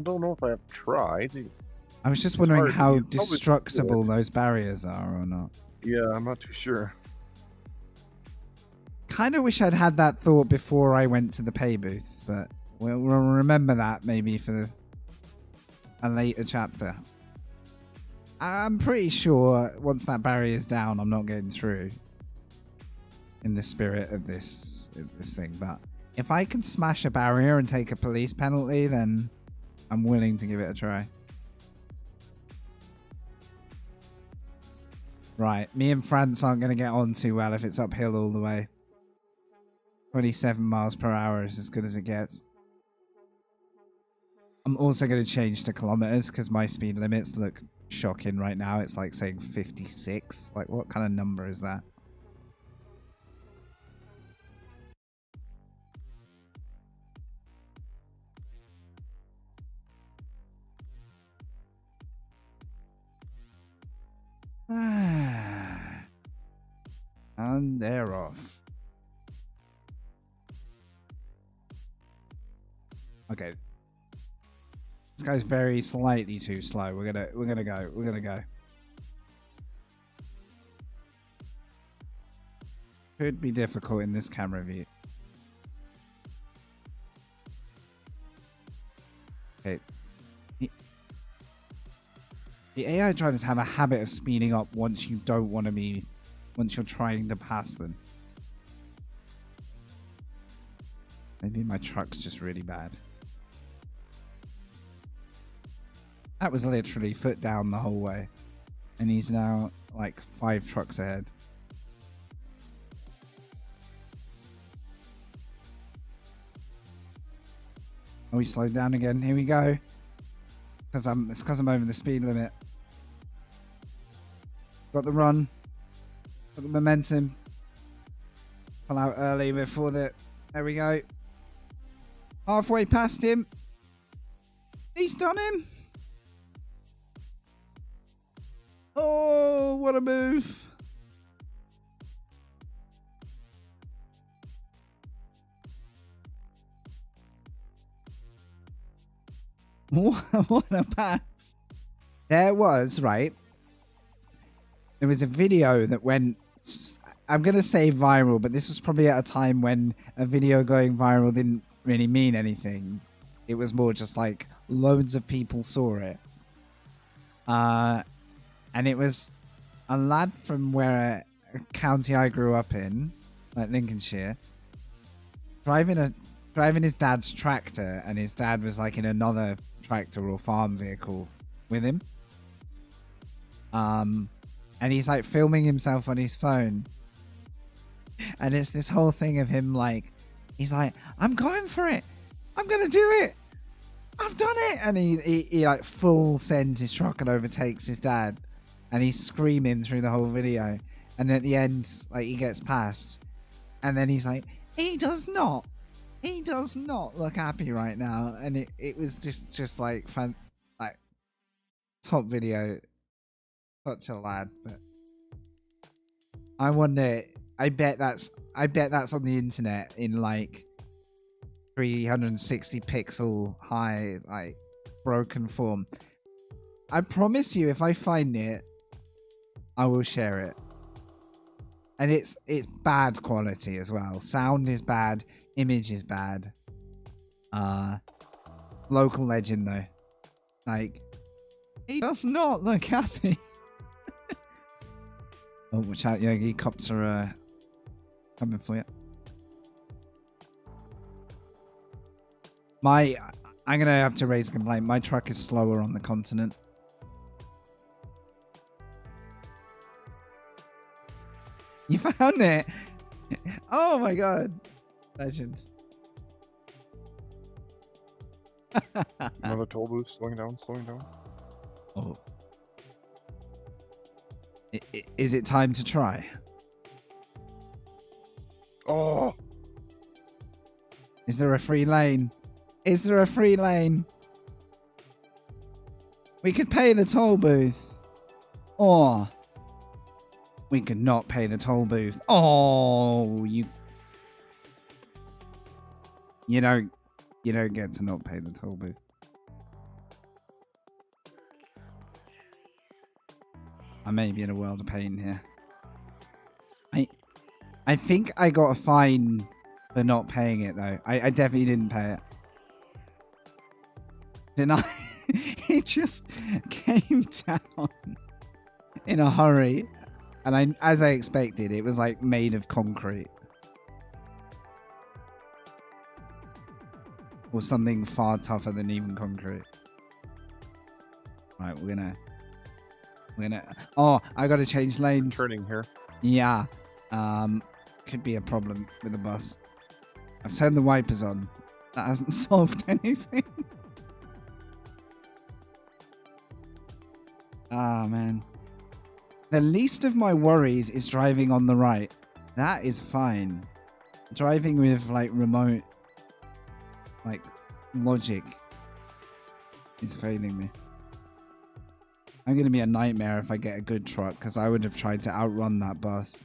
don't know if I've tried. I was just wondering how destructible those barriers are or not. Yeah, I'm not too sure. Kind of wish I'd had that thought before I went to the pay booth, but we'll remember that maybe for a later chapter. I'm pretty sure once that barrier is down, I'm not getting through in the spirit of this thing. But if I can smash a barrier and take a police penalty, then I'm willing to give it a try. Right, me and France aren't going to get on too well if it's uphill all the way. 27 miles per hour is as good as it gets. I'm also going to change to kilometers because my speed limits look shocking right now. It's like saying 56. Like, what kind of number is that? And they're off. Okay. This guy's very slightly too slow. We're gonna go. Could be difficult in this camera view. Okay. The AI drivers have a habit of speeding up once you don't want to be, once you're trying to pass them. Maybe my truck's just really bad. That was literally foot down the whole way. And he's now like 5 trucks ahead. Oh, we slowed down again. Here we go. It's because I'm over the speed limit. Got the run. Got the momentum. Pull out early before the... There we go. Halfway past him. He's done him. Oh, what a move. What a pass. There was, right? There was a video that went, I'm going to say viral, but this was probably at a time when a video going viral didn't really mean anything. It was more just like loads of people saw it. And it was a lad from where a county I grew up in, like Lincolnshire, driving his dad's tractor, and his dad was like in another tractor or farm vehicle with him. And he's like filming himself on his phone. And it's this whole thing of him like, he's like, I'm going for it. I'm going to do it. I've done it. And he like full sends his truck and overtakes his dad. And he's screaming through the whole video. And at the end, like he gets past. And then he's like, he does not look happy right now. And it was just like fun, like top video. Such a lad. But I wonder, I bet that's on the internet in like 360 pixel high, like broken form. I promise you, if I find it, I will share it. And it's bad quality as well. Sound is bad, image is bad. Local legend though. Like, he does not look happy. Oh, watch out, Yogi. Cops are coming for you. I'm gonna have to raise a complaint. My truck is slower on the continent. You found it? Oh my god. Legend. Another toll booth, slowing down. Oh. Is it time to try? Oh! Is there a free lane? Is there a free lane? We could pay the toll booth. Or we could not pay the toll booth. Oh, you don't get to not pay the toll booth. I may be in a world of pain here. I think I got a fine for not paying it though. I definitely didn't pay it. Didn't I? It just came down in a hurry. And as I expected, it was like made of concrete. Or something far tougher than even concrete. Right, we're gonna Oh, I gotta change lanes. Turning here. Yeah. Could be a problem with the bus. I've turned the wipers on. That hasn't solved anything. Ah, man. The least of my worries is driving on the right. That is fine. Driving with, like, remote, like, logic is failing me. I'm going to be a nightmare if I get a good truck, because I would have tried to outrun that bus.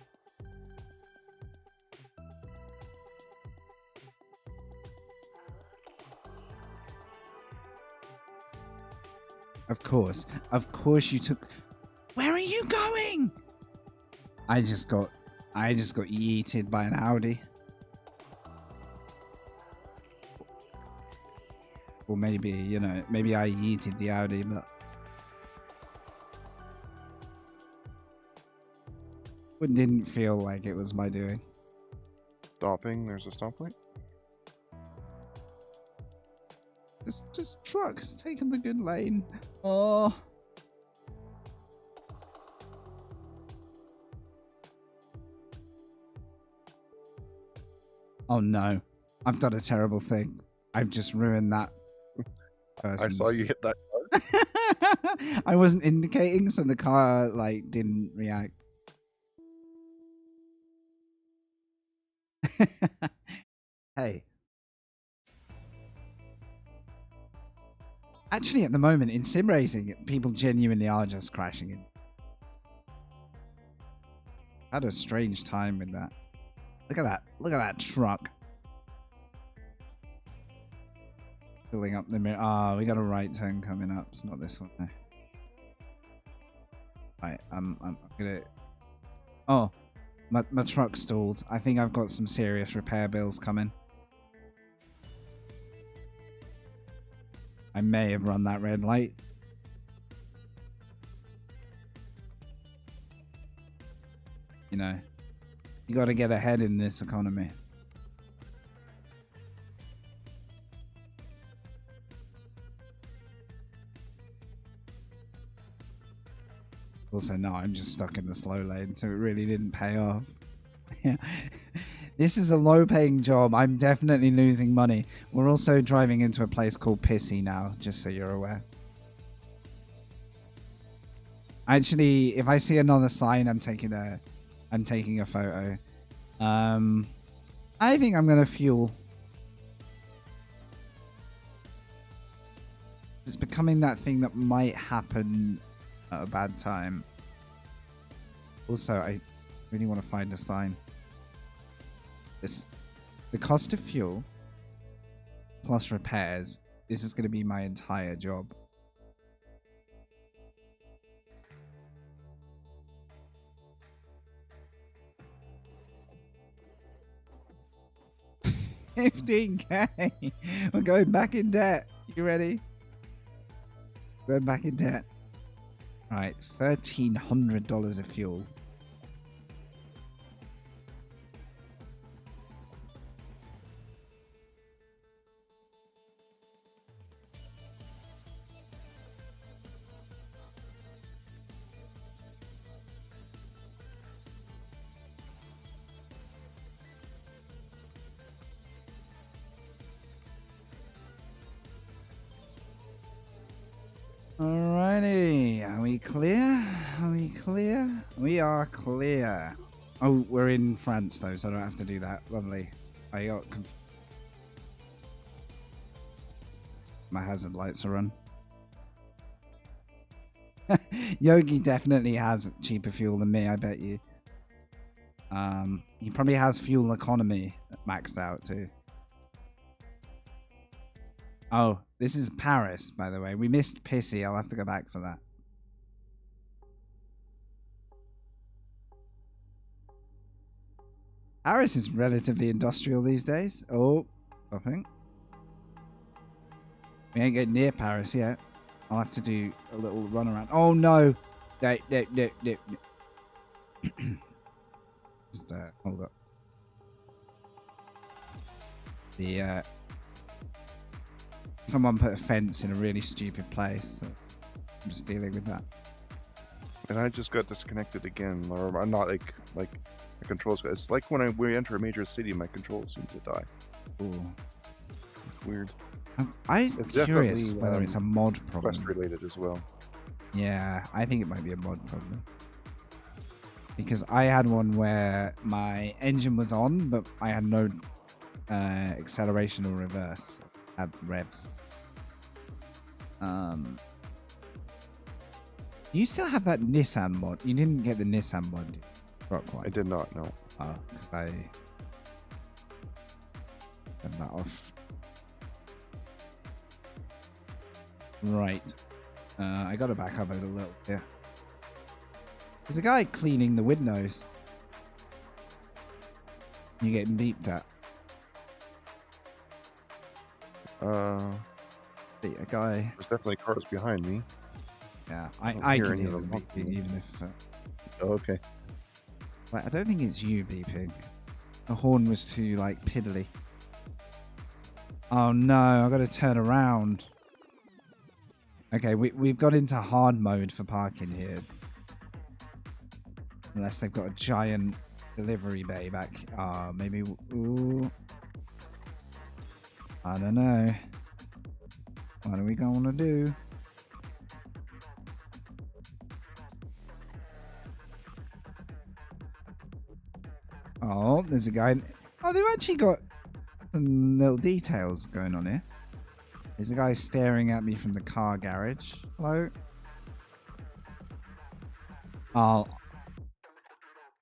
Of course you took... Where are you going? I just got yeeted by an Audi. Or maybe, you know, maybe I yeeted the Audi, but... It didn't feel like it was my doing. Stopping, there's a stoplight. Just trucks taking the good lane. Oh. Oh no. I've done a terrible thing. I've just ruined that person's... I saw you hit that car. I wasn't indicating, so the car like didn't react. Hey. Actually, at the moment, in sim racing, people genuinely are just crashing in. I had a strange time with that. Look at that. Look at that truck. Filling up the mirror. Ah, we got a right turn coming up. It's not this one, though. Right, I'm gonna... Oh, my truck stalled. I think I've got some serious repair bills coming. I may have run that red light. You know, you got to get ahead in this economy. Also, no, I'm just stuck in the slow lane, so it really didn't pay off. Yeah. This is a low-paying job. I'm definitely losing money. We're also driving into a place called Pissy now, just so you're aware. Actually, if I see another sign, I'm taking a photo. I think I'm gonna fuel. It's becoming that thing that might happen at a bad time. Also, I really want to find a sign. The cost of fuel plus repairs, this is going to be my entire job. $15K. We're going back in debt. You ready? Going back in debt. All right, $1,300 of fuel. Alrighty, are we clear? Are we clear? We are clear. Oh, we're in France though, so I don't have to do that. Lovely. I got my hazard lights are on. Yogi definitely has cheaper fuel than me, I bet you. He probably has fuel economy maxed out too. Oh, this is Paris, by the way. We missed Pissy. I'll have to go back for that. Paris is relatively industrial these days. Oh, stopping. We ain't getting near Paris yet. I'll have to do a little run around. Oh, no. No. Just, hold up. Someone put a fence in a really stupid place, so I'm just dealing with that. And I just got disconnected again, or I'm not like my controls. It's like when we enter a major city, my controls seem to die. Ooh. It's weird. I'm curious whether it's a mod problem. Quest related as well. Yeah, I think it might be a mod problem. Because I had one where my engine was on, but I had no acceleration or reverse at revs. You still have that Nissan mod. You didn't get the Nissan mod, I did not know. Oh, because I turned that off. Right. I got to back up a little bit. There's a guy cleaning the windows. You getting beeped at? A guy. There's definitely cars behind me. Yeah, I can hear them beeping, even if. Oh, okay. Like, I don't think it's you beeping. The horn was too like piddly. Oh no! I got to turn around. Okay, we've got into hard mode for parking here. Unless they've got a giant delivery bay back. Maybe. Ooh. I don't know. What are we going to do? Oh, there's a guy. Oh, they've actually got some little details going on here. There's a guy staring at me from the car garage. Hello? Oh,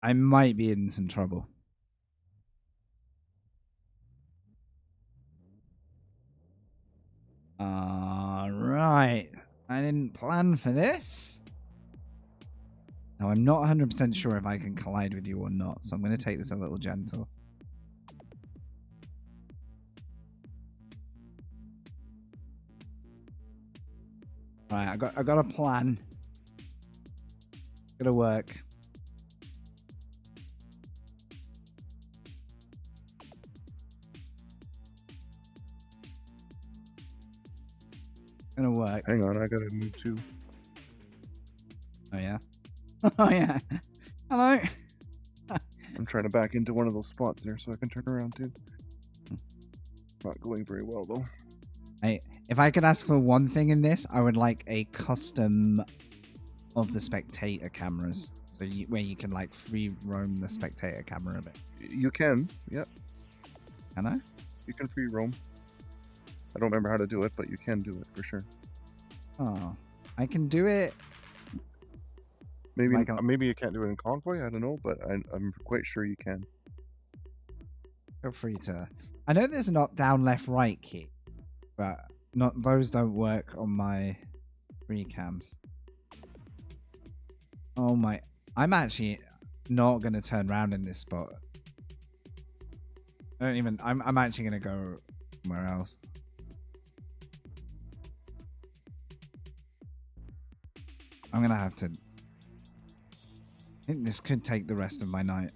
I might be in some trouble. Right. I didn't plan for this. Now, I'm not 100% sure if I can collide with you or not, so I'm going to take this a little gentle. Right, I got a plan. Gonna work. Gonna work. Hang on, I gotta move too. Oh yeah. Oh yeah. Hello. I'm trying to back into one of those spots there so I can turn around too. Not going very well though. Hey, if I could ask for one thing in this, I would like a custom of the spectator cameras, so where you can like free roam the spectator camera a bit. You can, yep. Can I? You can free roam. I don't remember how to do it, but you can do it for sure. Oh, I can do it. Maybe maybe you can't do it in Convoy. I don't know, but I'm quite sure you can. Feel free to. I know there's not down, left, right key, but those don't work on my free cams. Oh my! I'm actually not gonna turn around in this spot. I don't even. I'm actually gonna go somewhere else. I'm gonna have to. I think this could take the rest of my night.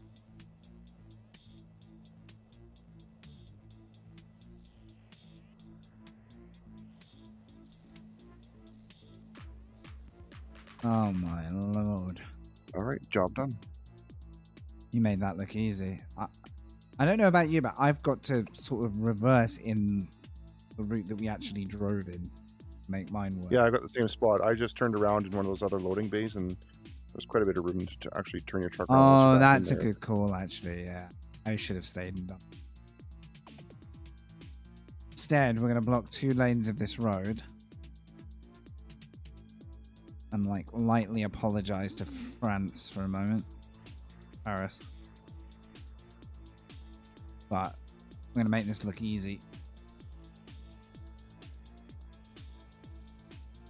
Oh my lord. Alright, job done. You made that look easy. I don't know about you, but I've got to sort of reverse in the route that we actually drove in to make mine work. Yeah, I got the same spot. I just turned around in one of those other loading bays and there's quite a bit of room to actually turn your truck around. Oh, that's a good call, actually, yeah. I should have stayed and done. Instead, we're going to block 2 lanes of this road. And, like, lightly apologize to France for a moment. Paris. But I'm going to make this look easy.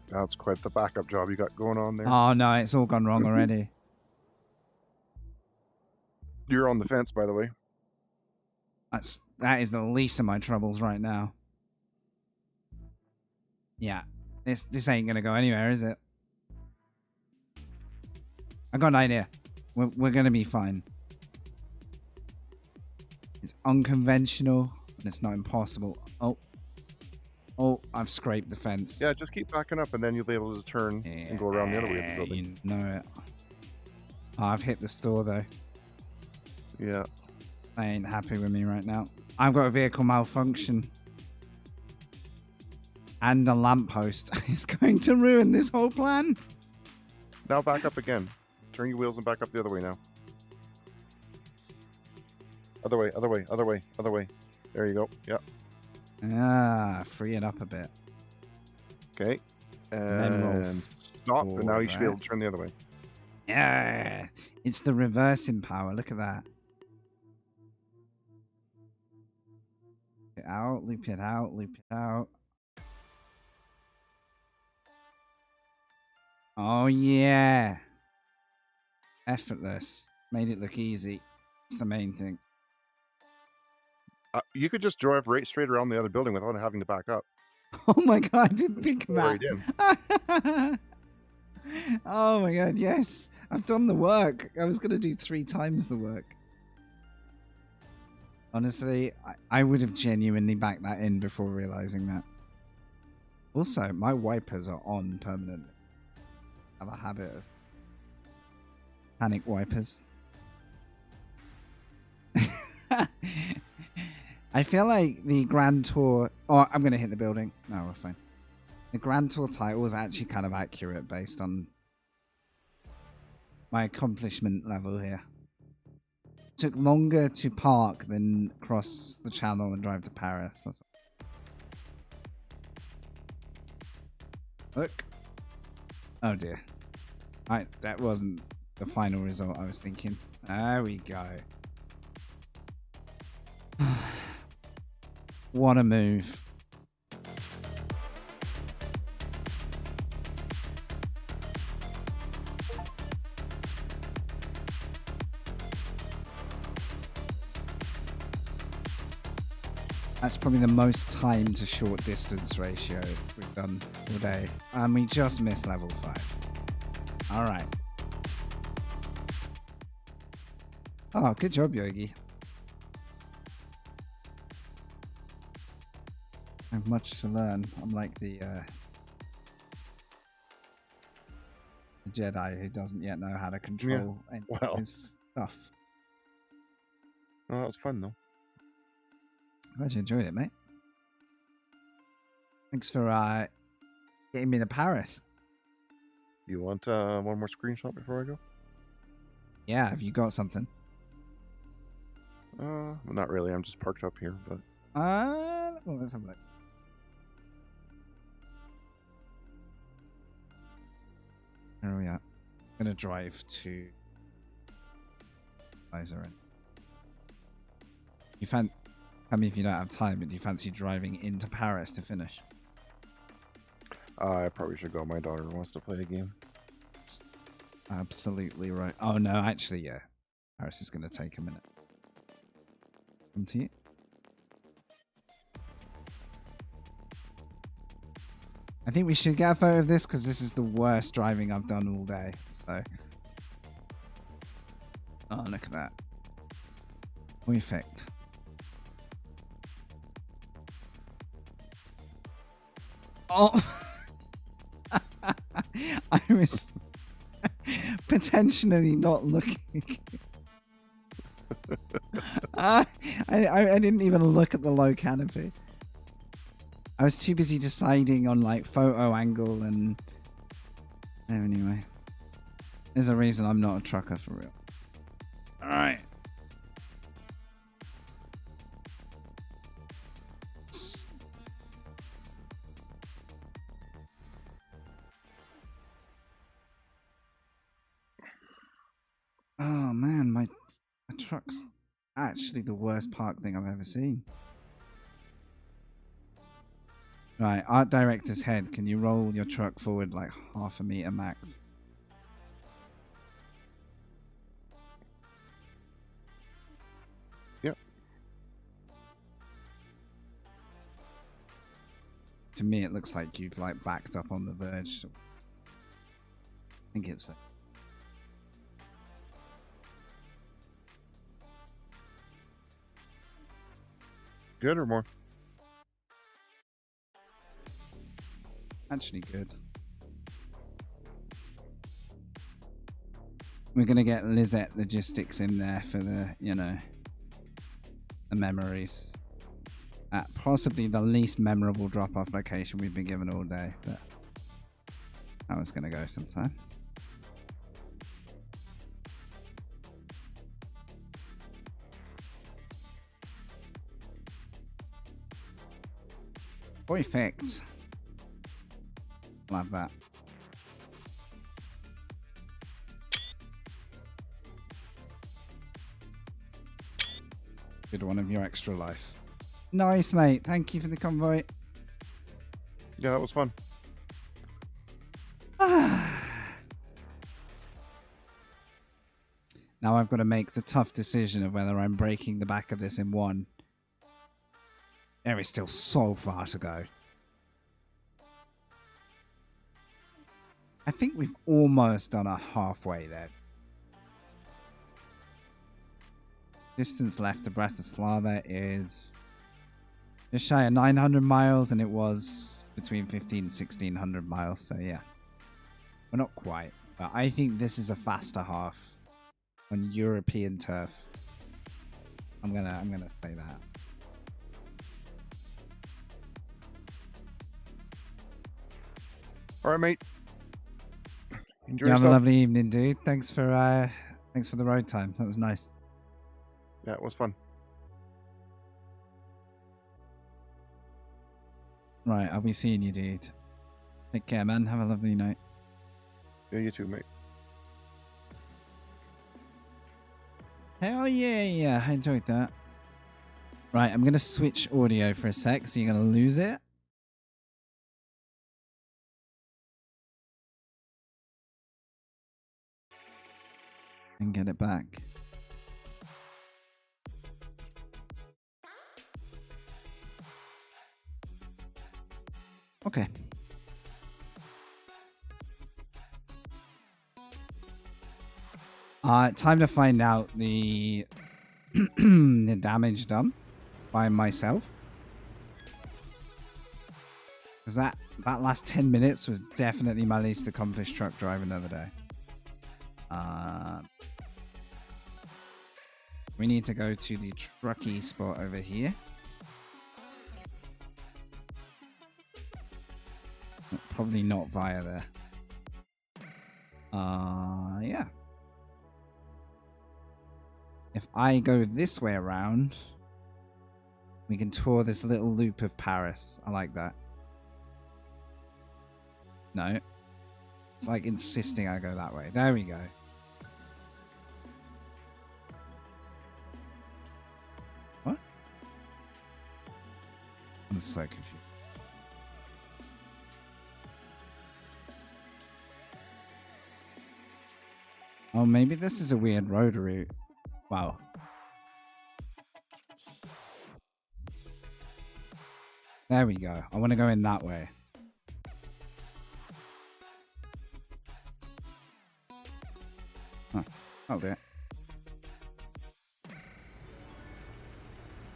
That's quite the backup job you got going on there. Oh, no, it's all gone wrong already. You're on the fence, by the way. That is the least of my troubles right now. Yeah, this ain't going to go anywhere, is it? I got an idea. We're going to be fine. It's unconventional, and it's not impossible. Oh, I've scraped the fence. Yeah, just keep backing up, and then you'll be able to turn and go around the other way of the building. You know it. Oh, I've hit the store though. Yeah. They ain't happy with me right now. I've got a vehicle malfunction. And a lamppost. It's going to ruin this whole plan. Now back up again. Turn your wheels and back up the other way now. Other way, other way, other way, other way. There you go. Yeah. Ah, free it up a bit. Okay. then roll And stop. And now you should be able right? to turn the other way. Yeah. It's the reversing power. Look at that. Loop it out, loop it out, loop it out. Oh, yeah. Effortless. Made it look easy. That's the main thing. You could just drive right straight around the other building without having to back up. Oh my god, I didn't think of Right that. Oh my god, yes. I've done the work. I was going to do 3 times the work. Honestly, I would have genuinely backed that in before realizing that. Also, my wipers are on permanently. I have a habit of panic wipers. I feel like the Grand Tour... Oh, I'm going to hit the building. No, we're fine. The Grand Tour title is actually kind of accurate based on my accomplishment level here. Took longer to park than cross the channel and drive to Paris. Look. Oh dear. That wasn't the final result I was thinking. There we go. What a move. That's probably the most time to short distance ratio we've done today. And we just missed level 5. All right. Oh, good job, Yogi. I have much to learn. I'm like the Jedi who doesn't yet know how to control his stuff. Oh, that was fun, though. Glad you enjoyed it, mate. Thanks for getting me to Paris. You want one more screenshot before I go? Yeah, have you got something? Not really. I'm just parked up here, but... Well, let's have a look. Where are we at? I'm going to drive to... Lizarin. Tell me if you don't have time, but do you fancy driving into Paris to finish? I probably should go. My daughter wants to play a game. Absolutely right. Oh, no, actually, yeah. Paris is going to take a minute. Come to you. I think we should get a photo of this because this is the worst driving I've done all day. So, oh, look at that. Perfect. Oh, I was potentially not looking. I didn't even look at the low canopy. I was too busy deciding on like photo angle and anyway. There's a reason I'm not a trucker for real. All right. Oh man, my truck's actually the worst park thing I've ever seen. Right, art director's head, can you roll your truck forward like half a meter max? Yep. To me, it looks like you've like backed up on the verge. I think it's good or more? Actually good. We're going to get Lizette Logistics in there for the, you know, the memories. At possibly the least memorable drop-off location we've been given all day, but how it's going to go sometimes. Perfect. Love that. Good one of your extra life. Nice, mate. Thank you for the convoy. Yeah, that was fun. Now I've got to make the tough decision of whether I'm breaking the back of this in one. There is still so far to go. I think we've almost done a halfway there. Distance left to Bratislava is just shy of 900 miles, and it was between 15 and 1600 miles. So yeah, we're not quite, but I think this is a faster half on European turf. I'm gonna say that. All right, mate. Enjoy You have yourself. a lovely evening, dude. Thanks for the road time. That was nice. Yeah, it was fun. Right, I'll be seeing you, dude. Take care, man. Have a lovely night. Yeah, you too, mate. Hell yeah, I enjoyed that. Right, I'm going to switch audio for a sec, so you're going to lose it. And get it back. Okay. Time to find out the the damage done by myself. Because that last 10 minutes was definitely my least accomplished truck driving the other day. We need to go to the trucky spot over here. Probably not via there. Yeah. If I go this way around, we can tour this little loop of Paris. I like that. No. It's like insisting I go that way. There we go. What? I'm so confused. Oh, maybe this is a weird road route. Wow. There we go. I want to go in that way. Huh. I'll do it.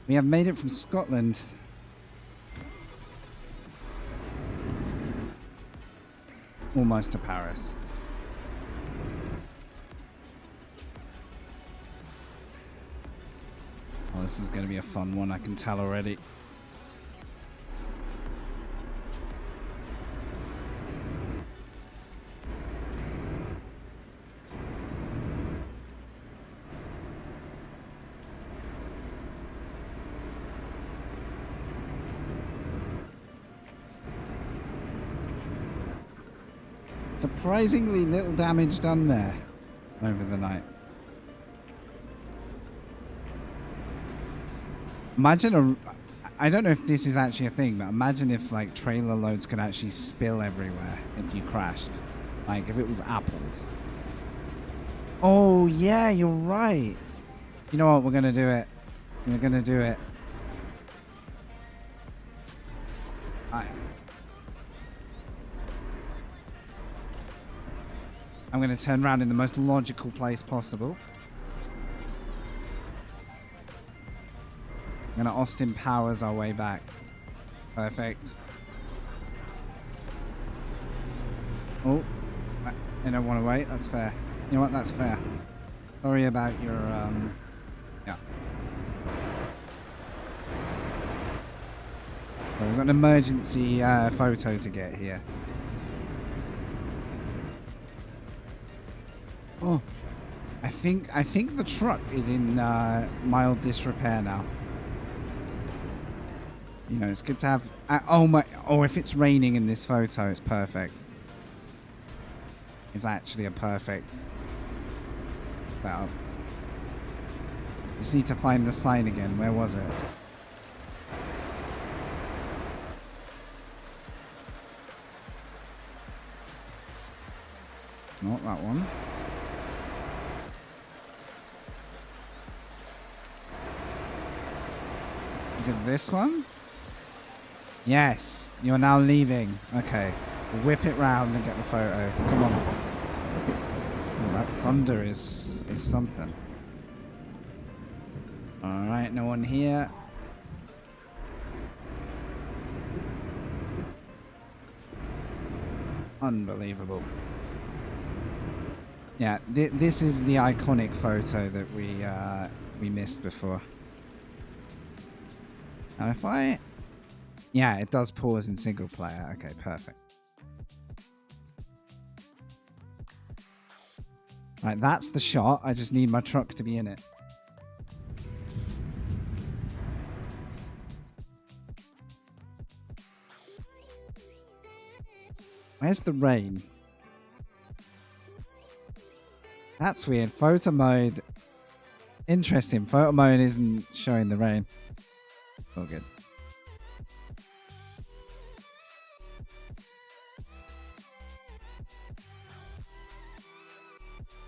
We have made it from Scotland. Almost to Paris. Oh, this is going to be a fun one, I can tell already. Surprisingly little damage done there over the night. Imagine I don't know if this is actually a thing, but imagine if like trailer loads could actually spill everywhere if you crashed. Like if it was apples. Oh yeah, you're right. You know what, we're gonna do it. We're gonna do it. I'm gonna turn around in the most logical place possible. I'm gonna Austin Powers our way back. Perfect. Oh, I don't want to wait. That's fair. You know what? That's fair. Sorry about your, yeah. So we've got an emergency photo to get here. Oh, I think the truck is in mild disrepair now. You know, it's good to have. Oh, if it's raining in this photo, it's perfect. It's actually a perfect setup. Just need to find the sign again. Where was it? Not that one. Is it this one? Yes, you're now leaving. Okay, whip it round and get the photo. Come on. Oh, that thunder is something. All right, no one here. Unbelievable. Yeah, this is the iconic photo that we missed before. Now if I... Yeah, it does pause in single player. Okay, perfect. Right, that's the shot. I just need my truck to be in it. Where's the rain? That's weird. Photo mode. Interesting. Photo mode isn't showing the rain. All good.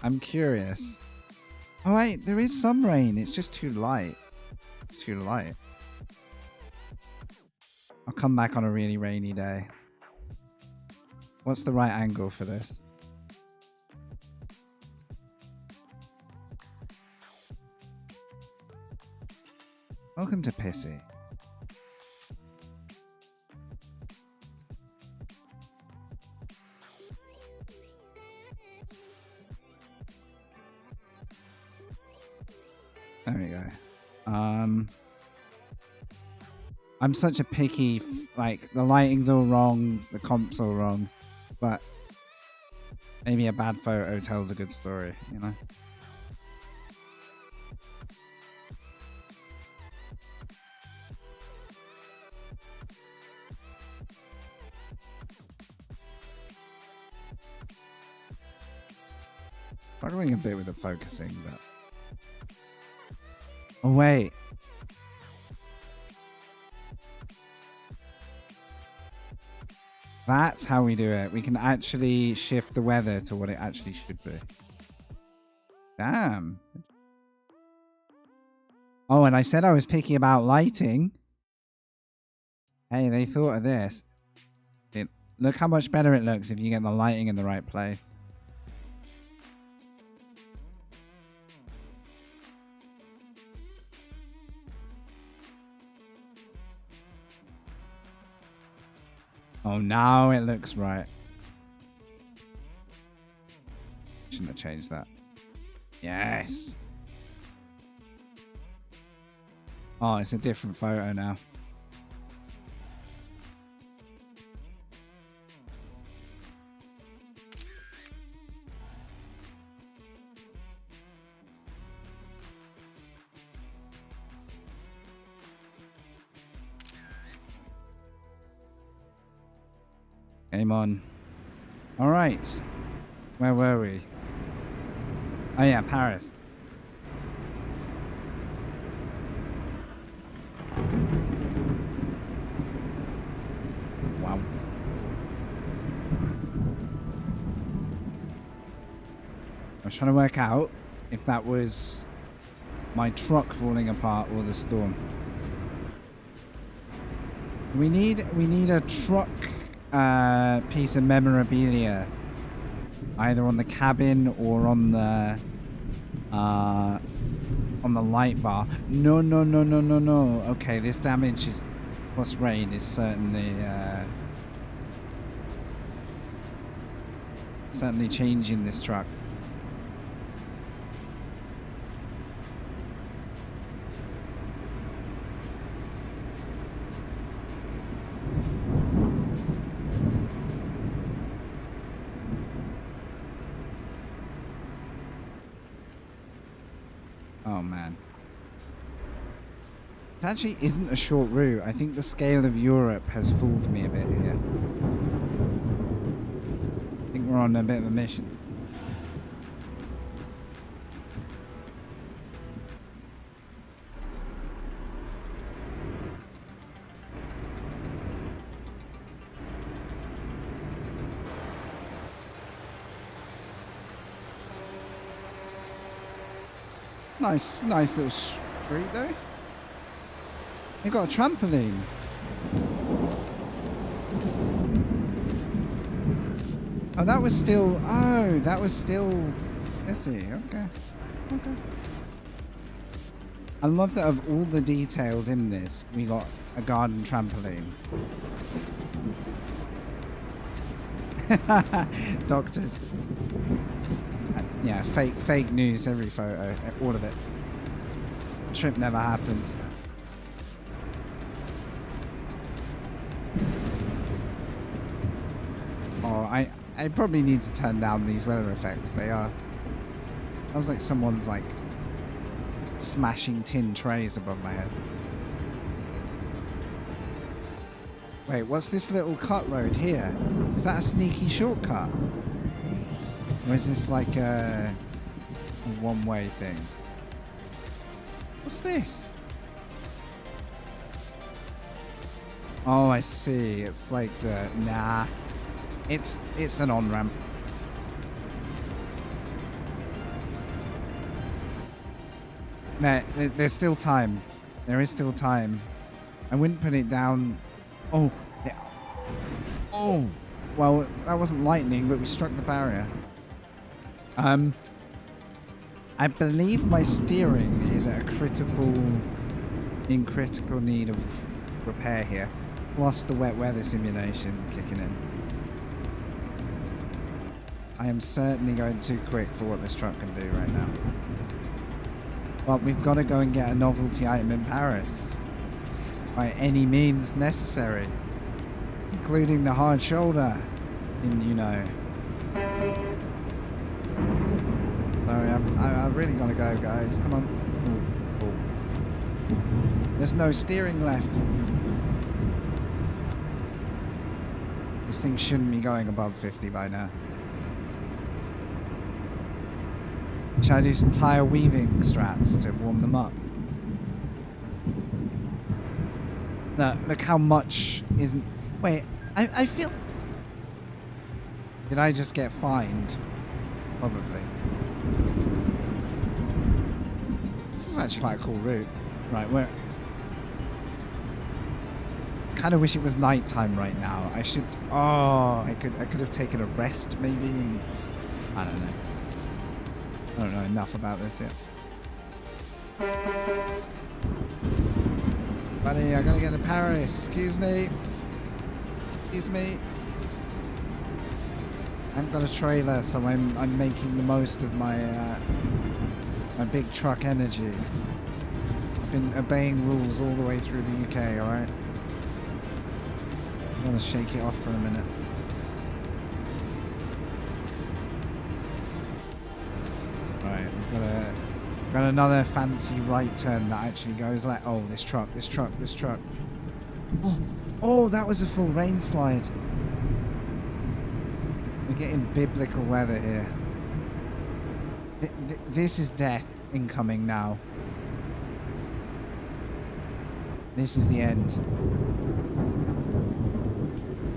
I'm curious. Oh wait, there is some rain. It's just too light. It's too light. I'll come back on a really rainy day. What's the right angle for this? Welcome to Pissy. There we go. I'm such a picky, like, the lighting's all wrong, the comp's all wrong, but maybe a bad photo tells a good story, you know? Struggling a bit with the focusing, but... Oh, wait. That's how we do it. We can actually shift the weather to what it actually should be. Damn. Oh, and I said I was picky about lighting. Hey, they thought of this. Look how much better it looks if you get the lighting in the right place. Oh, now it looks right. Shouldn't have changed that. Yes. Oh, it's a different photo now. Game on. All right. Where were we? Oh yeah, Paris. Wow. I was trying to work out if that was my truck falling apart or the storm. We need a truck piece of memorabilia, either on the cabin or on the light bar. No. Okay, this damage is plus rain is certainly changing this truck. man. It actually isn't a short route. I think the scale of Europe has fooled me a bit here. I think we're on a bit of a mission. Nice little street though. They've got a trampoline. Oh, that was still. Oh, that was still. Let's see. Okay. I love that of all the details in this, we got a garden trampoline. Doctored. Yeah, fake news, every photo, all of it. Trip never happened. Oh, I probably need to turn down these weather effects. They are. Sounds like someone's like smashing tin trays above my head. Wait, what's this little cut road here? Is that a sneaky shortcut? Or is this like a one-way thing? What's this? Oh, I see. It's like the... Nah. It's an on-ramp. Nah, there's still time. There is still time. I wouldn't put it down... Oh. Yeah. Oh. Well, that wasn't lightning, but we struck the barrier. I believe my steering is at a critical need of repair here. Plus the wet weather simulation kicking in. I am certainly going too quick for what this truck can do right now. But we've got to go and get a novelty item in Paris. By any means necessary. Including the hard shoulder. You know. Sorry, I've really got to go, guys. Come on. Ooh. There's no steering left. This thing shouldn't be going above 50 by now. Should I do some tire weaving strats to warm them up? Look how much isn't... Wait, I feel... Did I just get fined? Probably. This is actually quite a cool route. Right, where... Kind of wish it was nighttime right now. I should... Oh, I could have taken a rest maybe and... I don't know. I don't know enough about this yet. Buddy, I gotta get to Paris. Excuse me. Excuse me. I haven't got a trailer, so I'm making the most of my my big truck energy. I've been obeying rules all the way through the UK, alright? I'm gonna shake it off for a minute. Right, we've got another fancy right turn that actually goes like, oh, this truck. Oh, that was a full rain slide. We're getting biblical weather here. This is death incoming now. This is the end.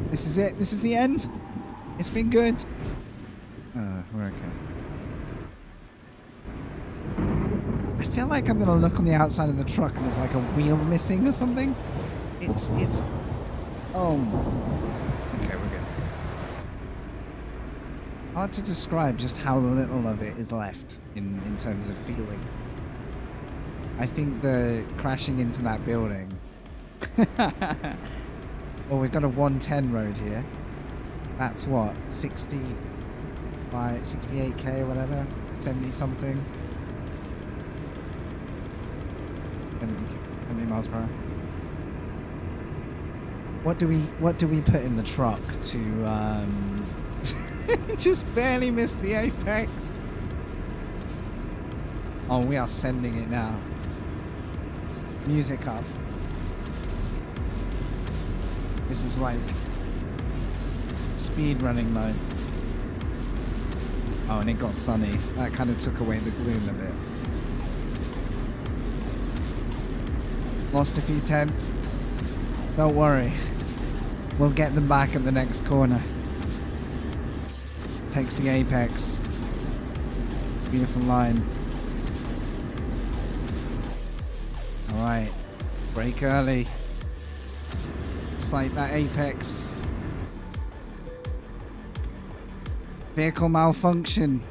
This is it. This is the end. It's been good. We're okay. I feel like I'm gonna look on the outside of the truck and there's like a wheel missing or something. It's oh. Okay, we're good. Hard to describe just how little of it is left in terms of feeling. I think the crashing into that building. Well, we've got a 110 road here. That's what, 68k or whatever, 70 something. 70 miles per hour. What do we put in the truck to just barely miss the apex? Oh, we are sending it now. Music up. This is like speed running mode. Oh, and it got sunny. That kind of took away the gloom a bit. Lost a few tents. Don't worry. We'll get them back at the next corner. Takes the apex. Beautiful line. Alright. Break early. Sight that apex. Vehicle malfunction.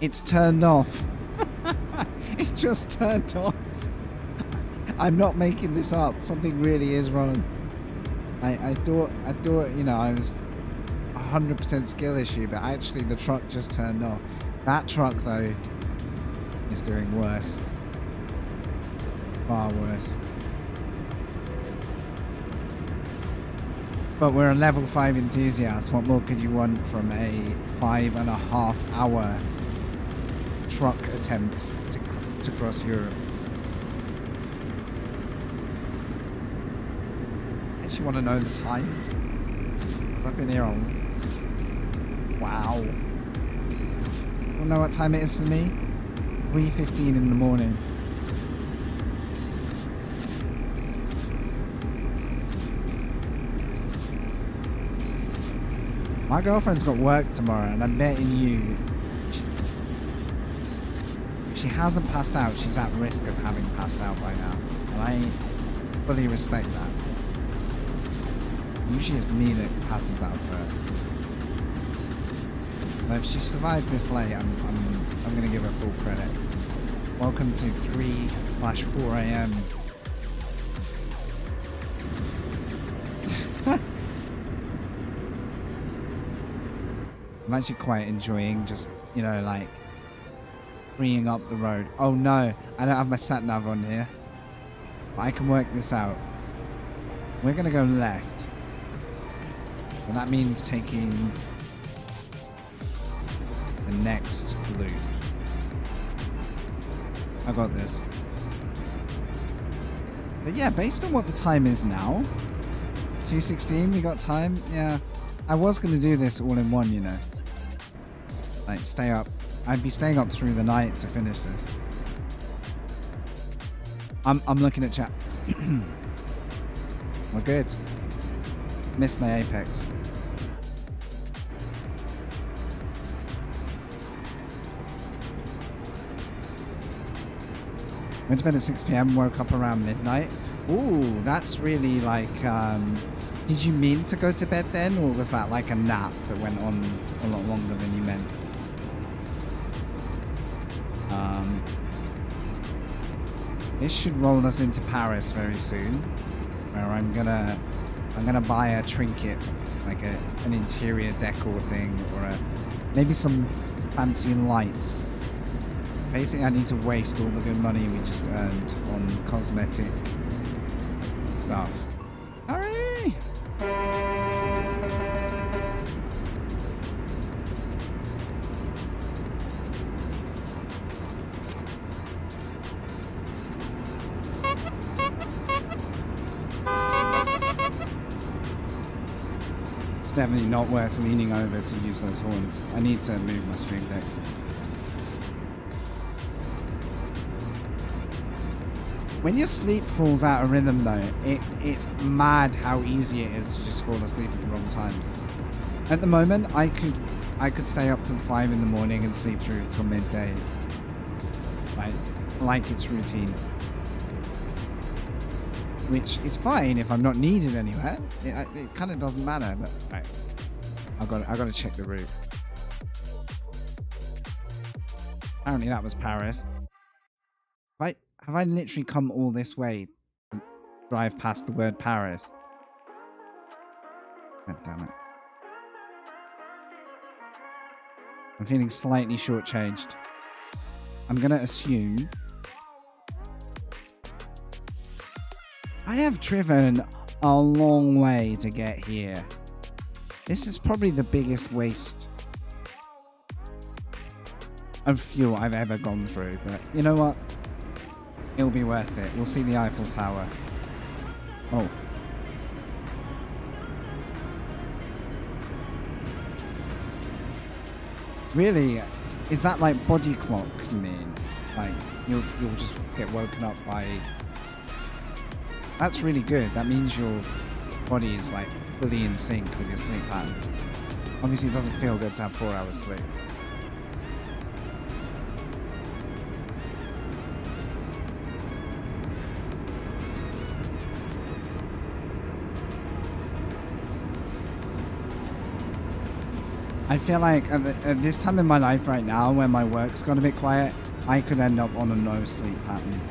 It's turned off. It just turned off. I'm not making this up. Something really is wrong. I thought, you know, I was 100% skill issue, but actually the truck just turned off. That truck though is doing worse. Far worse. But we're a level 5 enthusiast. What more could you want from a 5.5 hour truck attempt to cross Europe? I actually want to know the time. Because I've been here on... Wow. You know what time it is for me? 3:15 in the morning. My girlfriend's got work tomorrow, and I'm betting you, if she hasn't passed out, she's at risk of having passed out by now. And I fully respect that. Usually it's me that passes out first. But if she survived this late, I'm gonna give her full credit. Welcome to 3/4 a.m. I'm actually quite enjoying just, you know, like freeing up the road. Oh no, I don't have my sat nav on here. But I can work this out. We're gonna go left. And that means taking the next loop. I got this. But yeah, based on what the time is now, 2:16, we got time. Yeah, I was going to do this all in one, you know. Like, stay up. I'd be staying up through the night to finish this. I'm looking at chat. We're good. Missed my apex. Went to bed at 6 p.m, woke up around midnight. Ooh, that's really like, did you mean to go to bed then, or was that like a nap that went on a lot longer than you meant? This should roll us into Paris very soon, where I'm gonna buy a trinket, like an interior decor thing, or maybe some fancy lights. Basically, I need to waste all the good money we just earned on cosmetic stuff. Hurry! It's definitely not worth leaning over to use those horns. I need to move my stream deck. When your sleep falls out of rhythm though, it's mad how easy it is to just fall asleep at the wrong times. At the moment, I could stay up till 5 in the morning and sleep through till midday. Right? Like it's routine. Which is fine if I'm not needed anywhere. It kind of doesn't matter, but right. I got to check the route. Apparently that was Paris. Have I literally come all this way to drive past the word Paris? God damn it. I'm feeling slightly shortchanged. I'm going to assume I have driven a long way to get here. This is probably the biggest waste of fuel I've ever gone through. But you know what? It'll be worth it. We'll see the Eiffel Tower. Oh. Really? Is that like body clock, you mean? Like, you'll just get woken up by... That's really good. That means your body is like fully in sync with your sleep pattern. Obviously it doesn't feel good to have 4 hours sleep. I feel like at this time in my life right now, when my work's got a bit quiet, I could end up on a no sleep pattern.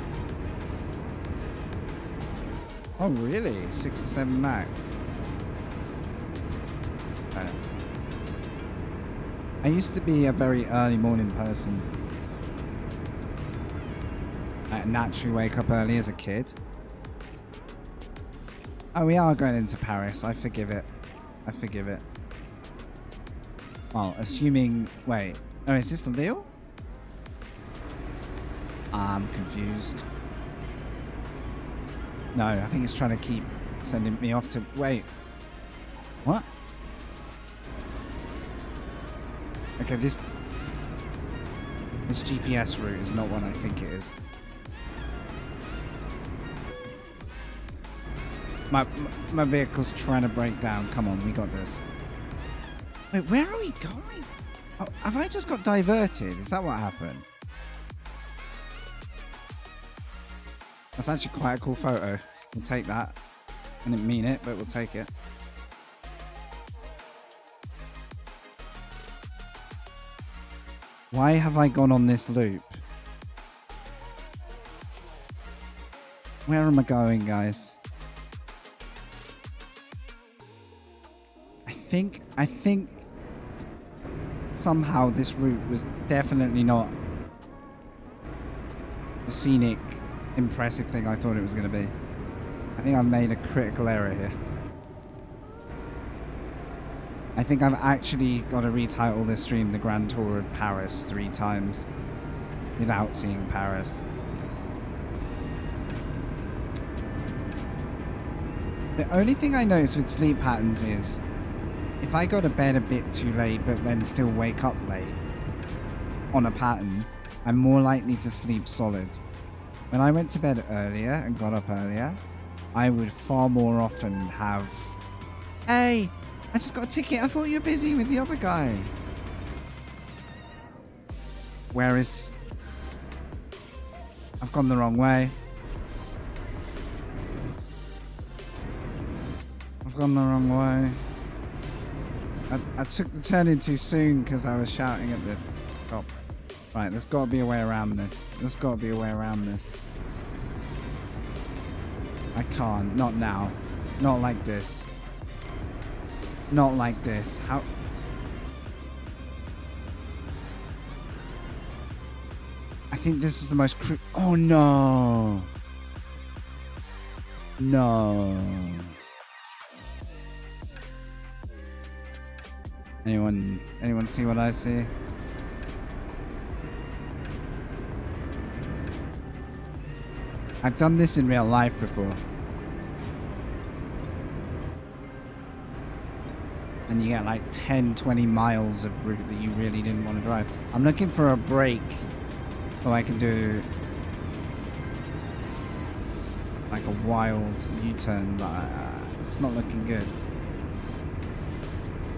Oh really? 6 to 7 max? I know. I used to be a very early morning person. I naturally wake up early as a kid. Oh, we are going into Paris. I forgive it. I forgive it. Well, assuming... Wait. Oh, is this the deal? I'm confused. No, I think it's trying to keep sending me off to... Wait. What? Okay, this GPS route is not what I think it is. My vehicle's trying to break down. Come on, we got this. Wait, where are we going? Oh, have I just got diverted? Is that what happened? That's actually quite a cool photo. We'll take that. I didn't mean it, but we'll take it. Why have I gone on this loop? Where am I going, guys? I think somehow this route was definitely not the scenic, impressive thing I thought it was going to be. I think I've made a critical error here. I think I've actually got to retitle this stream The Grand Tour of Paris 3 times without seeing Paris. The only thing I notice with sleep patterns is if I go to bed a bit too late but then still wake up late on a pattern, I'm more likely to sleep solid. When I went to bed earlier and got up earlier, I would far more often have... Hey! I just got a ticket. I thought you were busy with the other guy. Whereas... I've gone the wrong way. I've gone the wrong way. I took the turn in too soon because I was shouting at the top. Right, there's got to be a way around this. There's got to be a way around this. I can't. Not now. Not like this. Not like this. How? I think this is the most oh no. No. Anyone see what I see? I've done this in real life before. And you get like 10, 20 miles of route that you really didn't want to drive. I'm looking for a break so I can do like a wild U-turn, but it's not looking good.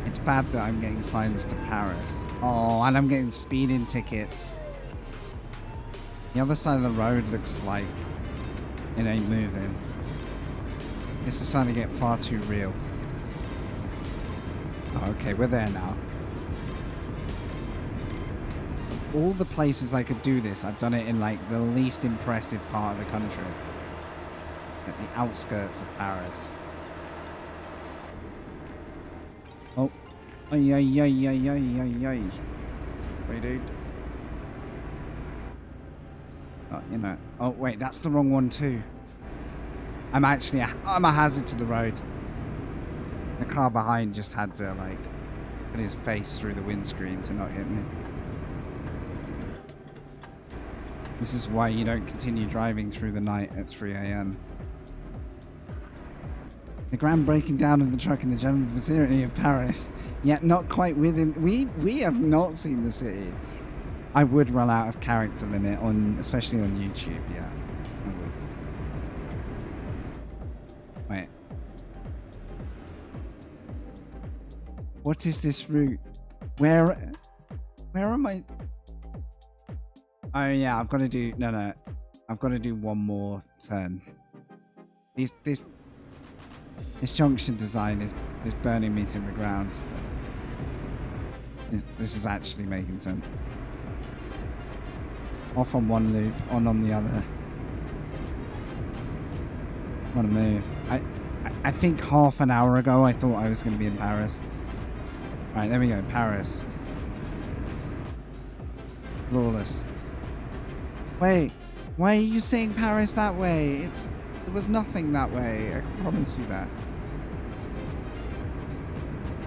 It's bad that I'm getting silenced to Paris. Oh, and I'm getting speeding tickets. The other side of the road looks like it ain't moving. This is starting to get far too real. Oh, okay, we're there now. All the places I could do this, I've done it in like the least impressive part of the country. At the outskirts of Paris. Oh. Ay, ay, ay, ay, ay, ay, ay. Wait, dude. Oh, you know. Oh, wait, that's the wrong one too. I'm a hazard to the road. The car behind just had to, like, put his face through the windscreen to not hit me. This is why you don't continue driving through the night at 3 a.m. The ground breaking down of the truck in the general vicinity of Paris, yet not quite within. We have not seen the city. I would run out of character limit on, especially on YouTube. Yeah, I would. Wait. What is this route? Where am I? Oh yeah, I've got to do no. I've got to do one more turn. This junction design is burning me to the ground. This is actually making sense. Off on one loop, on the other. What a move. I think half an hour ago I thought I was going to be in Paris. Alright, there we go. Paris. Flawless. Wait, why are you saying Paris that way? There was nothing that way. I can promise you that.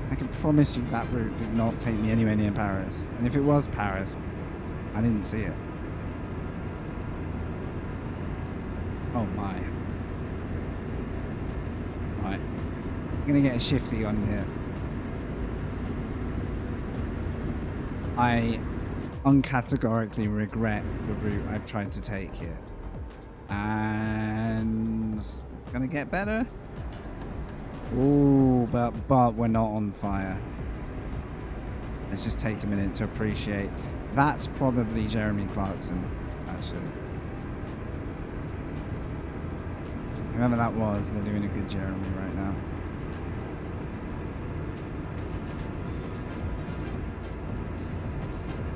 I can promise you that route did not take me anywhere near Paris. And if it was Paris, I didn't see it. Oh my. Right. I'm gonna get a shifty on here. I uncategorically regret the route I've tried to take here. And it's gonna get better. Ooh, but we're not on fire. Let's just take a minute to appreciate. That's probably Jeremy Clarkson, actually. Whoever that was, they're doing a good Jeremy right now.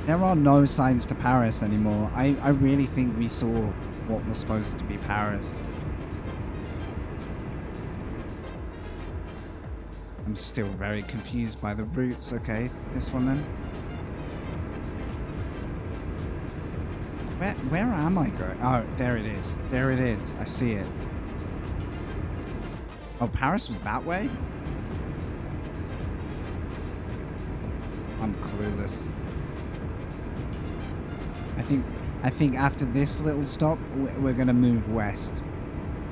There are no signs to Paris anymore. I really think we saw what was supposed to be Paris. I'm still very confused by the routes. Okay, this one then. Where am I going? Oh, there it is. There it is. I see it. Oh, Paris was that way? I'm clueless. I think after this little stop, we're going to move west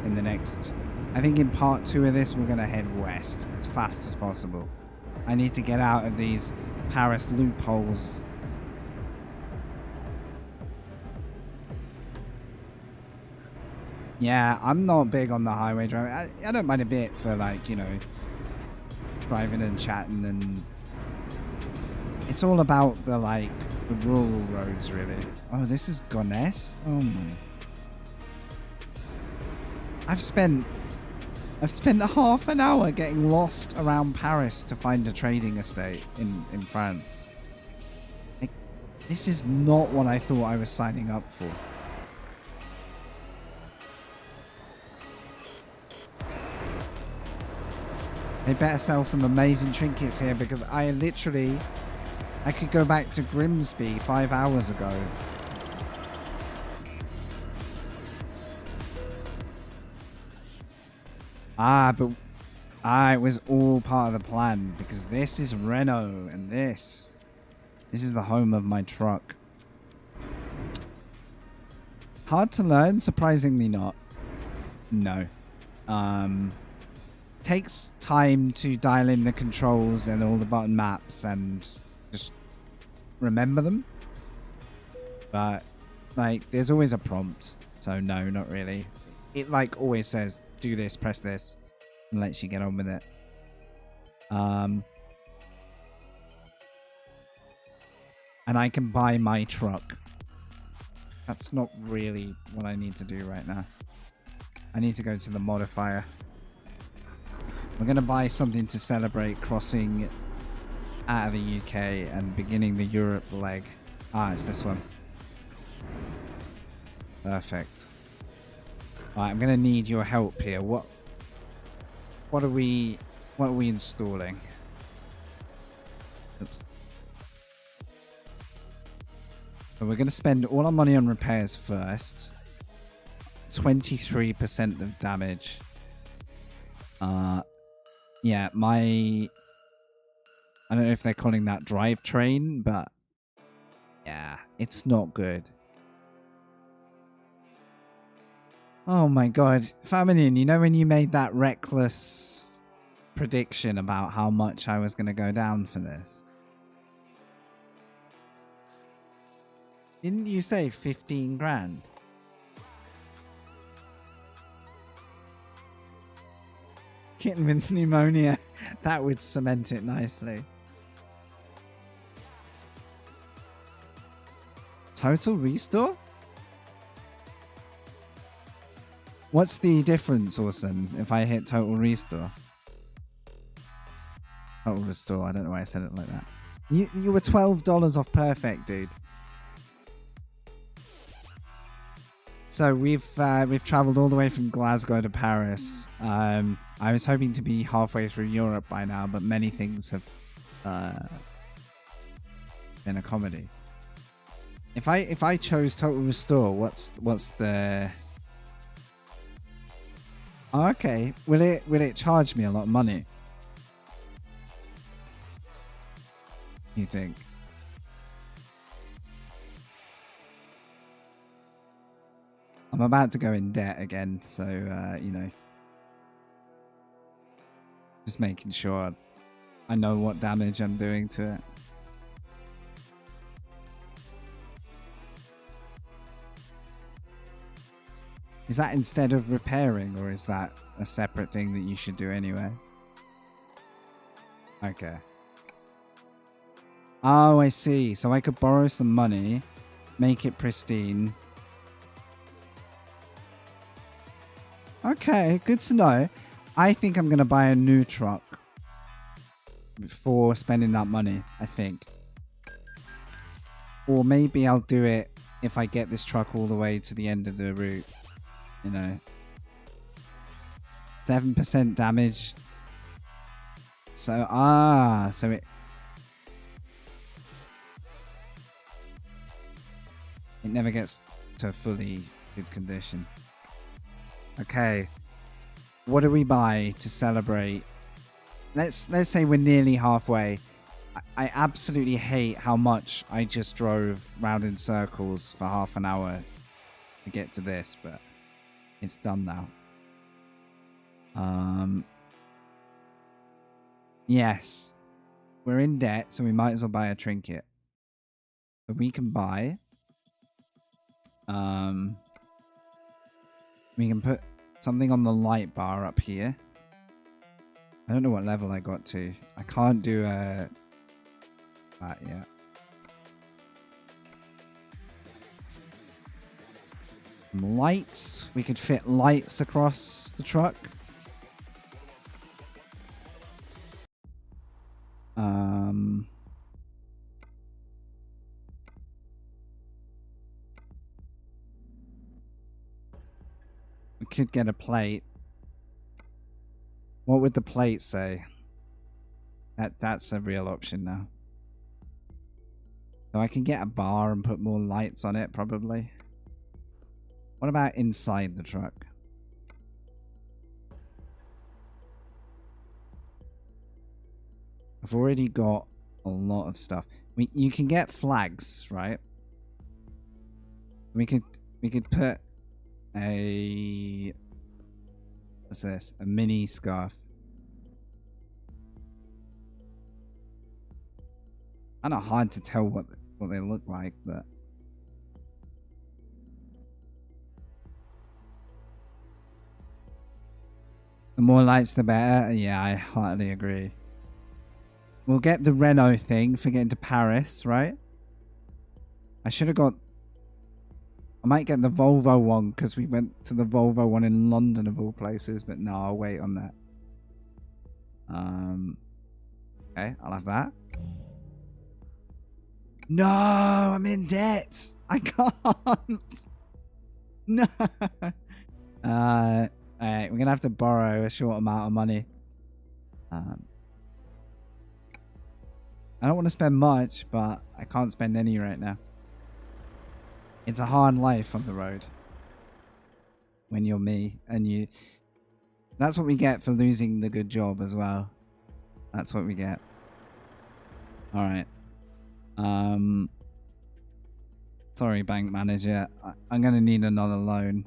in the next... I think in part 2 of this, we're going to head west as fast as possible. I need to get out of these Paris loopholes. Yeah, I'm not big on the highway driving. I don't mind a bit for, like, you know, driving and chatting, and it's all about the, like, the rural roads, really. Oh, this is Gonesse? Oh my. I've spent half an hour getting lost around Paris to find a trading estate in France. Like, this is not what I thought I was signing up for. They better sell some amazing trinkets here, because I could go back to Grimsby 5 hours ago. But it was all part of the plan, because this is Renault, and this is the home of my truck. Hard to learn? Surprisingly not. No. Takes time to dial in the controls and all the button maps and just remember them. But, like, there's always a prompt. So, no, not really. It, like, always says, do this, press this, and lets you get on with it. And I can buy my truck. That's not really what I need to do right now. I need to go to the modifier. We're going to buy something to celebrate crossing out of the UK and beginning the Europe leg. It's this one. Perfect. Alright, I'm going to need your help here. What are we installing? Oops. So we're going to spend all our money on repairs first. 23% of damage. Yeah, I don't know if they're calling that drivetrain, but yeah, it's not good. Oh my god. Famine, you know when you made that reckless prediction about how much I was going to go down for this? Didn't you say 15 grand? Kitten with pneumonia. That would cement it nicely. Total restore? What's the difference, Orson, if I hit total restore? Total restore. I don't know why I said it like that. You were $12 off perfect, dude. So we've traveled all the way from Glasgow to Paris. I was hoping to be halfway through Europe by now, but many things have been a comedy. If I chose total restore, what's the? Oh, okay, will it charge me a lot of money? You think? I'm about to go in debt again, so you know, just making sure I know what damage I'm doing to it. Is that instead of repairing, or is that a separate thing that you should do anyway? Okay. Oh, I see. So I could borrow some money, make it pristine. Okay, good to know. I think I'm going to buy a new truck before spending that money, I think. Or maybe I'll do it if I get this truck all the way to the end of the route. You know, 7% damage. So, so it never gets to fully good condition. Okay, what do we buy to celebrate? Let's say we're nearly halfway. I absolutely hate how much I just drove round in circles for half an hour to get to this, but it's done now. Yes, we're in debt, so we might as well buy a trinket. So we can buy. We can put something on the light bar up here. I don't know what level I got to. I can't do that yet. Some lights. We could fit lights across the truck. We could get a plate. What would the plate say? That's a real option now. So I can get a bar and put more lights on it, probably. What about inside the truck? I've already got a lot of stuff. You can get flags, right? We could put a, what's this? A mini scarf. Kind of hard to tell what they look like, but the more lights, the better. Yeah, I heartily agree. We'll get the Renault thing for getting to Paris, right? I should have got... I might get the Volvo one because we went to the Volvo one in London of all places, but no, I'll wait on that. Okay, I'll have that. No, I'm in debt. I can't. No. Alright, we're gonna have to borrow a short amount of money. I don't want to spend much, but I can't spend any right now. It's a hard life on the road when you're me, and you... That's what we get for losing the good job as well. That's what we get. Alright. Sorry, bank manager. I'm going to need another loan.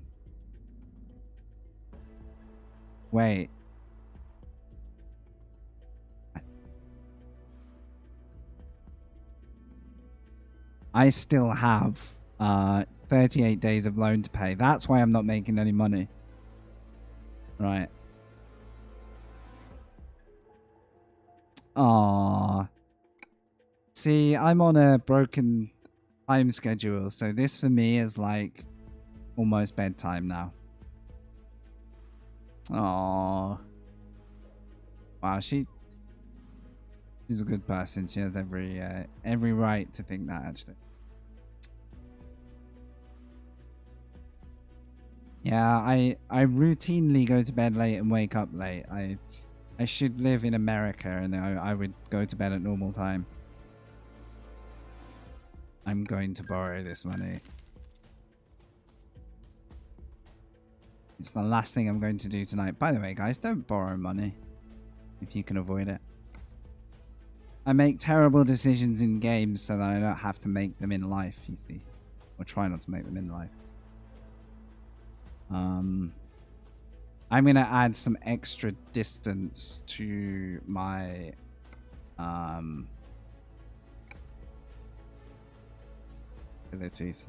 Wait. I still have 38 days of loan to pay. That's why I'm not making any money. Right. Aww. See, I'm on a broken time schedule, so this for me is like almost bedtime now. Aww. Wow, she's a good person. She has every right to think that, actually. Yeah, I routinely go to bed late and wake up late. I should live in America, and I would go to bed at normal time. I'm going to borrow this money. It's the last thing I'm going to do tonight. By the way, guys, don't borrow money if you can avoid it. I make terrible decisions in games so that I don't have to make them in life, you see. Or try not to make them in life. I'm going to add some extra distance to my abilities.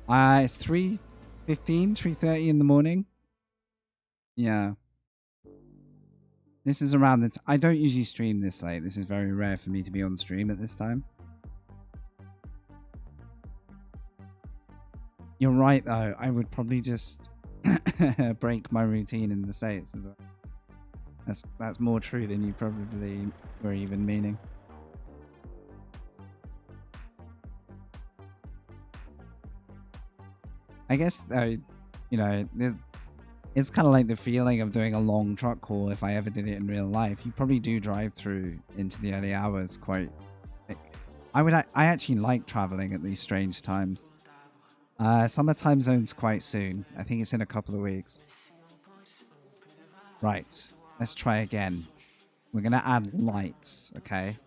It's 3:15, 3:30 in the morning. Yeah. This is around the I don't usually stream this late. This is very rare for me to be on stream at this time. You're right, though. I would probably just break my routine in the States as well. That's more true than you probably were even meaning. I guess, though, you know, it's kind of like the feeling of doing a long truck haul if I ever did it in real life. You probably do drive through into the early hours quite... I actually like traveling at these strange times. Summer time zone's quite soon. I think it's in a couple of weeks. Right. Let's try again. We're going to add lights, okay?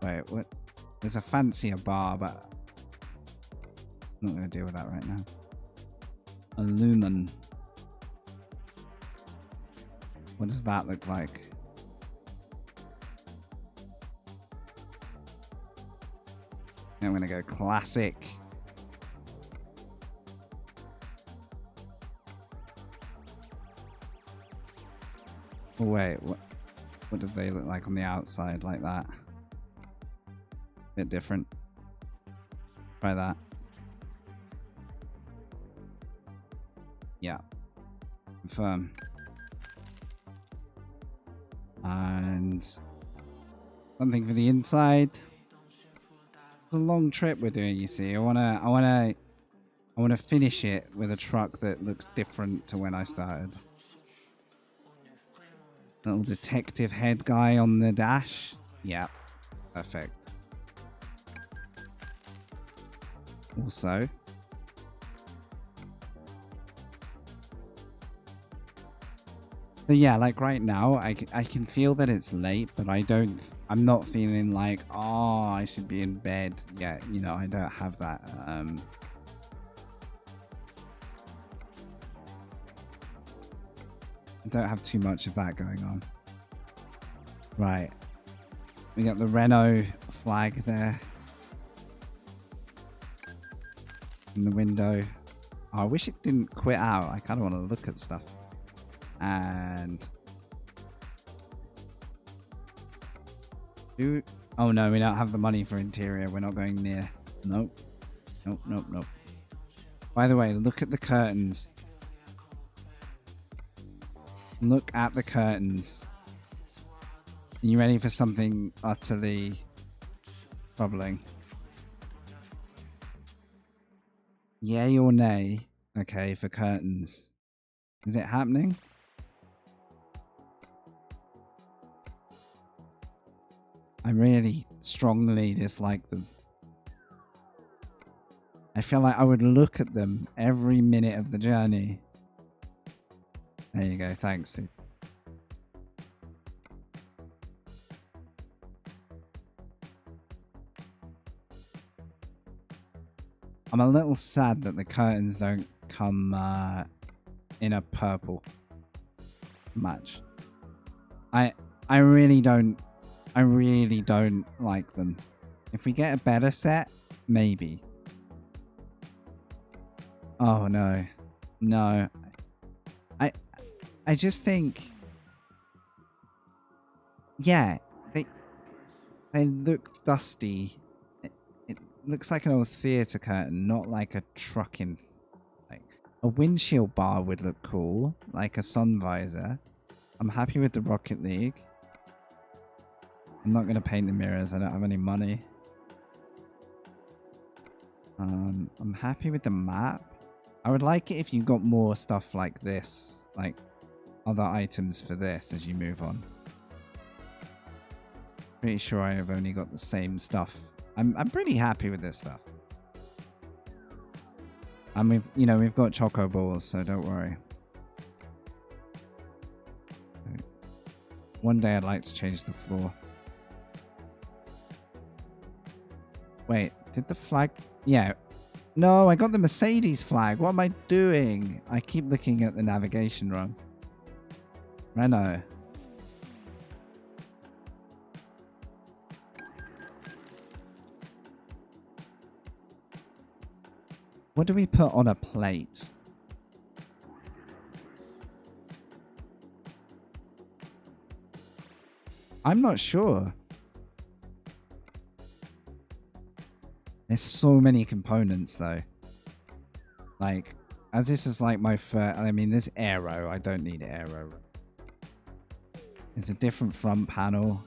Wait, what? There's a fancier bar, but I'm not going to deal with that right now. A lumen. What does that look like? I'm going to go classic. Oh, wait, what do they look like on the outside? Like that? Bit different. Try that. Yeah. Confirm. And something for the inside. It's a long trip we're doing, you see. I wanna finish it with a truck that looks different to when I started. Little detective head guy on the dash. Yeah. Perfect. Also, so yeah, like right now, I can feel that it's late, but I'm not feeling like, oh, I should be in bed yet. You know, I don't have that. I don't have too much of that going on. Right. We got the Renault flag there. In the window. Oh, I wish it didn't quit out. I kind of want to look at stuff. And oh no, we don't have the money for interior. We're not going near. Nope. Nope. By the way, look at the curtains. Look at the curtains. Are you ready for something utterly troubling? Yay or nay? Okay, for curtains. Is it happening? I really strongly dislike them. I feel like I would look at them every minute of the journey. There you go, thanks, dude. I'm a little sad that the curtains don't come in a purple match. I really don't like them. If we get a better set, maybe. Oh no. No. I just think, yeah, they look dusty. It looks like an old theatre curtain, not like a trucking. Like a windshield bar would look cool, like a sun visor. I'm happy with the Rocket League. I'm not going to paint the mirrors. I don't have any money. I'm happy with the map. I would like it if you got more stuff like this, like other items for this as you move on. Pretty sure I have only got the same stuff. I'm pretty happy with this stuff. And we've got choco balls, so don't worry. One day I'd like to change the floor. Wait, did the flag? Yeah. No, I got the Mercedes flag. What am I doing? I keep looking at the navigation wrong. Renault. What do we put on a plate? I'm not sure. There's so many components though. Like, as this is like my first, I mean, there's aero. I don't need aero. There's a different front panel.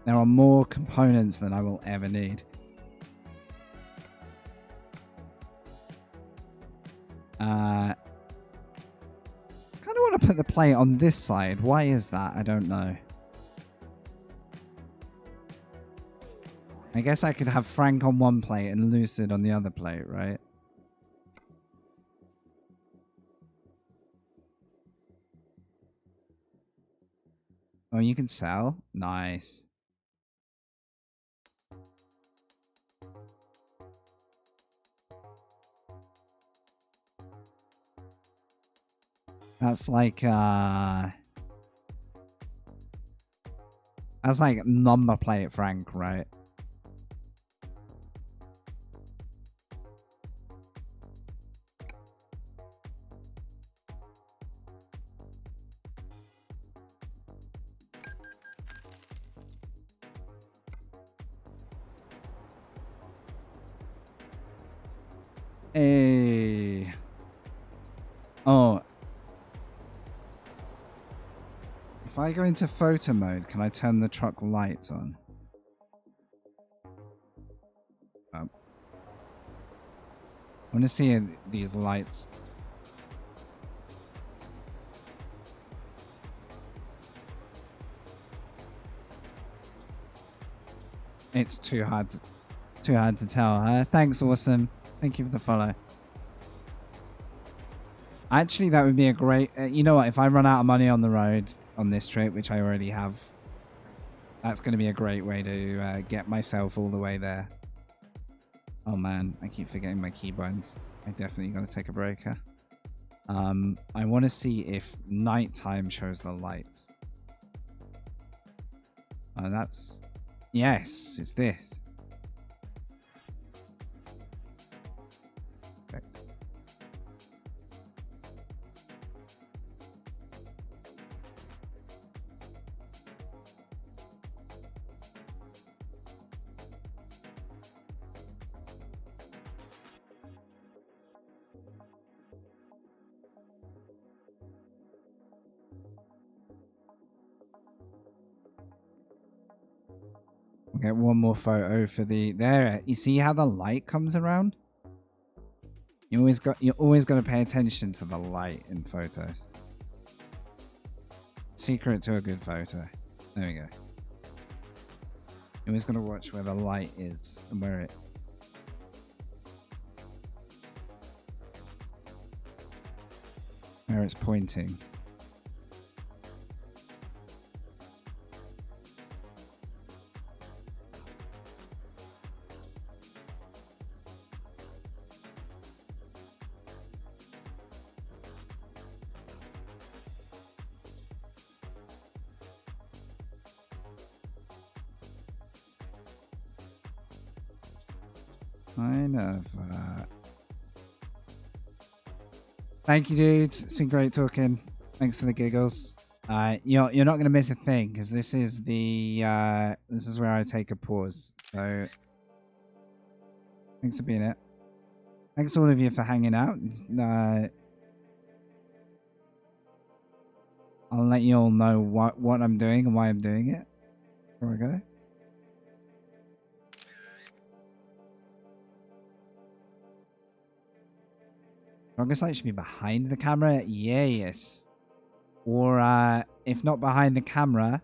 There are more components than I will ever need. Kind of want to put the plate on this side. Why is that? I don't know. I guess I could have Frank on one plate and Lucid on the other plate, right? Oh, you can sell? Nice. That's like number plate Frank, right? Hey. Oh. If I go into photo mode, can I turn the truck lights on? Oh. I want to see these lights. It's too hard to tell. Thanks, awesome. Thank you for the follow. Actually, that would be a great... you know what? If I run out of money on the road on this trip, which I already have, that's going to be a great way to get myself all the way there. Oh, man. I keep forgetting my keybones. I definitely got to take a breaker. I want to see if nighttime shows the lights. Oh, that's... Yes, it's this. Get one more photo for the there. You see how the light comes around? You're always got to pay attention to the light in photos. Secret to a good photo. There we go. You're always got to watch where the light is and where it. – it's pointing. Kind of. Thank you, dudes. It's been great talking. Thanks for the giggles. You're not gonna miss a thing because this is where I take a pause. So thanks for being it. Thanks all of you for hanging out. I'll let you all know what I'm doing and why I'm doing it before I go. Strongest light should be behind the camera. Yes. Or if not behind the camera,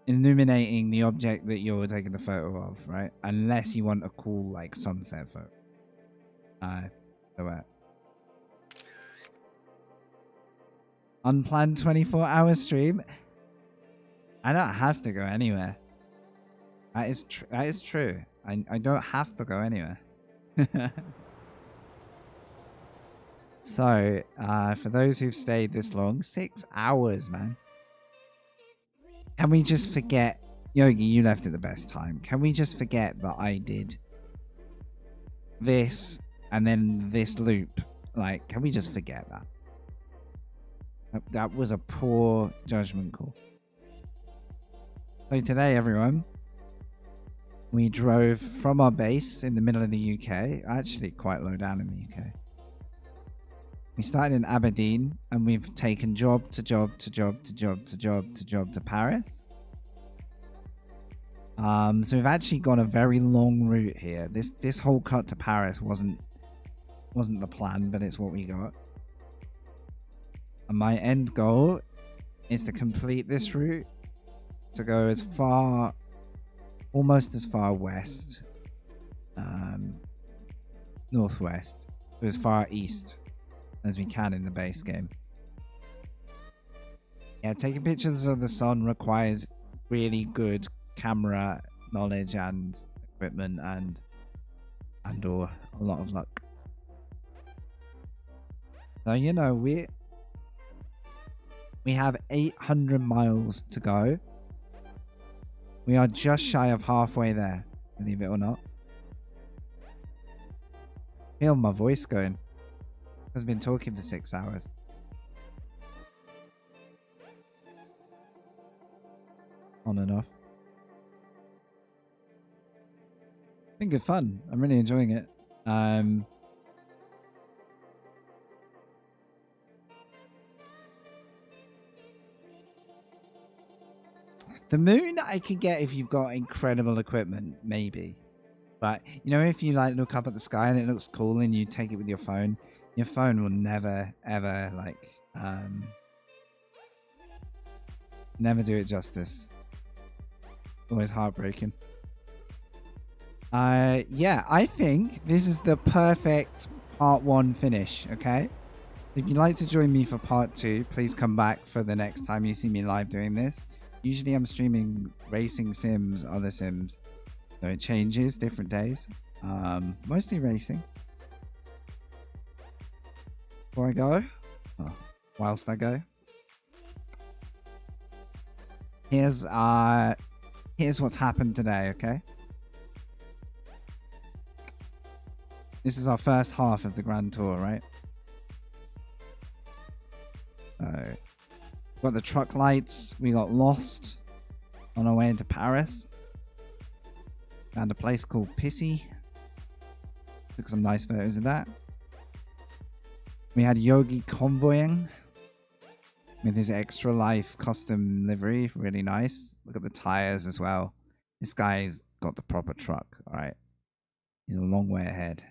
illuminating the object that you're taking the photo of, right? Unless you want a cool like sunset photo. Unplanned 24-hour stream. I don't have to go anywhere. That is true. I don't have to go anywhere. So, for those who've stayed this long, 6 hours, man. Can we just forget? Yogi, you left at the best time. Can we just forget that I did this and then this loop? Like, can we just forget that? That was a poor judgment call. So today, everyone, we drove from our base in the middle of the UK, actually quite low down in the UK. We started in Aberdeen and we've taken job to job to job to job to job to job to Paris. So we've actually got a very long route here. This whole cut to Paris wasn't the plan, but it's what we got. And my end goal is to complete this route, to go as far, almost as far west, northwest, to as far east as we can in the base game. Yeah, taking pictures of the sun requires really good camera knowledge and equipment and or a lot of luck. So you know we have 800 miles to go. We are just shy of halfway there, believe it or not. Feel my voice going. I've been talking for 6 hours. On and off. Been good fun. I'm really enjoying it. The moon I can get if you've got incredible equipment, maybe. But, you know, if you like look up at the sky and it looks cool and you take it with your phone will never, ever, like, never do it justice. Always heartbreaking. Yeah, I think this is the perfect part 1 finish, okay? If you'd like to join me for part 2, please come back for the next time you see me live doing this. Usually I'm streaming racing sims, other sims. So it changes different days. Mostly racing. Before I go, whilst I go, here's what's happened today, okay? This is our first half of the Grand Tour, right? So, got the truck lights. We got lost on our way into Paris. Found a place called Pissy. Took some nice photos of that. We had Yogi convoying with his Extra Life custom livery. Really nice. Look at the tires as well. This guy's got the proper truck. All right. He's a long way ahead.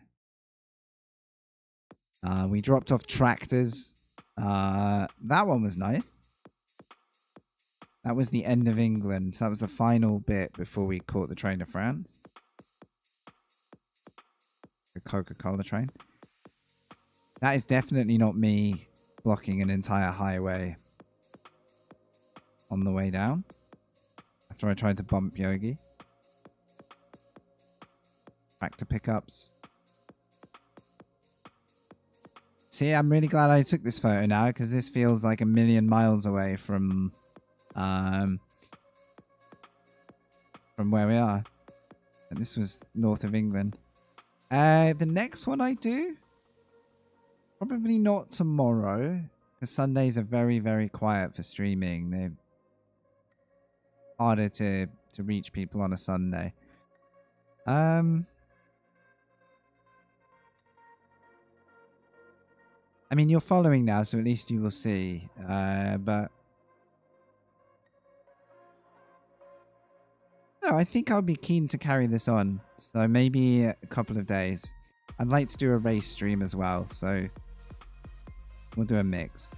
We dropped off tractors. That one was nice. That was the end of England. So that was the final bit before we caught the train to France. The Coca-Cola train. That is definitely not me blocking an entire highway on the way down after I tried to bump Yogi. Back to pickups. See, I'm really glad I took this photo now because this feels like a million miles away from where we are. And this was north of England. The next one I do, probably not tomorrow, because Sundays are very, very quiet for streaming. They're harder to reach people on a Sunday. I mean, you're following now, so at least you will see. But no, I think I'll be keen to carry this on. So maybe a couple of days. I'd like to do a race stream as well, so we'll do a mixed.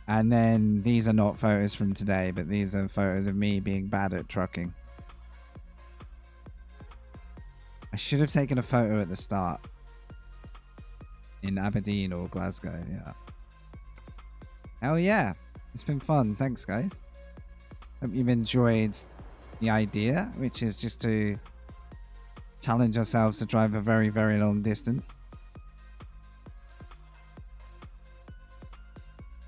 And then these are not photos from today, but these are photos of me being bad at trucking. I should have taken a photo at the start. In Aberdeen or Glasgow, yeah. Hell yeah. It's been fun. Thanks, guys. Hope you've enjoyed the idea, which is just to challenge ourselves to drive a very, very long distance.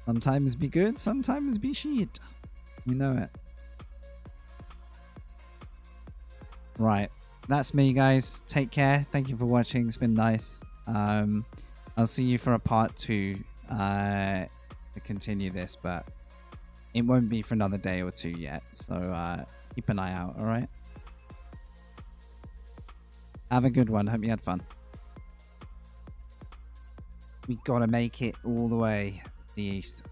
Sometimes be good, sometimes be shit. You know it. Right. That's me, guys. Take care. Thank you for watching. It's been nice. I'll see you for a part 2 to continue this, but it won't be for another day or 2 yet. So keep an eye out, alright? Have a good one. Hope you had fun. We gotta make it all the way to the east.